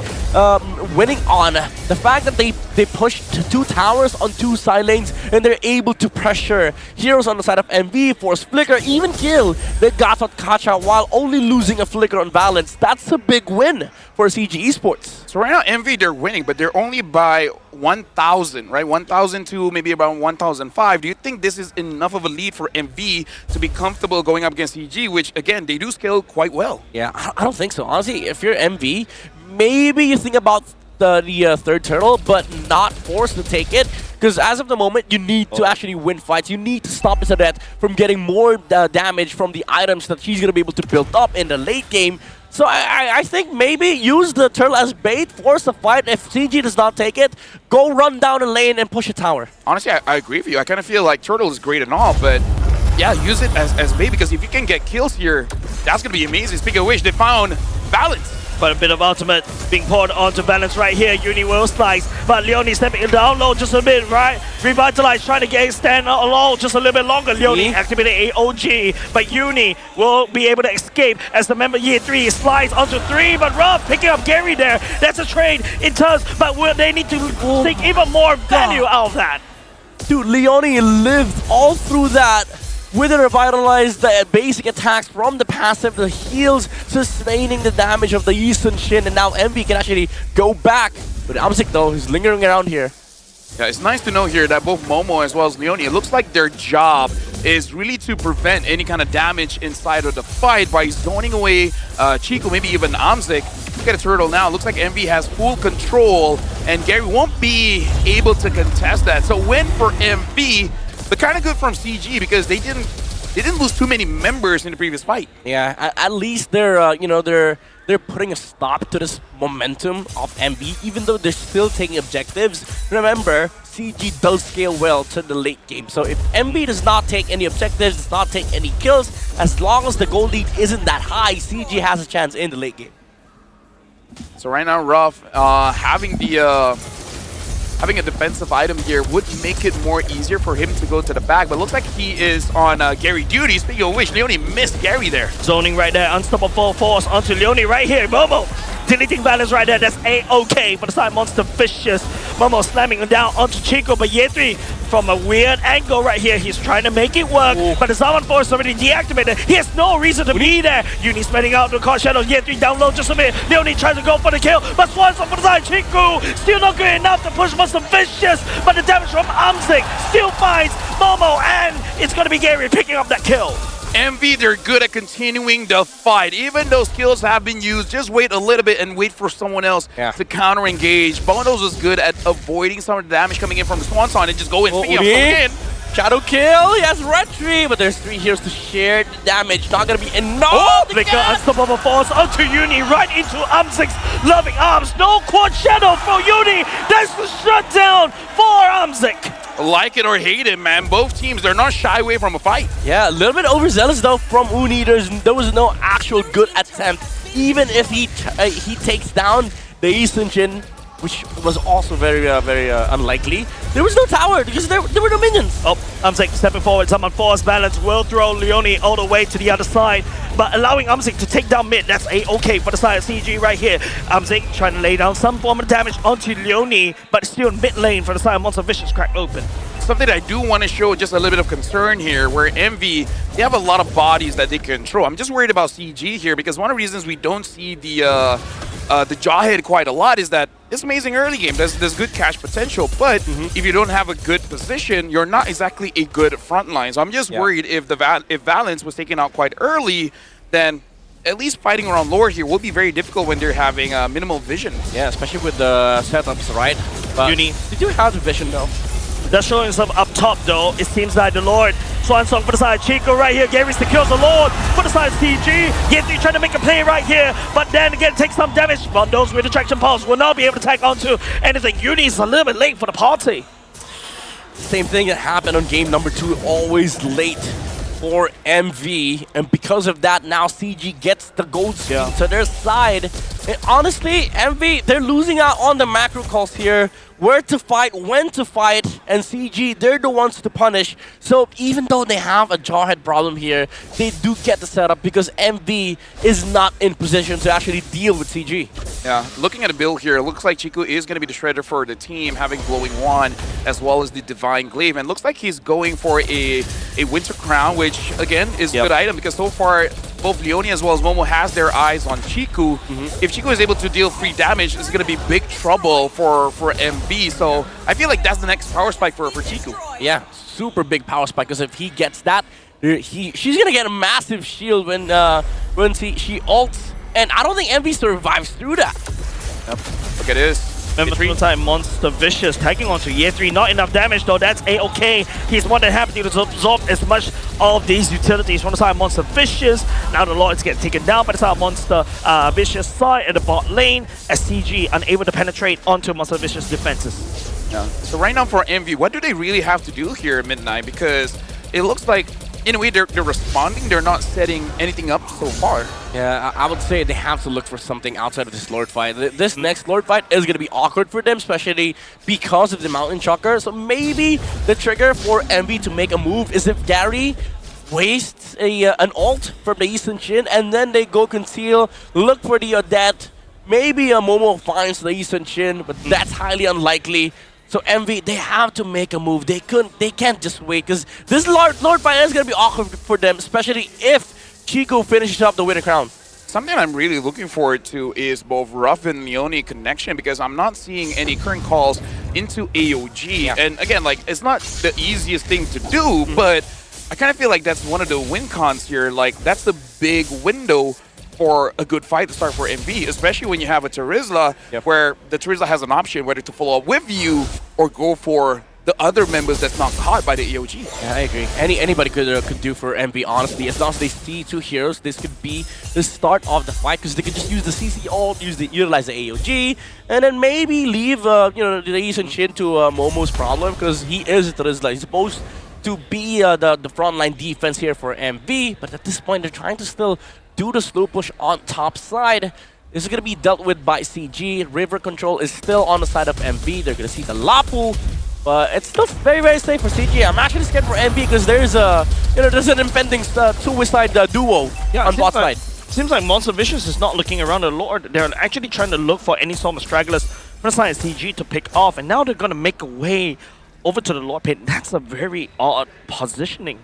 winning on. The fact that they pushed 2 towers on 2 side lanes and they're able to pressure heroes on the side of MV, force flicker, even kill the Gatot Kacha while only losing a flicker on balance. That's a big win for CG Esports. So right now, MV, they're winning, but they're only by 1,000, right? 1,000 to maybe around 1,005. Do you think this is enough of a lead for MV to be comfortable going up against CG, which, again, they do scale quite well? Yeah, I don't think so. Honestly, if you're MV, maybe you think about the third turtle, but not forced to take it. Because as of the moment, you need to actually win fights. You need to stop Isadette from getting more damage from the items that she's going to be able to build up in the late game. So I think maybe use the turtle as bait, force the fight. If CG does not take it, go run down a lane and push a tower. Honestly, I agree with you. I kind of feel like turtle is great and all, but yeah, use it as bait, because if you can get kills here, that's going to be amazing. Speaking of which, they found Balance. But a bit of ultimate being poured onto Balance right here. Uni will slice, but Leone stepping down low just a bit, right? Revitalize, trying to get stand alone just a little bit longer. Leone activated AOG, but Uni will be able to escape as the member year 3 slides onto 3, but Ruff picking up Gary there. That's a trade in turns, but they need to seek even more value out of that. Dude, Leone lived all through that. With the revitalized basic attacks from the passive, the heals sustaining the damage of the Eastern Shin, and now MV can actually go back. But Amzik though, he's lingering around here. Yeah, it's nice to know here that both Momo as well as Leone, it looks like their job is really to prevent any kind of damage inside of the fight by zoning away Chico, maybe even Amzik. look at the turtle now. It looks like MV has full control, and Gary won't be able to contest that. So win for MV, but kind of good from CG because they didn't lose too many members in the previous fight. Yeah, at least they're they're putting a stop to this momentum of MV, even though they're still taking objectives. Remember, CG does scale well to the late game. So if MV does not take any objectives, does not take any kills, as long as the goal lead isn't that high, CG has a chance in the late game. So right now, Ruff having a defensive item here would make it more easier for him to go to the back, but looks like he is on Gary duty. Speaking of which, Leone missed Gary there. Zoning right there, unstoppable force onto Leone right here. Momo deleting balance right there, that's A-OK for the side Monster Vicious. Momo slamming him down onto Chico, but Ye3 from a weird angle right here. He's trying to make it work, but the Zaman Force already deactivated. He has no reason to be there. Uni spinning out the Card Shadow. Ye3 down low just a bit. Leone tries to go for the kill, but Swans up for the side. Chico still not good enough to push Monster Vicious, but the damage from Amzik still finds Momo, and it's going to be Gary picking up that kill. MV, they're good at continuing the fight. Even though skills have been used, just wait a little bit and wait for someone else to counter-engage. Bondos was good at avoiding some of the damage coming in from the Swan Song and just go in. Shadow kill, he has red tree, but there's 3 heroes to share the damage. Not gonna be enough. Flicker unstoppable force onto Uni, right into Amzik's loving arms. No quad shadow for Uni. That's the shutdown for Amzik. Like it or hate it, man, both teams, they're not shy away from a fight. Yeah, a little bit overzealous though from Uni. There was no actual good attempt. Even if he takes down the Eastern Chin, which was also very unlikely. There was no tower because there were no minions. Oh, Amzik stepping forward. Summon Force Balance will throw Leone all the way to the other side, but allowing Amzik to take down mid. That's A-OK for the side of CG right here. Amzik trying to lay down some form of damage onto Leone, but still in mid lane for the side of Monster Vicious cracked open. Something I do want to show just a little bit of concern here, where MV, they have a lot of bodies that they control. I'm just worried about CG here because one of the reasons we don't see the Jawhead quite a lot is that it's amazing early game. There's good cash potential, but if you don't have a good position, you're not exactly a good front line. So I'm just worried if Valence was taken out quite early, then at least fighting around lore here will be very difficult when they're having minimal vision. Yeah, especially with the setups, right? But Uni, they do have the vision though. They're showing some up top though. It seems like the Lord. Swan Song for the side. Chico right here. Gary's to kill the Lord for the side of CG. Ye3 trying to make a play right here, but then again takes some damage. Bondos with Attraction Pulse will not be able to tag onto anything. Uni's a little bit late for the party. Same thing that happened on game number 2, always late for MV, and because of that now CG gets the gold skin to their side. And honestly, MV, they're losing out on the macro calls here. Where to fight, when to fight, and CG, they're the ones to punish. So even though they have a Jawhead problem here, they do get the setup because MV is not in position to actually deal with CG. Yeah, looking at the build here, it looks like Chico is going to be the shredder for the team, having Glowing Wand as well as the Divine Glaive. And looks like he's going for a Winter Crown, which again is a good item because so far both Leone as well as Momo has their eyes on Chico. If Chico is able to deal free damage, it's going to be big trouble for MV. So I feel like that's the next power spike for Chico. Yeah, super big power spike because if he gets that, she's going to get a massive shield when she ults. And I don't think MV survives through that. Yep. Look at this. Remember the time Monster Vicious tagging onto Ye3. Not enough damage though. That's A-OK. He's more than happy to absorb as much of these utilities from the side of Monster Vicious. Now the Lords get taken down by the side of Monster Vicious side at the bot lane as CG unable to penetrate onto Monster Vicious defenses. Yeah. So right now for MV, what do they really have to do here at Midnight? Because it looks like in a way they're responding, they're not setting anything up so far. Yeah, I would say they have to look for something outside of this Lord fight. This next Lord fight is going to be awkward for them, especially because of the Mountain Shocker. So maybe the trigger for MV to make a move is if Gary wastes an ult from the Eastern Chin and then they go conceal, look for the Odette. Maybe a Momo finds the Eastern Chin, but that's highly unlikely. So MV, they have to make a move. They can't just wait because this Lord fight is going to be awkward for them, especially if Chico finishes up the Winter Crown. Something I'm really looking forward to is both Ruff and Leone connection because I'm not seeing any current calls into AOG. Yeah. And again, like it's not the easiest thing to do, but I kind of feel like that's one of the win cons here. Like that's the big window for a good fight to start for MV, especially when you have a Terizla where the Terizla has an option whether to follow up with you or go for the other members that's not caught by the EOG. Yeah, I agree. Anybody could do for MV, honestly. As long as they see two heroes, this could be the start of the fight because they could just use the CC ult, utilize the AOG, and then maybe leave the Ace and Shin to Momo's problem because he is Terizla. He's supposed to be the frontline defense here for MV, but at this point they're trying to still do the slow push on top side. This is going to be dealt with by CG. River control is still on the side of MV. They're going to see the Lapu. But it's still very, very safe for CG. I'm actually scared for MV because there's an impending two-side duo on bot side. Seems like Monster Vicious is not looking around the Lord. They're actually trying to look for any sort of stragglers from the side of CG to pick off. And now they're going to make a way over to the Lord pit. That's a very odd positioning.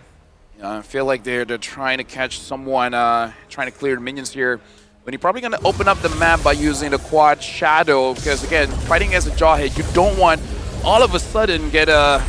Yeah, I feel like they're trying to catch someone, trying to clear the minions here. But you're probably going to open up the map by using the quad shadow because, again, fighting as a Jawhead, you don't want all of a sudden get on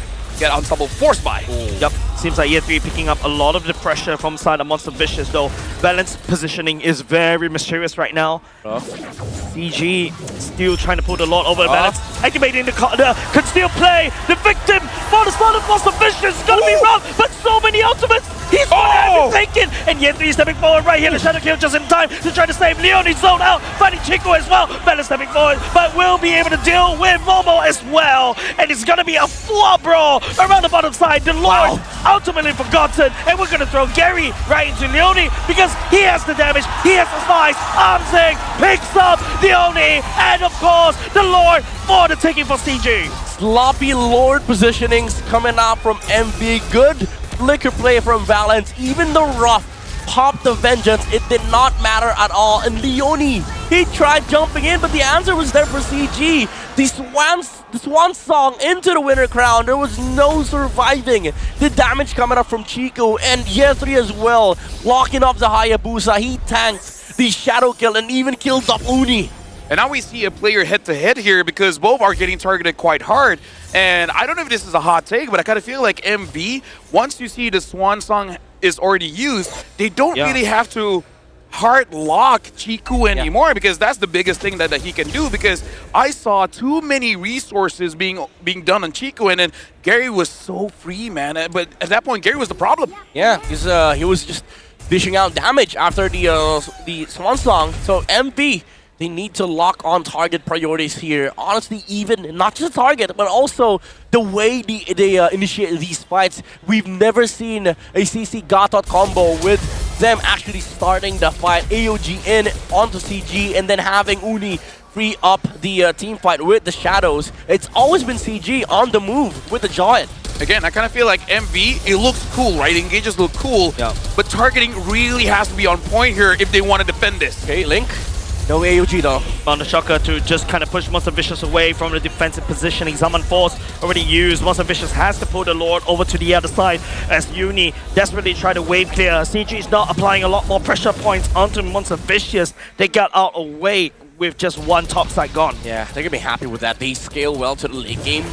top of force buy. Yep, seems like Year 3 picking up a lot of the pressure from side of Monster Vicious though. Balance positioning is very mysterious right now. CG still trying to pull the Lord over the balance. Activating the conceal play. The victim for the side of Monster Vicious is gonna be rough, but so many ultimates. He's gonna have it taken. And Year 3 stepping forward right here. The shadow kill just in time to try to save Leonie zone out. Finding Chico as well. Balance stepping forward, but will be able to deal with Momo as well. And it's gonna be a flop brawl around the bottom side. The Lord ultimately forgotten. And we're gonna throw Gary right into Leonie because he has the damage. He has the slice. Armsing picks up Leonie. And of course, the Lord for the taking for CG. Sloppy Lord positionings coming out from MV. Good flicker play from Valence. Even the rough popped the vengeance. It did not matter at all. And Leonie, he tried jumping in, but the answer was there for CG. The swan song into the winner crown. There was no surviving the damage coming up from Chico. And Year 3 as well, locking up the Hayabusa. He tanked the shadow kill and even killed up Uni. And now we see a player head-to-head here because both are getting targeted quite hard. And I don't know if this is a hot take, but I kind of feel like MV, once you see the Swan Song is already used, they don't really have to hard lock Chiku anymore because that's the biggest thing that he can do because I saw too many resources being done on Chiku and then Gary was so free, man. But at that point, Gary was the problem. Yeah, he was just dishing out damage after the Swan Song. So MV, they need to lock on target priorities here. Honestly, even not just target, but also the way they initiate these fights. We've never seen a CC Gatot combo with them actually starting the fight. AOG in onto CG and then having Uni free up the team fight with the shadows. It's always been CG on the move with the Giant. Again, I kind of feel like MV, it looks cool, right? Engages look cool, but targeting really has to be on point here if they want to defend this. Okay, Link. No AOG though. On the Shocker to just kind of push Monster Vicious away from the defensive positioning. Zaman Force already used. Monster Vicious has to pull the Lord over to the other side as Uni desperately try to wave clear. CG is not applying a lot more pressure points onto Monster Vicious. They got out away with just one top side gone. Yeah, they're gonna be happy with that. They scale well to the late game.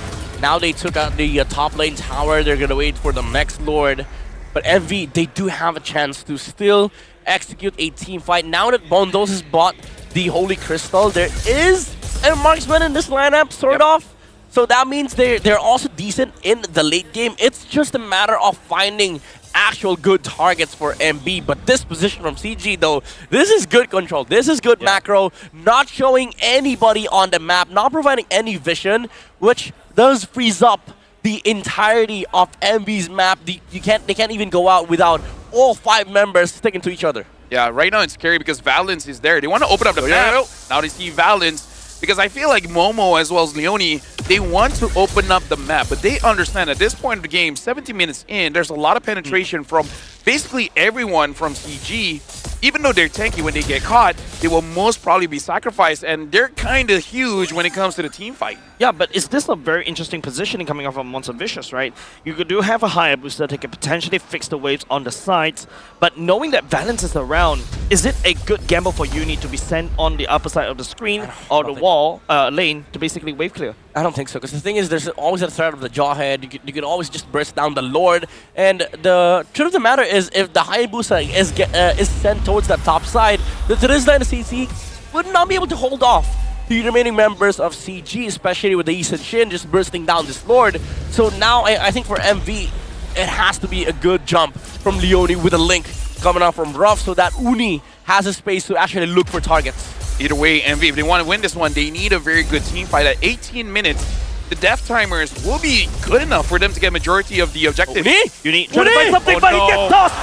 Now they took out the top lane tower. They're gonna wait for the next Lord. But MV, they do have a chance to still execute a team fight. Now that Bondos has bought the Holy Crystal, there is a marksman in this lineup, sort of. So that means they're also decent in the late game. It's just a matter of finding actual good targets for MB. But this position from CG, though, this is good control. This is good macro. Not showing anybody on the map, not providing any vision, which does freeze up the entirety of MB's map. They can't even go out without all 5 members sticking to each other. Yeah, right now it's scary because Valence is there. They want to open up the map. Now they see Valence because I feel like Momo as well as Leonie, they want to open up the map, but they understand at this point of the game, 70 minutes in, there's a lot of penetration from basically everyone from CG. Even though they're tanky when they get caught, they will most probably be sacrificed, and they're kind of huge when it comes to the team fight. Yeah, but is this a very interesting positioning coming off of Monster Vicious, right? You do have a higher booster that can potentially fix the waves on the sides, but knowing that Valence is around, is it a good gamble for Uni to be sent on the upper side of the screen or the wall lane to basically wave clear? I don't think so, because the thing is, there's always a threat of the Jawhead. You can always just burst down the Lord. And the truth of the matter is, if the Hayabusa is sent towards the top side, the Terizla and the CC would not be able to hold off the remaining members of CG, especially with the Yi Shin just bursting down this Lord. So now, I think for MV, it has to be a good jump from Leone with a link coming out from Ruff, so that Uni has a space to actually look for targets. Either way, MV, if they want to win this one, they need a very good team fight. At 18 minutes, the death timers will be good enough for them to get majority of the objectives. Uni trying to find something, but he gets tossed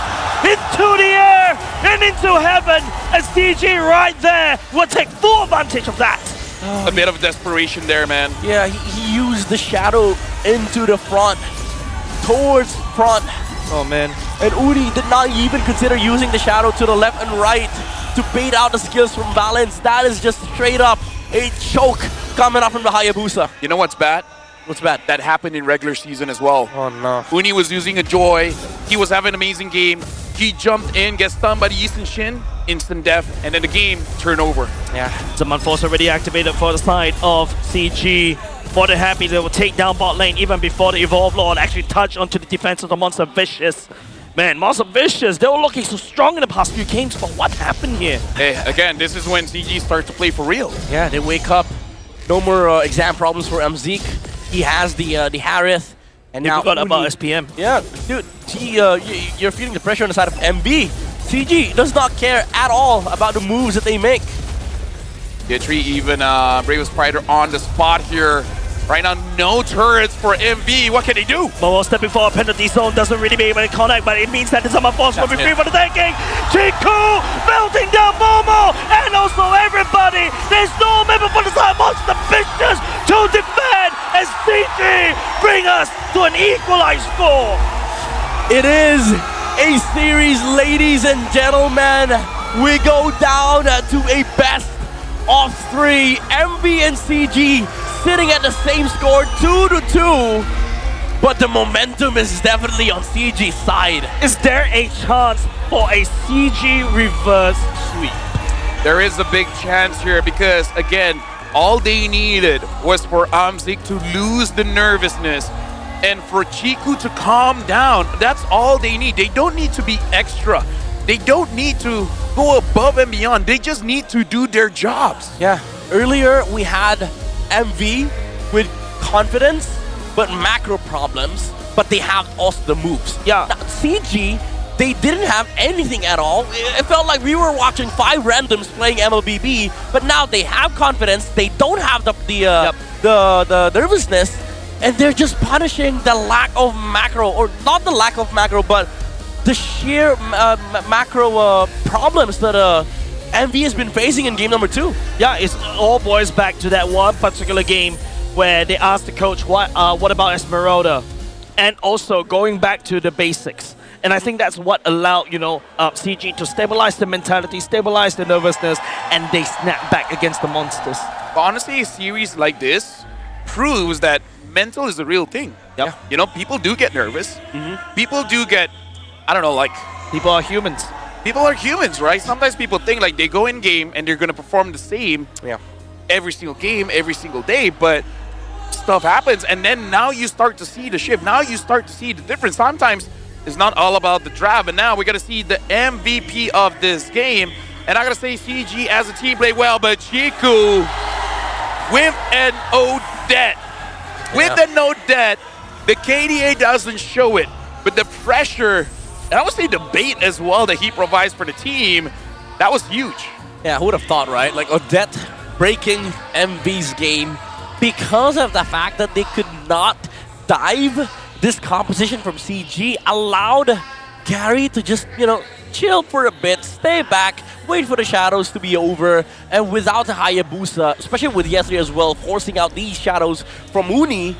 into the air and into heaven. And CG right there will take full advantage of that. A bit of desperation there, man. Yeah, he used the shadow into the front, towards front. Oh, man. And Uni did not even consider using the shadow to the left and right to bait out the skills from Valence. That is just straight up a choke coming up from the Hayabusa. You know what's bad? What's bad? That happened in regular season as well. Oh no. Uni was using a Joy. He was having an amazing game. He jumped in, gets stunned by the Yi Shin, instant death, and then the game turnover. Yeah. Zaman Force already activated for the side of CG. More than happy they will take down bot lane even before the Evolve Lord actually touched onto the defense of the Monster Vicious. Man, Monster Vicious, they were looking so strong in the past few games, but what happened here? Hey, again, this is when CG starts to play for real. Yeah, they wake up. No more exam problems for MZeek. He has the Harith. And now forgot about SPM. Yeah, dude, you're feeling the pressure on the side of MB. CG does not care at all about the moves that they make. Gitry even Bravest Prider on the spot here. Right now, no turrets for MV. What can they do? Momo stepping for a penalty zone, doesn't really be able to connect, but it means that the Zaman Force will be free for the taking. Chiku melting down Momo, and also everybody. There's no member for the side Monster Vicious to defend, as CG bring us to an equalized score. It is a series, ladies and gentlemen. We go down to a best of 3. MV and CG sitting at the same score, 2-2. But the momentum is definitely on CG's side. Is there a chance for a CG reverse sweep? There is a big chance here because, again, all they needed was for Amzik to lose the nervousness and for Chiku to calm down. That's all they need. They don't need to be extra. They don't need to go above and beyond. They just need to do their jobs. Yeah. Earlier, we had MV with confidence, but macro problems, but they have also the moves. Yeah. Now, CG, they didn't have anything at all. It felt like we were watching 5 randoms playing MLBB, but now they have confidence. They don't have the nervousness, and they're just punishing the lack of macro, or not the lack of macro, but the sheer macro problems that MV has been facing in game number 2. Yeah, it's all boils back to that one particular game where they asked the coach, what about Esmeralda? And also going back to the basics. And I think that's what allowed, CG to stabilize the mentality, stabilize the nervousness, and they snap back against the monsters. But honestly, a series like this proves that mental is a real thing. Yep. You know, people do get nervous. People do get, I don't know, like... People are humans. People are humans, right? Sometimes people think like they go in game and they're going to perform the same every single game, every single day, but stuff happens. And then now you start to see the shift. Now you start to see the difference. Sometimes it's not all about the draft, and now we're going to see the MVP of this game. And I got to say CG as a team played well, but Chiku with an Odette. With an Odette, the KDA doesn't show it, but the pressure, and I would say the bait as well that he provides for the team, that was huge. Yeah, who would have thought, right? Like Odette breaking MV's game because of the fact that they could not dive. This composition from CG allowed Gary to just, chill for a bit, stay back, wait for the shadows to be over, and without the Hayabusa, especially with Yesri as well, forcing out these shadows from Uni,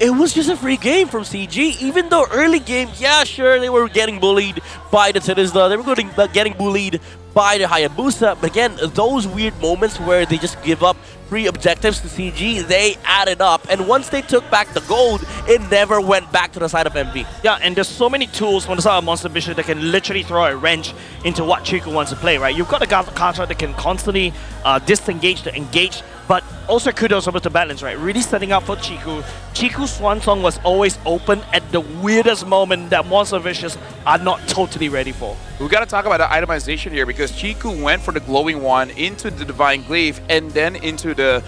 it was just a free game from CG. Even though early game, yeah, sure, they were getting bullied by the Terizla, they were getting bullied by the Hayabusa, but again, those weird moments where they just give up free objectives to CG, they added up, and once they took back the gold, it never went back to the side of MV. Yeah, and there's so many tools on the side of Monster Vicious that can literally throw a wrench into what Chiku wants to play, right? You've got a Katra that can constantly disengage to engage But also kudos over to Balance, right? Really setting up for Chiku. Chiku's swan song was always open at the weirdest moment that Monster Vicious are not totally ready for. We got to talk about the itemization here because Chiku went for the glowing one into the Divine Glaive and then into the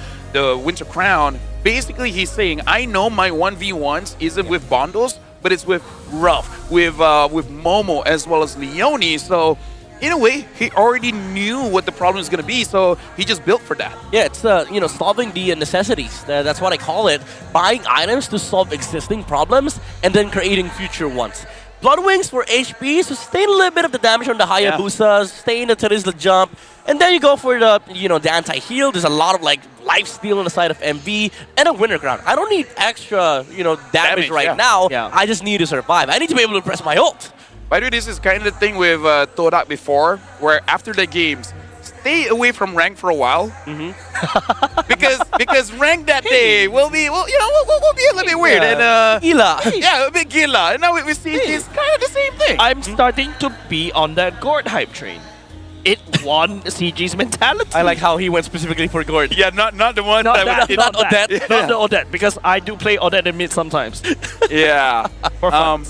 Winter Crown. Basically, he's saying, I know my 1v1s isn't with Bondos, but it's with Ruff, with Momo as well as Leone. So in a way, he already knew what the problem is going to be, so he just built for that. Yeah, it's solving the necessities. That's what I call it. Buying items to solve existing problems and then creating future ones. Blood Wings for HP, sustain a little bit of the damage on the Hayabusas, stay in the Terizla jump, and then you go for the the anti-heal. There's a lot of like life steal on the side of MV and a Winter Crown. I don't need extra damage right now. Yeah. I just need to survive. I need to be able to press my ult. By the way, this is kind of the thing with Todak before, where after the games, stay away from rank for a while, because rank that day will be we'll be a little bit weird and gila. Yeah, a bit gila. And now we see it's kind of the same thing. I'm starting to be on that Gord hype train. It won CG's mentality. I like how he went specifically for Gord. Yeah, not the one Not that not Odette. that. Not the Odette, because I do play Odette in mid sometimes. Yeah. For fun.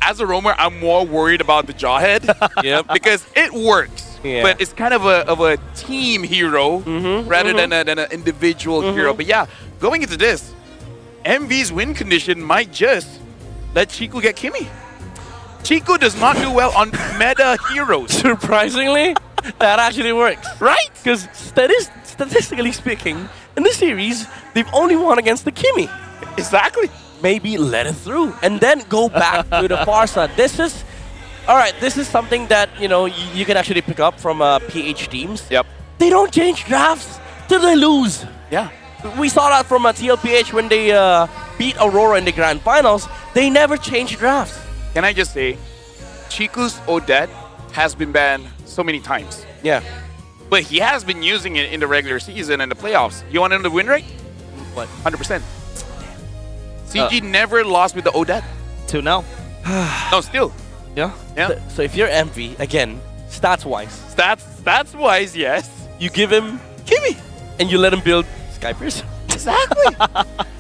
As a roamer, I'm more worried about the Jawhead. Yep. Because it works. Yeah. But it's kind of a team hero rather than an individual hero. But yeah, going into this, MV's win condition might just let Chiku get Kimmy. Chiku does not do well on meta heroes. Surprisingly, that actually works. Right? Because statistically speaking, in this series, they've only won against the Kimmy. Exactly. Maybe let it through and then go back to the Farsa. This is something that you can actually pick up from PH teams. Yep. They don't change drafts till they lose. Yeah. We saw that from TLPH when they beat Aurora in the grand finals. They never change drafts. Can I just say, Chiku's Odette has been banned so many times. Yeah. But he has been using it in the regular season and the playoffs. You want him to win rate? What? 100%. CG never lost with the Odette. Till now. No, still. Yeah. Yeah. So if you're MV, again, stats-wise. Stats-wise, yes. You give him Kimmy. And you let him build Skypiercer. Exactly.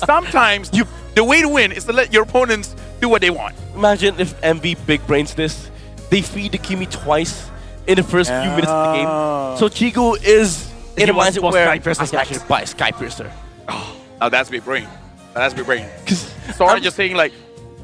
Sometimes the way to win is to let your opponents do what they want. Imagine if MV big brains this. They feed the Kimmy twice in the first few minutes of the game. So Chiku is in a mindset where I can actually buy Skypiercer. Oh, that's big brain. That's big brain. Sora just saying like,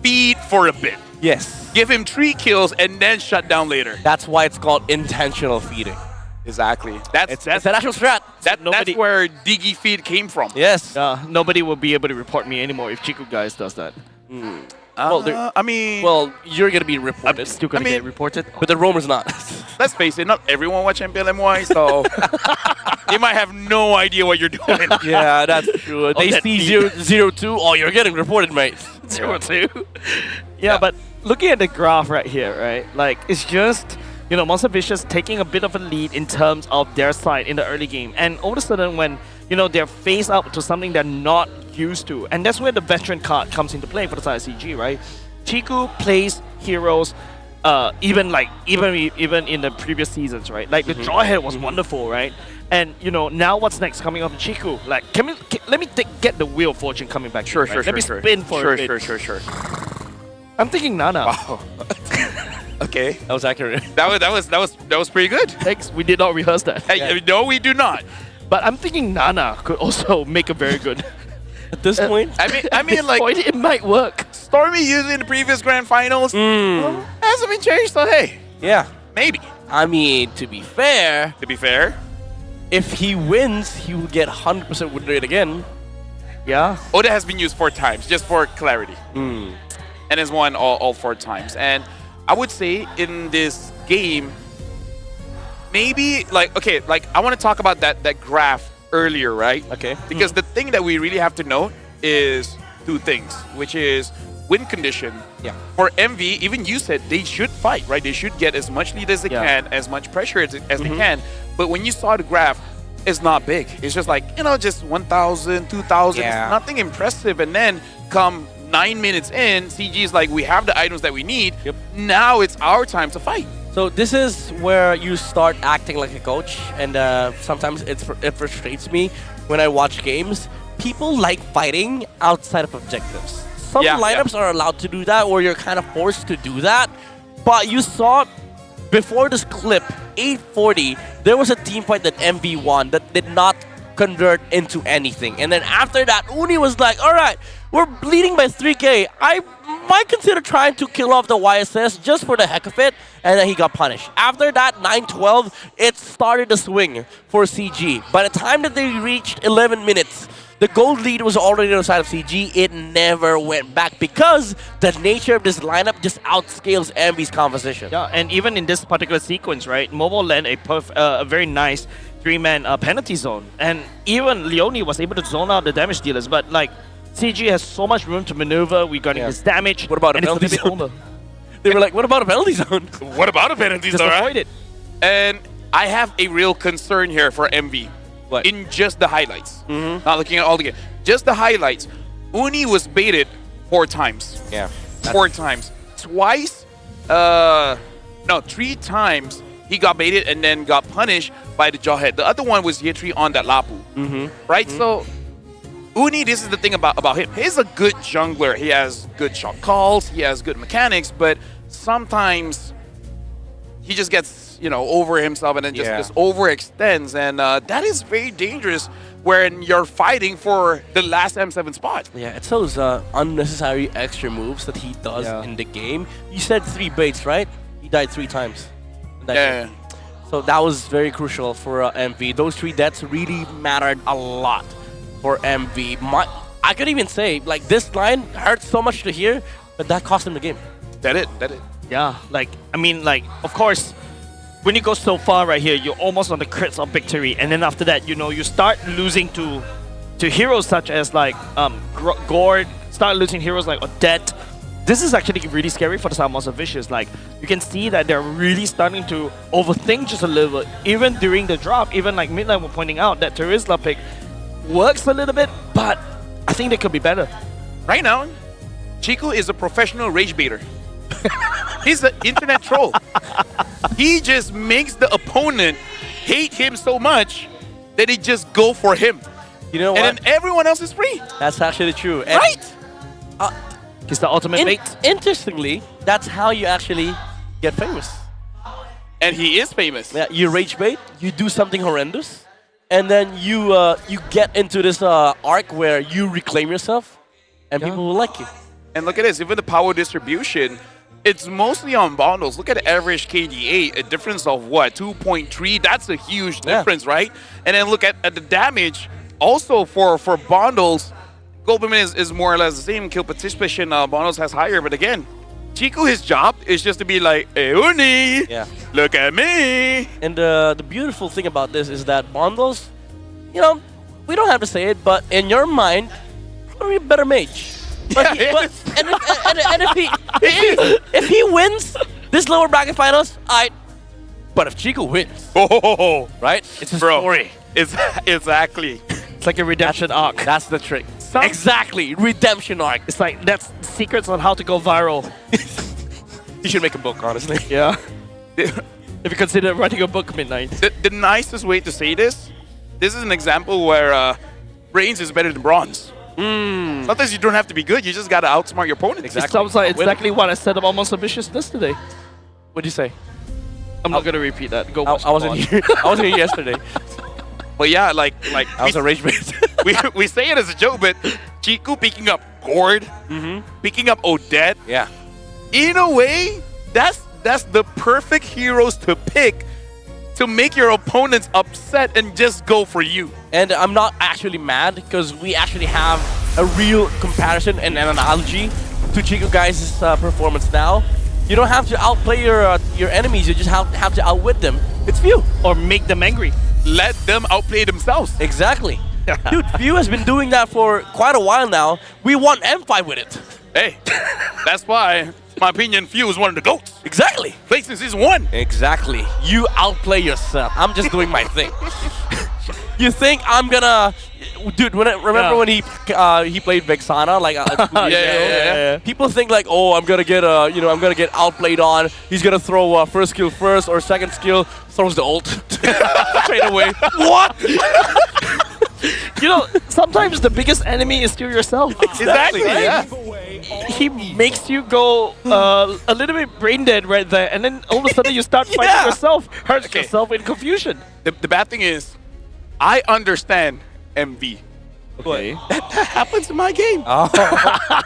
feed for a bit. Yes. Give him 3 kills and then shut down later. That's why it's called intentional feeding. Exactly. That's an actual strat. That's where Diggy feed came from. Yes. Nobody will be able to report me anymore if Chiku guys does that. Well, you're gonna be reported. I'm still gonna get reported, but the roamer's not. Let's face it, not everyone watch MPL MY, so they might have no idea what you're doing. Yeah, that's true. They see 0-2. Oh, you're getting reported, mate. 0-2. Yeah, but looking at the graph right here, right? Like, it's just, Monster Vicious taking a bit of a lead in terms of their side in the early game. And all of a sudden, when, they're faced up to something they're not used to. And that's where the veteran card comes into play for the side of CG, right? Chiku plays heroes even in the previous seasons, right? Like, the Jawhead was wonderful, right? And, now what's next coming up in Chiku? Like, let me get the Wheel of Fortune coming back. Sure. Let me spin for a bit. Sure. I'm thinking Nana. Wow. Okay. That was accurate. That was pretty good. Thanks. We did not rehearse that. Hey, no, we do not. But I'm thinking Nana could also make a very good. At this point, I mean, like point, it might work. Stormy used it in the previous grand finals. Hasn't been changed, so hey. Yeah. Maybe. I mean, to be fair, if he wins, he will get 100% win rate again. Yeah. Oda has been used 4 times, just for clarity. And has won all 4 times. And I would say in this game, maybe I want to talk about that graph earlier, right? Okay. Because the thing that we really have to note is 2 things, which is win condition. Yeah. For MV, even you said they should fight, right? They should get as much lead as they can, as much pressure as they can. But when you saw the graph, it's not big. It's just like, just 1,000, 2,000. Yeah. It's nothing impressive. And then come 9 minutes in, CG is like, we have the items that we need. Yep. Now it's our time to fight. So this is where you start acting like a coach, and sometimes it frustrates me when I watch games, people like fighting outside of objectives. Some lineups are allowed to do that, or you're kind of forced to do that. But you saw before this clip, 840, there was a team fight that MV won that did not convert into anything. And then after that, Uni was like, all right, we're leading by 3K. I might consider trying to kill off the YSS just for the heck of it. And then he got punished. After that, 9-12, it started to swing for CG. By the time that they reached 11 minutes, the gold lead was already on the side of CG. It never went back because the nature of this lineup just outscales MV's composition. Yeah, and even in this particular sequence, right, Mobile land a very nice 3-man penalty zone. And even Leone was able to zone out the damage dealers. But like, CG has so much room to maneuver regarding his damage. What about a penalty zone? They were like, what about a penalty zone? What about a penalty zone? Just avoid it. And I have a real concern here for MV. What? In just the highlights. Not looking at all the game. Just the highlights. Uni was baited 4 times. Yeah. 4 times. Twice, no, 3 times he got baited and then got punished by the jawhead. The other one was Yetri on that Lapu. Right? So, Uni, this is the thing about him. He's a good jungler. He has good shot calls. He has good mechanics. But sometimes he just gets, you know, over himself and then just overextends. And that is very dangerous when you're fighting for the last M7 spot. Yeah, it's those unnecessary extra moves that he does in the game. You said 3 baits, right? He died 3 times. Yeah. So that was very crucial for MV. Those 3 deaths really mattered a lot for MV. I could even say, like, this line hurt so much to hear, but that cost him the game. That it. Yeah, like, I mean, like, of course, when you go so far right here, you're almost on the crits of victory. And then after that, you know, you start losing to heroes such as, like, Gord, start losing heroes like Odette. This is actually really scary for the Salmons of Vicious. Like, you can see that they're really starting to overthink just a little bit. Even during the drop, even like Midnight were pointing out that Terizla pick works a little bit, but I think they could be better. Right now, Chico is a professional rage baiter. He's an internet troll. He just makes the opponent hate him so much that they just go for him. You know what? And then everyone else is free. That's actually true. And right? It's the ultimate bait. Interestingly, that's how you actually get famous. And he is famous. Yeah, you rage bait, you do something horrendous, and then you get into this arc where you reclaim yourself, and people will like you. And look at this, even the power distribution, it's mostly on bundles. Look at the average KDA, a difference of what, 2.3? That's a huge difference, right? And then look at the damage. Also for bundles, Goldman is more or less the same. Kill participation, bundles has higher. But again, Chico, his job is just to be like, hey, Uni, look at me. And the beautiful thing about this is that bundles, you know, we don't have to say it, but in your mind, probably a better mage. But if he wins this lower bracket finals, but if Chico wins, right? It's a story. It's exactly. It's like a redemption arc. That's the trick. Exactly, redemption arc. It's like that's secrets on how to go viral. You should make a book, honestly. Yeah. If you consider writing a book, Midnight. The nicest way to say this is an example where brains is better than bronze. Sometimes you don't have to be good, you just gotta outsmart your opponent. Exactly. It sounds like exactly what I said about Most Ambitious yesterday. What'd you say? I'm not gonna repeat that. Go watch I wasn't here. I wasn't here yesterday. But yeah, like I was a rage bait. we say it as a joke, but Chico picking up Gord, picking up Odette. Yeah. In a way, that's the perfect heroes to pick to make your opponents upset and just go for you. And I'm not actually mad because we actually have a real comparison and an analogy to Chico guys' performance now. You don't have to outplay your enemies, you just have to outwit them. It's View. Or make them angry. Let them outplay themselves. Exactly. Dude, View has been doing that for quite a while now. We won M5 with it. Hey, that's why, in my opinion, View is one of the GOATs. Exactly. Played since season 1. Exactly. You outplay yourself. I'm just doing my thing. You think I'm gonna... Dude, remember when he played Vexana like people think like, oh, I'm gonna get outplayed on. He's gonna throw first skill first or second skill, throws the ult straight away. What? You know, sometimes the biggest enemy is still yourself. Exactly, right? yeah. He makes you go a little bit brain dead right there, and then all of a sudden you start fighting yourself, hurt yourself in confusion. The bad thing is, I understand MV. Okay. That happens in my game. Oh.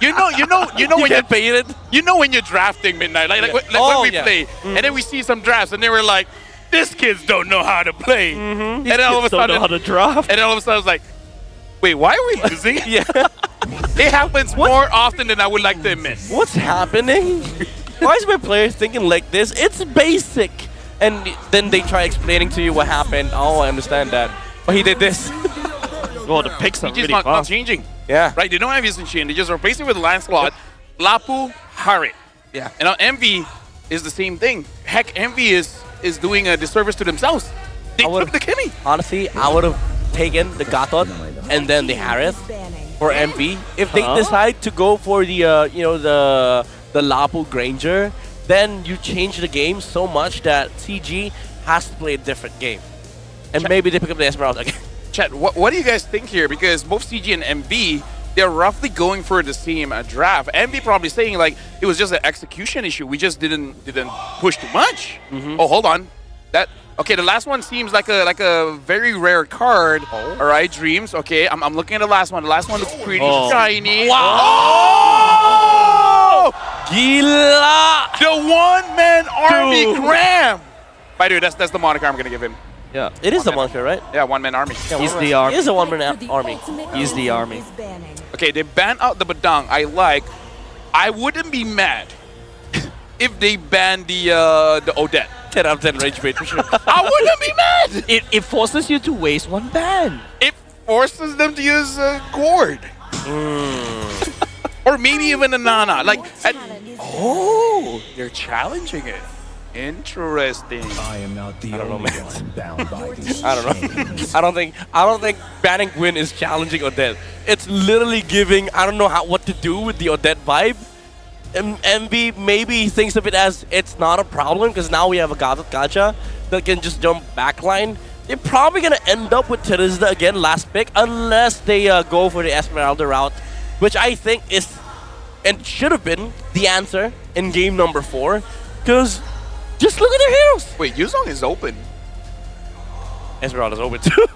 you know when get painted. You know when you're drafting Midnight, like when we play, and then we see some drafts, and they were like, "This kids don't know how to play," and then all of a don't sudden, know how to draft. and then all of a sudden, I was like, "Wait, why are we losing?" Yeah. It happens more often than I would like to admit. What's happening? Why is my players thinking like this? It's basic. And then they try explaining to you what happened. Oh, I understand that. But he did this. Oh, the picks are He's just really not fast. changing. Yeah. Right? They don't have Vision. They just replace it with Lancelot, Lapu, Harit. Yeah. And now Envy is the same thing. Heck, Envy is doing a disservice to themselves. They took the Kimmy. Honestly, I would have taken the Gatot and then the Harith for MP. If they decide to go for the the Lapu Granger, then you change the game so much that CG has to play a different game. And maybe they pick up the Esmeralda again. Chat, what do you guys think here? Because both CG and MV, they're roughly going for the same draft. MV probably saying like it was just an execution issue. We just didn't push too much. Oh, hold on. Okay, the last one seems like a very rare card. All right, Dreams. Okay, I'm looking at the last one. The last one looks pretty shiny. Wow! Oh! Gila! The one-man army Graham. By the way, that's the moniker I'm gonna give him. Yeah, it is the moniker, right? Yeah, one-man army. Yeah, He's the army. He is a one-man army. He's the army. Okay, they banned out the Badang. I wouldn't be mad if they banned the Odette. 10 out of 10 rage bait for sure. I wouldn't be mad. It forces you to waste one ban. It forces them to use Gourd. Or maybe even a Nana. They're challenging it. Interesting. I am not the don't know, only man. one bound by these I don't know. chains. I don't think banning Gwyn is challenging Odette. It's literally giving I don't know what to do with the Odette vibe. MV maybe thinks of it as it's not a problem because now we have a Gacha that can just jump backline. They're probably gonna end up with Terizda again last pick unless they go for the Esmeralda route, which I think is and should have been the answer in game number 4. Because just look at their heroes. Wait, Yuzong is open. Esmeralda's open too.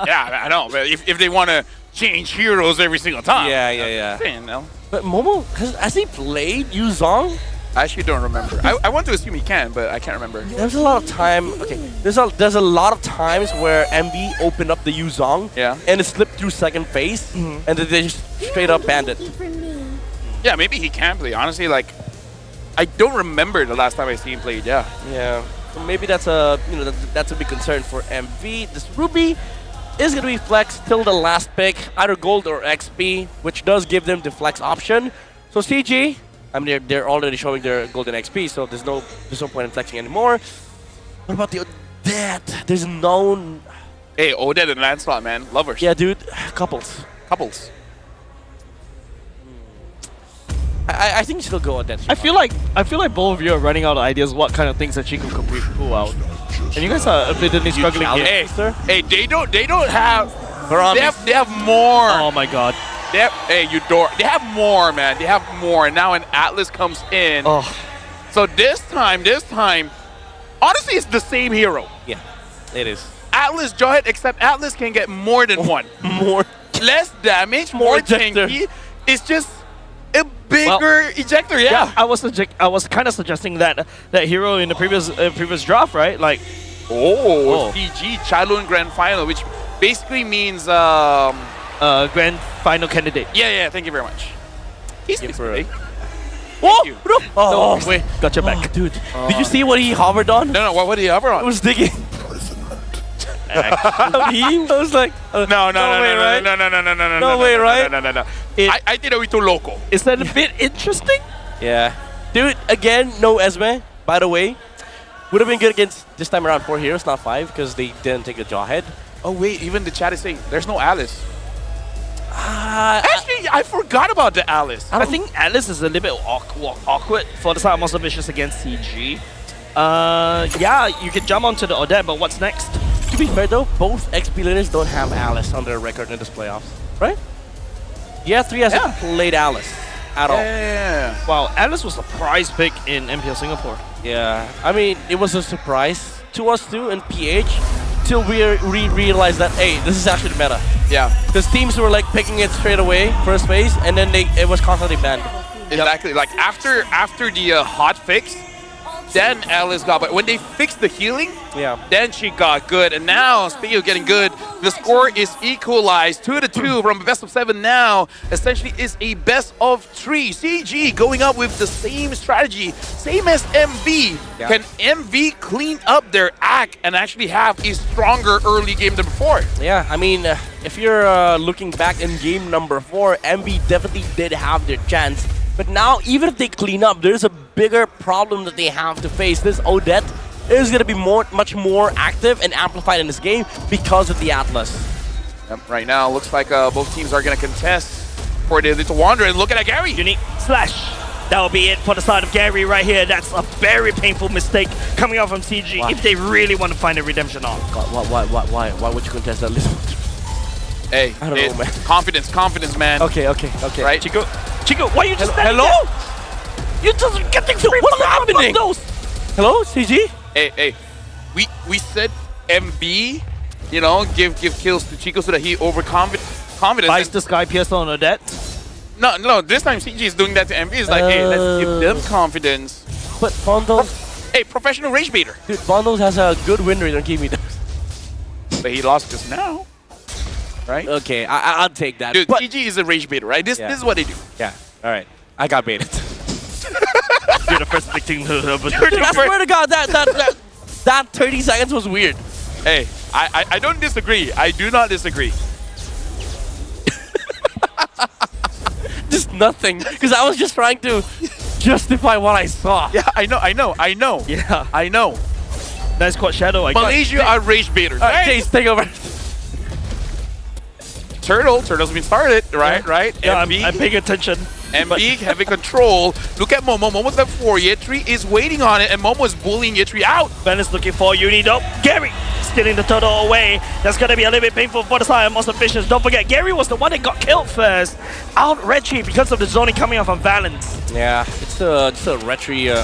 Yeah, I know. But if they want to change heroes every single time. Yeah. Saying, no. But Momo, has he played Yuzong? I actually don't remember. I want to assume he can, but I can't remember. There's a lot of time. Okay, there's a lot of times where MV opened up the Yuzong, and it slipped through second phase, and then they just straight up banned it. Yeah, maybe he can play. Honestly, I don't remember the last time I seen him play. Yeah. So maybe that's a that's a big concern for MV. This Ruby is gonna be flexed till the last pick, either gold or XP, which does give them the flex option. So CG, I mean they're already showing their golden XP, so there's no point in flexing anymore. What about the Odette? There's no. Hey, Odette and Lancelot, man, lovers. Yeah, dude, couples. I think you still go Odette. I feel like both of you are running out of ideas what kind of things that she could pull out. And you guys are admittedly struggling here. Hey, they don't have. They have more. Oh my god. They have more, man. They have more. And now an Atlas comes in. Oh. So this time, honestly, it's the same hero. Yeah, it is. Atlas Jawhead, except Atlas can get more than one. More. Less damage, more tanky. It's just a bigger ejector, yeah. I was kind of suggesting that hero in the previous draft, right? Like, CG Chalun Grand Final, which basically means Grand Final candidate. Yeah. Thank you very much. He's for Whoa! Oh, wait, got your back, dude. Did you see what he hovered on? No. What did he hover on? It was digging. I was like, no way, right? No way, right? No. I think that we too local. Is that a bit interesting? Yeah. Dude, again, no Esme, by the way. Would have been good against this time around 4 heroes, not 5, because they didn't take a Jawhead. Oh, wait, even the chat is saying there's no Alice. Actually, I forgot about the Alice. I think Alice is a little bit awkward for the side of Monster Vicious against CG. Yeah, you can jump onto the Odette, but what's next? To be fair though, both XP laners don't have Alice on their record in this playoffs, right? Yeah, 3 hasn't played Alice at all. Yeah. Wow, Alice was a prize pick in MPL Singapore. Yeah, I mean, it was a surprise to us too in PH till we realized that, hey, this is actually the meta. Yeah. Because teams were like picking it straight away, first phase, and then it was constantly banned. Exactly. Like after the hot fix, then Alice got, but when they fixed the healing, then she got good. And now, speaking of getting good, the score is equalized 2-2 from a best of 7 now. Essentially is a best of 3. CG going up with the same strategy, same as MV. Can MV clean up their act and actually have a stronger early game than before? Yeah, I mean, if you're looking back in game number 4, MV definitely did have their chance. But now, even if they clean up, there's a bigger problem that they have to face. This Odette is going to be much more active and amplified in this game because of the Atlas. Yep, right now, looks like both teams are going to contest for the Little Wanderer. And look at that, Gary. Unique slash. That will be it for the side of Gary right here. That's a very painful mistake coming out from CG if they really want to find a redemption arc. God, why would you contest that Little? Hey, I don't know, man. Confidence, man. Okay. Right? Chico, why are you just standing Hello? there? You're just getting free. What's happening? Hello, CG? Hey, we said MB, you know, give kills to Chico so that he overconfidence. Buys the Sky Piercer on Odette. No, this time CG is doing that to MB. It's like, hey, let's give them confidence. But Bondos... Hey, professional rage baiter. Dude, Bondos has a good win rate on Kimi. But he lost just now. Right? Okay, I'll take that. Dude, CG is a rage baiter, right? This is what they do. Yeah, alright. I got baited. You're the first victim. Dude, I swear to God, that 30 seconds was weird. Hey, I don't disagree. I do not disagree. Just nothing. Because I was just trying to justify what I saw. Yeah, I know. Yeah. I know. Nice quad Shadow, I guess. Malaysia are rage baiters. Alright, Chase, take over. Turtle's been started, right? Yeah, I'm MB, paying attention. MB having control. Look at Momo. Momo's at 4. Yetri is waiting on it, and Momo is bullying Yetri out. Ben is looking for Uni though. Gary stealing the turtle away. That's going to be a little bit painful for the side of Monster Fishes. Don't forget, Gary was the one that got killed first. Out Reggie because of the zoning coming off from Valence. Yeah, it's a retry.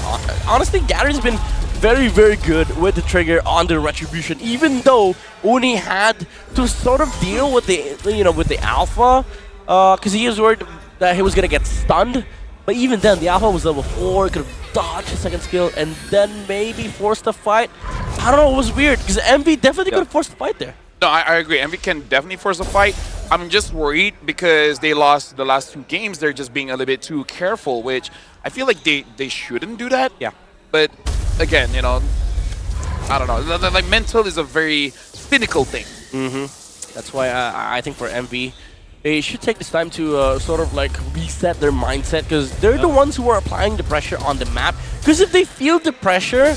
Honestly, Gary's been very, very good with the trigger on the retribution, even though Uni had to sort of deal with the alpha, because he was worried that he was gonna get stunned. But even then, the alpha was level 4, could have dodged his second skill and then maybe forced the fight. I don't know, it was weird because MV definitely could have forced the fight there. No, I agree. MV can definitely force a fight. I'm just worried because they lost the last 2 games. They're just being a little bit too careful, which I feel like they shouldn't do that. Yeah. But again, you know, I don't know. Like mental is a very cynical thing. That's why I think for MV, they should take this time to sort of like reset their mindset, because they're the ones who are applying the pressure on the map. Because if they feel the pressure,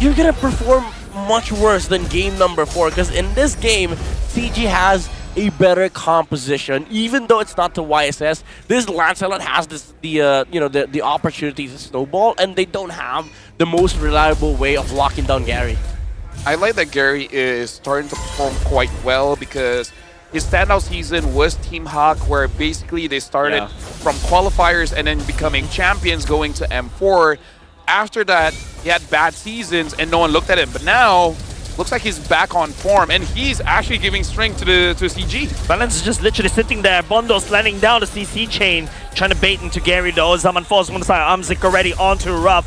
you're gonna perform much worse than game number 4. Because in this game, CG has a better composition, even though it's not the YSS. This Lancelot has the opportunity to snowball, and they don't have the most reliable way of locking down Gary. I like that Gary is starting to perform quite well because his standout season was Team Hawk, where basically they started from qualifiers and then becoming champions going to M4. After that, he had bad seasons and no one looked at him. But now, looks like he's back on form, and he's actually giving strength to CG. Valence is just literally sitting there. Bondo's landing down the CC chain, trying to bait into Gary though. Zaman falls on the side. Amzik already onto Ruff.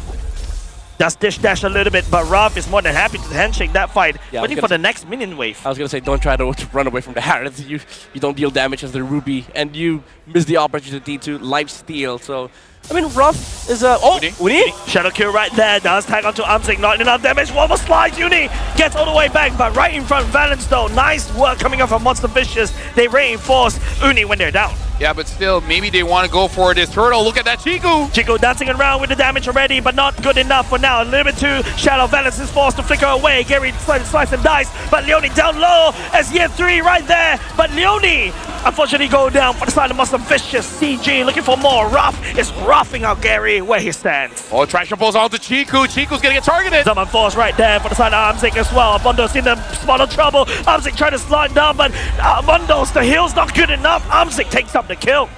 Does dish dash a little bit, but Ruff is more than happy to handshake that fight, waiting for the next minion wave. I was gonna say, don't try to run away from the Harrods. You don't deal damage as the Ruby, and you miss the opportunity to life steal. So, I mean, Ruff is Uni? Shadow kill right there. Does tag onto Amzik. Not enough damage. One more slide. Uni gets all the way back, but right in front of Valence though. Nice work coming up from Monster Vicious. They reinforce Uni when they're down. Yeah, but still, maybe they want to go for this turtle. Look at that Chico. Chico dancing around with the damage already, but not good enough for now. A little bit too shallow. Valence is forced to flicker away. Gary slice and dice, but Leone down low as year 3 right there. But Leone unfortunately go down for the side of Monster Vicious. CG looking for more. Ruff is roughing out Gary where he stands. Oh, traction pulls onto Chiku. Chiku's gonna get targeted. Summon Force right there for the side of Amzik as well. Abundo's in the spot of trouble. Amzik trying to slide down, but Abundo's, the heal's not good enough. Amzik takes up the kill.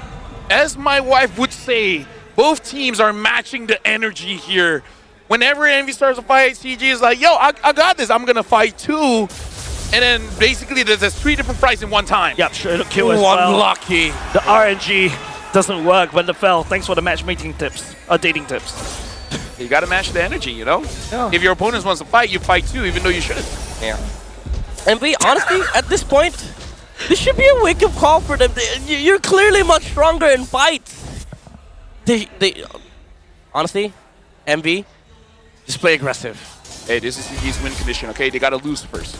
As my wife would say, both teams are matching the energy here. Whenever Envy starts a fight, CG is like, yo, I got this. I'm gonna fight too. And then basically there's 3 different fights in one time. Yep, sure, it'll kill as well. Unlucky. The RNG doesn't work when the fell. Thanks for the matchmaking tips, dating tips. You gotta match the energy, you know? Yeah. If your opponent wants to fight, you fight too, even though you shouldn't. Yeah. And honestly, at this point, this should be a wake-up call for them. You're clearly much stronger in fights. Honestly, MV, just play aggressive. Hey, this is CG's win condition, okay? They gotta lose first.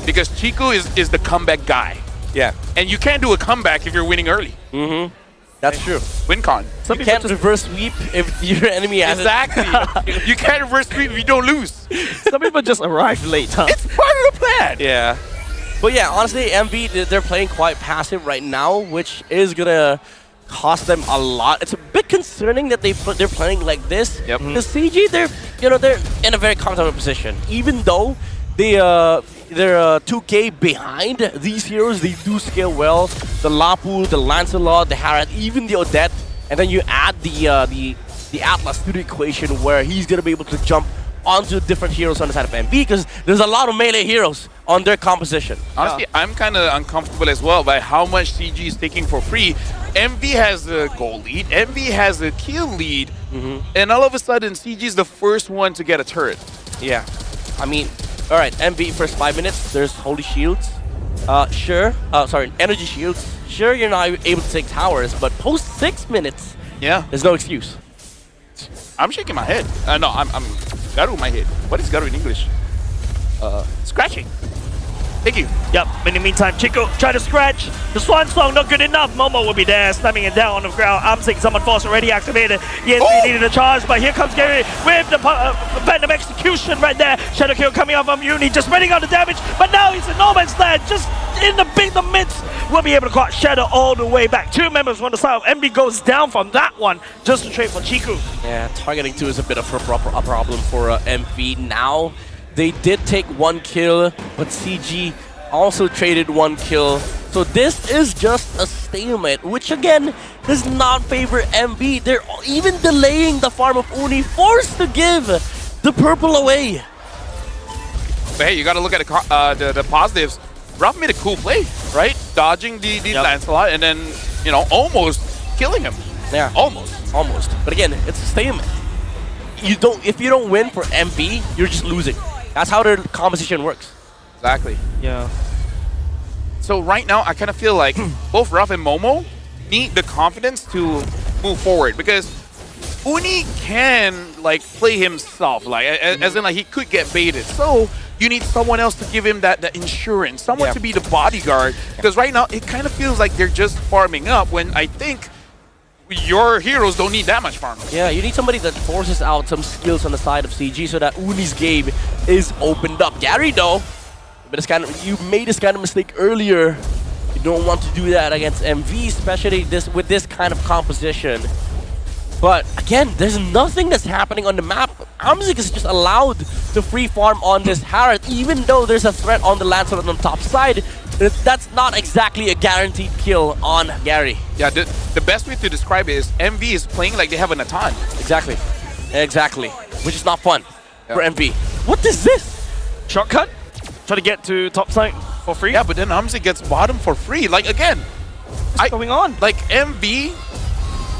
Because Chiku is the comeback guy. Yeah. And you can't do a comeback if you're winning early. Mm-hmm. That's true. Win con. You can't reverse sweep if your enemy has Exactly. You can't reverse sweep if you don't lose. Some people just arrive late, huh? It's part of the plan. Yeah. But yeah, honestly, MV, they're playing quite passive right now, which is gonna cost them a lot. It's a bit concerning that they're playing like this. Yep. The CG, they're in a very comfortable position. Even though they're 2K behind these heroes, they do scale well. The Lapu, the Lancelot, the Harad, even the Odette, and then you add the Atlas to the equation where he's gonna be able to jump onto different heroes on the side of MV because there's a lot of melee heroes on their composition. Honestly, I'm kind of uncomfortable as well by how much CG is taking for free. MV has the goal lead, MV has the kill lead, and all of a sudden CG is the first one to get a turret. Yeah, I mean, all right, MV first 5 minutes, there's holy shields. Energy shields. Sure, you're not able to take towers, but post 6 minutes, yeah, there's no excuse. I'm shaking my head. No, I'm garu my head. What is garu in English? Scratching. Thank you. Yep, in the meantime, Chico try to scratch. The Swan Song not good enough. Momo will be there, slamming it down on the ground. Amzik, Summon Force already activated. Yes, he needed a charge, but here comes Gary with the Venom execution right there. Shadow Kill coming off from Uni, just spreading out the damage, but now he's in no man's land, just in the midst. We'll be able to caught Shadow all the way back. 2 members on the side. MB goes down from that one, just to trade for Chiku. Yeah, targeting 2 is a bit of a problem for MV now. They did take 1 kill, but CG also traded 1 kill. So this is just a stalemate, which again does not favor MV. They're even delaying the farm of Uni, forced to give the purple away. But hey, you gotta look at the positives. Ruff made a cool play, right? Dodging the Lancelot and then, you know, almost killing him. Yeah, almost. But again, it's a stalemate. If you don't win for MV, you're just losing. That's how their composition works. Exactly. Yeah. So right now, I kind of feel like both Ruff and Momo need the confidence to move forward because Uni can like play himself, like as in like he could get baited. So you need someone else to give him that insurance, someone to be the bodyguard. Because right now, it kind of feels like they're just farming up when I think your heroes don't need that much farming. Yeah, you need somebody that forces out some skills on the side of CG so that Uni's game is opened up. Gary, though, you made this kind of mistake earlier. You don't want to do that against MV, especially with this kind of composition. But again, there's nothing that's happening on the map. Amzik is just allowed to free farm on this Harad, even though there's a threat on the Lancelot on the top side. That's not exactly a guaranteed kill on Gary. Yeah, the best way to describe it is MV is playing like they have an Atan. Exactly. Which is not fun for MV. What is this? Shortcut? Try to get to top side for free? Yeah, but then Amzik gets bottom for free. Like again, what's going on? Like MV,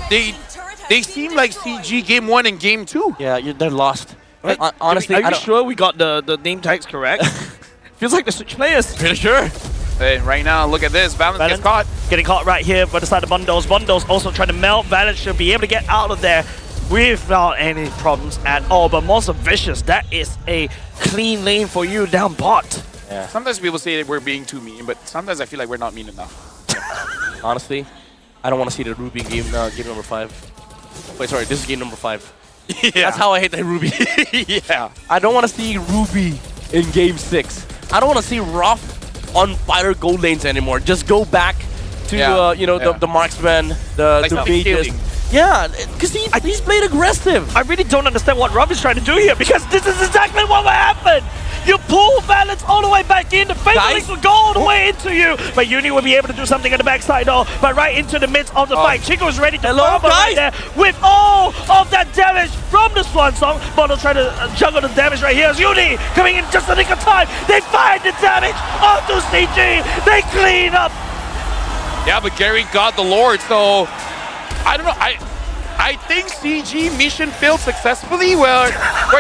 they seem like CG game 1 and game 2. Yeah, they're lost. Right? Honestly, are you sure we got the name tags correct? Feels like the switch players. Pretty sure. Hey, right now, look at this. Valence gets caught. Getting caught right here by the side of Bundos. Bundos also trying to melt. Valence should be able to get out of there without any problems at all. But Monster Vicious, that is a clean lane for you down bot. Yeah. Sometimes people say that we're being too mean, but sometimes I feel like we're not mean enough. Honestly, I don't want to see the Ruby game number 5. Wait, sorry, this is game number 5. Yeah. That's how I hate that Ruby. Yeah. I don't want to see Ruby in game 6. I don't want to see Ruff on fighter gold lanes anymore. Just go back to Yeah. you know, the marksman, the Like something mages. killing. Yeah, because he's played aggressive. I really don't understand what Rob is trying to do here because this is exactly what will happen. You pull balance all the way back in. The Fatalings will go all the way into you. But Uni will be able to do something at the backside though. But right into the midst of the fight. Chico is ready to farm right there with all of that damage from the Swan Song. Bono trying to juggle the damage right here. As Uni coming in just a nick of time. They find the damage onto CG. They clean up. Yeah, but Gary got the Lord, so I don't know. I think CG mission failed successfully where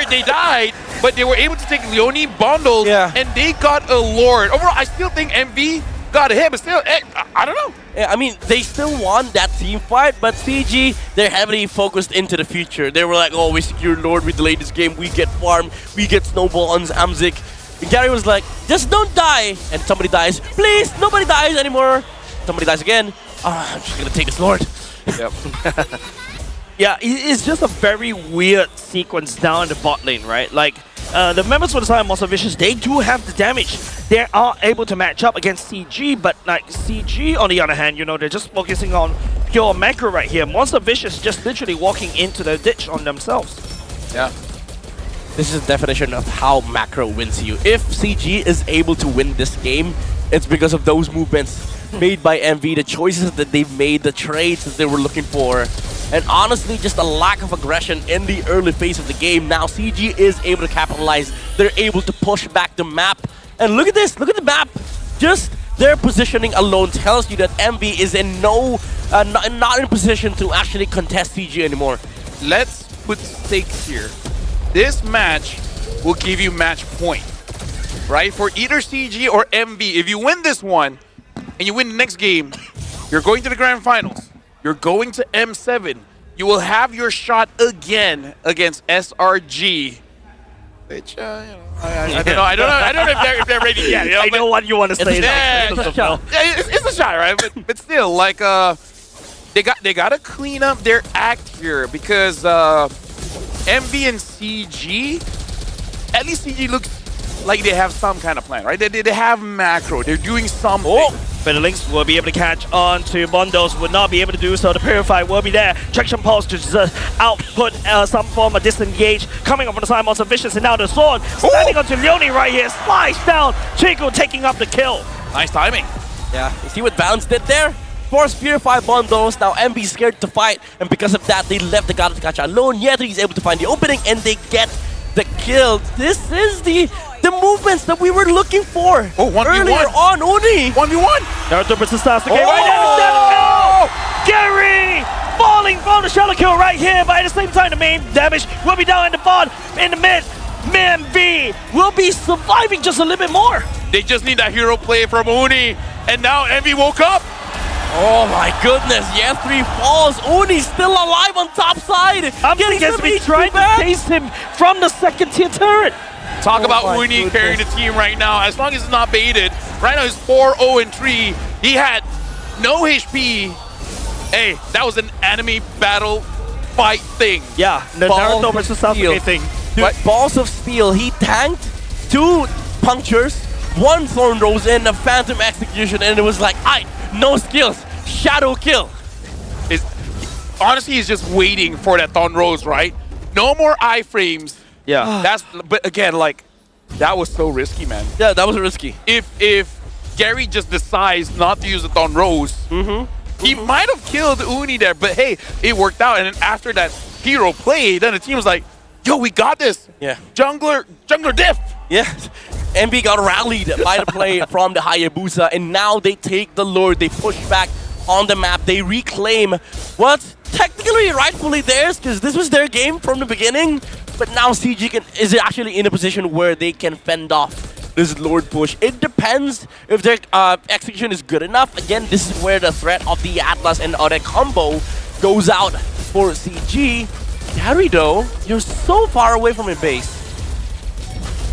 they died, but they were able to take Leone bundles and they got a Lord. Overall, I still think MV got a hit, but still, I don't know. Yeah, I mean, they still won that team fight, but CG, they're heavily focused into the future. They were like, oh, we secured Lord, we delayed this game, we get farm, we get Snowball on Amzik. And Gary was like, just don't die. And somebody dies. Please, nobody dies anymore. Somebody dies again. I'm just gonna take this Lord. Yep. Yeah, it's just a very weird sequence down the bot lane, right? Like, the members for the side of Monster Vicious, they do have the damage. They are able to match up against CG, but like CG, on the other hand, you know, they're just focusing on pure macro right here. Monster Vicious just literally walking into the ditch on themselves. Yeah. This is the definition of how macro wins you. If CG is able to win this game, it's because of those movements made by MV, the choices that they've made, the trades that they were looking for. And honestly, just a lack of aggression in the early phase of the game. Now CG is able to capitalize. They're able to push back the map. And look at this, look at the map. Just their positioning alone tells you that MV is in not in position to actually contest CG anymore. Let's put stakes here. This match will give you match point, right? For either CG or MV. If you win this one and you win the next game, you're going to the grand finals. You're going to M7. You will have your shot again against SRG. Which, you know, I don't know. I don't know if they're ready yet. You know, I know what you want to say. It's a shot. It's a shot, right? But still, like, they gotta clean up their act here because MV and CG, at least CG looks like they have some kind of plan, right? They have macro. They're doing something. Oh, Fatalings will be able to catch on to Bondos, would not be able to do so. The Purify will be there. Traction Pulse to just output some form of disengage. Coming up from the side, Monster Vicious, and now the Sword standing onto Leone right here. Slice down. Chico taking up the kill. Nice timing. Yeah, you see what Balance did there? Force Purify Bondos, now MV scared to fight, and because of that, they left the God of Gacha alone. Yet he's able to find the opening, and they get the kill. This is the movements that we were looking for earlier on, Uni. 1v1. Naruto versus Sasuke right now. Gary falling from the shallow kill right here, but at the same time, the main damage will be down in the bot, in the mid. Man V will be surviving just a little bit more. They just need that hero play from Uni, and now MV woke up. Oh my goodness, yeah, 3 falls. Uni's still alive on top side. I'm getting me trying to chase him from the second tier turret. Talk about Uni carrying the team right now. As long as it's not baited. Right now he's 4-0-3. He had no HP. Hey, that was an enemy battle fight thing. Yeah, the Naruto versus Sasuke thing. Dude, Balls of Steel, he tanked 2 punctures, 1 Thorn Rose, and a Phantom Execution, and it was like, no skills, shadow kill. Honestly, he's just waiting for that Thorn Rose, right? No more iframes. Yeah. But again, like, that was so risky, man. Yeah, that was risky. If Gary just decides not to use the Thorn Rose, he might have killed Uni there, but hey, it worked out. And then after that hero play, then the team was like, yo, we got this. Yeah. Jungler diff. Yeah. MB got rallied by the play from the Hayabusa, and now they take the Lord. They push back on the map. They reclaim what's technically rightfully theirs, because this was their game from the beginning. But now CG is actually in a position where they can fend off this Lord push. It depends if their execution is good enough. Again, this is where the threat of the Atlas and other combo goes out for CG. Gary, though, you're so far away from your base.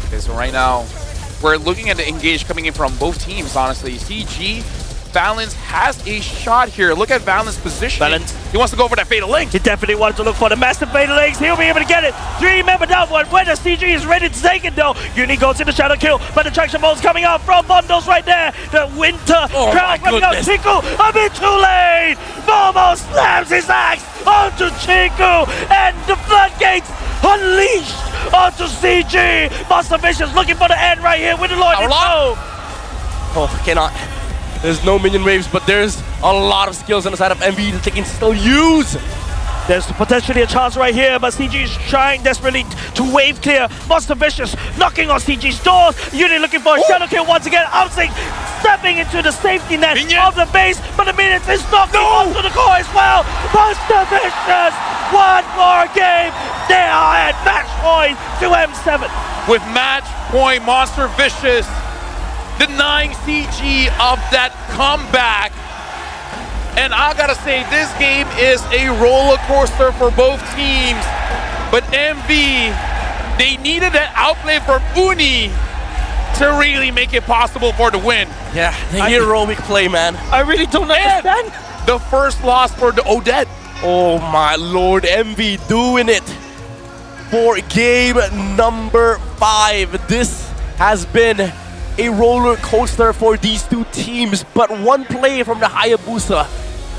Okay, so right now, we're looking at the engage coming in from both teams, honestly. CG Valence has a shot here. Look at Valence's position. Valence. He wants to go for that fatal link. He definitely wanted to look for the massive fatal links. He'll be able to get it. 3-member down one. When the CG is ready to take it though. Uni goes in the shadow kill, but the traction ball's coming out from Bondos right there. The winter crowd coming out. Chico a bit too late. Momo slams his axe onto Chico, and the floodgates unleashed onto CG. Monster Vicious looking for the end right here with the Lord. Oh, cannot. There's no minion waves, but there's a lot of skills on the side of MV that they can still use. There's potentially a chance right here, but CG is trying desperately to wave clear. Monster Vicious knocking on CG's doors. Uni looking for a shadow kill once again. Outsing stepping into the safety net of the base, but the Minions is knocking onto the core as well. Monster Vicious, one more game. They are at match point to M7. With match point, Monster Vicious denying CG of that comeback. And I gotta say, this game is a roller coaster for both teams. But MV, they needed an outplay from Uni to really make it possible for the win. Yeah, the heroic play, man. I really don't understand. The first loss for the Odette. Oh my lord, MV doing it for game number 5. This has been a roller coaster for these two teams, but one play from the Hayabusa.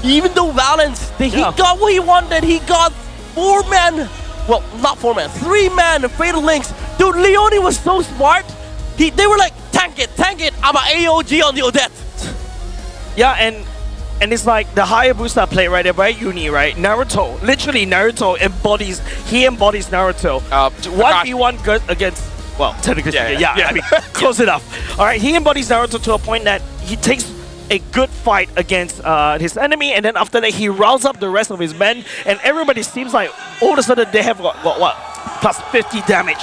Even though Valence, he got what he wanted. He got 4-man, well, not 4-man, 3-man fatal links. Dude, Leone was so smart. They were like, tank it, I'm an AOG on the Odette. Yeah, and it's like the Hayabusa play right there by Uni, right? Naruto, literally Naruto embodies Naruto. 1v1 good against, well, technically, yeah. I mean, close enough. All right, he embodies Naruto to a point that he takes a good fight against his enemy, and then after that he rounds up the rest of his men, and everybody seems like all of a sudden they have what plus 50 damage.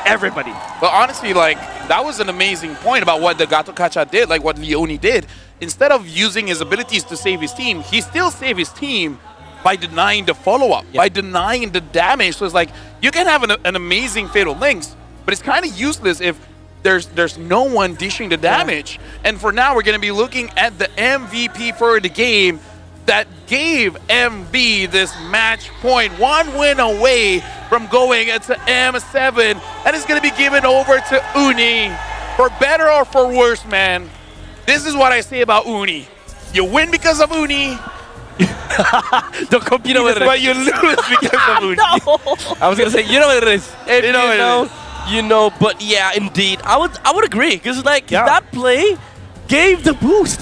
Everybody. But honestly, like, that was an amazing point about what the Gato Kacha did, like what Leone did. Instead of using his abilities to save his team, he still saved his team by denying the follow-up, by denying the damage. So it's like, you can have an amazing fatal links, but it's kind of useless if there's no one dishing the damage. And for now, we're going to be looking at the MVP for the game that gave MV this match point. 1 win away from going to M7, and it's going to be given over to Uni. For better or for worse, man, this is what I say about Uni. You win because of Uni. Don't compete, you know what it is. But you lose because of Uni. No. I was going to say, you know what it is. If you know what it is. You know, but yeah, indeed, I would agree, because like that play gave the boost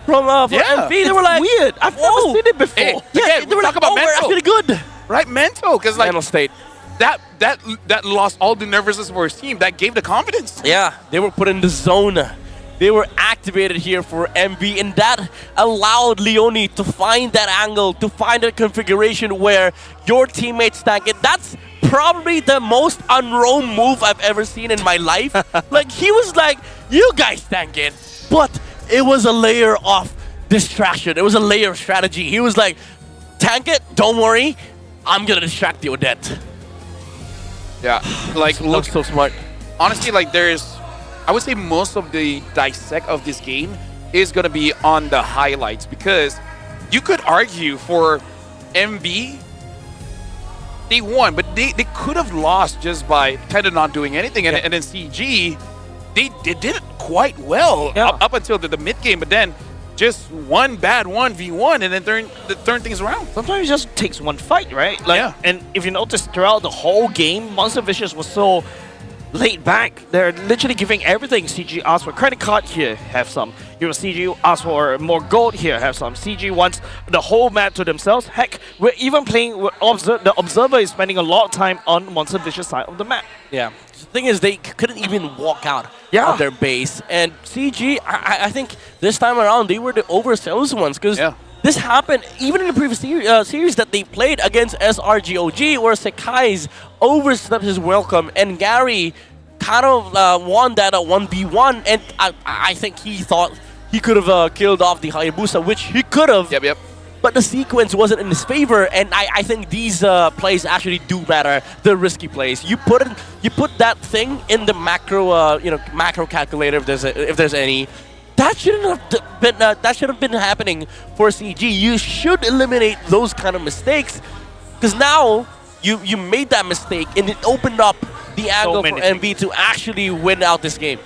from MV. They were like, weird. I've never seen it before. Hey, again, they were like, about we're mental. actually good. Right, mental, because like mental state. That lost all the nervousness for his team. That gave the confidence. Yeah, they were put in the zone. They were activated here for MV, and that allowed Leone to find that angle, to find that configuration where your teammates tank it. That's probably the most unroam move I've ever seen in my life. Like, he was like, you guys tank it. But it was a layer of distraction. It was a layer of strategy. He was like, tank it, don't worry, I'm gonna distract the Odette. Yeah, like, look, so smart. Honestly, like, I would say most of the dissect of this game is gonna be on the highlights, because you could argue for MV, they won, but they could have lost just by kind of not doing anything. And then CG, they did it quite well up until the mid game, but then just one bad 1v1 and then turn things around. Sometimes it just takes one fight, right? Like, and if you notice throughout the whole game, Monster Vicious was so laid back. They're literally giving everything. CG asked for credit card, here, have some. You know, CG asked for more gold, here, have some. CG wants the whole map to themselves. Heck, we're even playing with the Observer is spending a lot of time on Monster Vicious side of the map. Yeah. The thing is, they couldn't even walk out of their base. And CG, I think this time around, they were the overzealous ones, because this happened even in the previous series that they played against SRGOG, where Sekai's overstepped his welcome, and Gary kind of won that 1v1, and I think he thought he could have killed off the Hayabusa, which he could have. Yep. But the sequence wasn't in his favor, and I think these plays actually do matter. The risky plays. You put that thing in the macro macro calculator if there's any. that shouldn't have been that should have been happening for CG. You should eliminate those kind of mistakes, because now you made that mistake and it opened up the angle for MV to actually win out this game.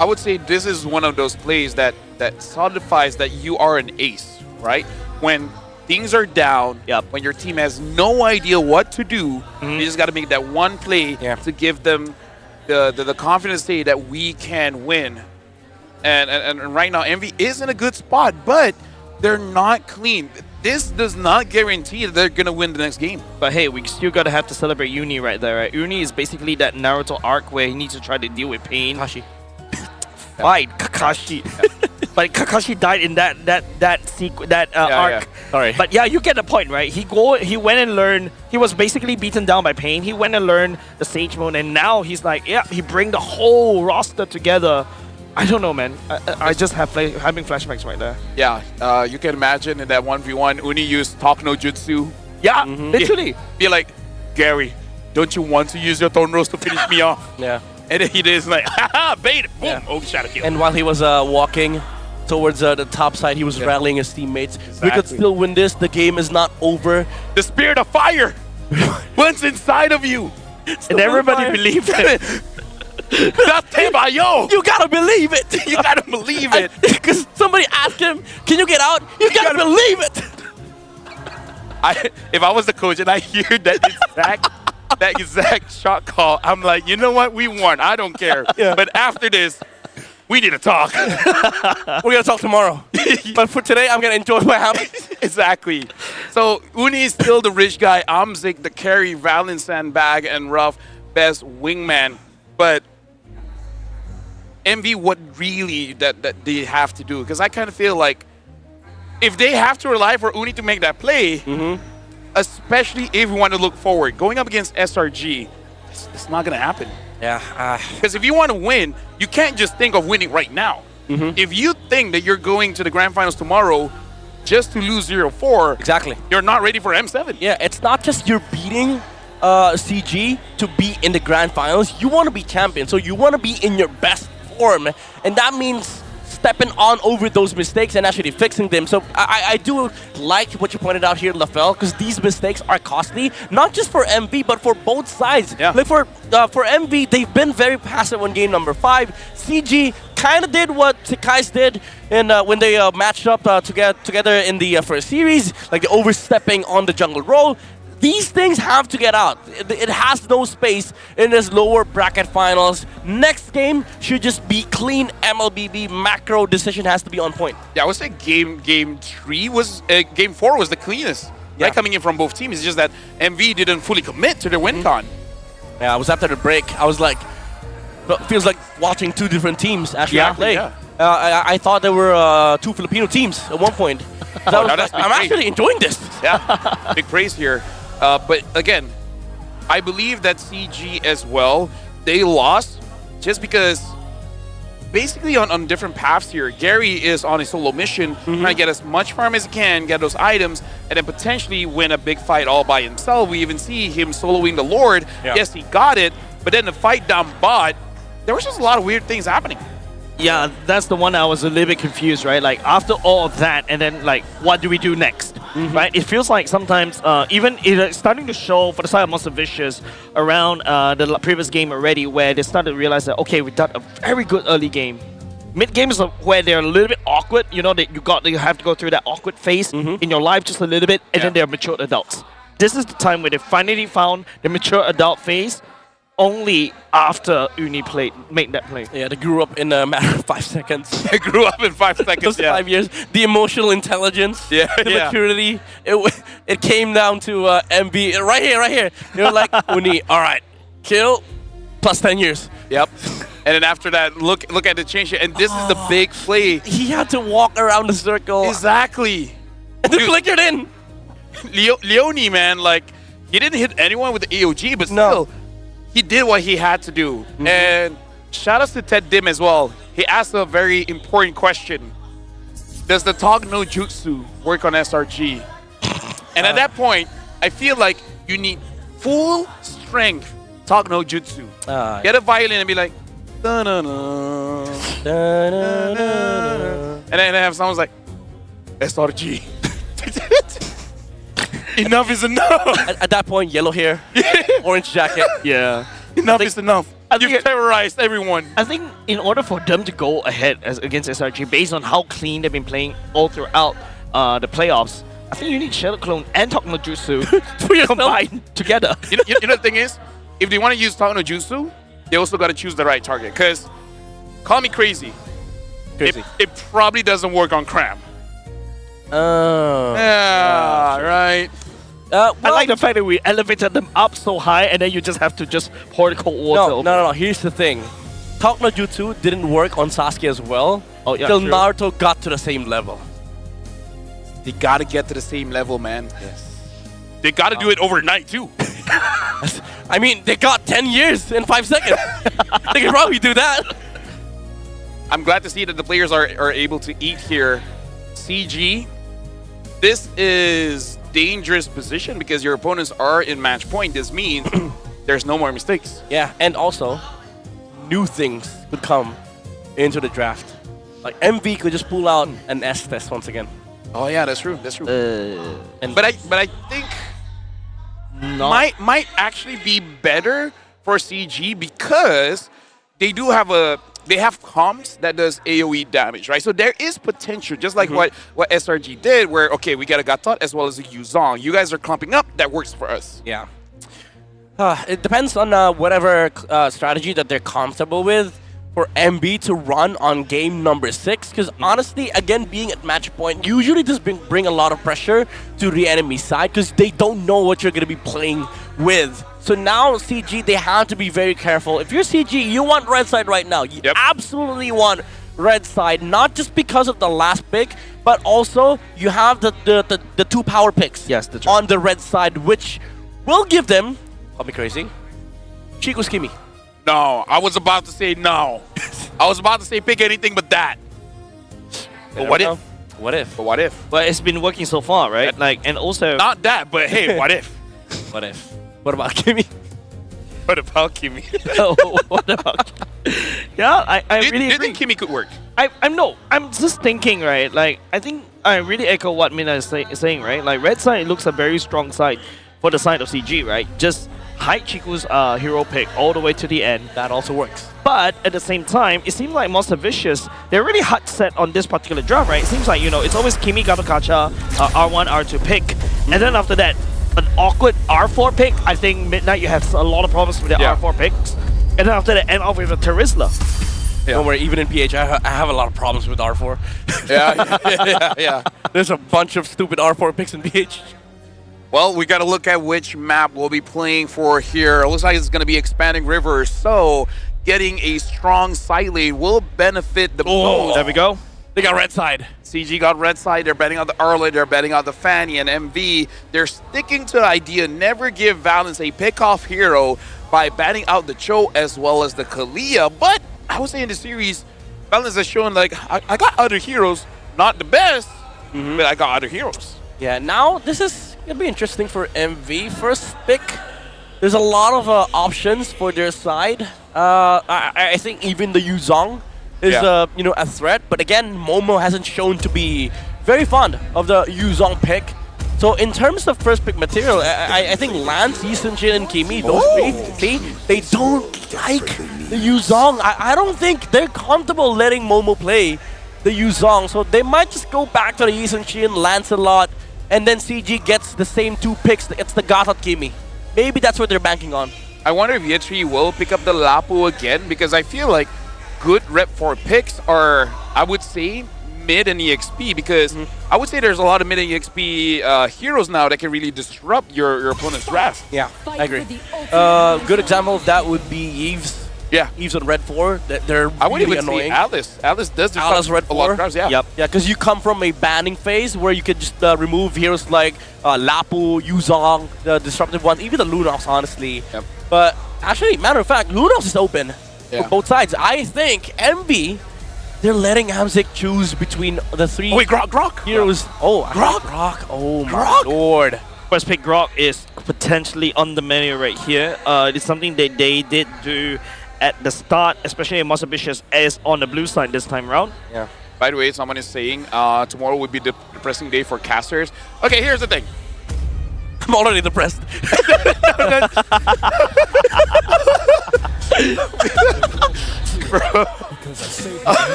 I would say this is one of those plays that solidifies that you are an ace, right? When things are down, when your team has no idea what to do, you just got to make that one play to give them the confidence to say that we can win. And right now, MV is in a good spot, but they're not clean. This does not guarantee that they're going to win the next game. But hey, we still got to have to celebrate Uni right there, right? Uni is basically that Naruto arc where he needs to try to deal with pain. Kakashi. Right, Kakashi. But Kakashi died in that arc. Sorry. But yeah, you get the point, right? He went and learned. He was basically beaten down by pain. He went and learned the Sage Mode, and now he's like, yeah, he bring the whole roster together. I don't know, man. I just having flashbacks right there. Yeah, you can imagine in that 1v1, Uni used Talk No Jutsu. Yeah, literally. Be like, Gary, don't you want to use your Thorn Rose to finish me off? Yeah. And then he did like, haha, bait it. Boom. Oh, shadow kill. And while he was walking towards the top side, he was rallying his teammates. We could still win this. The game is not over. The spirit of fire what's inside of you. And everybody believed it. That's Tebayo. You gotta believe it. You gotta believe it. Because somebody asked him, can you get out? You gotta believe it. If I was the coach and I hear that exact shot call, I'm like, you know what? We won. I don't care. But after this, we need to talk. We're going to talk tomorrow. But for today, I'm going to enjoy what happened. Exactly. So Uni is still the rich guy. Amzik, the carry, Valen, Sandbag, and Ruff, best wingman. But MV, what really that they have to do? Because I kind of feel like if they have to rely for Uni to make that play, especially if we want to look forward, going up against SRG, it's not going to happen. Yeah. Because if you want to win, you can't just think of winning right now. If you think that you're going to the grand finals tomorrow just to lose 0-4, exactly, you're not ready for M7. Yeah, it's not just you're beating CG to be in the grand finals. You want to be champion, so you want to be in your best form, and that means stepping on over those mistakes and actually fixing them. So I do like what you pointed out here, LaFell, because these mistakes are costly, not just for MV, but for both sides. Yeah. Like for MV, they've been very passive on game number 5. CG kind of did what Sekai's did when they matched up together in the first series, like the overstepping on the jungle role. These things have to get out. It has no space in this lower bracket finals. Next game should just be clean MLBB. Macro decision has to be on point. Yeah, I would say game 4 was the cleanest. Right, coming in from both teams. It's just that MV didn't fully commit to their win con. Yeah, I was after the break. I was like, feels like watching two different teams actually play. Yeah. I thought there were 2 Filipino teams at one point. I'm actually enjoying this. Yeah, big praise here. But again, I believe that CG as well, they lost just because basically on different paths here. Gary is on a solo mission, trying to get as much farm as he can, get those items, and then potentially win a big fight all by himself. We even see him soloing the Lord. Yes, he got it, but then the fight down bot, there was just a lot of weird things happening. Yeah, that's the one I was a little bit confused, right? Like, after all of that, and then, like, what do we do next? Right? It feels like sometimes, even it's starting to show for the side of Monster Vicious around the previous game already, where they started to realize that, okay, we've done a very good early game. Mid game is where they're a little bit awkward, you know, that you have to go through that awkward phase in your life just a little bit, and then they're mature adults. This is the time where they finally found the mature adult phase, only after Uni made that play. Yeah, they grew up in a matter of 5 seconds. They grew up in 5 seconds, Those 5 years. The emotional intelligence, the maturity, it came down to MV. Right here. They were like, Uni, all right, kill, plus 10 years. Yep. And then after that, look at the change here. And this is the big play. He had to walk around the circle. Exactly. And then flickered in. Leone, man, like, he didn't hit anyone with the AOG, but still, he did what he had to do. And shout outs to Ted Dim as well. He asked a very important question. Does the Tog no Jutsu work on SRG? And at that point, I feel like you need full strength Tog no Jutsu. Get a violin and be like, Da-na-na. And then they have someone's like, SRG. Enough is enough. At that point, yellow hair, orange jacket. Yeah. Enough is enough. You've terrorized everyone. I think in order for them to go ahead against SRG, based on how clean they've been playing all throughout the playoffs, I think you need Shadow Clone and Talk no Jutsu to combine together. You know the thing is, if they want to use Talk no Jutsu, they also got to choose the right target. Because, call me crazy, it probably doesn't work on Cram. Oh. Yeah, right. I like the fact that we elevated them up so high and then you just have to just pour the cold water. No. Here's the thing. Talk no Jutsu didn't work on Sasuke as well. Oh, yeah, till true. Naruto got to the same level. They got to get to the same level, man. Yes. They got to do it overnight, too. I mean, they got 10 years in 5 seconds. They can probably do that. I'm glad to see that the players are able to eat here. CG, this is dangerous position because your opponents are in match point. This means there's no more mistakes. Yeah, and also, new things could come into the draft. Like MV could just pull out an S test once again. Oh yeah, that's true. That's true. And but I think might actually be better for CG because they do have they have comms that does AoE damage, right? So there is potential, just like what SRG did, where, okay, we got a Gatot as well as a Yuzong. You guys are clumping up, that works for us. Yeah. It depends on whatever strategy that they're comfortable with for MB to run on game number 6. Because honestly, again, being at match point usually does bring a lot of pressure to the enemy side because they don't know what you're going to be playing with. So now CG, they have to be very careful. If you're CG, you want red side right now. You absolutely want red side, not just because of the last pick, but also you have the 2 power picks on the red side, which will give them, call me crazy, Chico's Kimi. No, I was about to say no. I was about to say pick anything but that. But what if? What if? But what if? But it's been working so far, right? Like, and also not that, but hey, what if? What if? What about Kimi? What about Kimi? What about Yeah, I really do you think Kimi could work? I'm just thinking, right? Like, I think I really echo what Mina is saying, right? Like, red side looks a very strong side for the side of CG, right? Just hide Chiku's hero pick all the way to the end. That also works. But at the same time, it seems like Monster Vicious, they're really hard set on this particular draft, right? It seems like, it's always Kimi, Gatokacha, R1, R2 pick. And then after that, an awkward R4 pick. I think Midnight, you have a lot of problems with the R4 picks. And then after that, end off with a Terizla. Yeah. Don't worry, even in PH, I have a lot of problems with R4. Yeah. There's a bunch of stupid R4 picks in PH. Well, we got to look at which map we'll be playing for here. It looks like it's going to be Expanding Rivers, so getting a strong side lane will benefit the most. There we go. They got red side. CG got red side. They're betting on the Arla. They're betting on the Fanny and MV. They're sticking to the idea, never give Valence a pick-off hero by batting out the Cho as well as the Kalia. But I would say in the series, Valence has shown, like, I got other heroes. Not the best, but I got other heroes. Yeah, now this is going to be interesting for MV. First pick, there's a lot of options for their side. I think even the Yuzong is a threat, but again, Momo hasn't shown to be very fond of the Yuzong pick. So in terms of first pick material, I think Lance, Yisun-Jin, and Kimi, those three, they don't like the Yuzong. I don't think they're comfortable letting Momo play the Yuzong, so they might just go back to the Yisun-Jin, Lancelot, and then CG gets the same 2 picks. It's the Gatot Kimi. Maybe that's what they're banking on. I wonder if Yetri will pick up the Lapu again, because I feel like good Rep 4 picks are, I would say, mid and EXP, because I would say there's a lot of mid and EXP heroes now that can really disrupt your opponent's draft. Yeah, I agree. Good example of that would be Eves. Yeah, Eves on Red 4. They're I wouldn't really even annoying. say Alice. Alice does disrupt Alice Red 4. a lot of drafts, yeah. Yep. Yeah, because you come from a banning phase where you could just remove heroes like Lapu, Yuzong, the disruptive ones, even the Lunox, honestly. Yep. But actually, matter of fact, Lunox is open for both sides. I think MV, they're letting Amzik choose between the 3 Grok heroes. Grok. Oh my lord. First pick Grok is potentially on the menu right here. It's something that they did do at the start, especially in Monster Vicious, is on the blue side this time around. Yeah. By the way, someone is saying tomorrow would be the depressing day for casters. Okay, here's the thing. I'm already depressed.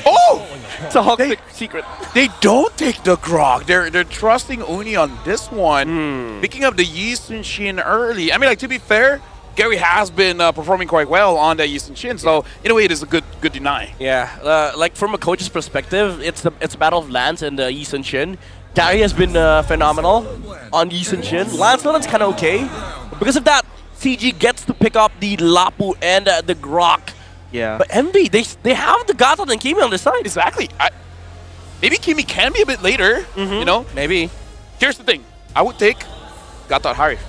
Oh! It's a hot secret. They don't take the grog. They're trusting Oni on this one. Picking up the Yeast and Shin early. I mean, like, to be fair, Gary has been performing quite well on that Yeast and Shin, so in a way it is a good deny. Yeah, like from a coach's perspective, it's Battle of Lance and Yi Sun Shin. Gary has been phenomenal on Yi Sun Shin. Lance Nolan's kind of okay. But because of that, CG gets to pick up the Lapu and the Grok. Yeah. But MV, they have the Gatot and Kimi on the side. Exactly. Maybe Kimi can be a bit later, you know? Maybe. Here's the thing. I would take Gatot Harif.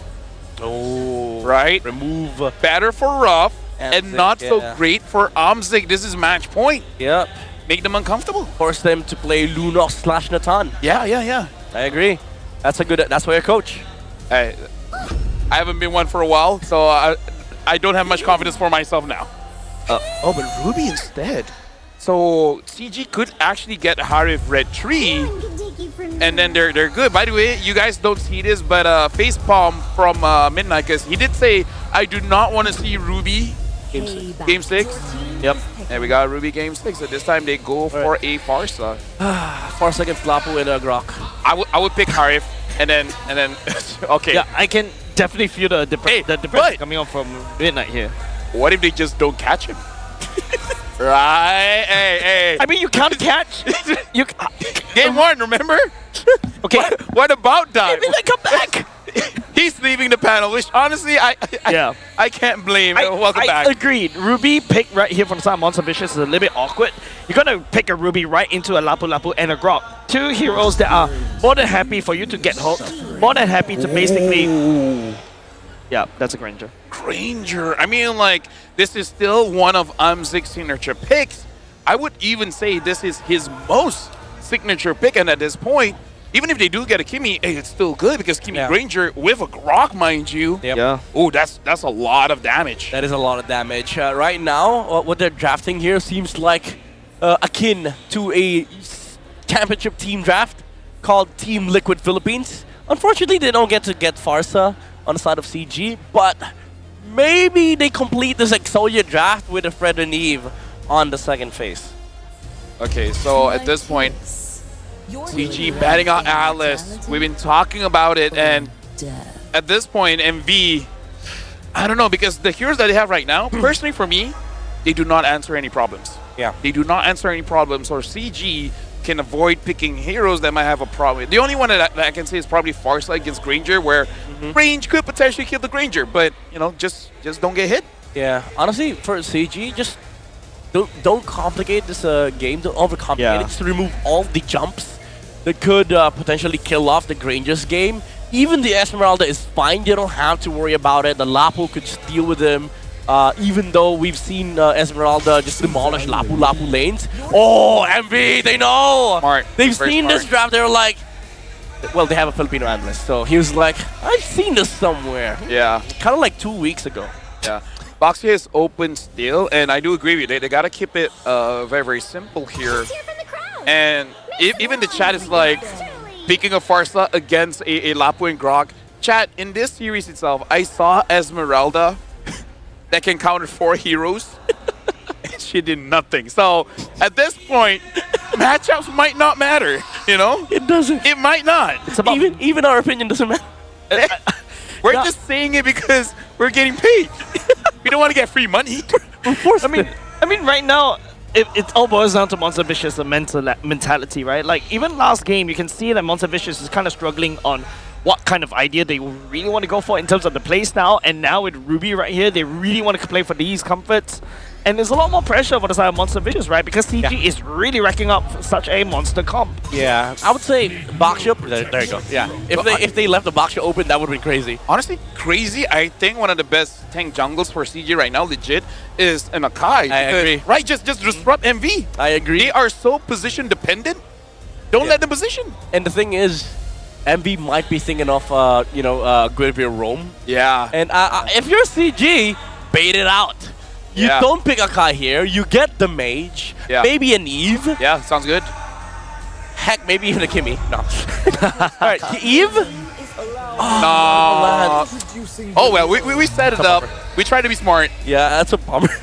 Oh. Right? Remove. Better for Ruff and Amzik, not so great for Amzik. This is match point. Yep. Make them uncomfortable. Force them to play Lunox / Natan. Yeah. I agree. That's why you're coach. I haven't been one for a while, so I don't have much confidence for myself now. Oh, but Ruby instead. So CG could actually get Harif Red 3, and then they're good. By the way, you guys don't see this, but Facepalm from Midnight, because he did say, I do not want to see Ruby Game 6. Yep. And we got Ruby Game 6. So this time they go for a Farsa. Farsa against Lapu and Grok. I would pick Harif, and then okay. Yeah, I can definitely feel the depression coming on from Midnight here. What if they just don't catch him? Right? Hey. I mean, you can't catch. Game 1, remember? Okay. What about that? Maybe they come back. He's leaving the panel, which honestly, I can't blame. Welcome back. I agreed. Ruby pick right here from the side of Monster Vicious is a little bit awkward. You're going to pick a Ruby right into a Lapu Lapu and a Grok. Two heroes that are more than happy for you to get hooked. More than happy to basically... Yeah, that's a Granger. Granger. I mean, like, this is still one of Amzik's signature picks. I would even say this is his most signature pick, and at this point, even if they do get a Kimi, hey, it's still good because Kimi Granger with a Grok, mind you. Yep. Yeah. Oh, that's a lot of damage. That is a lot of damage. Right now, what they're drafting here seems like akin to a championship team draft called Team Liquid Philippines. Unfortunately, they don't get Farsa on the side of CG, but maybe they complete this Exolia draft with a Fred and Eve on the second phase. Okay, so at this point, CG batting out Atlas. We've been talking about it, and at this point, MV, I don't know, because the heroes that they have right now, personally for me, they do not answer any problems. Yeah. They do not answer any problems, or CG can avoid picking heroes that might have a problem. The only one that I can say is probably Farsight against Granger, where range could potentially kill the Granger, but you know, just don't get hit. Yeah, honestly, for CG, just don't complicate this game. Don't overcomplicate it. Just remove all the jumps that could potentially kill off the Granger's game. Even the Esmeralda is fine. You don't have to worry about it. The Lapu could just deal with him. Even though we've seen Esmeralda just demolish Lapu lanes. Oh, MV, they know! Smart. They've Very seen smart. this draft, they're like... Well, they have a Filipino analyst, so he was like, I've seen this somewhere. Yeah. Kind of like 2 weeks ago. Yeah. Boxia is open still, and I do agree with you. They gotta keep it very, very simple here. And even the chat is like, picking a Farsa against a Lapu and Grok. Chat, in this series itself, I saw Esmeralda that can counter 4 heroes. And she did nothing. So at this point, matchups might not matter, you know? It doesn't. It might not. It's about even our opinion doesn't matter. We're just saying it because we're getting paid. We don't want to get free money. Of course. I mean, right now, it all boils down to Monster Vicious' mentality, right? Like, even last game, you can see that Monster Vicious is kind of struggling on what kind of idea they really want to go for in terms of the playstyle. And now with Ruby right here, they really want to play for these comforts. And there's a lot more pressure for the side of Monster Vicious, right? Because CG is really racking up such a monster comp. Yeah, I would say Boxia. There you go. Yeah, if they left the Boxia open, that would be crazy. Honestly, crazy. I think one of the best tank jungles for CG right now, legit, is an Akai. I agree. Right, just disrupt MV. I agree. They are so position dependent. Don't let them position. And the thing is, MV might be thinking of Guinevere Roam. Yeah. And if you're CG, bait it out. You don't pick a Kai here. You get the mage. Yeah. Maybe an Eve. Yeah, sounds good. Heck, maybe even a Kimmy. No. Alright, Eve? No. Oh well, we set it up. We tried to be smart. Yeah, that's a bummer.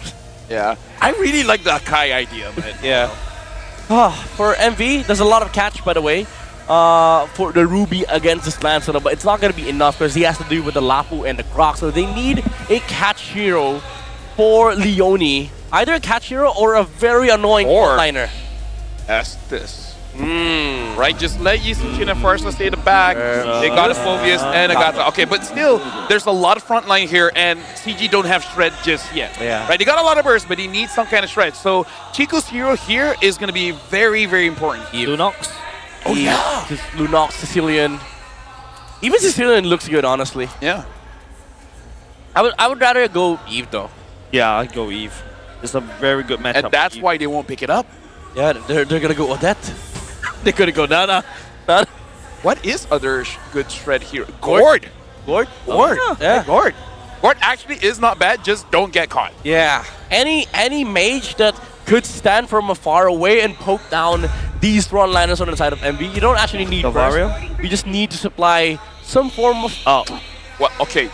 Yeah. I really like the Kai idea, but yeah. For MV, there's a lot of catch, by the way. For the Ruby against this Lancelot, but it's not going to be enough because he has to deal with the Lapu and the Croc. So they need a catch hero for Leone. Either a catch hero or a very annoying liner. Estes. Right, just let Yisunchina first. Let's stay in the back. They got a Phobius and I got okay, but still, there's a lot of front line here, and CG don't have shred just yet. Yeah. Right, they got a lot of burst, but he needs some kind of shred. So Chico's hero here is going to be very, very important. Lunox. Oh yeah. Just Lunox, Sicilian. Even Sicilian looks good, honestly. Yeah. I would rather go Eve though. Yeah, I'd go Eve. It's a very good matchup. And that's why they won't pick it up. Yeah, they're gonna go Odette. They're gonna go Nana. What is other good shred here? Gord. Gord? Gord. Yeah. Gord. Gord actually is not bad, just don't get caught. Yeah. Any mage that could stand from afar away and poke down these front liners on the side of MV, you don't actually need Vario? burst. You just need to supply some form of... Well, okay.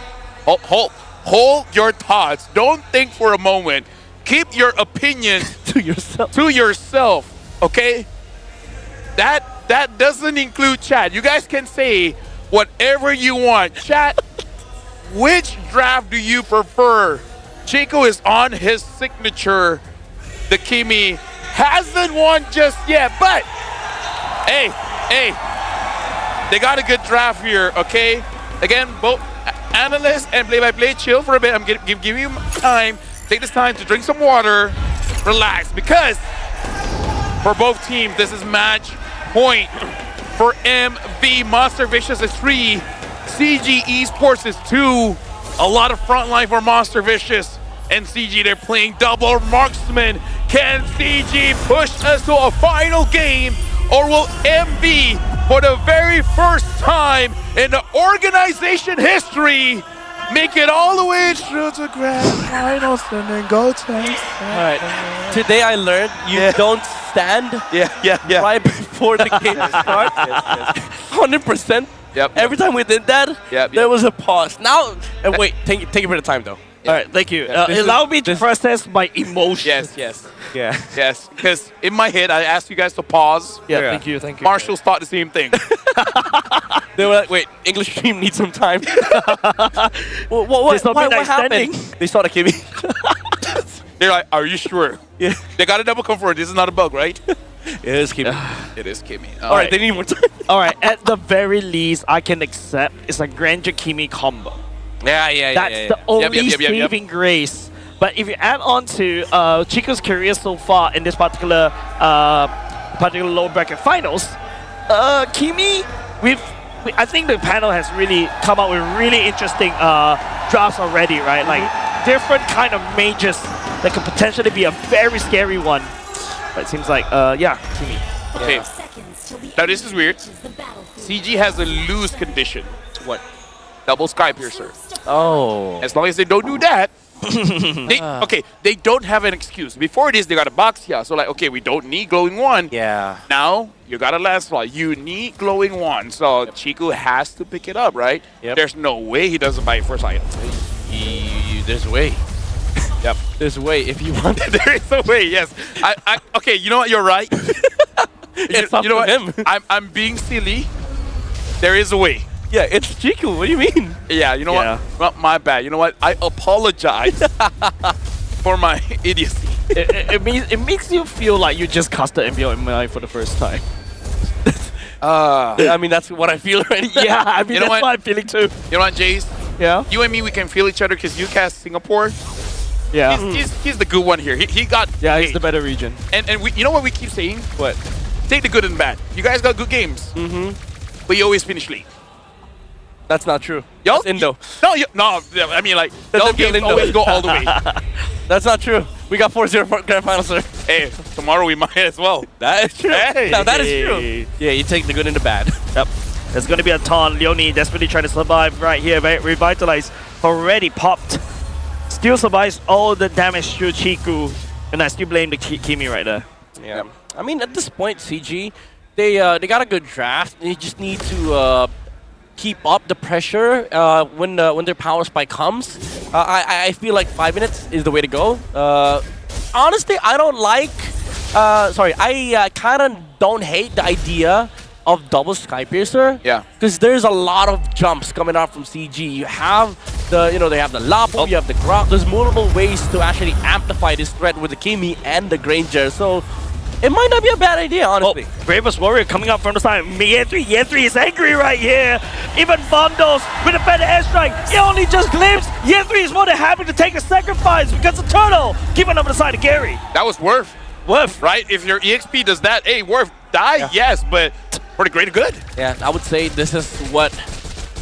Hold your thoughts. Don't think for a moment. Keep your opinion to yourself. Okay? That doesn't include chat. You guys can say whatever you want. Chat, which draft do you prefer? Chico is on his signature. The Kimi hasn't won just yet, but hey, they got a good draft here, okay? Again, both analysts and play-by-play, chill for a bit. I'm giving you time. Take this time to drink some water, relax, because for both teams, this is match point. For MV, Monster Vicious is 3, CG Esports is 2. A lot of front line for Monster Vicious and CG. They're playing double marksman. Can CG push us to a final game, or will MV, for the very first time in the organization history, make it all the way through to grand finals and then go to Alright. Today I learned you don't stand right before the game starts. 100%. Yep. Every time we did that, there was a pause. Now, wait, take a bit of time though. All right, thank you. Allow me to process my emotions. Yes, because in my head, I asked you guys to pause. Yeah, thank you. Marshall's thought the same thing. They were like, wait, English stream needs some time. What happened? They saw the Kimi. They're like, are you sure? Yeah. They got to double confirm. This is not a bug, right? It is Kimi. It is Kimi. All right, they need more time. All right, at the very least, I can accept it's a Granger Kimi combo. That's the only saving grace. But if you add on to Chico's career so far in this particular lower bracket finals, Kimi, I think the panel has really come up with really interesting drafts already, right? Like different kind of mages that could potentially be a very scary one. But it seems like, Kimi. Okay. Now this is weird. CG has a lose condition. What? Double Sky Piercer. Oh. As long as they don't do that, they don't have an excuse. Before this, they got a box here. So like, okay, we don't need glowing one. Yeah. Now, you got a Lancelot. You need glowing one. So Chico has to pick it up, right? Yep. There's no way he doesn't buy it first item. There's a way. Yep. There's a way if you want it. There is a way, yes. Okay, you know what? You're right. you know what? Him. I'm being silly. There is a way. Yeah, it's Chico. What do you mean? Yeah, you know what? Well, my bad. You know what? I apologize for my idiocy. It makes you feel like you just casted MPL MY for the first time. I mean, that's what I feel already. Yeah, I mean, that's what I'm feeling too. You know what, Jace? Yeah? You and me, we can feel each other because you cast Singapore. Yeah. He's the good one here. He got... Yeah, he's the better region. And you know what we keep saying? What? Take the good and bad. You guys got good games. But you always finish late. That's not true. Y'all, That's Indo. No, I mean like, y'all games always go all the way. That's not true. We got 4-0 for grand final, sir. Hey, tomorrow we might as well. That is true. Hey. Now that is true. Yeah, you take the good and the bad. Yep. There's going to be a ton. Leone desperately trying to survive right here. Revitalize already popped. still survives all the damage to Chiku, and I still blame the Kimi right there. Yeah. I mean, at this point, CG, they got a good draft. They just need to keep up the pressure when their power spike comes. I feel like 5 minutes is the way to go. Honestly, I don't like... I kind of don't hate the idea of double Skypiercer. Yeah. Because there's a lot of jumps coming out from CG. You have they have the Lapo, you have the Grok. There's multiple ways to actually amplify this threat with the Kimi and the Granger. So it might not be a bad idea, honestly. Oh, Bravest Warrior coming up from the side. Yen3 is angry right here. Even Bondos with a better airstrike. He only just glimpsed. Yen3 is more than happy to take a sacrifice because the turtle keeping up on the side of Gary. That was Worth. Worth. Right? If your EXP does that, hey, Worth, die, yes, but for the greater good. Yeah, I would say this is what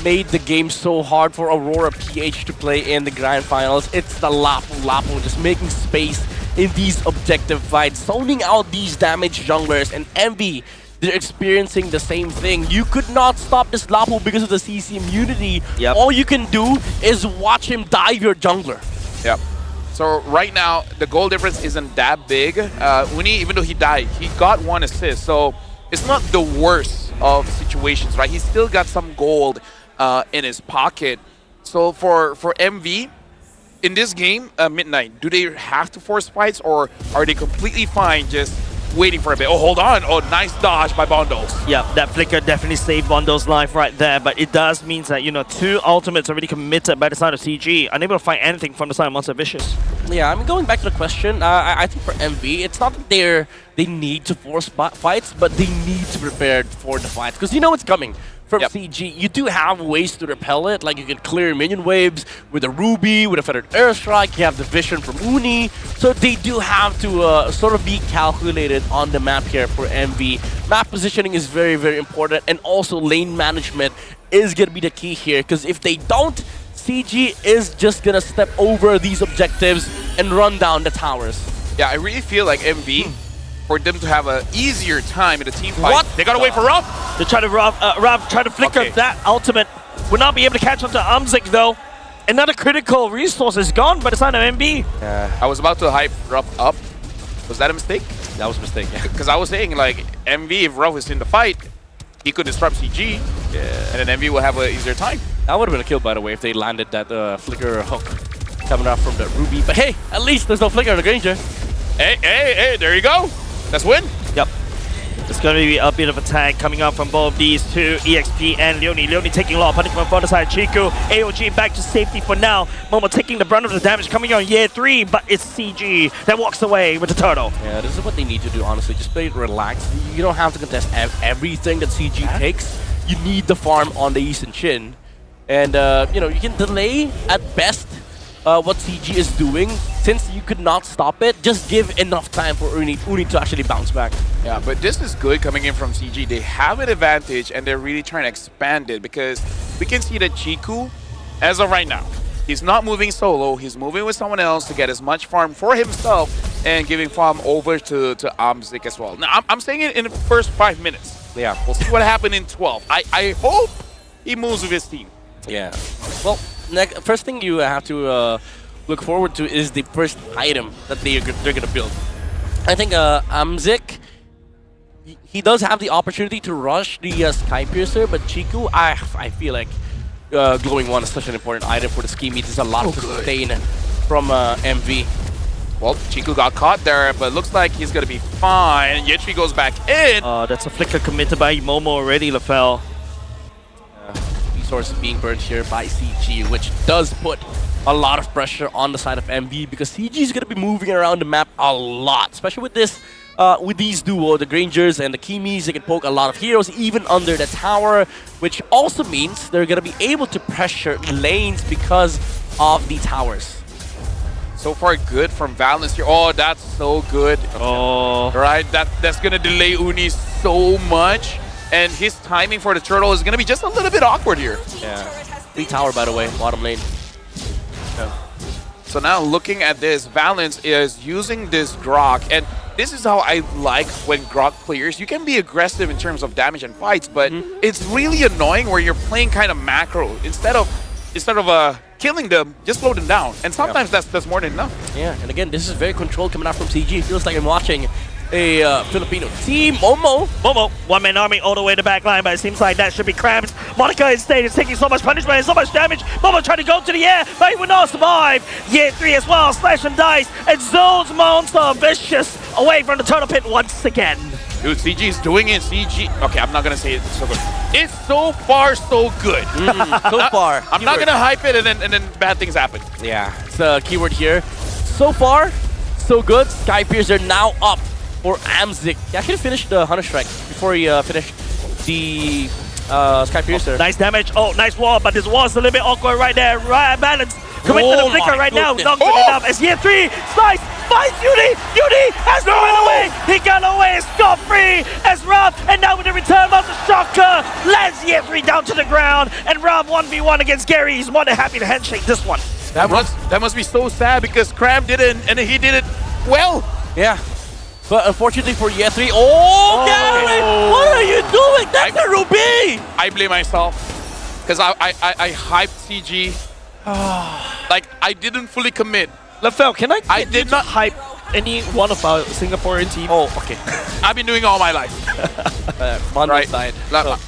made the game so hard for Aurora PH to play in the grand finals. It's the Lapo just making space in these objective fights, zoning out these damaged junglers, and Envy, they're experiencing the same thing. You could not stop this Lapo because of the CC immunity. Yep. All you can do is watch him dive your jungler. Yep. So right now, the goal difference isn't that big. Uni, even though he died, he got 1 assist. So it's not the worst of situations, right? He's still got some gold in his pocket. So for MV, in this game, Midnight, do they have to force fights, or are they completely fine just waiting for a bit? Oh, hold on. Oh, nice dodge by Bondos. Yeah, that flicker definitely saved Bondo's life right there, but it does mean that, 2 ultimates already committed by the side of CG, unable to find anything from the side of Monster Vicious. Yeah, I mean, going back to the question, I think for MV, it's not that they need to force fights, but they need to prepare for the fights, because it's coming. From CG, you do have ways to repel it, like you can clear minion waves with a Ruby, with a Feathered Airstrike, you have the vision from Uni, so they do have to sort of be calculated on the map here for MV. Map positioning is very, very important, and also lane management is going to be the key here, because if they don't, CG is just going to step over these objectives and run down the towers. Yeah, I really feel like MV, for them to have an easier time in the team fight, they gotta wait for Rob. They try to Rob try to flicker that ultimate. Will not be able to catch onto Amzik though. Another critical resource is gone by the side of MB. I was about to hype Rob up. Was that a mistake? That was a mistake, yeah. Because I was saying, like, MV, if Rob is in the fight, he could disrupt CG, and then MV will have an easier time. That would have been a kill, by the way, if they landed that flicker hook coming out from the Ruby. But hey, at least there's no flicker on the Granger. Hey, there you go. Let's win. Yep. It's going to be a bit of a tag coming up from both these two, EXP and Leone. Leone taking a lot of punishment from the side. Chiku, AOG back to safety for now. Momo taking the brunt of the damage coming on year 3, but it's CG that walks away with the turtle. Yeah, this is what they need to do, honestly. Just play it relaxed. You don't have to contest everything that CG takes. You need the farm on the East and Chin. And, you can delay at best what CG is doing. Since you could not stop it, just give enough time for Uni to actually bounce back. Yeah, but this is good coming in from CG. They have an advantage, and they're really trying to expand it, because we can see that Chiku, as of right now, he's not moving solo. He's moving with someone else to get as much farm for himself and giving farm over to Amzik as well. Now, I'm saying it in the first 5 minutes. Yeah. We'll see what happened in 12. I hope he moves with his team. Yeah. Well, first thing you have to look forward to is the first item that they're going to build. I think Amzik, he does have the opportunity to rush the Skypiercer, but Chiku, I feel like Glowing One is such an important item for the Scheme. There's a lot to sustain from MV. Well, Chiku got caught there, but looks like he's going to be fine. Yetri goes back in. That's a flicker committed by Momo already, LaFell. Resource being burned here by CG, which does put a lot of pressure on the side of MV, because CG is going to be moving around the map a lot, especially with this, with these duo, the Grangers and the Kimis. They can poke a lot of heroes even under the tower, which also means they're going to be able to pressure lanes because of the towers. So far, good from Valence here. Oh, that's so good. Oh, right. That's going to delay Uni so much, and his timing for the turtle is going to be just a little bit awkward here. Yeah. Free tower, by the way, bottom lane. So now looking at this, Valence is using this Grok, and this is how I like when Grok clears. You can be aggressive in terms of damage and fights, but it's really annoying where you're playing kind of macro instead of killing them, just slow them down. And sometimes that's more than enough. Yeah, and again, this is very controlled coming out from CG. Feels like I'm watching a Filipino team. Momo, one-man army all the way to back line, but it seems like that should be cramped. Monica instead is taking so much punishment and so much damage. Momo trying to go to the air, but he will not survive. Year 3 as well, slash and dice, and Zone's monster vicious away from the turtle pit once again. Dude, CG is doing it. CG. Okay, I'm not gonna say it's so good. It's so far so good. So far. I'm not gonna hype it and then bad things happen. Yeah, it's a keyword here. So far, so good. Sky Piercer now up for Amzik. He actually finished the Hunter Strike before he finished the Sky Piercer. Oh, nice damage. Oh, nice wall, but this wall's a little bit awkward right there. Right balance. Commit to the flicker right now. Not good enough. As Year 3 slice finds Yudi. Yudi has to run away. He got away scot-free as Rob, and now with the return of the shocker, lands Year 3 down to the ground, and Rob 1v1 against Gary. He's more than happy to handshake this one. That must be so sad because Cram did it and he did it well. Yeah. But unfortunately for Year 3, Gary! What are you doing? That's a Ruby! I blame myself because I hyped CG. Like, I didn't fully commit. Lafel, can I did not hype any one of our Singaporean team? Oh, okay. I've been doing all my life. Right. Side.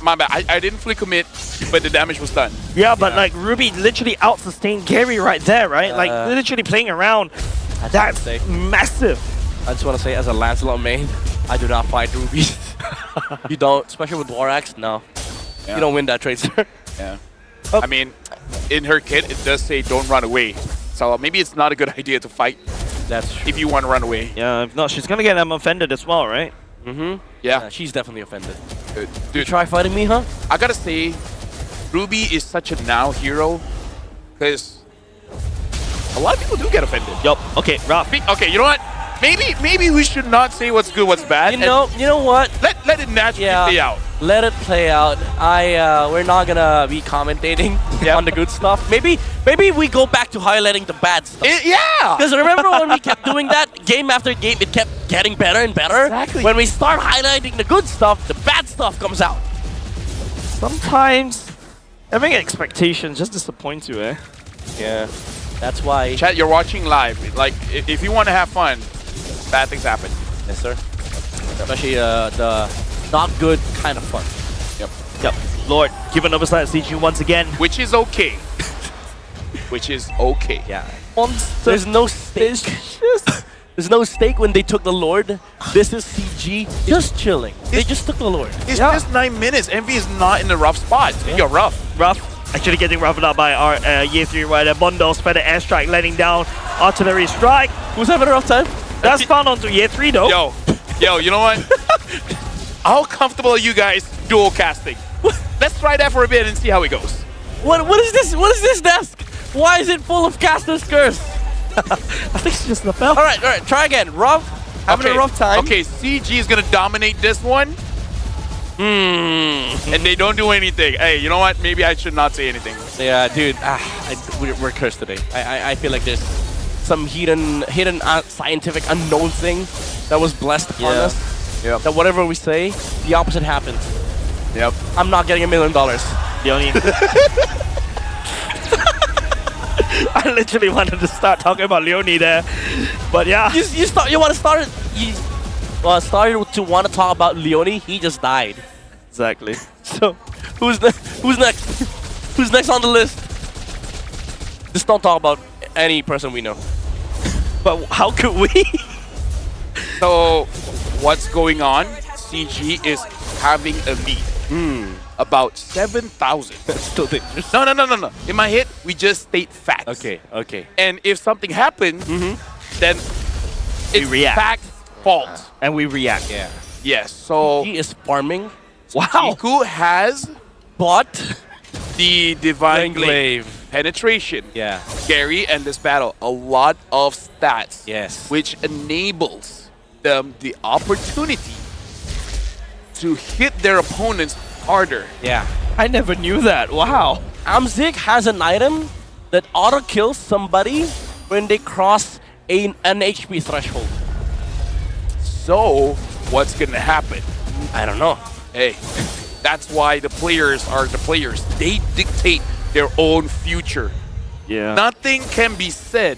My bad. I didn't fully commit, but the damage was done. Yeah, but like Ruby literally out-sustained Gary right there, right? Like literally playing around. That's massive. I just want to say, as a Lancelot main, I do not fight rubies. You don't, especially with Dworax. No, you don't win that trade, sir. Yeah. I mean, in her kit, it does say don't run away. So maybe it's not a good idea to fight. That's true. If you want to run away. Yeah, if not, she's gonna get offended as well, right? Mm-hmm. Yeah. She's definitely offended. Dude, you try fighting me, huh? I gotta say, Ruby is such a now hero because a lot of people do get offended. Yup. Okay, Rob. Okay, you know what? Maybe we should not say what's good, what's bad. You know what? Let it naturally play out. Let it play out. We're not gonna be commentating on the good stuff. Maybe we go back to highlighting the bad stuff. Yeah. Because remember when we kept doing that game after game, it kept getting better and better. Exactly. When we start highlighting the good stuff, the bad stuff comes out. Sometimes having expectations just disappoints you, eh? Yeah. That's why. Chat, you're watching live. Like, if you want to have fun, bad things happen. Yes, sir. Especially the not good kind of fun. Yep. Lord, give an oversight CG once again. Which is okay. Which is okay. Yeah. There's no stake. There's no stake when they took the Lord. This is CG just chilling. They just took the Lord. It's just 9 minutes. Envy is not in a rough spot. You're rough. Actually getting roughed up by our Year 3 rider. Bondo's feather airstrike landing down. Artillery strike. Who's having a rough time? That's found onto Year 3 though. Yo, you know what? How comfortable are you guys dual casting? Let's try that for a bit and see how it goes. What is this? What is this desk? Why is it full of caster's curse? I think it's just Lapel. All right, try again. Rough, having a rough time. Okay, CG is gonna dominate this one. And they don't do anything. Hey, you know what? Maybe I should not say anything. Yeah, dude. We're cursed today. I feel like there's some hidden scientific unknown thing that was blessed upon us. Yep. That whatever we say, the opposite happens. Yep. I'm not getting $1 million. Leonie. I literally wanted to start talking about Leonie there, but yeah. You want to start it? You started to want to talk about Leonie. He just died. Exactly. So who's next? Who's next on the list? Just don't talk about any person we know. But how could we? So what's going on? CG is having a lead. About 7,000. That's still dangerous. No. In my head, we just state facts. Okay. And if something happens, then it's react. fact fault. And we react. Yeah. Yes. So he is farming. Wow. Jiku has bought the Divine Glaive penetration. Yeah. Gary and this battle, a lot of stats. Yes. Which enables them the opportunity to hit their opponents harder. Yeah. I never knew that. Wow. Amzik has an item that auto kills somebody when they cross an HP threshold. So, what's gonna happen? I don't know. Hey, that's why the players are the players. They dictate their own future. Yeah. Nothing can be said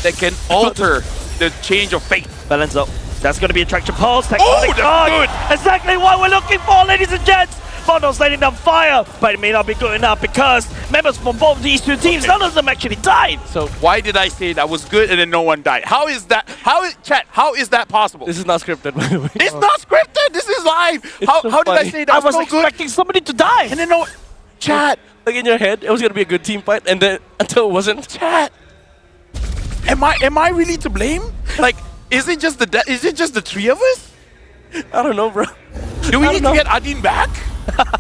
that can alter the change of fate. Balance up. That's going to be a traction pulse. Oh, that's good. Exactly what we're looking for, ladies and gents. Mono's letting them fire, but it may not be good enough because members from both these two teams, none of them actually died. So why did I say that was good and then no one died? How is that? How is that possible? This is not scripted, by the way. It's not scripted. This is live. How did I say that? I was so good? expecting somebody to die. And then no, chat. Like in your head, it was gonna be a good team fight, and then until it wasn't. Chat. Am I really to blame? Like, is it just the three of us? I don't know, bro. Do we need to get Adin back?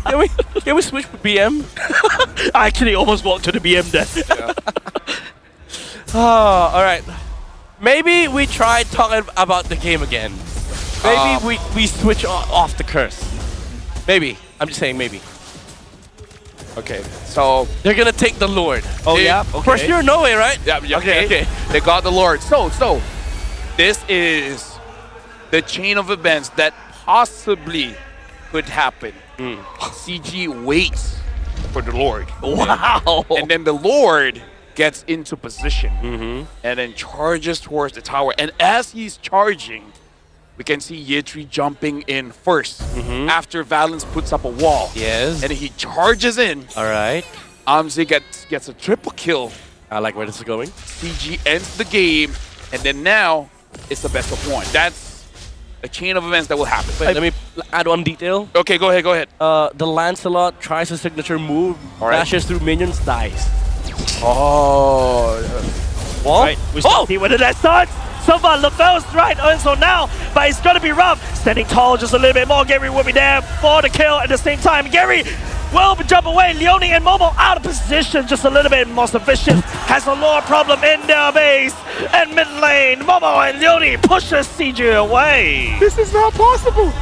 Can we switch to BM? I actually almost walked to the BM desk. Oh, all right. Maybe we try talking about the game again. Maybe we switch off the curse. Maybe. I'm just saying maybe. Okay, so they're gonna take the Lord. Oh yeah, okay. For sure, no way, right? Yeah, okay. They got the Lord. So this is the chain of events that possibly could happen. CG waits for the Lord. Wow. And then the Lord gets into position and then charges towards the tower. And as he's charging, we can see Yetri jumping in first after Valens puts up a wall. Yes. And he charges in. All right. Amzi gets a triple kill. I like where this is going. CG ends the game. And then now, it's the best of one. That's a chain of events that will happen. Wait, let me add one detail. Okay, go ahead. The Lancelot tries a signature move, dashes through minions, dies. Oh. What? Right, we still see whether that starts. So far, LaFell's right, and so now, but it's gonna be rough. Standing tall just a little bit more. Gary will be there for the kill at the same time. Gary will jump away. Leone and Momo out of position, just a little bit more sufficient. Has a lower problem in their base. And mid lane, Momo and Leone pushes CG away. This is not possible.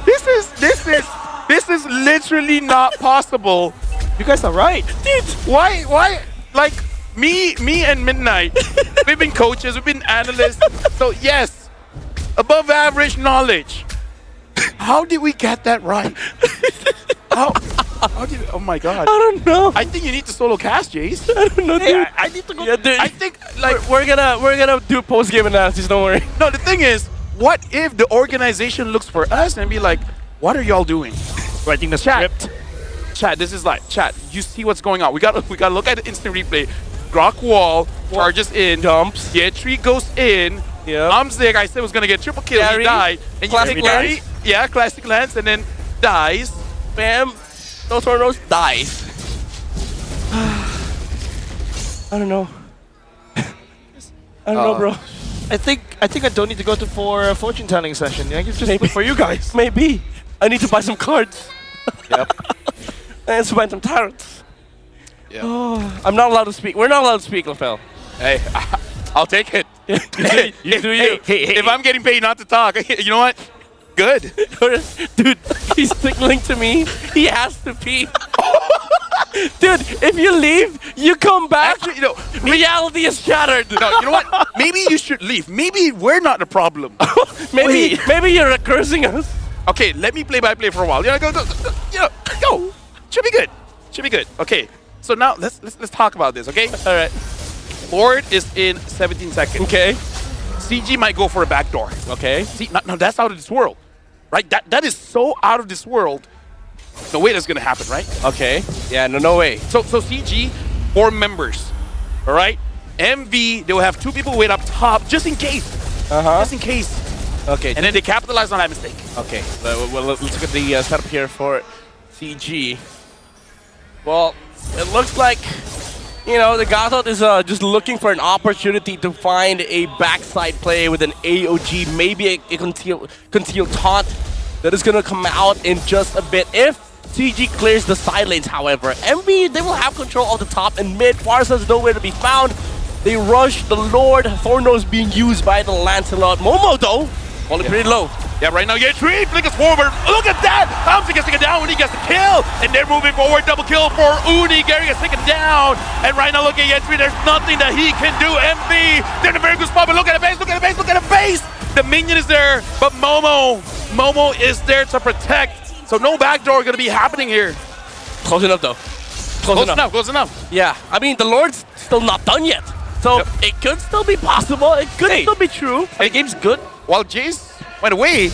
This is literally not possible. You guys are right. Dude, why? Like, me and Midnight, we've been coaches, we've been analysts. So yes, above average knowledge. How did we get that right? How did? Oh my God! I don't know. I think you need to solo cast, Jace. I don't know, dude. Hey, I need to go. Yeah, dude. I think like we're gonna do post game analysis. Don't worry. No, the thing is, what if the organization looks for us and be like, "What are y'all doing?" Writing the script. Chat, this is like chat. You see what's going on? We gotta look at the instant replay. Grok wall charges in, dumps. Yetri goes in. Yeah. Amzik, I said was gonna get triple kill. Gary, he died. And classic Gary, lance. yeah, classic lance, and then dies. Bam. No tornadoes. Dies. I don't know. I don't know, bro. I think I don't need to go to for a fortune telling session. I can just wait for you guys. Maybe. I need to buy some cards. Yep. I need to buy some tarots. Yeah. Oh, I'm not allowed to speak. We're not allowed to speak, LaFell. Hey, I'll take it. Hey, if I'm getting paid not to talk, you know what? Good. Dude, he's signaling to me. He has to pee. Dude, if you leave, you come back. Actually, you know, reality is shattered. No, you know what? Maybe you should leave. Maybe we're not the problem. maybe you're cursing us. Okay, let me play by play for a while. Go. Go. Should be good. Should be good. Okay. So now let's talk about this, okay? All right. Lord is in 17 seconds. Okay. CG might go for a backdoor. Okay. See, no, that's out of this world, right? That is so out of this world. No way that's gonna happen, right? Okay. Yeah. No way. So CG, 4 members, all right? MV, they will have 2 people wait up top just in case. Just in case. Okay. And then they capitalize on that mistake. Okay. Well, let's look at the setup here for CG. Well, it looks like, you know, the Gatot is just looking for an opportunity to find a backside play with an AOG, maybe a concealed taunt that is going to come out in just a bit. If CG clears the side lanes, however, MB, they will have control of the top and mid. Farsa's nowhere to be found. They rush the Lord. Thornos being used by the Lancelot. Momo, though, falling pretty low. Yeah, right now, Yetri flickers forward. Look at that! Amzi gets taken down when he gets the kill. And they're moving forward. Double kill for Uni. Gary gets taken down. And right now, look at Yetri. There's nothing that he can do. MV, they're in a very good spot. But look at the base, look at the base, look at the base! The minion is there, but Momo is there to protect. So no backdoor gonna be happening here. Close enough, though. Close enough. Yeah, I mean, the Lord's still not done yet. So it could still be possible. It could still be true. The game's good. While Jace went away,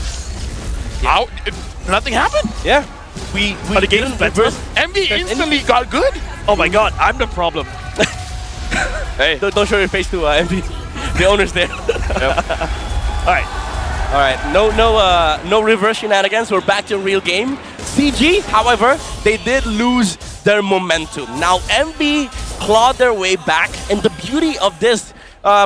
out, nothing happened. Yeah. But the game's better. MV instantly got good. Oh my god, I'm the problem. Hey, don't show your face to MV. The owner's there. All right. No reverse shenanigans. We're back to a real game. CG, however, they did lose their momentum. Now MV clawed their way back, and the beauty of this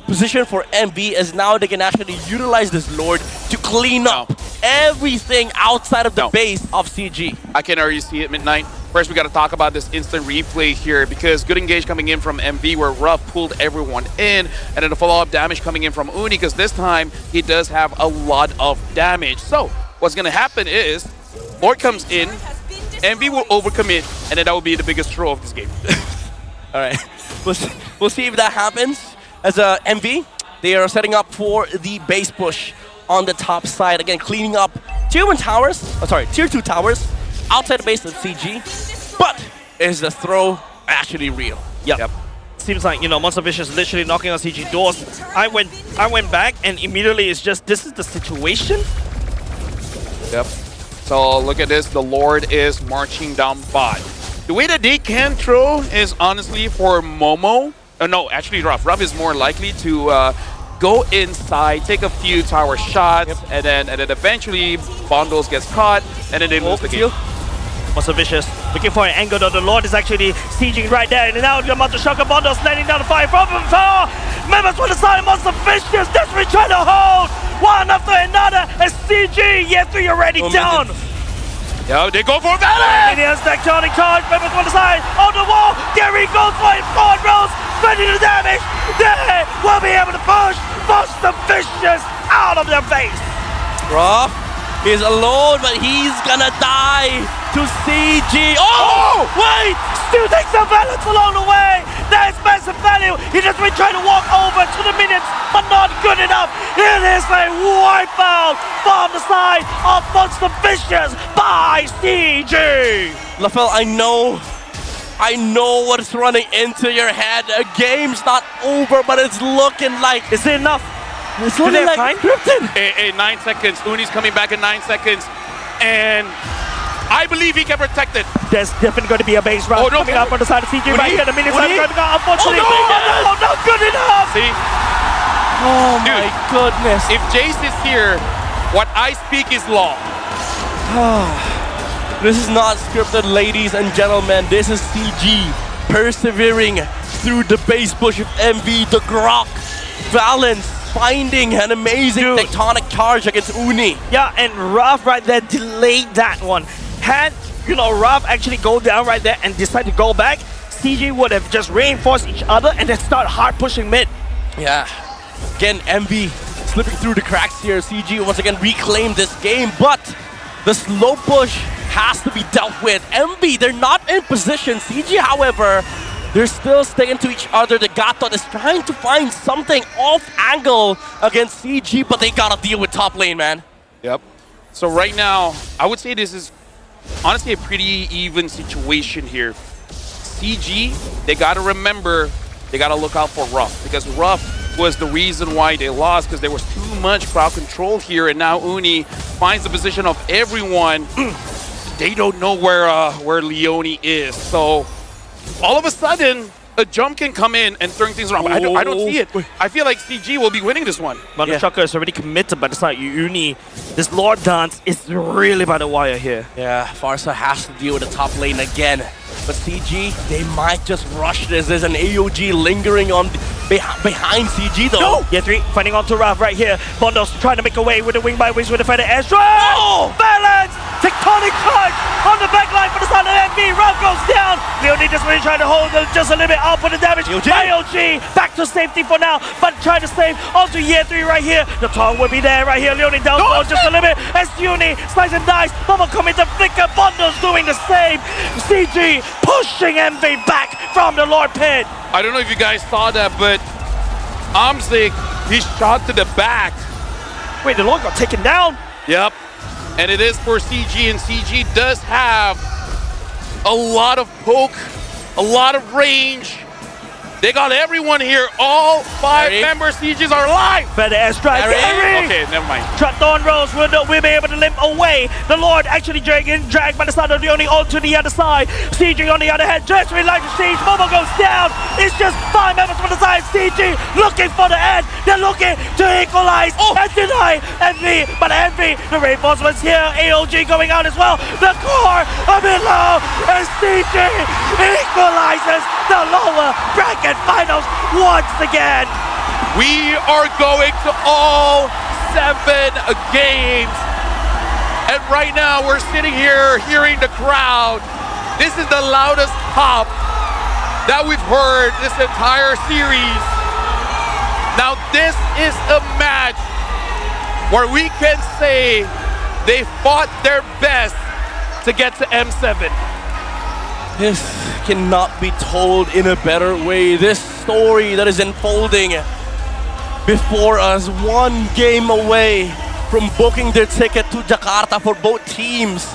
position for MV is now they can actually utilize this Lord to clean up everything outside of the base of CG. I can already see it, Midnight. First, we got to talk about this instant replay here because good engage coming in from MV where Ruff pulled everyone in, and then the follow-up damage coming in from Uni because this time he does have a lot of damage. So what's going to happen is Lord comes in, MV will overcommit, and then that will be the biggest throw of this game. All right, we'll see if that happens. As MV, they are setting up for the base push on the top side. Again, cleaning up tier 2 towers outside the base of CG. But is the throw actually real? Yep. Seems like, you know, Monster Vicious literally knocking on CG doors. I went back and immediately it's just, this is the situation. Yep. So look at this, the Lord is marching down bot. The way that they can throw is honestly for Momo. No, actually Ruff. Ruff is more likely to go inside, take a few tower shots, and then eventually Bondos gets caught, and then they lose the game. Monster Vicious looking for an angle though. The Lord is actually sieging right there, and now the Monster Shocker Bondos landing down the fire from far. Members for the side, Monster Vicious desperately trying to hold one after another as CG. Yes, you're already down. Yeah, they go for Valley! Minions, tectonic charge, members on the side, on the wall. Gary goes for it, forward rolls, spending the damage. They will be able to push Monster Vicious out of their face. Ruff is alone, but he's gonna die to CG. Oh! Wait! Still takes some balance along the way. There's massive value. He just been trying to walk over to the minions, but not good enough. It is a wipeout from the side of Monster Vicious by CG. LaFell, I know what's running into your head. A game's not over, but it's looking like... Is it enough? It's looking like Krypton. 9 seconds. Uni's coming back in 9 seconds. And I believe he can protect it. There's definitely going to be a base round coming up on the side of CG right here. The minions are going to go, unfortunately. Oh, no, not good enough. See? Oh my goodness. If Jace is here, what I speak is law. This is not scripted, ladies and gentlemen. This is CG persevering through the base push of MV, the Grok, Valence, finding an amazing tectonic charge against Uni. Yeah, and Ruff right there delayed that one. Had, you know, Ruff actually go down right there and decide to go back, CG would have just reinforced each other and then start hard pushing mid. Yeah. Again, MV slipping through the cracks here. CG once again reclaimed this game, but the slow push has to be dealt with. MV, they're not in position. CG, however, they're still sticking to each other. The Gato is trying to find something off angle against CG, but they gotta deal with top lane, man. Yep. So right now, I would say this is honestly a pretty even situation here. CG, they gotta remember, they gotta look out for Ruff, because Ruff was the reason why they lost, because there was too much crowd control here, and now Uni finds the position of everyone. They don't know where Leone is, so all of a sudden, a jump can come in and turn things around. But I don't see it. I feel like CG will be winning this one. But the Shocker is already committed, but it's like Uni. This Lord dance is really by the wire here. Yeah, Farsa has to deal with the top lane again. But CG, they might just rush this. There's an AOG lingering on behind CG though. No! Yeah, 3 fighting onto Rav right here. Bondos trying to make a way with the wing by wings with the feather airstrike. Oh! Balance! Tectonic charge on the back line for the side of MV. Rav goes down. Leone just really trying to hold them just a little bit out for the damage. IOG back to safety for now, but trying to save onto Year 3 right here. The tongue will be there right here. Leone down just a little bit. As Uni slice and dice. Bubble coming to flicker. Bondos doing the same. CG pushing MV back from the Lord Pit. I don't know if you guys saw that, but Amzik, he shot to the back. Wait, the Lord got taken down? Yep. And it is for CG, and CG does have a lot of poke a lot of range. They got everyone here. All 5 member sieges are alive. Better airstrike. Okay, never mind. Thorn Rose will be able to limp away. The Lord actually dragged by the side of the only all to the other side. CG on the other hand, just realized the siege. Momo goes down. It's just 5 members from the side. CG looking for the end. They're looking to equalize and deny Envy. But Envy, the reinforcements here. AOG going out as well. The core a bit low. And CG equalizes the lower bracket finals once again. We are going to all 7 games. And right now we're sitting here hearing the crowd. This is the loudest pop that we've heard this entire series. Now this is a match where we can say they fought their best to get to M7. This cannot be told in a better way. This story that is unfolding before us, 1 game away from booking their ticket to Jakarta for both teams.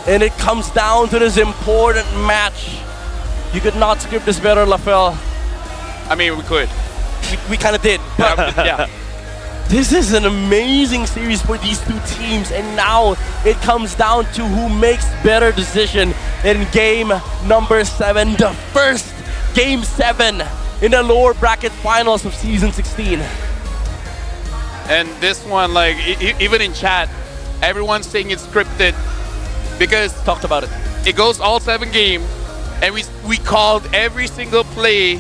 And it comes down to this important match. You could not script this better, Lafel. I mean, we could. We kind of did. But yeah. This is an amazing series for these 2 teams, and now it comes down to who makes better decision in game number 7, the first game 7 in the lower bracket finals of season 16. And this one, like, even in chat, everyone's saying it's scripted because talked about it. It goes all 7 games, and we called every single play,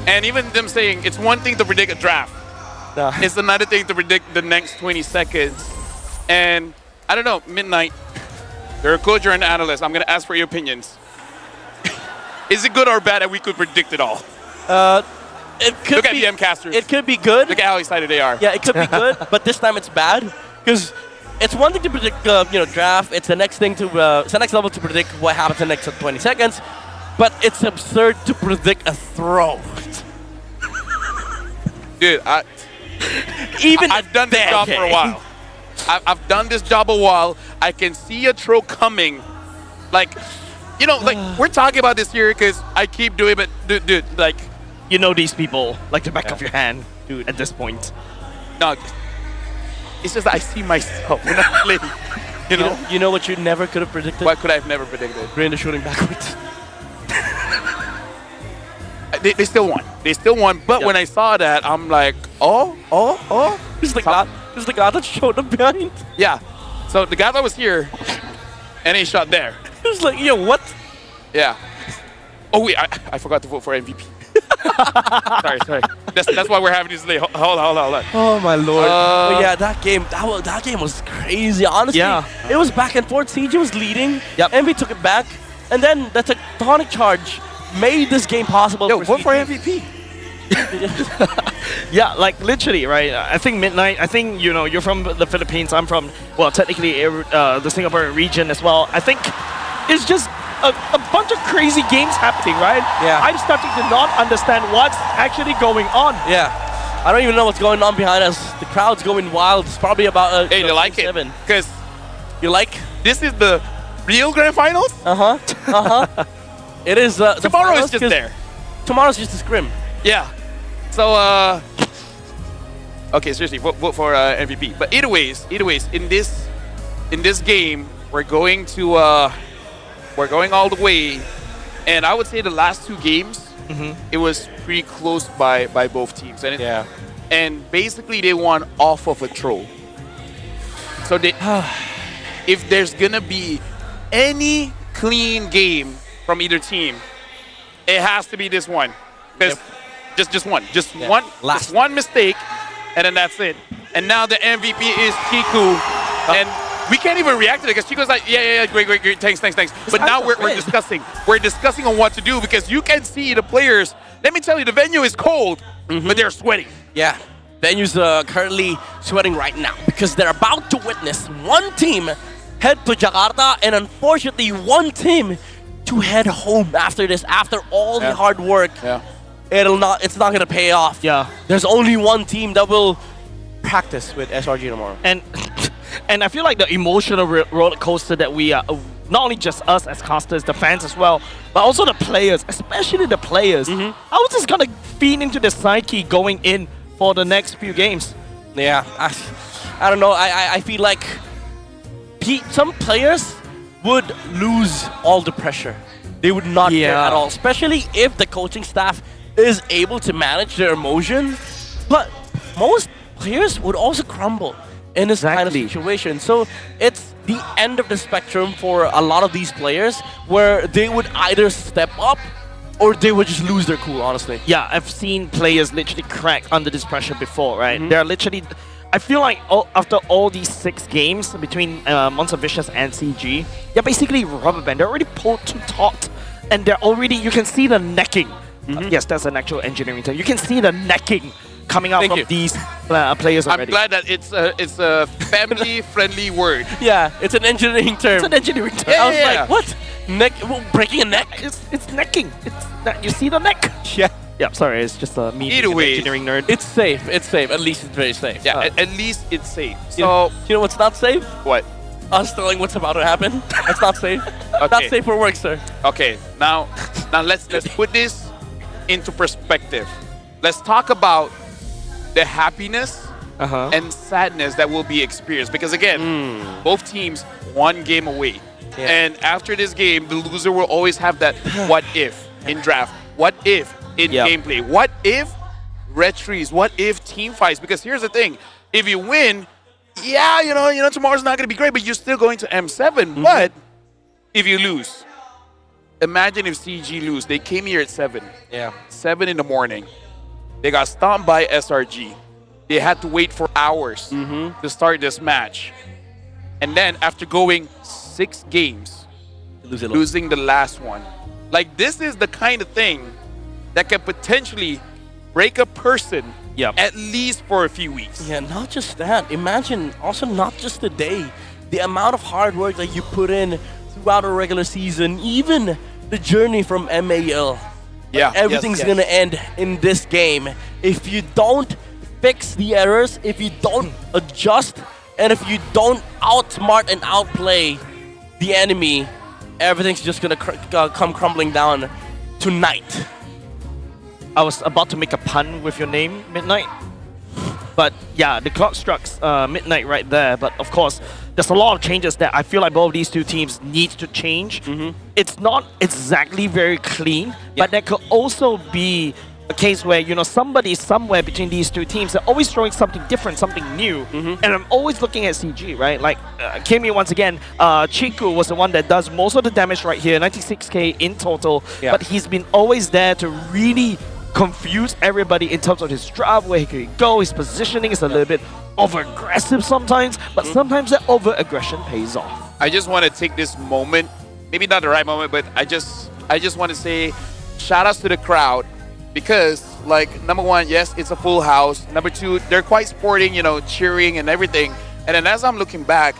and even them saying it's one thing to predict a draft. It's another thing to predict the next 20 seconds. And I don't know, Midnight, you're a coach or an analyst. I'm going to ask for your opinions. Is it good or bad that we could predict it all? It could Look be, at the MCasters. It could be good. Look at how excited they are. Yeah, it could be good, but this time it's bad. Because it's one thing to predict, draft. It's the next thing to, it's the next level to predict what happens in the next 20 seconds. But it's absurd to predict a throw. Dude, I've done this job for a while. I've done this job a while. I can see a throw coming. Like, like we're talking about this here because I keep doing it. Dude, like, you know these people like the back of your hand, dude, at this point. No, it's just that I see myself when I'm playing. You know what you never could have predicted? What could I have never predicted? Brenda shooting backwards. They still won. They still won. But when I saw that, I'm like, oh. This is the guy that showed up behind. Yeah. So the guy that was here, and he shot there. It was like, yo, what? Yeah. Oh wait, I forgot to vote for MVP. sorry. That's why we're having this delay. Hold on. Oh my lord. But yeah, that game was crazy. Honestly, it was back and forth. CG was leading. Yep. MV took it back, and then the tectonic charge made this game possible. Yo, vote for MVP. Yeah, like literally, right? I think Midnight, I think, you're from the Philippines. I'm from, well, technically the Singapore region as well. I think it's just a bunch of crazy games happening, right? Yeah. I'm starting to not understand what's actually going on. Yeah. I don't even know what's going on behind us. The crowd's going wild. It's probably about hey, they like it. Because you like? This is the real grand finals? It is. Tomorrow is just there. Tomorrow's just a scrim. Yeah. So, okay, seriously, vote for MVP. But either ways, in this game, we're going all the way, and I would say the last 2 games, it was pretty close by both teams, and and basically they won off of a throw. So they, if there's gonna be any clean game from either team, it has to be this one. Because just one mistake, and then that's it. And now the MVP is Chiku, and we can't even react to it because Chico's like, yeah, great, thanks. But now we're discussing on what to do because you can see the players. Let me tell you, the venue is cold, but they're sweating. Yeah, venue's currently sweating right now because they're about to witness one team head to Jakarta and unfortunately one team to head home after this, after all the hard work. Yeah. It's not gonna pay off. Yeah. There's only one team that will practice with SRG tomorrow. And I feel like the emotional roller coaster that we not only just us as casters, the fans as well, but also the players, especially the players. How is this gonna feed into the psyche going in for the next few games? Yeah, I don't know. I feel like some players would lose all the pressure. They would not care at all, especially if the coaching staff is able to manage their emotions. But most players would also crumble in this kind of situation. So it's the end of the spectrum for a lot of these players where they would either step up or they would just lose their cool, honestly. Yeah, I've seen players literally crack under this pressure before, right? They're literally... I feel like after all these 6 games between Monster Vicious and CG, they're basically rubber band. They're already pulled to taut, and they're already... You can see the necking. Yes, that's an actual engineering term. You can see the necking coming out from these players already. I'm glad that it's a family-friendly word. Yeah, it's an engineering term. It's an engineering term. I was like, what? Breaking a neck? It's necking. You see the neck? Yeah. Yeah, sorry, it's just me being an engineering nerd. It's safe. It's safe. At least it's very safe. Yeah, at least it's safe. So, you know what's not safe? What? Us telling what's about to happen. That's not safe. Not safe for work, sir. Okay, now let's put this into perspective. Let's talk about the happiness and sadness that will be experienced. Because again, both teams 1 game away. Yeah. And after this game, the loser will always have that what if in draft, what if in gameplay, what if retries, what if team fights. Because here's the thing, if you win, yeah, you know tomorrow's not going to be great, but you're still going to M7. But if you lose, imagine if CG lose. They came here at 7. Yeah. 7 in the morning. They got stomped by SRG. They had to wait for hours to start this match. And then after going 6 games, losing the last one. Like, this is the kind of thing that can potentially break a person at least for a few weeks. Yeah, not just that. Imagine also not just the day, the amount of hard work that you put in throughout a regular season, even the journey from MAL. Yeah, everything's gonna end in this game. If you don't fix the errors, if you don't adjust, and if you don't outsmart and outplay the enemy, everything's just gonna come crumbling down tonight. I was about to make a pun with your name, Midnight. But yeah, the clock struck midnight right there. But of course, there's a lot of changes that I feel like both of these two teams need to change. It's not exactly very clean, but there could also be a case where, somebody somewhere between these two teams are always throwing something different, something new. And I'm always looking at CG, right? Like, Kimi, once again, Chiku was the one that does most of the damage right here, 96k in total. But he's been always there to really confuse everybody in terms of his drive, where he can go, his positioning is a little bit over-aggressive sometimes, but sometimes that over-aggression pays off. I just want to take this moment, maybe not the right moment, but I just want to say shout outs to the crowd, because like, number one, yes, it's a full house. Number two, they're quite sporting, cheering and everything. And then as I'm looking back,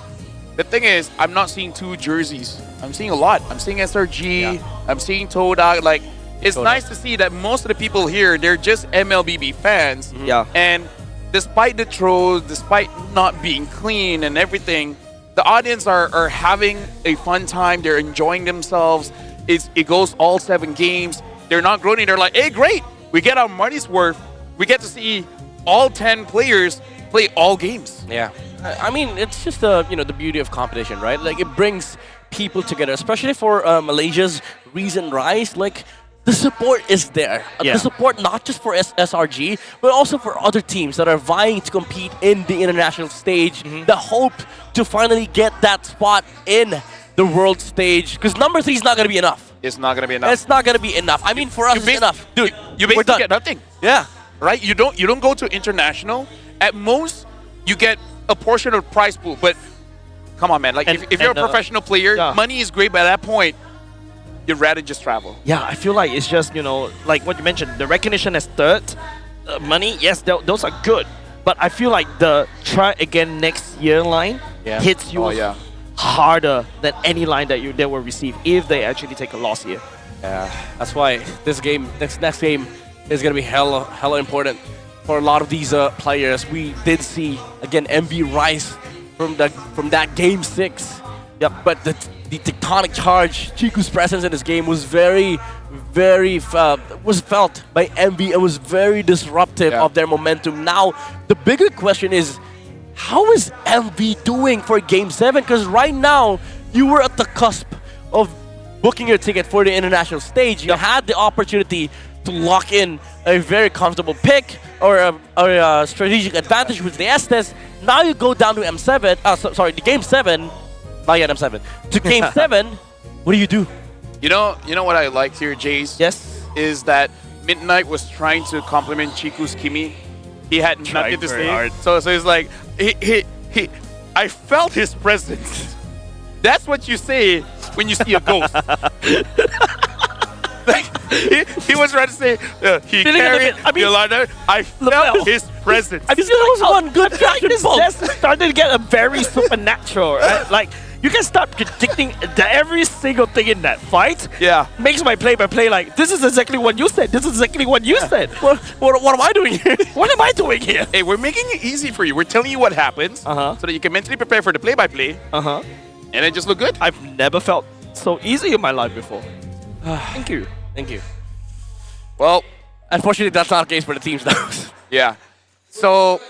the thing is, I'm not seeing 2 jerseys. I'm seeing a lot. I'm seeing SRG, I'm seeing Todak, like, it's nice to see that most of the people here, they're just MLBB fans. And despite the trolls, despite not being clean and everything, the audience are having a fun time. They're enjoying themselves. It goes all 7 games. They're not groaning. They're like, hey, great. We get our money's worth. We get to see all 10 players play all games. Yeah. I mean, it's just the beauty of competition, right? Like, it brings people together, especially for Malaysia's recent rise. Like, the support is there. The support not just for SRG, but also for other teams that are vying to compete in the international stage. The hope to finally get that spot in the world stage. Because number 3 is not going to be enough. It's not going to be enough. It's not going to be enough. I mean, for us, it's enough. Dude, you basically get nothing. Yeah. Right? You don't go to international. At most, you get a portion of the prize pool. But come on, man. Like, if you're a professional player, money is great, but at that point, you'd rather just travel. Yeah, I feel like it's just, like what you mentioned, the recognition as 3rd, money, yes, those are good. But I feel like the try again next year line hits you harder than any line that they will receive if they actually take a loss here. Yeah, that's why this game, next game, is going to be hella important for a lot of these players. We did see, again, MV rise from that game 6. But the iconic charge, Chiku's presence in this game was was felt by MB and was very disruptive of their momentum. Now, the bigger question is, how is MV doing for Game 7? Because right now, you were at the cusp of booking your ticket for the international stage. You had the opportunity to lock in a very comfortable pick or a strategic advantage with the Estes. Now you go down to M7, the Game 7, not yet M7, to Game 7, what do you do? You know what I liked here, Jace? Yes. Is that Midnight was trying to compliment Chiku's Kimi. He had nothing to say. So it's like, I felt his presence. That's what you say when you see a ghost. Like, he was trying to say, he carried Yolanda. I felt his presence. I mean, there was one good traction bolt. This started to get a very supernatural, right? Like, you can start predicting every single thing in that fight. Yeah. Makes my play-by-play like, this is exactly what you said. This is exactly what you said. What am I doing here? What am I doing here? Hey, we're making it easy for you. We're telling you what happens so that you can mentally prepare for the play-by-play. And it just look good. I've never felt so easy in my life before. Thank you. Thank you. Well, unfortunately, that's not the case for the teams now. Yeah. So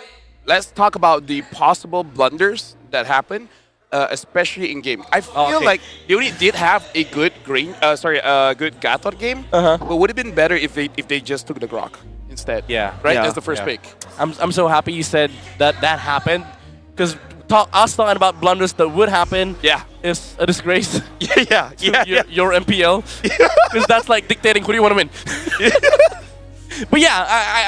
let's talk about the possible blunders that happen, especially in game. I feel like they only did have a good good Gator game, but would have been better if they just took the Grok instead. Yeah. Right. That's the first pick. I'm so happy you said that happened, because us talking about blunders that would happen is a disgrace. Your MPL. Because that's like dictating who do you want to win. But yeah,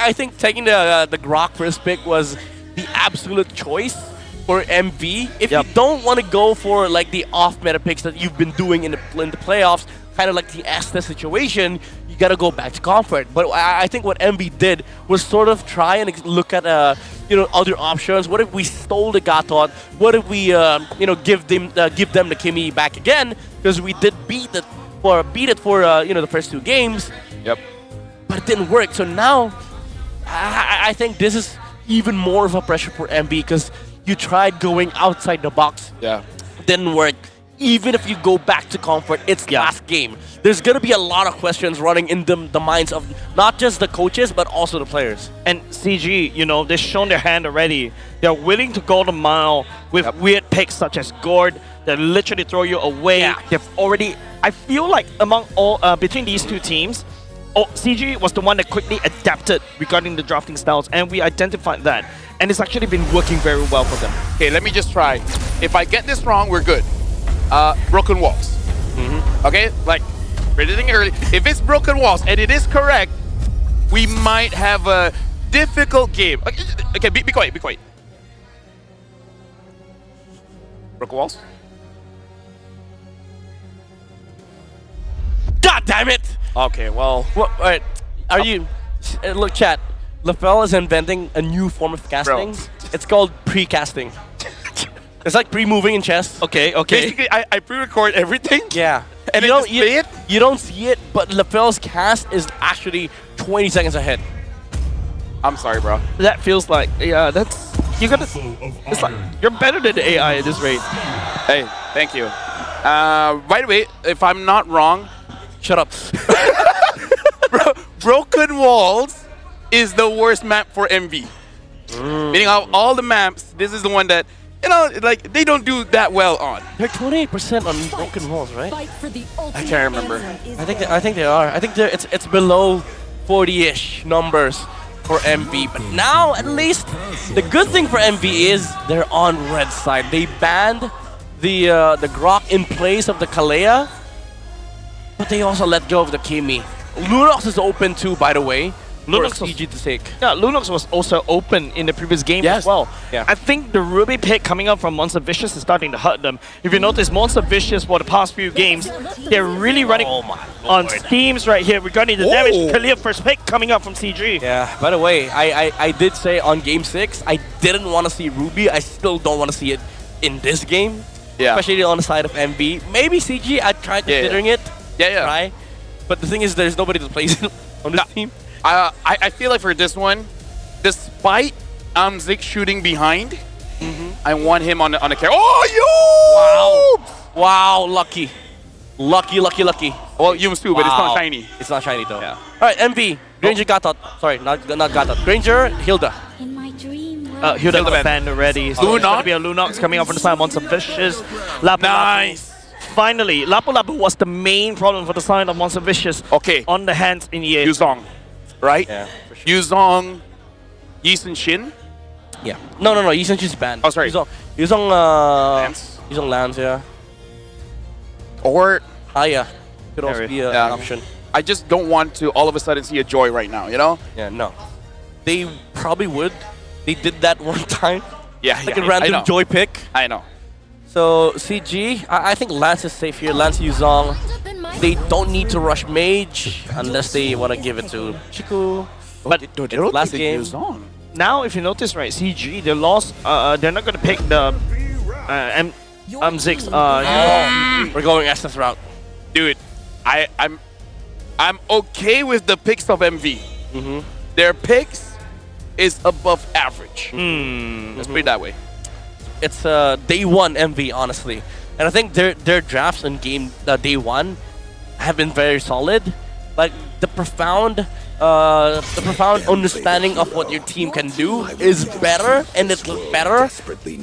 I think taking the Grok first pick was the absolute choice for MV. If you don't want to go for like the off-meta picks that you've been doing in the playoffs, kind of like the Estes situation, you got to go back to comfort. But I think what MV did was sort of try and look at other options. What if we stole the Gatot? What if we give them the Kimi back again? Because we did beat it for the first two games. Yep. But it didn't work. So now I think this is even more of a pressure for MB, because you tried going outside the box. Yeah. Didn't work. Even if you go back to comfort, it's last game. There's going to be a lot of questions running in the minds of not just the coaches, but also the players. And CG, they've shown their hand already. They're willing to go the mile with weird picks such as Gord that literally throw you away. Yeah. They've already, I feel like between these two teams, CG was the one that quickly adapted regarding the drafting styles, and we identified that. And it's actually been working very well for them. Okay, let me just try. If I get this wrong, we're good. Broken walls. Okay, like predicting early. If it's broken walls and it is correct, we might have a difficult game. Okay, be quiet, be quiet. Broken walls. God damn it! Okay, well. Alright, are you... Look, chat. LaFell is inventing a new form of casting. It's called pre-casting. It's like pre-moving in chess. Okay. Basically, I pre-record everything. Yeah. And you don't see it, but LaFell's cast is actually 20 seconds ahead. I'm sorry, bro. That feels like, that's... It's like, you're better than the AI at this rate. Hey, thank you. By the way, if I'm not wrong... Shut up. Broken Walls is the worst map for MV. Meaning out of all the maps, this is the one that, like, they don't do that well on. They're 28% on Broken Walls, right? I can't remember. I think they are. I think it's below 40-ish numbers for MV. But now, at least, the good thing for MV is they're on red side. They banned the Grok in place of the Kalea, but they also let go of the Kimi. Lunox is open too, by the way. Lunox was easy to take. Yeah, Lunox was also open in the previous game as well. Yeah. I think the Ruby pick coming up from Monster Vicious is starting to hurt them. If you notice, Monster Vicious for the past few games, they're really running on steams right here regarding the damage. Kalia first pick coming up from CG. Yeah, by the way, I did say on Game 6, I didn't want to see Ruby. I still don't want to see it in this game. Yeah. Especially on the side of MV. Maybe CG, I'd try considering it. Yeah. Try. But the thing is, there's nobody to place it on this team. I feel like for this one, despite Zik shooting behind, I want him on the carry. Oh, yo! Wow, lucky. Lucky. Well, Yums too, but it's not Wow. shiny. It's not shiny though. Yeah. All right, MV. Granger Gatot. Sorry, not Gatot. Granger, Hilda. Hilda got banned already. So Lunox? it's going to be a Lunox coming up from the side. Monster Vicious. Lapu Nice. Finally, Lapu Lapu was the main problem for the side of Monster Vicious. Okay. On the hands in EA. Yuzong, right? Yeah. Yuzong, Yisun Shin. Yeah. No. Yisun Shin's banned. Oh, sorry. Yuzong Lance. Yuzong Lance, yeah. Or Yeah. Could also be an option. I just don't want to all of a sudden see a Joy right now, you know? Yeah, no. They probably would. They did that one time. Yeah, Like yeah, a I random know. Joy pick. I know. So CG, I think Lance is safe here. Lance Yuzong. They don't need to rush Mage unless they want to give it to Chiku. But it's last game. Yuzong. Now, if you notice, right, CG, they lost. They're not going to pick the M6. We're going SS route. Dude, I'm okay with the picks of MV. Their picks is above average. Let's put it that way. It's day one MV, honestly, and I think their drafts in game day one have been very solid. Like the profound understanding of what your team can do is better, and it's better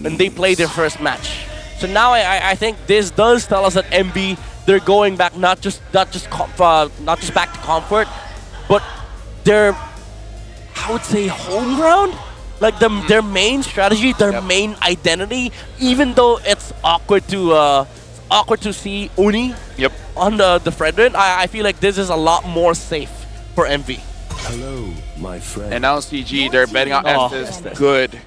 when they play their first match. So now I think this does tell us that MV, they're going back not just back to comfort, but their, I would say, home ground. Like their main strategy, their main identity, even though it's awkward to see Uni on the Fredrin, I feel like this is a lot more safe for MV. Hello, my friend. And now CG, they're betting on Estes. Good.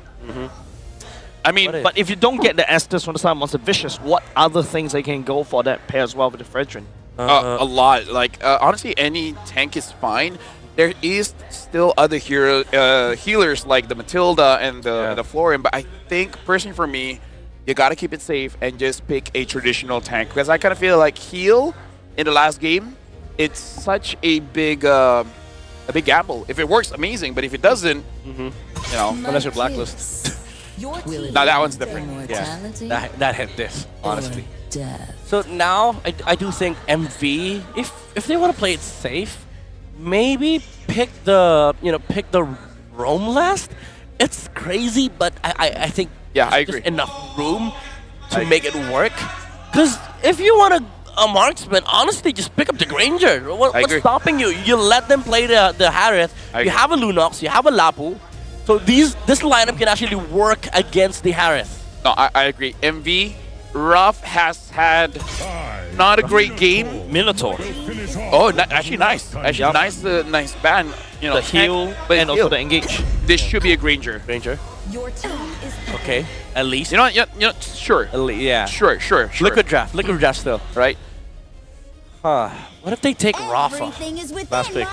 I mean, but if you don't get the Estes from the side of Monster Vicious, what other things they can go for that pair as well with the Fredrin? a lot. Like honestly, any tank is fine. There is still other healers like the Matilda and the Florian, but I think personally for me, you gotta keep it safe and just pick a traditional tank, because I kind of feel like heal in the last game, it's such a big gamble. If it works, amazing, but if it doesn't, you know, unless you're blacklist. now that one's different. Yeah, that hit this, honestly. So now I do think MV, if they want to play it safe, maybe pick the roam last. It's crazy, but I think I there's agree. enough room to make it work. Because if you want a marksman, honestly, just pick up the Granger. What's stopping you? You let them play the Harith. You have a Lunox, you have a Lapu. So this lineup can actually work against the Harith. No, I agree. MV, Ruff has had not a great game. Minotaur. Oh, actually nice. Actually nice ban. You know, the heal and also the engage. This should be a Granger. Okay, at least. You know, sure. Yeah. Sure. Liquid draft still. Right. Huh. What if they take Rafa? Last pick.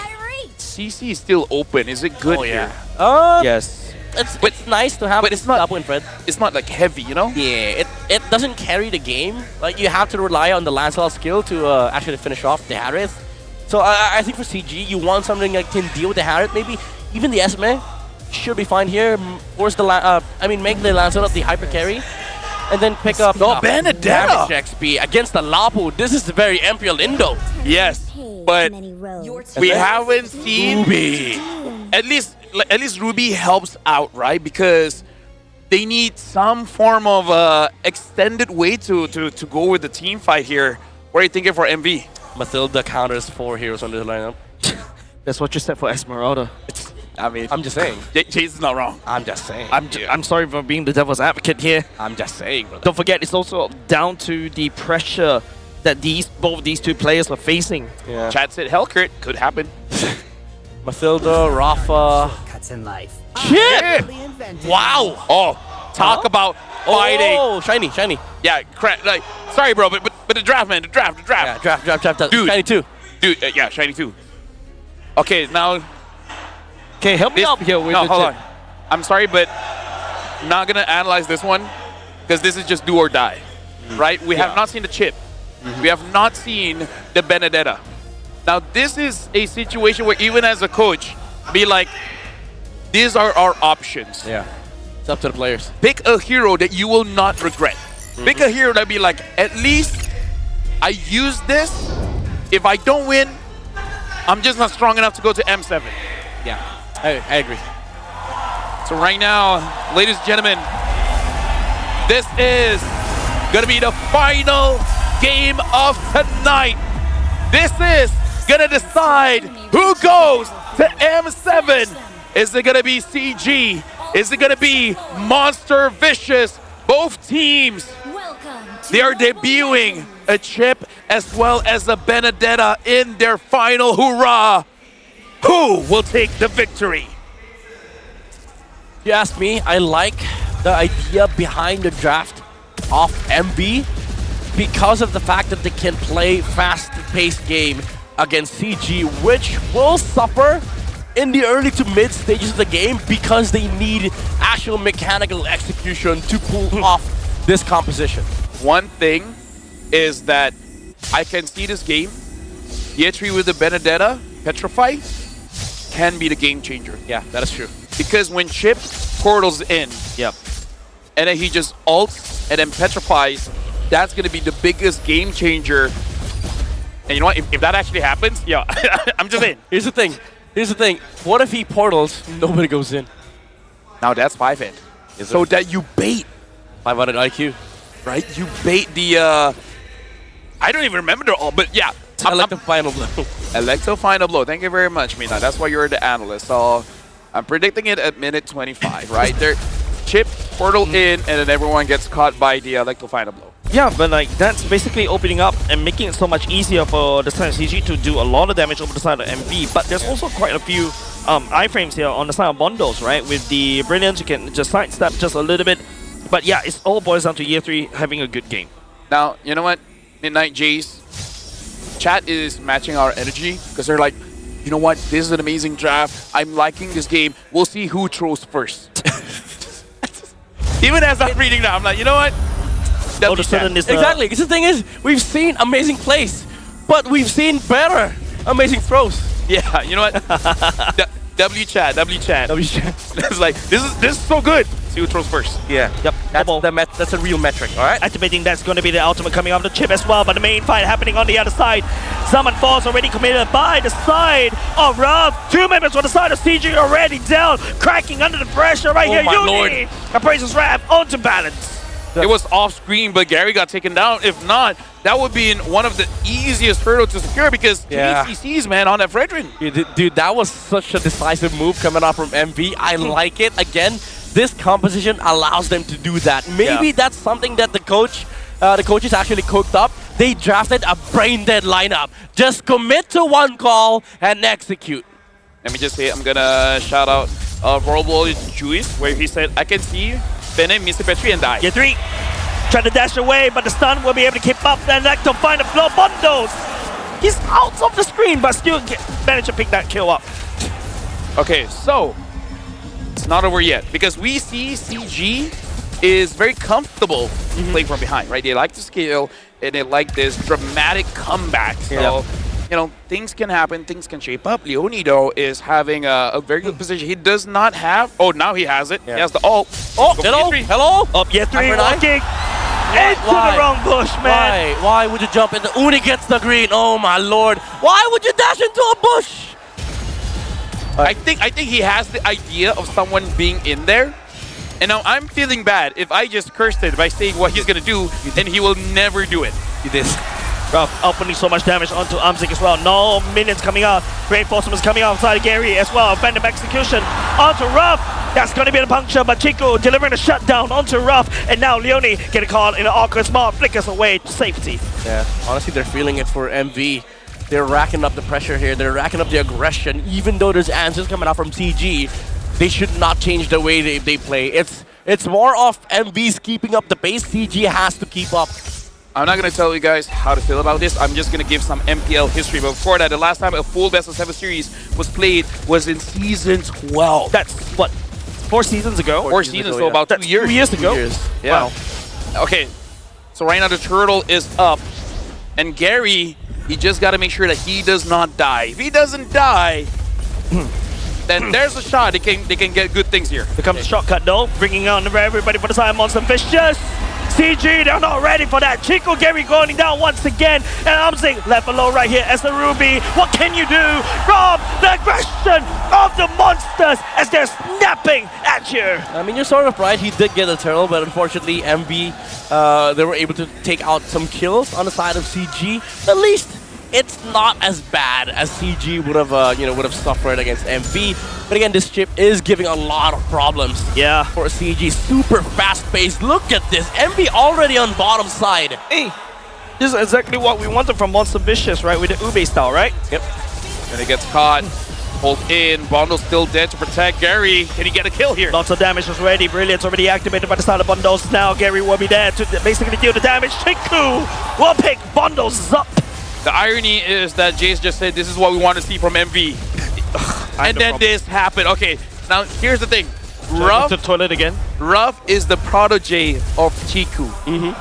CC is still open. Is it good here? Yes. It's nice to have, but it's not Lapu and Fred. It's not like heavy, you know? Yeah, it doesn't carry the game. Like you have to rely on the Lancelot skill to actually finish off the Harith. So I think for CG, you want something that can deal with the Harith. Maybe even the Esme should be fine here. Force the make the Lancelot the hyper carry, and then pick up Benedetta damage XP against the Lapu. This is the very MPL Indo. Yes, but we haven't seen Ruby. At least Ruby helps out, right? Because they need some form of extended way to go with the team fight here. What are you thinking for MV? Matilda counters 4 heroes on the lineup. That's what you said for Esmeralda. I mean, I'm just saying. Jason's not wrong. I'm just saying. I'm sorry for being the devil's advocate here. I'm just saying, brother. Don't forget, it's also down to the pressure that both these two players are facing. Yeah. Chad said Hellcrit could happen. Matilda, Rafa. Cuts in life. Shit! Wow! Oh, talk about fighting. Oh, shiny. Yeah, like, sorry, bro, but the draft, man, the draft. Yeah, draft. Dude, shiny 2. Dude, yeah, shiny 2. Okay, now. Okay, help me out here with hold on. I'm sorry, but I'm not gonna analyze this one because this is just do or die, right? We have not seen the chip. We have not seen the Benedetta. Now, this is a situation where even as a coach, be like, these are our options. Yeah. It's up to the players. Pick a hero that you will not regret. Pick a hero that be like, at least I use this. If I don't win, I'm just not strong enough to go to M7. Yeah, I agree. So right now, ladies and gentlemen, this is gonna be the final game of tonight. This is gonna decide who goes to M7. Is it gonna be CG? Is it gonna be Monster Vicious? Both teams, they are debuting a Chip as well as a Benedetta in their final hurrah. Who will take the victory? You ask me, I like the idea behind the draft of MB because of the fact that they can play fast-paced game against CG, which will suffer in the early to mid stages of the game because they need actual mechanical execution to pull off this composition. One thing is that I can see this game, Year 3 with the Benedetta, Petrify, can be the game changer. Yeah, that is true. Because when Chip portals in, and then he just ults and then petrifies, that's going to be the biggest game changer. And you know what? If that actually happens, I'm just saying. Here's the thing. What if he portals, nobody goes in? Now that's 5-hit. So that you bait 500 IQ. Right? You bait the, I don't even remember the all, but yeah. Electo Final Blow. Electo Final Blow. Thank you very much, Mina. That's why you're the analyst. So I'm predicting it at minute 25, right? There, Chip, portal in, and then everyone gets caught by the Electo Final Blow. Yeah, but like that's basically opening up and making it so much easier for the side of CG to do a lot of damage over the side of MV. But there's also quite a few iframes here on the side of Bondos, right? With the Brilliance, you can just sidestep just a little bit. But yeah, it all boils down to Year 3 having a good game. Now, you know what? Midnight Jays, chat is matching our energy because they're like, you know what? This is an amazing draft. I'm liking this game. We'll see who throws first. Even as I'm reading that, I'm like, you know what? All of a sudden, exactly. Because the thing is, we've seen amazing plays, but we've seen better amazing throws. Yeah, you know what? W chat. It's like this is so good. See who throws first. Yeah. Yep. That's a real metric. All right. Activating that's going to be the ultimate coming off the Chip as well, but the main fight happening on the other side. Summon Falls already committed by the side of Ruff. 2 members on the side of CG already down, cracking under the pressure right here. My Uni lord. appraises Wrap onto balance. It was off screen, but Gary got taken down. If not, that would be one of the easiest hurdles to secure because KCCs, man, on that Fredrin. Dude, that was such a decisive move coming out from MV. I like it. Again, this composition allows them to do that. Maybe that's something that the coaches actually cooked up. They drafted a brain-dead lineup. Just commit to one call and execute. Let me just say, I'm going to shout out Robo Juice, where he said, I can see Bene, Mr. Petri, and die. Year 3 trying to dash away, but the stun will be able to keep up. Then Electo find the flow. Bondos, he's out of the screen, but still managed to pick that kill up. Okay, so it's not over yet because we see CG is very comfortable playing from behind, right? They like to scale and they like this dramatic comeback. So, you know, things can happen, things can shape up. Leone, though, is having a very good position. He does not have... Oh, now he has it. He has the ult. Oh, hello? Up, Year 3 walking into the wrong bush, man. Why would you jump into... Uni gets the green. Oh, my lord. Why would you dash into a bush? I think he has the idea of someone being in there. And now I'm feeling bad if I just cursed it by saying what he's going to do, and he will never do it. He did. Ruff opening so much damage onto Umzik as well. No minions coming out. Reinforcements coming outside of Gary as well. Phantom execution onto Ruff. That's going to be the puncture, but Chico delivering a shutdown onto Ruff. And now Leone getting caught in an awkward spot. Flickers away to safety. Yeah, honestly, they're feeling it for MV. They're racking up the pressure here. They're racking up the aggression. Even though there's answers coming out from CG, they should not change the way they play. It's more of MV's keeping up the pace. CG has to keep up. I'm not going to tell you guys how to feel about this. I'm just going to give some MPL history. But before that, the last time a full Best of 7 series was played was in Season 12. That's, what, 4 seasons ago? 4 seasons, so about 2 years. 2 years ago? 2 years. Yeah. Wow. Okay, so right now the turtle is up. And Gary, he just got to make sure that he does not die. If he doesn't die, then there's a shot. They can get good things here. Here comes the shortcut though, bringing on everybody for the side. Monster Vicious CG, they're not ready for that. Chico Gary going down once again. And I'm saying left alone right here as the Ruby. What can you do from the aggression of the monsters as they're snapping at you? I mean, you're sort of right. He did get a turtle, but unfortunately, MV, they were able to take out some kills on the side of CG. At least it's not as bad as CG would have, would have suffered against MV. But again, this chip is giving a lot of problems. Yeah. For CG, super fast-paced. Look at this, MV already on bottom side. Hey, this is exactly what we wanted from Monster Vicious, right? With the Ube style, right? Yep. And he gets caught. Hold in. Bundle's still dead to protect Gary. Can he get a kill here? Lots of damage is ready. Brilliant's already activated by the side of Bundles. Now Gary will be there to basically deal the damage. Chiku will pick Bundles up. The irony is that Jace just said this is what we want to see from MV. And then this happened. Okay, now here's the thing. Ruff, to toilet again. Ruff is the protege of Chiku.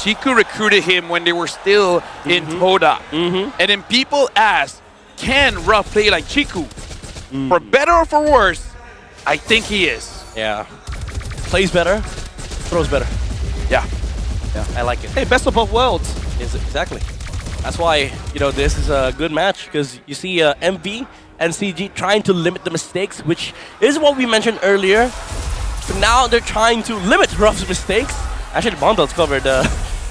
Chiku recruited him when they were still in Toda. And then people ask, can Ruff play like Chiku? For better or for worse, I think he is. Yeah. Plays better, throws better. Yeah. Yeah, I like it. Hey, best of both worlds. Yes, exactly. That's why, this is a good match, because you see MV and CG trying to limit the mistakes, which is what we mentioned earlier. But now they're trying to limit Ruff's mistakes. Actually, Bundles covered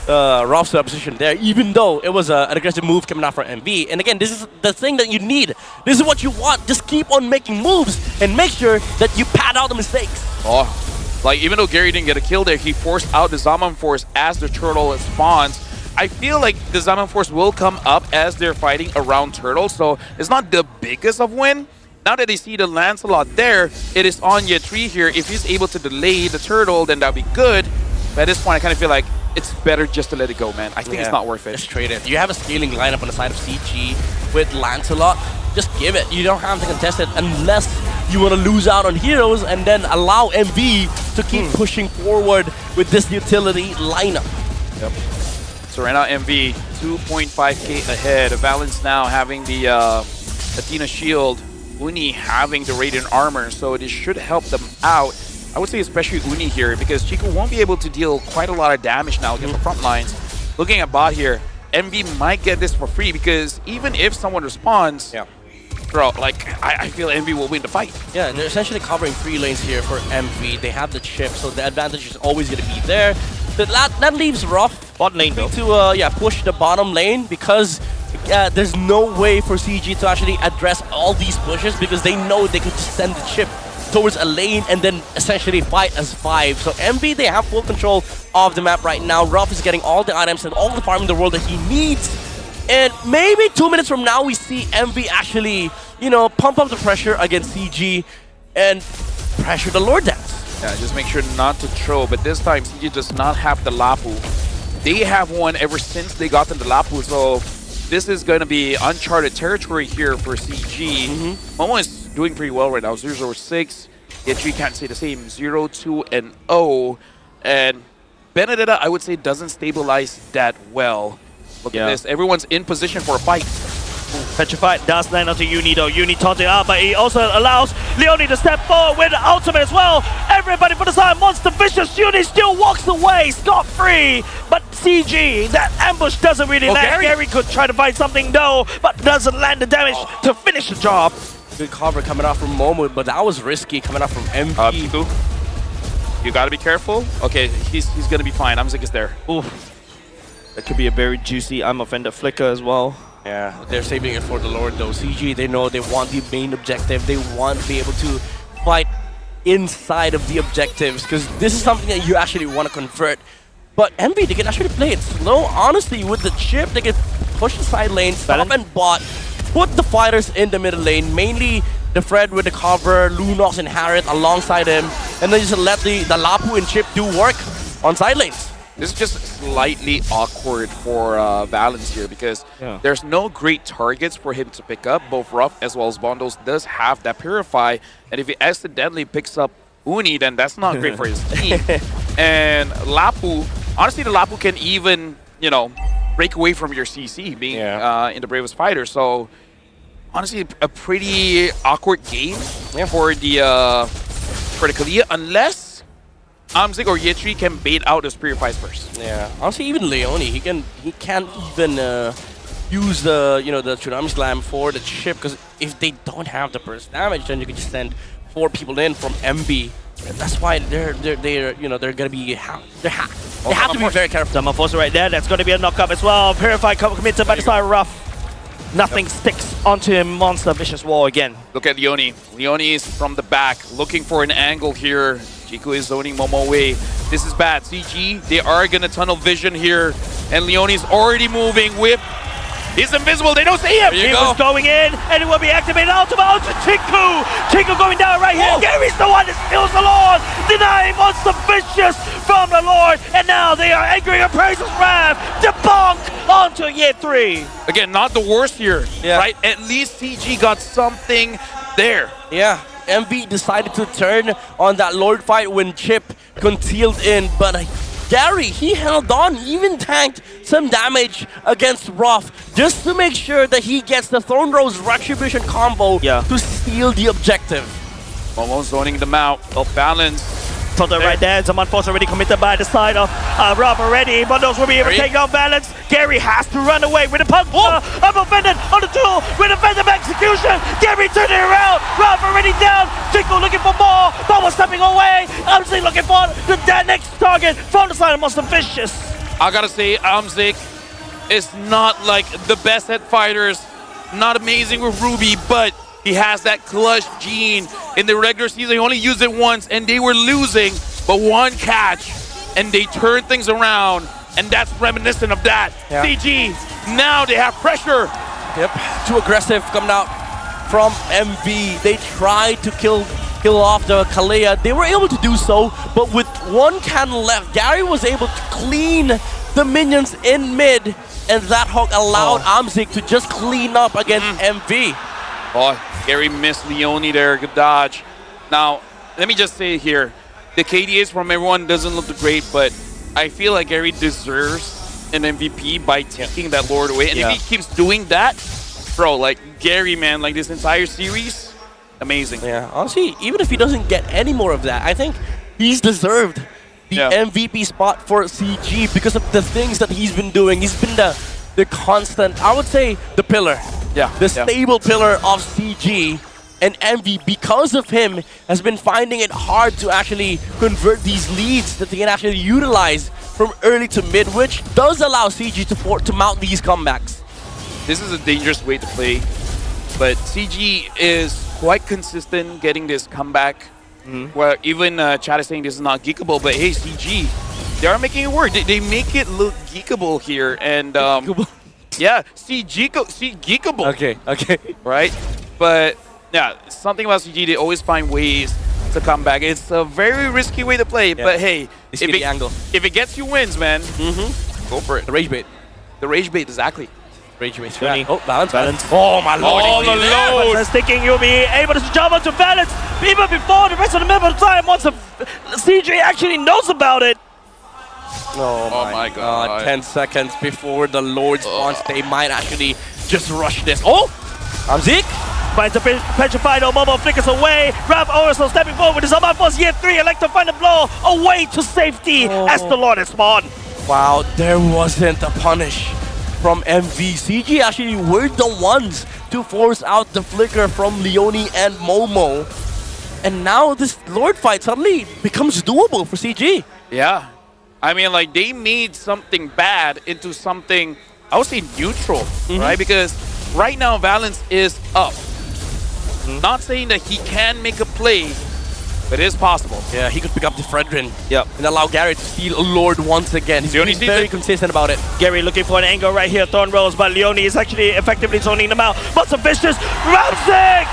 Ruff's position there, even though it was an aggressive move coming out from MV. And again, this is the thing that you need. This is what you want. Just keep on making moves and make sure that you pad out the mistakes. Oh, like even though Gary didn't get a kill there, he forced out the Zaman Force as the turtle spawns. I feel like the Zaman Force will come up as they're fighting around Turtle, so it's not the biggest of win. Now that they see the Lancelot there, it is on Yetri here. If he's able to delay the Turtle, then that'd be good. But at this point, I kind of feel like it's better just to let it go, man. I think it's not worth it. Just trade it. You have a scaling lineup on the side of CG with Lancelot. Just give it. You don't have to contest it unless you want to lose out on heroes and then allow MV to keep pushing forward with this utility lineup. Yep. So right now, MV, 2.5k ahead. Valence now having the Athena Shield. Uni having the Radiant Armor, so it should help them out. I would say especially Uni here, because Chico won't be able to deal quite a lot of damage now against the front lines. Looking at bot here, MV might get this for free, because even if someone responds, bro, like, I feel MV will win the fight. Yeah, they're essentially covering 3 lanes here for MV. They have the chip, so the advantage is always going to be there. But that leaves Ruff bot lane though to push the bottom lane, because there's no way for CG to actually address all these pushes, because they know they could just send the chip towards a lane and then essentially fight as 5. So MV, they have full control of the map right now. Ruff is getting all the items and all the farm in the world that he needs. And maybe 2 minutes from now, we see MV actually, pump up the pressure against CG and pressure the Lord Dance. Yeah, just make sure not to throw, but this time CG does not have the Lapu. They have one ever since they got the Lapu, so this is going to be uncharted territory here for CG. Momo is doing pretty well right now, 0-0-6. Yetri can't say the same, 0-2-0. And Benedetta, I would say, doesn't stabilize that well. Look at this, everyone's in position for a fight. Petrified does land onto Uni though. Uni taunting out, but he also allows Leonie to step forward with the ultimate as well. Everybody for the side, Monster Vicious. Uni still walks away scot-free. But CG, that ambush doesn't really land. Gary could try to find something though, but doesn't land the damage to finish the job. Good cover coming out from Momo, but that was risky coming out from MV. You gotta be careful. Okay, he's gonna be fine. Amzik is there. Ooh. That could be a very juicy I'm offended flicker as well. Yeah, they're saving it for the Lord though. CG, they know they want the main objective. They want to be able to fight inside of the objectives, because this is something that you actually want to convert. But MV, they can actually play it slow. Honestly, with the chip, they can push the side lane, stop and bot, put the fighters in the middle lane, mainly the Fred with the cover, Lunox and Harriet alongside him, and then just let the Lapu and chip do work on side lanes. This is just slightly awkward for Valence here, because there's no great targets for him to pick up. Both Ruff as well as Bundles does have that Purify, and if he accidentally picks up Uni, then that's not great for his team. And Lapu, honestly, the Lapu can even, break away from your CC being in the Bravest Fighter. So honestly, a pretty awkward game for the Kalia, unless Amzik or Yitri can bait out his purifies first. Yeah, honestly, even Leone, he can't even use the the Tsunami Slam for the chip, because if they don't have the burst damage, then you can just send 4 people in from MB. And that's why they're gonna be they have to be very careful. Metamorphosis right there. That's going to be a knockup as well. Purify committed by the side rough. Nothing sticks onto him. Monster Vicious Wall again. Look at Leone. Leone is from the back, looking for an angle here. Jiku is zoning Momo away. This is bad. CG, they are gonna tunnel vision here. And Leone is already moving with... He's invisible, they don't see him! He was going in, and it will be activated. Ultimate onto Chiku! Chiku going down right here. Gary's the one that steals the Lord! Denying Monster Vicious from the Lord! And now they are angry and praises Rav! Debunk onto Year 3! Again, not the worst here, right? At least CG got something there. Yeah, MV decided to turn on that Lord fight when Chip concealed in, but Gary, he held on, even tanked some damage against Ruff just to make sure that he gets the Throne Rose Retribution combo to steal the objective. Momo zoning them out. Oh, balance. Total right there. Zaman Force already committed by the side of Ruff already. Bundles will be able to take off balance. Gary has to run away with a punch. I'm offended on the tool with offensive execution. Gary turning around. Ruff already down. Chico looking for more. Bubble stepping away. Amzik looking for the next target from the side of Monster Vicious. I gotta say, Amzik is not like the best at fighters. Not amazing with Ruby, but he has that clutch gene. In the regular season, he only used it once, and they were losing, but one catch, and they turned things around, and that's reminiscent of that. CG, now they have pressure. Yep, too aggressive coming out from MV. They tried to kill off the Kalea. They were able to do so, but with one cannon left, Gary was able to clean the minions in mid, and that hook allowed Amzik to just clean up against MV. Oh, Gary missed Leone there. Good dodge. Now, let me just say here, the KDAs from everyone doesn't look great, but I feel like Gary deserves an MVP by taking that Lord away. And if he keeps doing that, bro, like Gary, man, like this entire series, amazing. Yeah, honestly, even if he doesn't get any more of that, I think he's deserved the MVP spot for CG because of the things that he's been doing. He's been the constant, I would say, the pillar. The stable pillar of CG, and MV, because of him, has been finding it hard to actually convert these leads that they can actually utilize from early to mid, which does allow CG to mount these comebacks. This is a dangerous way to play, but CG is quite consistent getting this comeback. Well, even chat is saying this is not geekable, but hey, CG, they are making it work. They make it look geekable here, and yeah, geekable. Okay. Right? But yeah, something about CG, they always find ways to come back. It's a very risky way to play, but hey, if it gets you wins, man, go for it. The rage bait. The rage bait, exactly. Rage bait. Oh, balance. Oh my lord. Oh, the load. I was thinking you'll be able to jump onto balance even before the rest of the member of time once the CG actually knows about it. Oh my god. 10 seconds before the Lord spawns, they might actually just rush this. Oh! Amzik finds a petrified Momo, flickers away. Rav also stepping forward with his Zaman Force Year 3, elect to find a blow away to safety as the Lord is spawned. Wow, there wasn't a punish from MV. CG actually were the ones to force out the flicker from Leone and Momo. And now this Lord fight suddenly becomes doable for CG. Yeah. I mean, like, they made something bad into something, I would say, neutral, right? Because right now, Valence is up. Not saying that he can make a play, but it is possible. Yeah, he could pick up the Fredrin and allow Gary to steal a Lord once again. He's being very consistent about it. Gary looking for an angle right here, Thorn Rose, but Leone is actually effectively zoning them out. Monster Vicious, Ramsey!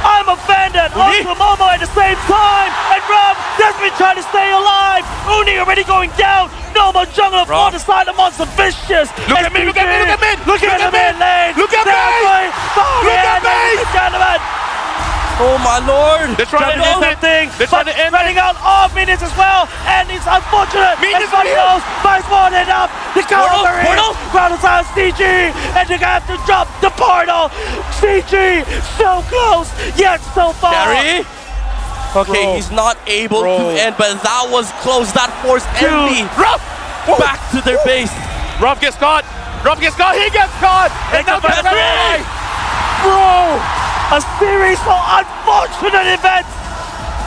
I'm offended! Onto Momo at the same time! And Ram desperately trying to stay alive! Uni already going down! No more jungler for the side of Monster Vicious! Look at me! Look at me! Look at me! Look at the mid lane! Look at me! Look at me! Gentlemen! Oh my lord! They're trying to do something! They're trying to end running out all minutes as well! And it's unfortunate! Everybody knows by spawning up! The counter ground aside CG! And they have to drop the portal! CG! So close, yet so far! Gary? Okay, Bro. he's not able Bro. to end, but that was close. That forced Envy Ruff! back to their base. Ruff gets caught. Ruff gets caught. He gets caught. And now It's a Gary! Bro, a series of unfortunate events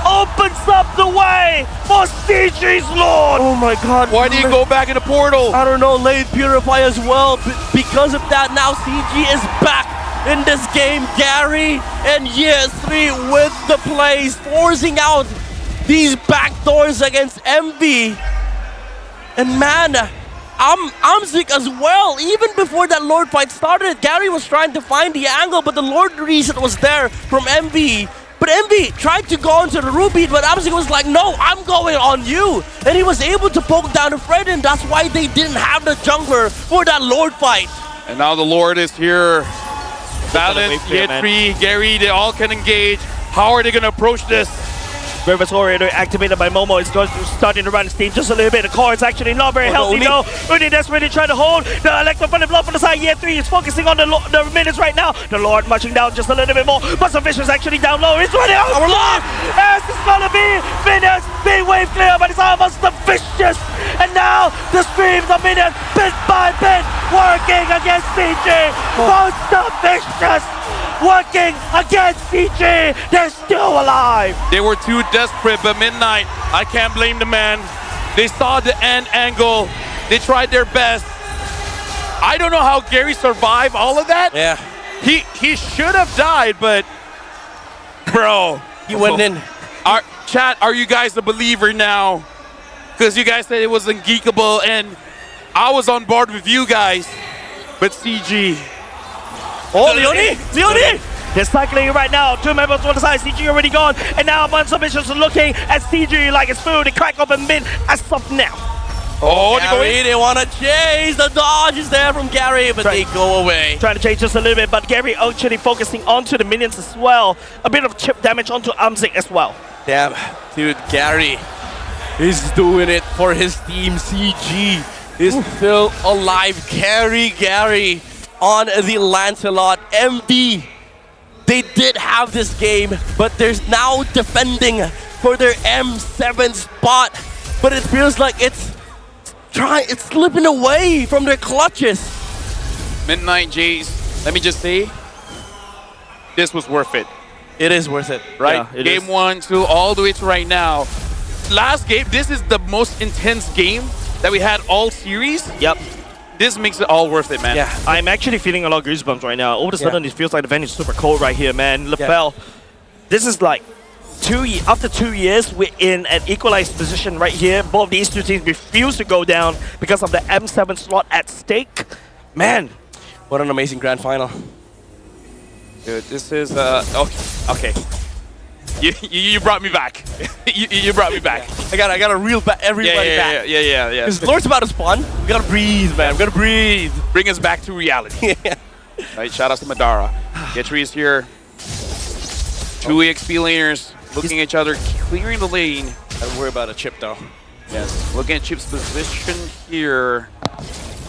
opens up the way for CG's Lord. Oh my god. Why do you go back in the portal? I don't know, Lane Purify as well. Because of that, now CG is back in this game. Gary and Year 3 with the plays, forcing out these backdoors against MV. And man, Amzik as well. Even before that Lord fight started, Gary was trying to find the angle, but the Lord reset was there from MV. But MV tried to go into the Ruby, but Amzik was like, no, I'm going on you. And he was able to poke down the Fred, and that's why they didn't have the jungler for that Lord fight. And now the Lord is here. Balance, Yetri, Gary, they all can engage. How are they going to approach this? Reverse Orator activated by Momo is starting to run steam just a little bit. The core is actually not very healthy though. Uni desperately trying to hold. The Electro from the blow from the side. Year 3 is focusing on the minutes right now. The Lord marching down just a little bit more. But some Vicious actually down low. It's running out. Our Lord! As it's gonna be Minions being wave clear, but it's almost the Vicious. And now the streams of Minions bit by bit working against CG. Both the Vicious working against CG. They're still alive. They were too desperate, but Midnight, I can't blame the man. They saw the end angle. They tried their best. I don't know how Gary survived all of that. Yeah. He should have died, but bro. He went in. Chat, are you guys a believer now? Because you guys said it was ungeekable, and I was on board with you guys. But CG. Oh, Leone! They're cycling right now. 2 members on the side. CG already gone. And now a bunch of missions are looking at CG like it's food. They crack open mid as of now. Oh, they want to chase. The dodge is there from Gary, but they go away. Trying to chase just a little bit, but Gary actually focusing onto the minions as well. A bit of chip damage onto Amzik as well. Damn, dude, Gary is doing it for his team. CG is still alive. Carry Gary on the Lancelot. MD, they did have this game, but they're now defending for their M7 spot. But it feels like it's slipping away from their clutches. Midnight Jays, let me just say, this was worth it. It is worth it, right? Yeah, game 1, 2, all the way to right now. Last game, this is the most intense game that we had all series. Yep. This makes it all worth it, man. Yeah, I'm actually feeling a lot of goosebumps right now. All of a sudden, it feels like the venue is super cold right here, man. LaFell, this is like after 2 years, we're in an equalized position right here. Both these two teams refuse to go down because of the M7 slot at stake. Man, what an amazing grand final. Dude, this is okay. You brought me back. you brought me back. I gotta reel back everybody back. Yeah. Because Lord's about to spawn. We gotta breathe, man. We gotta breathe. Bring us back to reality. Right, shout out to Madara. Getri is here. 2 EXP laners looking at each other, clearing the lane. Don't worry about a chip though. Yes, looking at Chip's position here.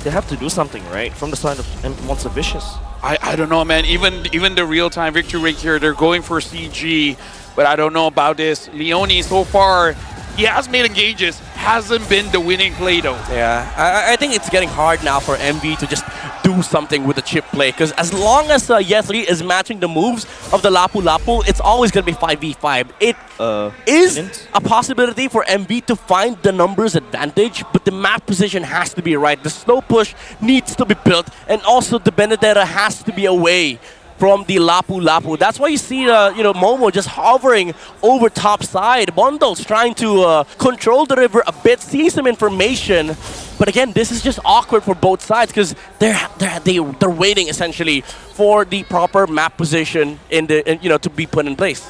They have to do something, right? From the side of Monster Vicious. I don't know, man. Even the real-time victory rate here, they're going for CG, but I don't know about this. Leone so far, he has made engages, hasn't been the winning play though. Yeah, I think it's getting hard now for MV to just do something with the chip play, because as long as Yesli is matching the moves of the Lapu Lapu, it's always going to be 5v5. It is a possibility for MV to find the numbers advantage, but the map position has to be right. The slow push needs to be built, and also the Benedetta has to be away from the Lapu Lapu. That's why you see Momo just hovering over top side. Bondol's trying to control the river a bit, see some information. But again, this is just awkward for both sides because they're waiting essentially for the proper map position to be put in place.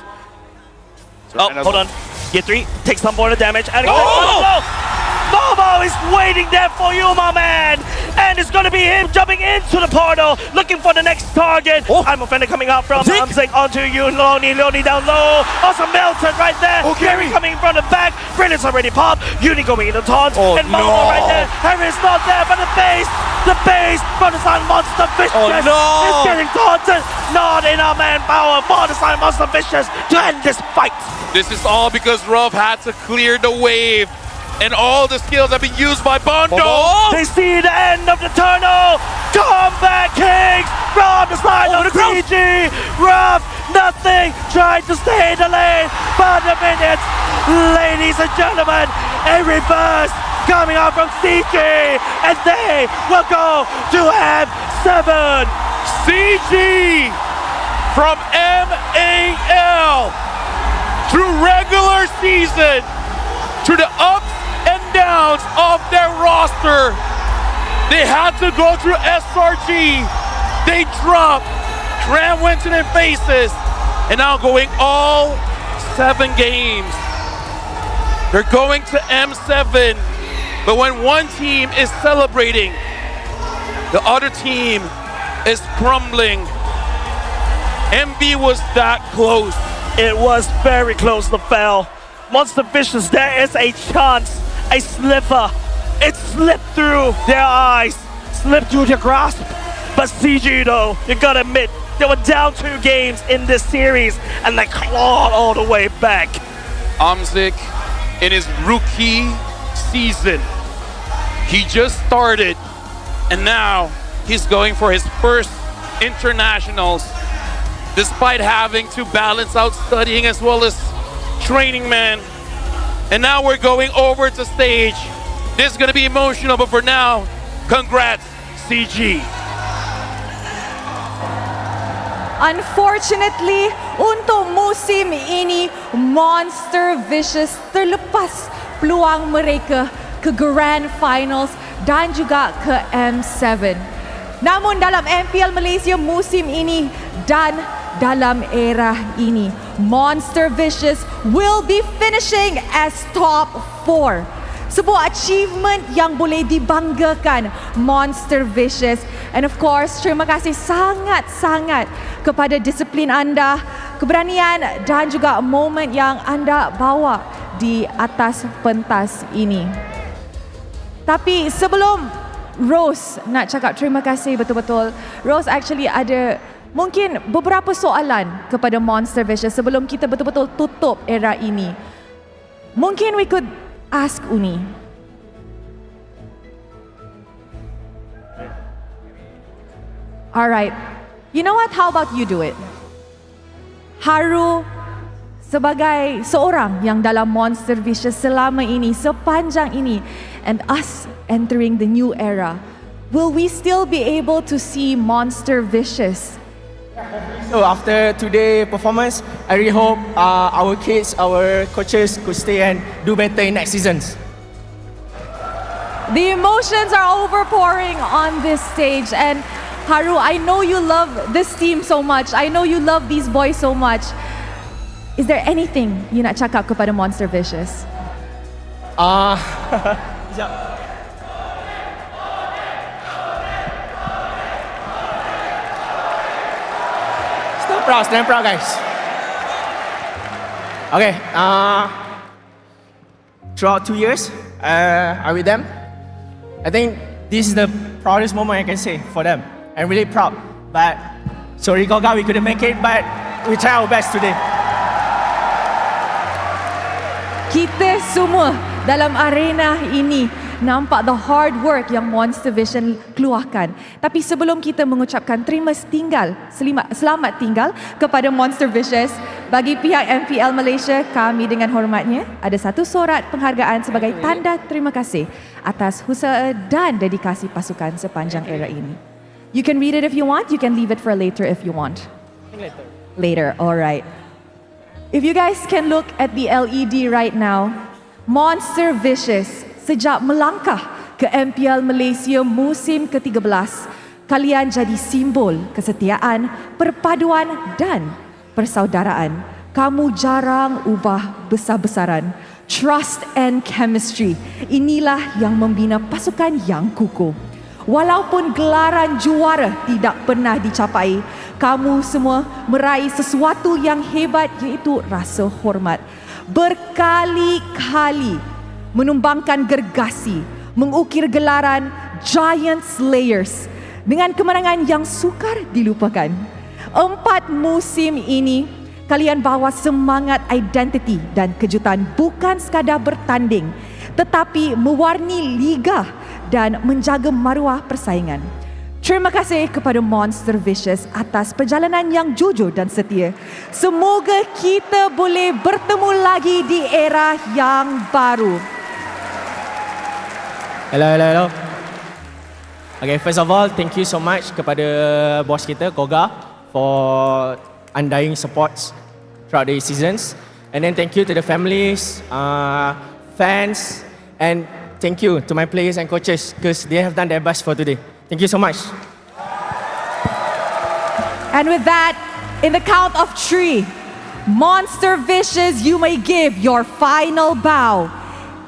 Oh, hold on. Get 3, take some border damage. And Momo is waiting there for you, my man. And it's going to be him jumping into the portal, looking for the next target. I'm offended coming out from Amzik onto you, Loni down low. Also melted right there. Gary coming from the back. Brilliant's already popped. Uni going in the taunt. And Momo right there. Harry's not there, but the base from the Silent Monster Vicious is getting taunted. Not enough manpower for the Silent Monster Vicious to end this fight. This is all because Ruff had to clear the wave. And all the skills have been used by Bondo. They see the end of the tunnel. Comeback Kings from the side of the CG. Ruff, nothing. Trying to stay in the lane. But the minutes, ladies and gentlemen, a reverse coming out from CG. And they will go to M7. CG from MAL through regular season to the ups and downs of their roster. They had to go through SRG. They dropped. Cram went to their faces. And now going all 7 games. They're going to M7. But when one team is celebrating, the other team is crumbling. MB was that close. It was very close to fail. Monster Vicious, there is a chance, a sliver. It slipped through their eyes, slipped through their grasp. But CG though, you gotta admit, they were down 2 games in this series and they clawed all the way back. Amzik, in his rookie season, he just started and now he's going for his first internationals despite having to balance out studying as well as training, man. And now we're going over to stage. This is gonna be emotional, but for now, congrats, CG. Unfortunately, untuk musim ini, Monster Vicious terlepas peluang mereka ke Grand Finals dan juga ke M7. Namun dalam MPL Malaysia musim ini dan dalam era ini, Monster Vicious will be finishing as top 4. Sebuah achievement yang boleh dibanggakan Monster Vicious. And of course, terima kasih sangat-sangat kepada disiplin anda, keberanian dan juga momen yang anda bawa di atas pentas ini. Tapi sebelum Rose nak cakap terima kasih betul-betul, Rose actually ada mungkin beberapa soalan kepada Monster Vicious sebelum kita betul-betul tutup era ini. Mungkin we could ask Uni. Alright, you know what? How about you do it? Haru sebagai seorang yang dalam Monster Vicious selama ini, sepanjang ini, and us entering the new era, will we still be able to see Monster Vicious? So after today's performance, I really hope our kids, our coaches could stay and do better in next seasons. The emotions are overpouring on this stage, and Haru, I know you love this team so much. I know you love these boys so much. Is there anything you nak cakap kepada Monster Vicious? Stand proud, guys. Okay, throughout 2 years, I'm with them. I think this is the proudest moment I can say for them. I'm really proud. But sorry, Goga, we couldn't make it, but we try our best today. Kita semua dalam arena ini nampak the hard work yang Monster Vision keluarkan. Tapi sebelum kita mengucapkan selamat tinggal kepada Monster Vicious, bagi pihak MPL Malaysia, kami dengan hormatnya ada satu surat penghargaan sebagai tanda terima kasih atas usaha dan dedikasi pasukan sepanjang era ini. You can read it if you want, you can leave it for later if you want. Later, alright. If you guys can look at the LED right now, Monster Vicious sejak melangkah ke MPL Malaysia musim ke-13, kalian jadi simbol kesetiaan, perpaduan dan persaudaraan. Kamu jarang ubah besar-besaran. Trust and chemistry. Inilah yang membina pasukan yang kukuh. Walaupun gelaran juara tidak pernah dicapai, kamu semua meraih sesuatu yang hebat, iaitu rasa hormat. Berkali-kali menumbangkan gergasi, mengukir gelaran Giant Slayers dengan kemenangan yang sukar dilupakan. 4 musim ini, kalian bawa semangat identiti dan kejutan, bukan sekadar bertanding, tetapi mewarni liga dan menjaga maruah persaingan. Terima kasih kepada Monster Vicious atas perjalanan yang jujur dan setia. Semoga kita boleh bertemu lagi di era yang baru. Hello. Okay, first of all, thank you so much kepada bos kita, Koga, for undying supports throughout the seasons. And then thank you to the families, fans, and thank you to my players and coaches because they have done their best for today. Thank you so much. And with that, in the count of 3, Monster Vicious, you may give your final bow.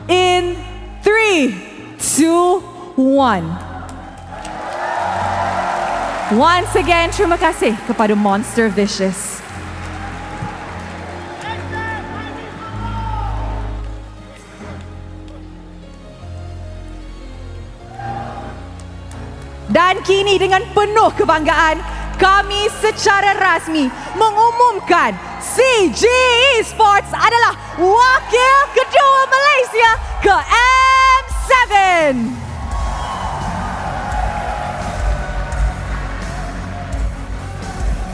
In 3, 2, 1. Once again, terima kasih kepada Monster Vicious. Dan kini dengan penuh kebanggaan, kami secara rasmi mengumumkan CG Esports adalah wakil kedua Malaysia ke M7.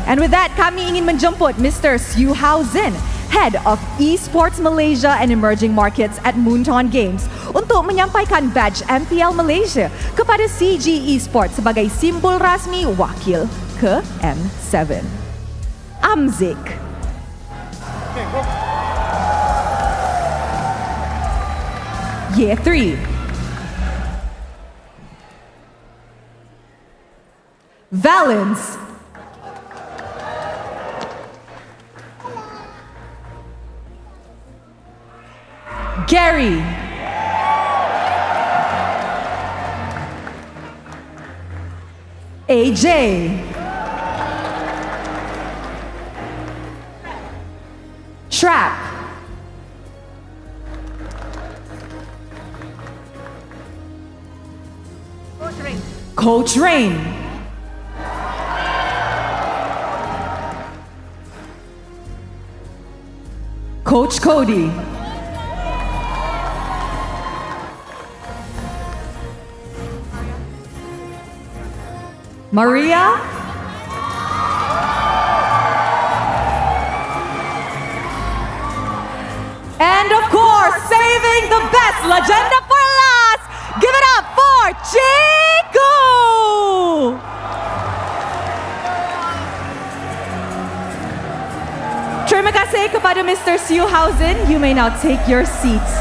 And with that, kami ingin menjemput Mr. Suhausen, Head of Esports Malaysia and Emerging Markets at Moonton Games, untuk menyampaikan badge MPL Malaysia kepada CG Esports sebagai simbol rasmi wakil ke M7. Amzik. Year 3. Valence. Gary. AJ. Trap. Coach Rain. Coach Cody. Maria. And of course, saving the best legenda for last, give it up for Chico! Terima kasih kepada Mr. Suhausen. You may now take your seats.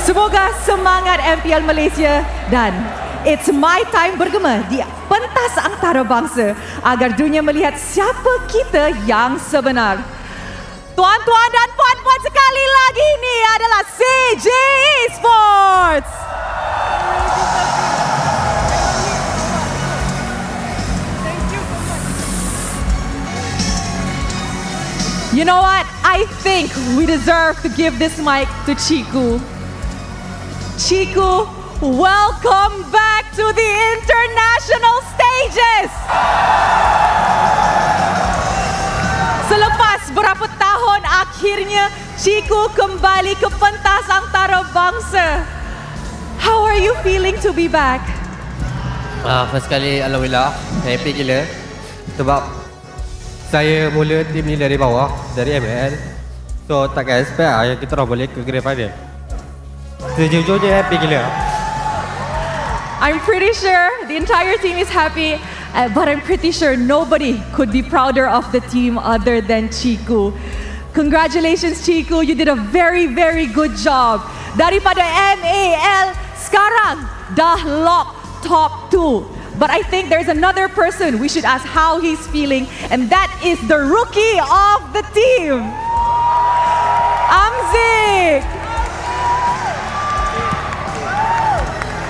Semoga semangat MPL Malaysia dan It's My Time bergema di pentas antarabangsa agar dunia melihat siapa kita yang sebenar. Tuan-tuan dan puan-puan, sekali lagi ini adalah CG Esports. You know what? I think we deserve to give this mic to Chiku. Chiku, welcome back to the international stages. Selepas berapa tahun, akhirnya Chiku kembali ke pentas antarabangsa. How are you feeling to be back? First kali, alhamdulillah, happy gila. Sebab saya mula tim ni dari bawah, dari MPL. So takkan expect yang kita orang boleh ke Grand Final. Sejujurnya happy gila. I'm pretty sure the entire team is happy, but I'm pretty sure nobody could be prouder of the team other than Chiku. Congratulations, Chiku. You did a very, very good job. Daripada MAL, sekarang dah lock top 2. But I think there's another person we should ask how he's feeling, and that is the rookie of the team, Amzik.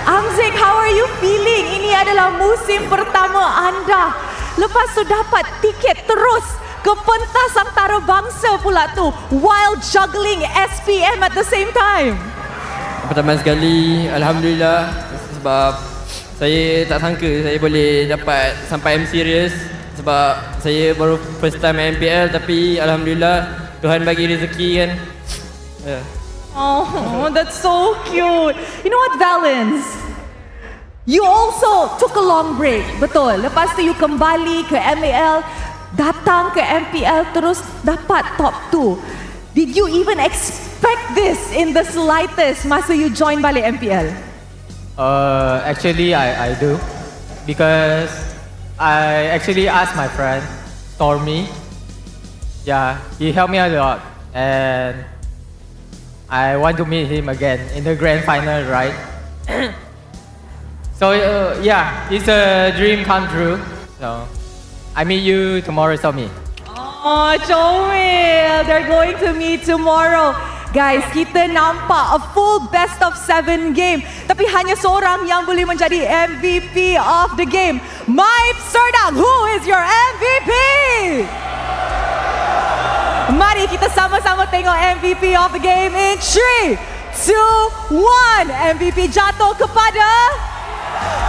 Amzik, how are you feeling? adalah musim pertama anda. Lepas tu dapat tiket terus ke pentas antarabangsa pula tu, while juggling SPM at the same time. Pertama sekali, Alhamdulillah, sebab saya tak sangka saya boleh dapat sampai M Series, sebab saya baru first time MPL, tapi Alhamdulillah Tuhan bagi rezeki kan. Oh, that's so cute. You know what, Valens? You also took a long break, betul. Lepas tu you kembali ke MAL, datang ke MPL, terus dapat top 2. Did you even expect this in the slightest masa you join balik MPL? Actually, I do. Because I actually asked my friend, Stormy. Yeah, he helped me a lot. And I want to meet him again in the grand final, right? So, yeah, it's a dream come true. So, I meet you tomorrow, Stormy. Oh, Chomil, they're going to meet tomorrow. Guys, kita nampak a full best of 7 game. Tapi hanya seorang yang boleh menjadi MVP of the game. Maip Serdang, who is your MVP? Mari kita sama-sama tengok MVP of the game in 3, 2, 1. MVP jatuh kepada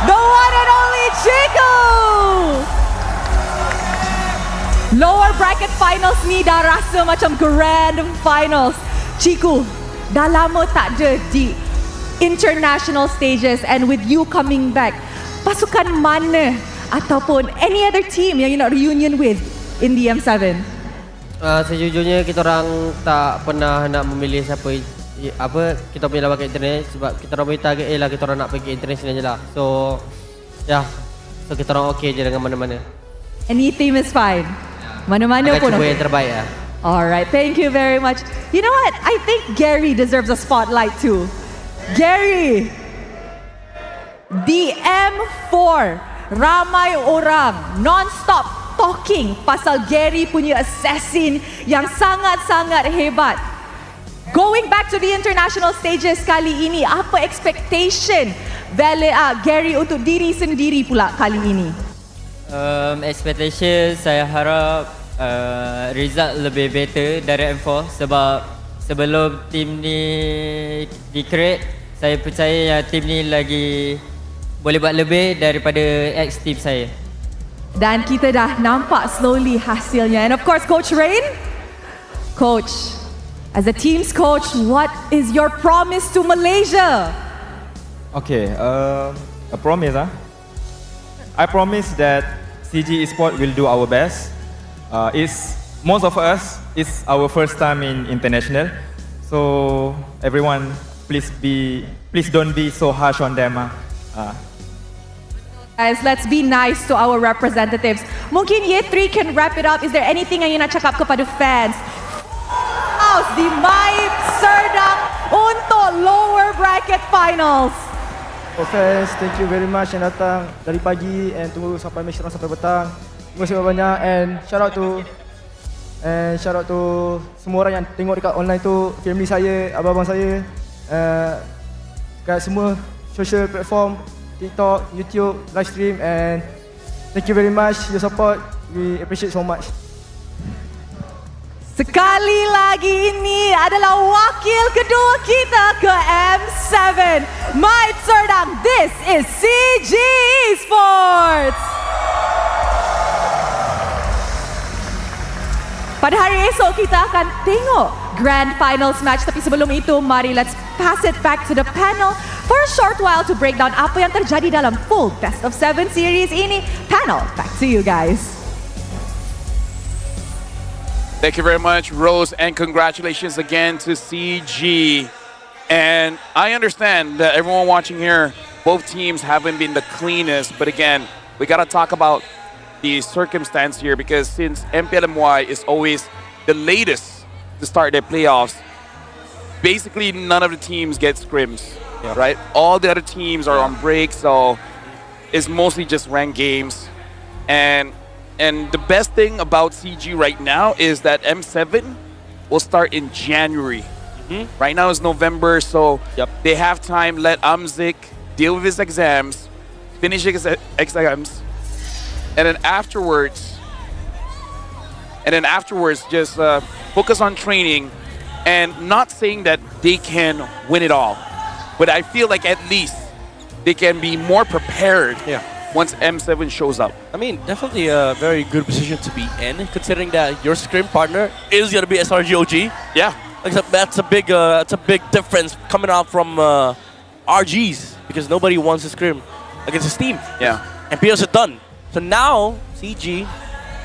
the one and only Chico. Lower bracket finals ni dah rasa macam grand finals. Chiku, dah lama tak ada di international stages, and with you coming back, pasukan mana ataupun any other team yang you nak reunion with in the M7? Sejujurnya kita orang tak pernah nak memilih siapa kita punya lawan ke international, sebab kita orang punya target lah kita orang nak pergi international je lah. So so kita orang okay je dengan mana-mana. Any team is fine. Mana-mana pun cuba okay. yang terbaik lah. Alright, thank you very much. You know what? I think Gary deserves a spotlight too. Gary, the M4, ramai orang non-stop talking pasal Gary punya assassin yang sangat-sangat hebat. Going back to the international stages kali ini, apa expectation Gary untuk diri sendiri pula kali ini? Expectation saya harap result lebih better dari M4, sebab sebelum tim ni di-create, saya percaya yang tim ni lagi boleh buat lebih daripada ex-team saya. Dan kita dah nampak slowly hasilnya. And of course, Coach Rain. Coach, as a team's coach, what is your promise to Malaysia? Okay, a promise, I promise that CG Esports will do our best. Most of us, it's our first time in international. So everyone, please don't be so harsh on them. Guys, let's be nice to our representatives. Mungkin Y3 can wrap it up. Is there anything yang you nak cakap kepada fans? Di Maip Serdang untuk lower bracket finals. Oh fans, thank you very much yang datang dari pagi and tunggu sampai match sampai petang. Terima kasih banyak and shout out to semua orang yang tengok dekat online tu, family saya, abang-abang saya, kat semua social platform, TikTok, YouTube, live stream, and thank you very much your support. We appreciate so much. Sekali lagi ini adalah wakil kedua kita ke M7. Maip Serdang, this is CG Esports. Pada hari esok kita akan tengok Grand Finals match. Tapi sebelum itu, mari let's pass it back to the panel for a short while to break down apa yang terjadi dalam full Best of 7 series ini. Panel, back to you guys. Thank you very much, Rose, and congratulations again to CG. And I understand that everyone watching here, both teams haven't been the cleanest, but again, we got to talk about the circumstance here, because since MPL MY is always the latest to start their playoffs, basically none of the teams get scrims, right? All the other teams are on break, so it's mostly just ranked games. And the best thing about CG right now is that M7 will start in January. Right now it's November, so they have time. Let Amzik deal with his exams, finish exams, and then afterwards, just focus on training, and not saying that they can win it all, but I feel like at least they can be more prepared. Once M7 shows up. I mean, definitely a very good position to be in, considering that your scrim partner is gonna be SRGOG. Yeah, like that's a big difference coming out from RGs, because nobody wants to scrim against his team. Yeah, and POs are done. So now CG,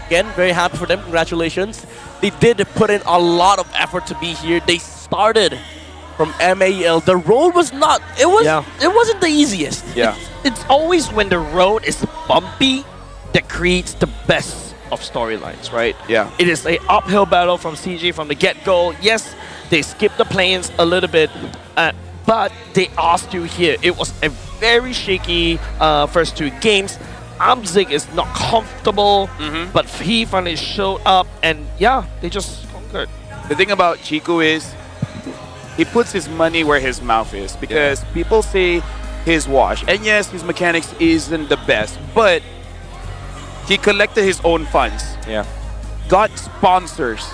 again, very happy for them. Congratulations. They did put in a lot of effort to be here. They started from MAL. The road was not. It wasn't the easiest. Yeah. It's always when the road is bumpy that creates the best of storylines, right? Yeah. It is an uphill battle from CG from the get-go. Yes, they skipped the planes a little bit, but they are still here. It was a very shaky first 2 games. Amzik is not comfortable, but he finally showed up, and yeah, they just conquered. The thing about Chico is he puts his money where his mouth is, because people say his wash. And yes, his mechanics isn't the best, but he collected his own funds. Yeah. Got sponsors,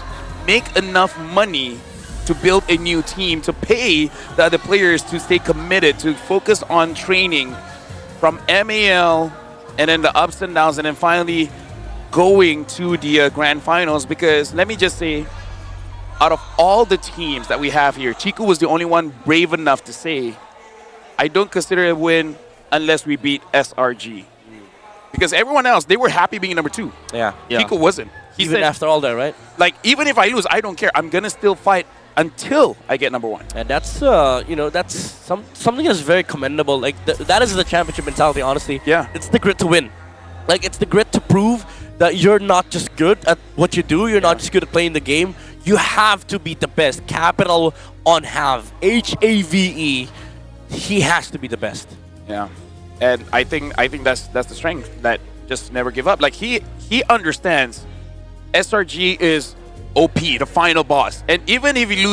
make enough money to build a new team, to pay the other players to stay committed, to focus on training from MAL, and then the ups and downs, and then finally going to the grand finals. Because let me just say, out of all the teams that we have here, Chico was the only one brave enough to say, I don't consider it a win unless we beat SRG. Because everyone else, they were happy being number 2. Yeah. Chico wasn't. He Even said, after all that, right? like, even if I lose, I don't care. I'm going to still fight until I get number 1. And that's, that's something that's very commendable. Like, that is the championship mentality, honestly. Yeah. It's the grit to win. Like, it's the grit to prove that you're not just good at what you do. You're not just good at playing the game. You have to be the best. Capital on have. HAVE. He has to be the best. Yeah. And I think that's the strength, that just never give up. Like, he understands SRG is OP, the final boss. And even if he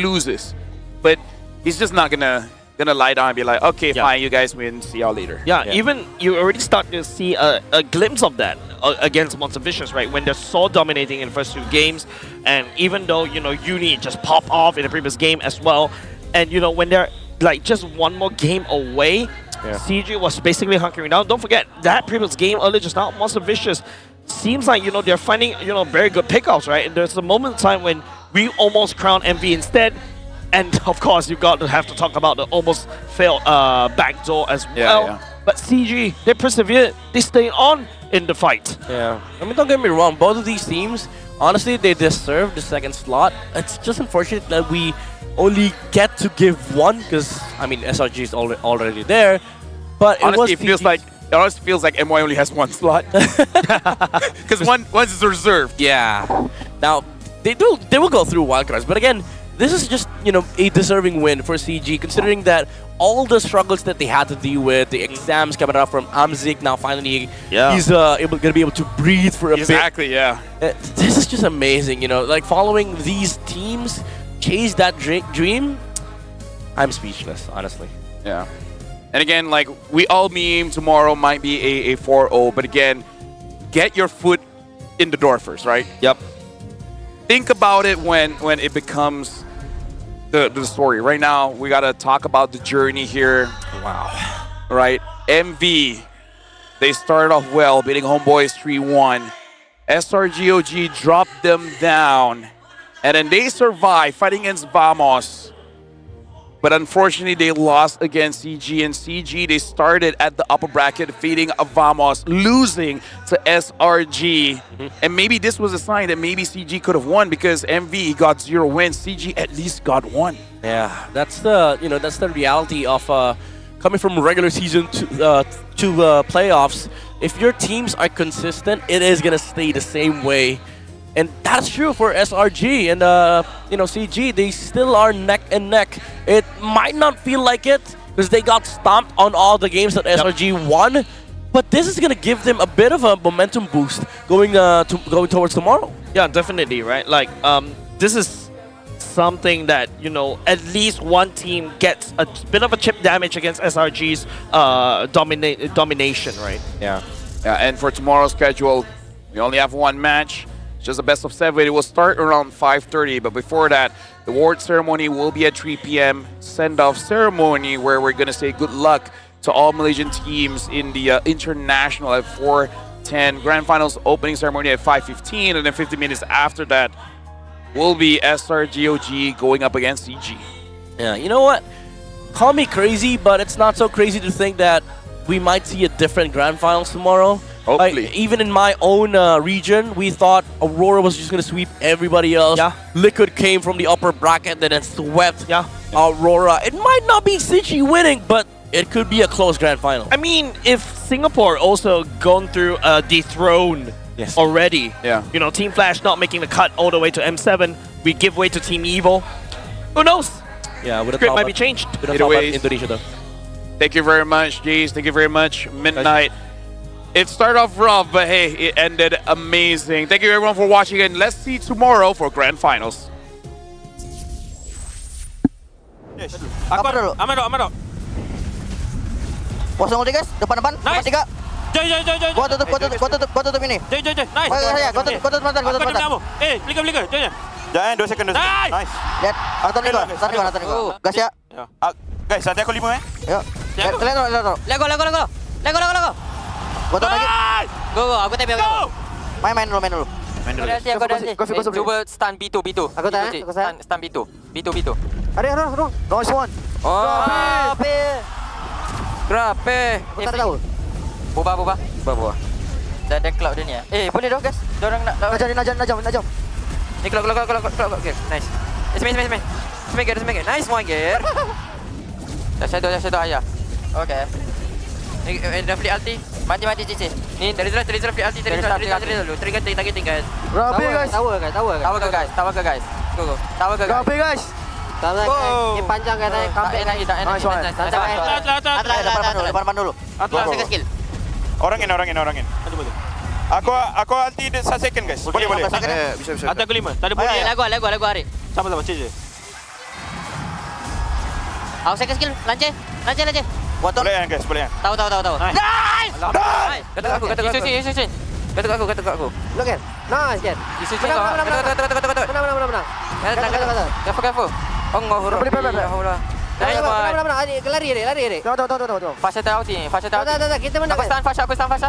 loses. But he's just not gonna lie down and be like, okay, fine, you guys win, see y'all later. Yeah, even you already start to see a glimpse of that against Monster Vicious, right? When they're so dominating in the first 2 games, and even though, Uni just pop off in the previous game as well, and when they're like just one more game away, CG was basically hunkering down. Don't forget, that previous game earlier just now, Monster Vicious, seems like, they're finding, very good pickups, right? And there's a moment in time when we almost crowned MV instead. And of course, you got to have to talk about the almost failed backdoor as well. Yeah. But CG, they persevered. They stayed on in the fight. Yeah. I mean, don't get me wrong. Both of these teams, honestly, they deserve the second slot. It's just unfortunate that we only get to give one, because, I mean, SRG is already there. But honestly, it feels like MY only has 1 slot. Because one is reserved. Yeah. Now, they will go through wildcards. But again, this is just, a deserving win for CG, considering that all the struggles that they had to deal with, the exams coming out from Amzik, now finally he's gonna be able to breathe for a bit. Exactly, yeah. This is just amazing, like following these teams chase that dream. I'm speechless, honestly. Yeah. And again, like, we all meme tomorrow might be a 4-0, but again, get your foot in the door first, right? Yep. Think about it when it becomes the story. Right now, we got to talk about the journey here. Wow. Right? MV, they started off well, beating Homeboys 3-1. SRGOG dropped them down. And then they survived, fighting against Vamos. But unfortunately, they lost against CG. And CG, they started at the upper bracket, defeating Vamos, losing to SRG. And maybe this was a sign that maybe CG could have won, because MV got 0 wins. CG at least got 1. Yeah, that's the reality of coming from regular season to playoffs. If your teams are consistent, it is gonna stay the same way. And that's true for SRG and CG. They still are neck and neck. It might not feel like it because they got stomped on all the games that SRG won, but this is gonna give them a bit of a momentum boost going towards tomorrow. Yeah, definitely, right? Like, this is something that, you know, at least one team gets a bit of a chip damage against SRG's domination, right? Yeah. And for tomorrow's schedule, we only have one match. It's just a best of 7. It will start around 5:30, but before that, the award ceremony will be at 3 p.m. Send-off ceremony where we're going to say good luck to all Malaysian teams in the international at 4:10. Grand Finals opening ceremony at 5:15, and then 50 minutes after that will be SRGOG going up against CG. Yeah, you know what? Call me crazy, but it's not so crazy to think that we might see a different Grand Finals tomorrow. Hopefully. Like, even in my own region, we thought Aurora was just going to sweep everybody else. Yeah. Liquid came from the upper bracket and then swept Aurora. It might not be CG winning, but it could be a close Grand Final. I mean, if Singapore also gone through a dethrone already, you know, Team Flash not making the cut all the way to M7, we give way to Team Evil. Who knows? Yeah, with Script might be changed. Either way, Indonesia though. Thank you very much, Jace. Thank you very much, Midnight. It started off rough, but hey, it ended amazing. Thank you everyone for watching, and let's see tomorrow for Grand Finals. Amado. Kosong guys, depan. Depan 3. Joy. Gua tutup ini. Joy. Nice. Gua tutup mantan. Flicker. Joy. Jangan 2 second. Nice. Lihat, Anton gua. Gas ya. Guys, nanti aku 5 Yuk. Lego. Gua tutup lagi. Go, aku tap go. Main dulu. Aku dah siap. Cuba stun B2. Aku stun B2. B2. Ada. Nice one. Oh, Grape. Aku tak tahu. Bubar. Dan cloud dia ni ya. Boleh dong guys. Diorang nak Najam. Ni cloud. Okay, nice. Smack it. Nice one, gear. Dah shadow ayah. Okay. Ni dah flip ulti. Mati cici. Ni dari flip ulti tadi dulu. Trigger tinggal. Rapi guys. Tower ke guys. Go. Tower ke guys. Rapi guys. Ini panjang kan comeback lagi tak enak. Depan dulu. Atlas skill. Orang in. Aku ulti 1 second guys. Boleh. Bisa. Ada kelima. Tak ada boleh. Lagu Ari. Sama CJ. Aku second skill. Lance. Boleh guys, boleh. Tahu. Nice. Kata aku. Kata aku. Look at. Nice get. Menang. Careful. Oh, ngahur. Nice one. Lari. Tuh. Fast out ni. Kita menang. Aku stun Fasha.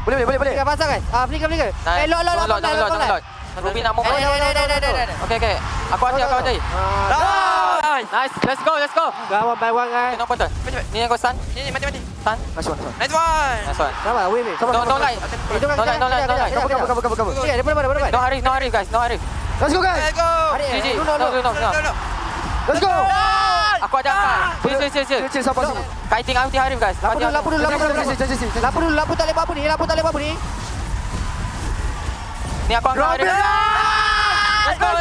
Boleh. Flicker pasang guys. Flicker. Lock. Ruby nak mau. Okay. Aku hati. Nice. Let's go. Go by one guys. Kenapa tu? Ni aku stun. Ni mati. Stun. Nice one. Sama, win. Don't lie. Depan. No hurry guys. Let's go guys. GG. No. Let's go. Aku ada angkat. Chill sampai sini. Kiting ulti Harif guys. Lapu dulu. Lapu tak boleh babu ni. Ni aku angkat. Let's go.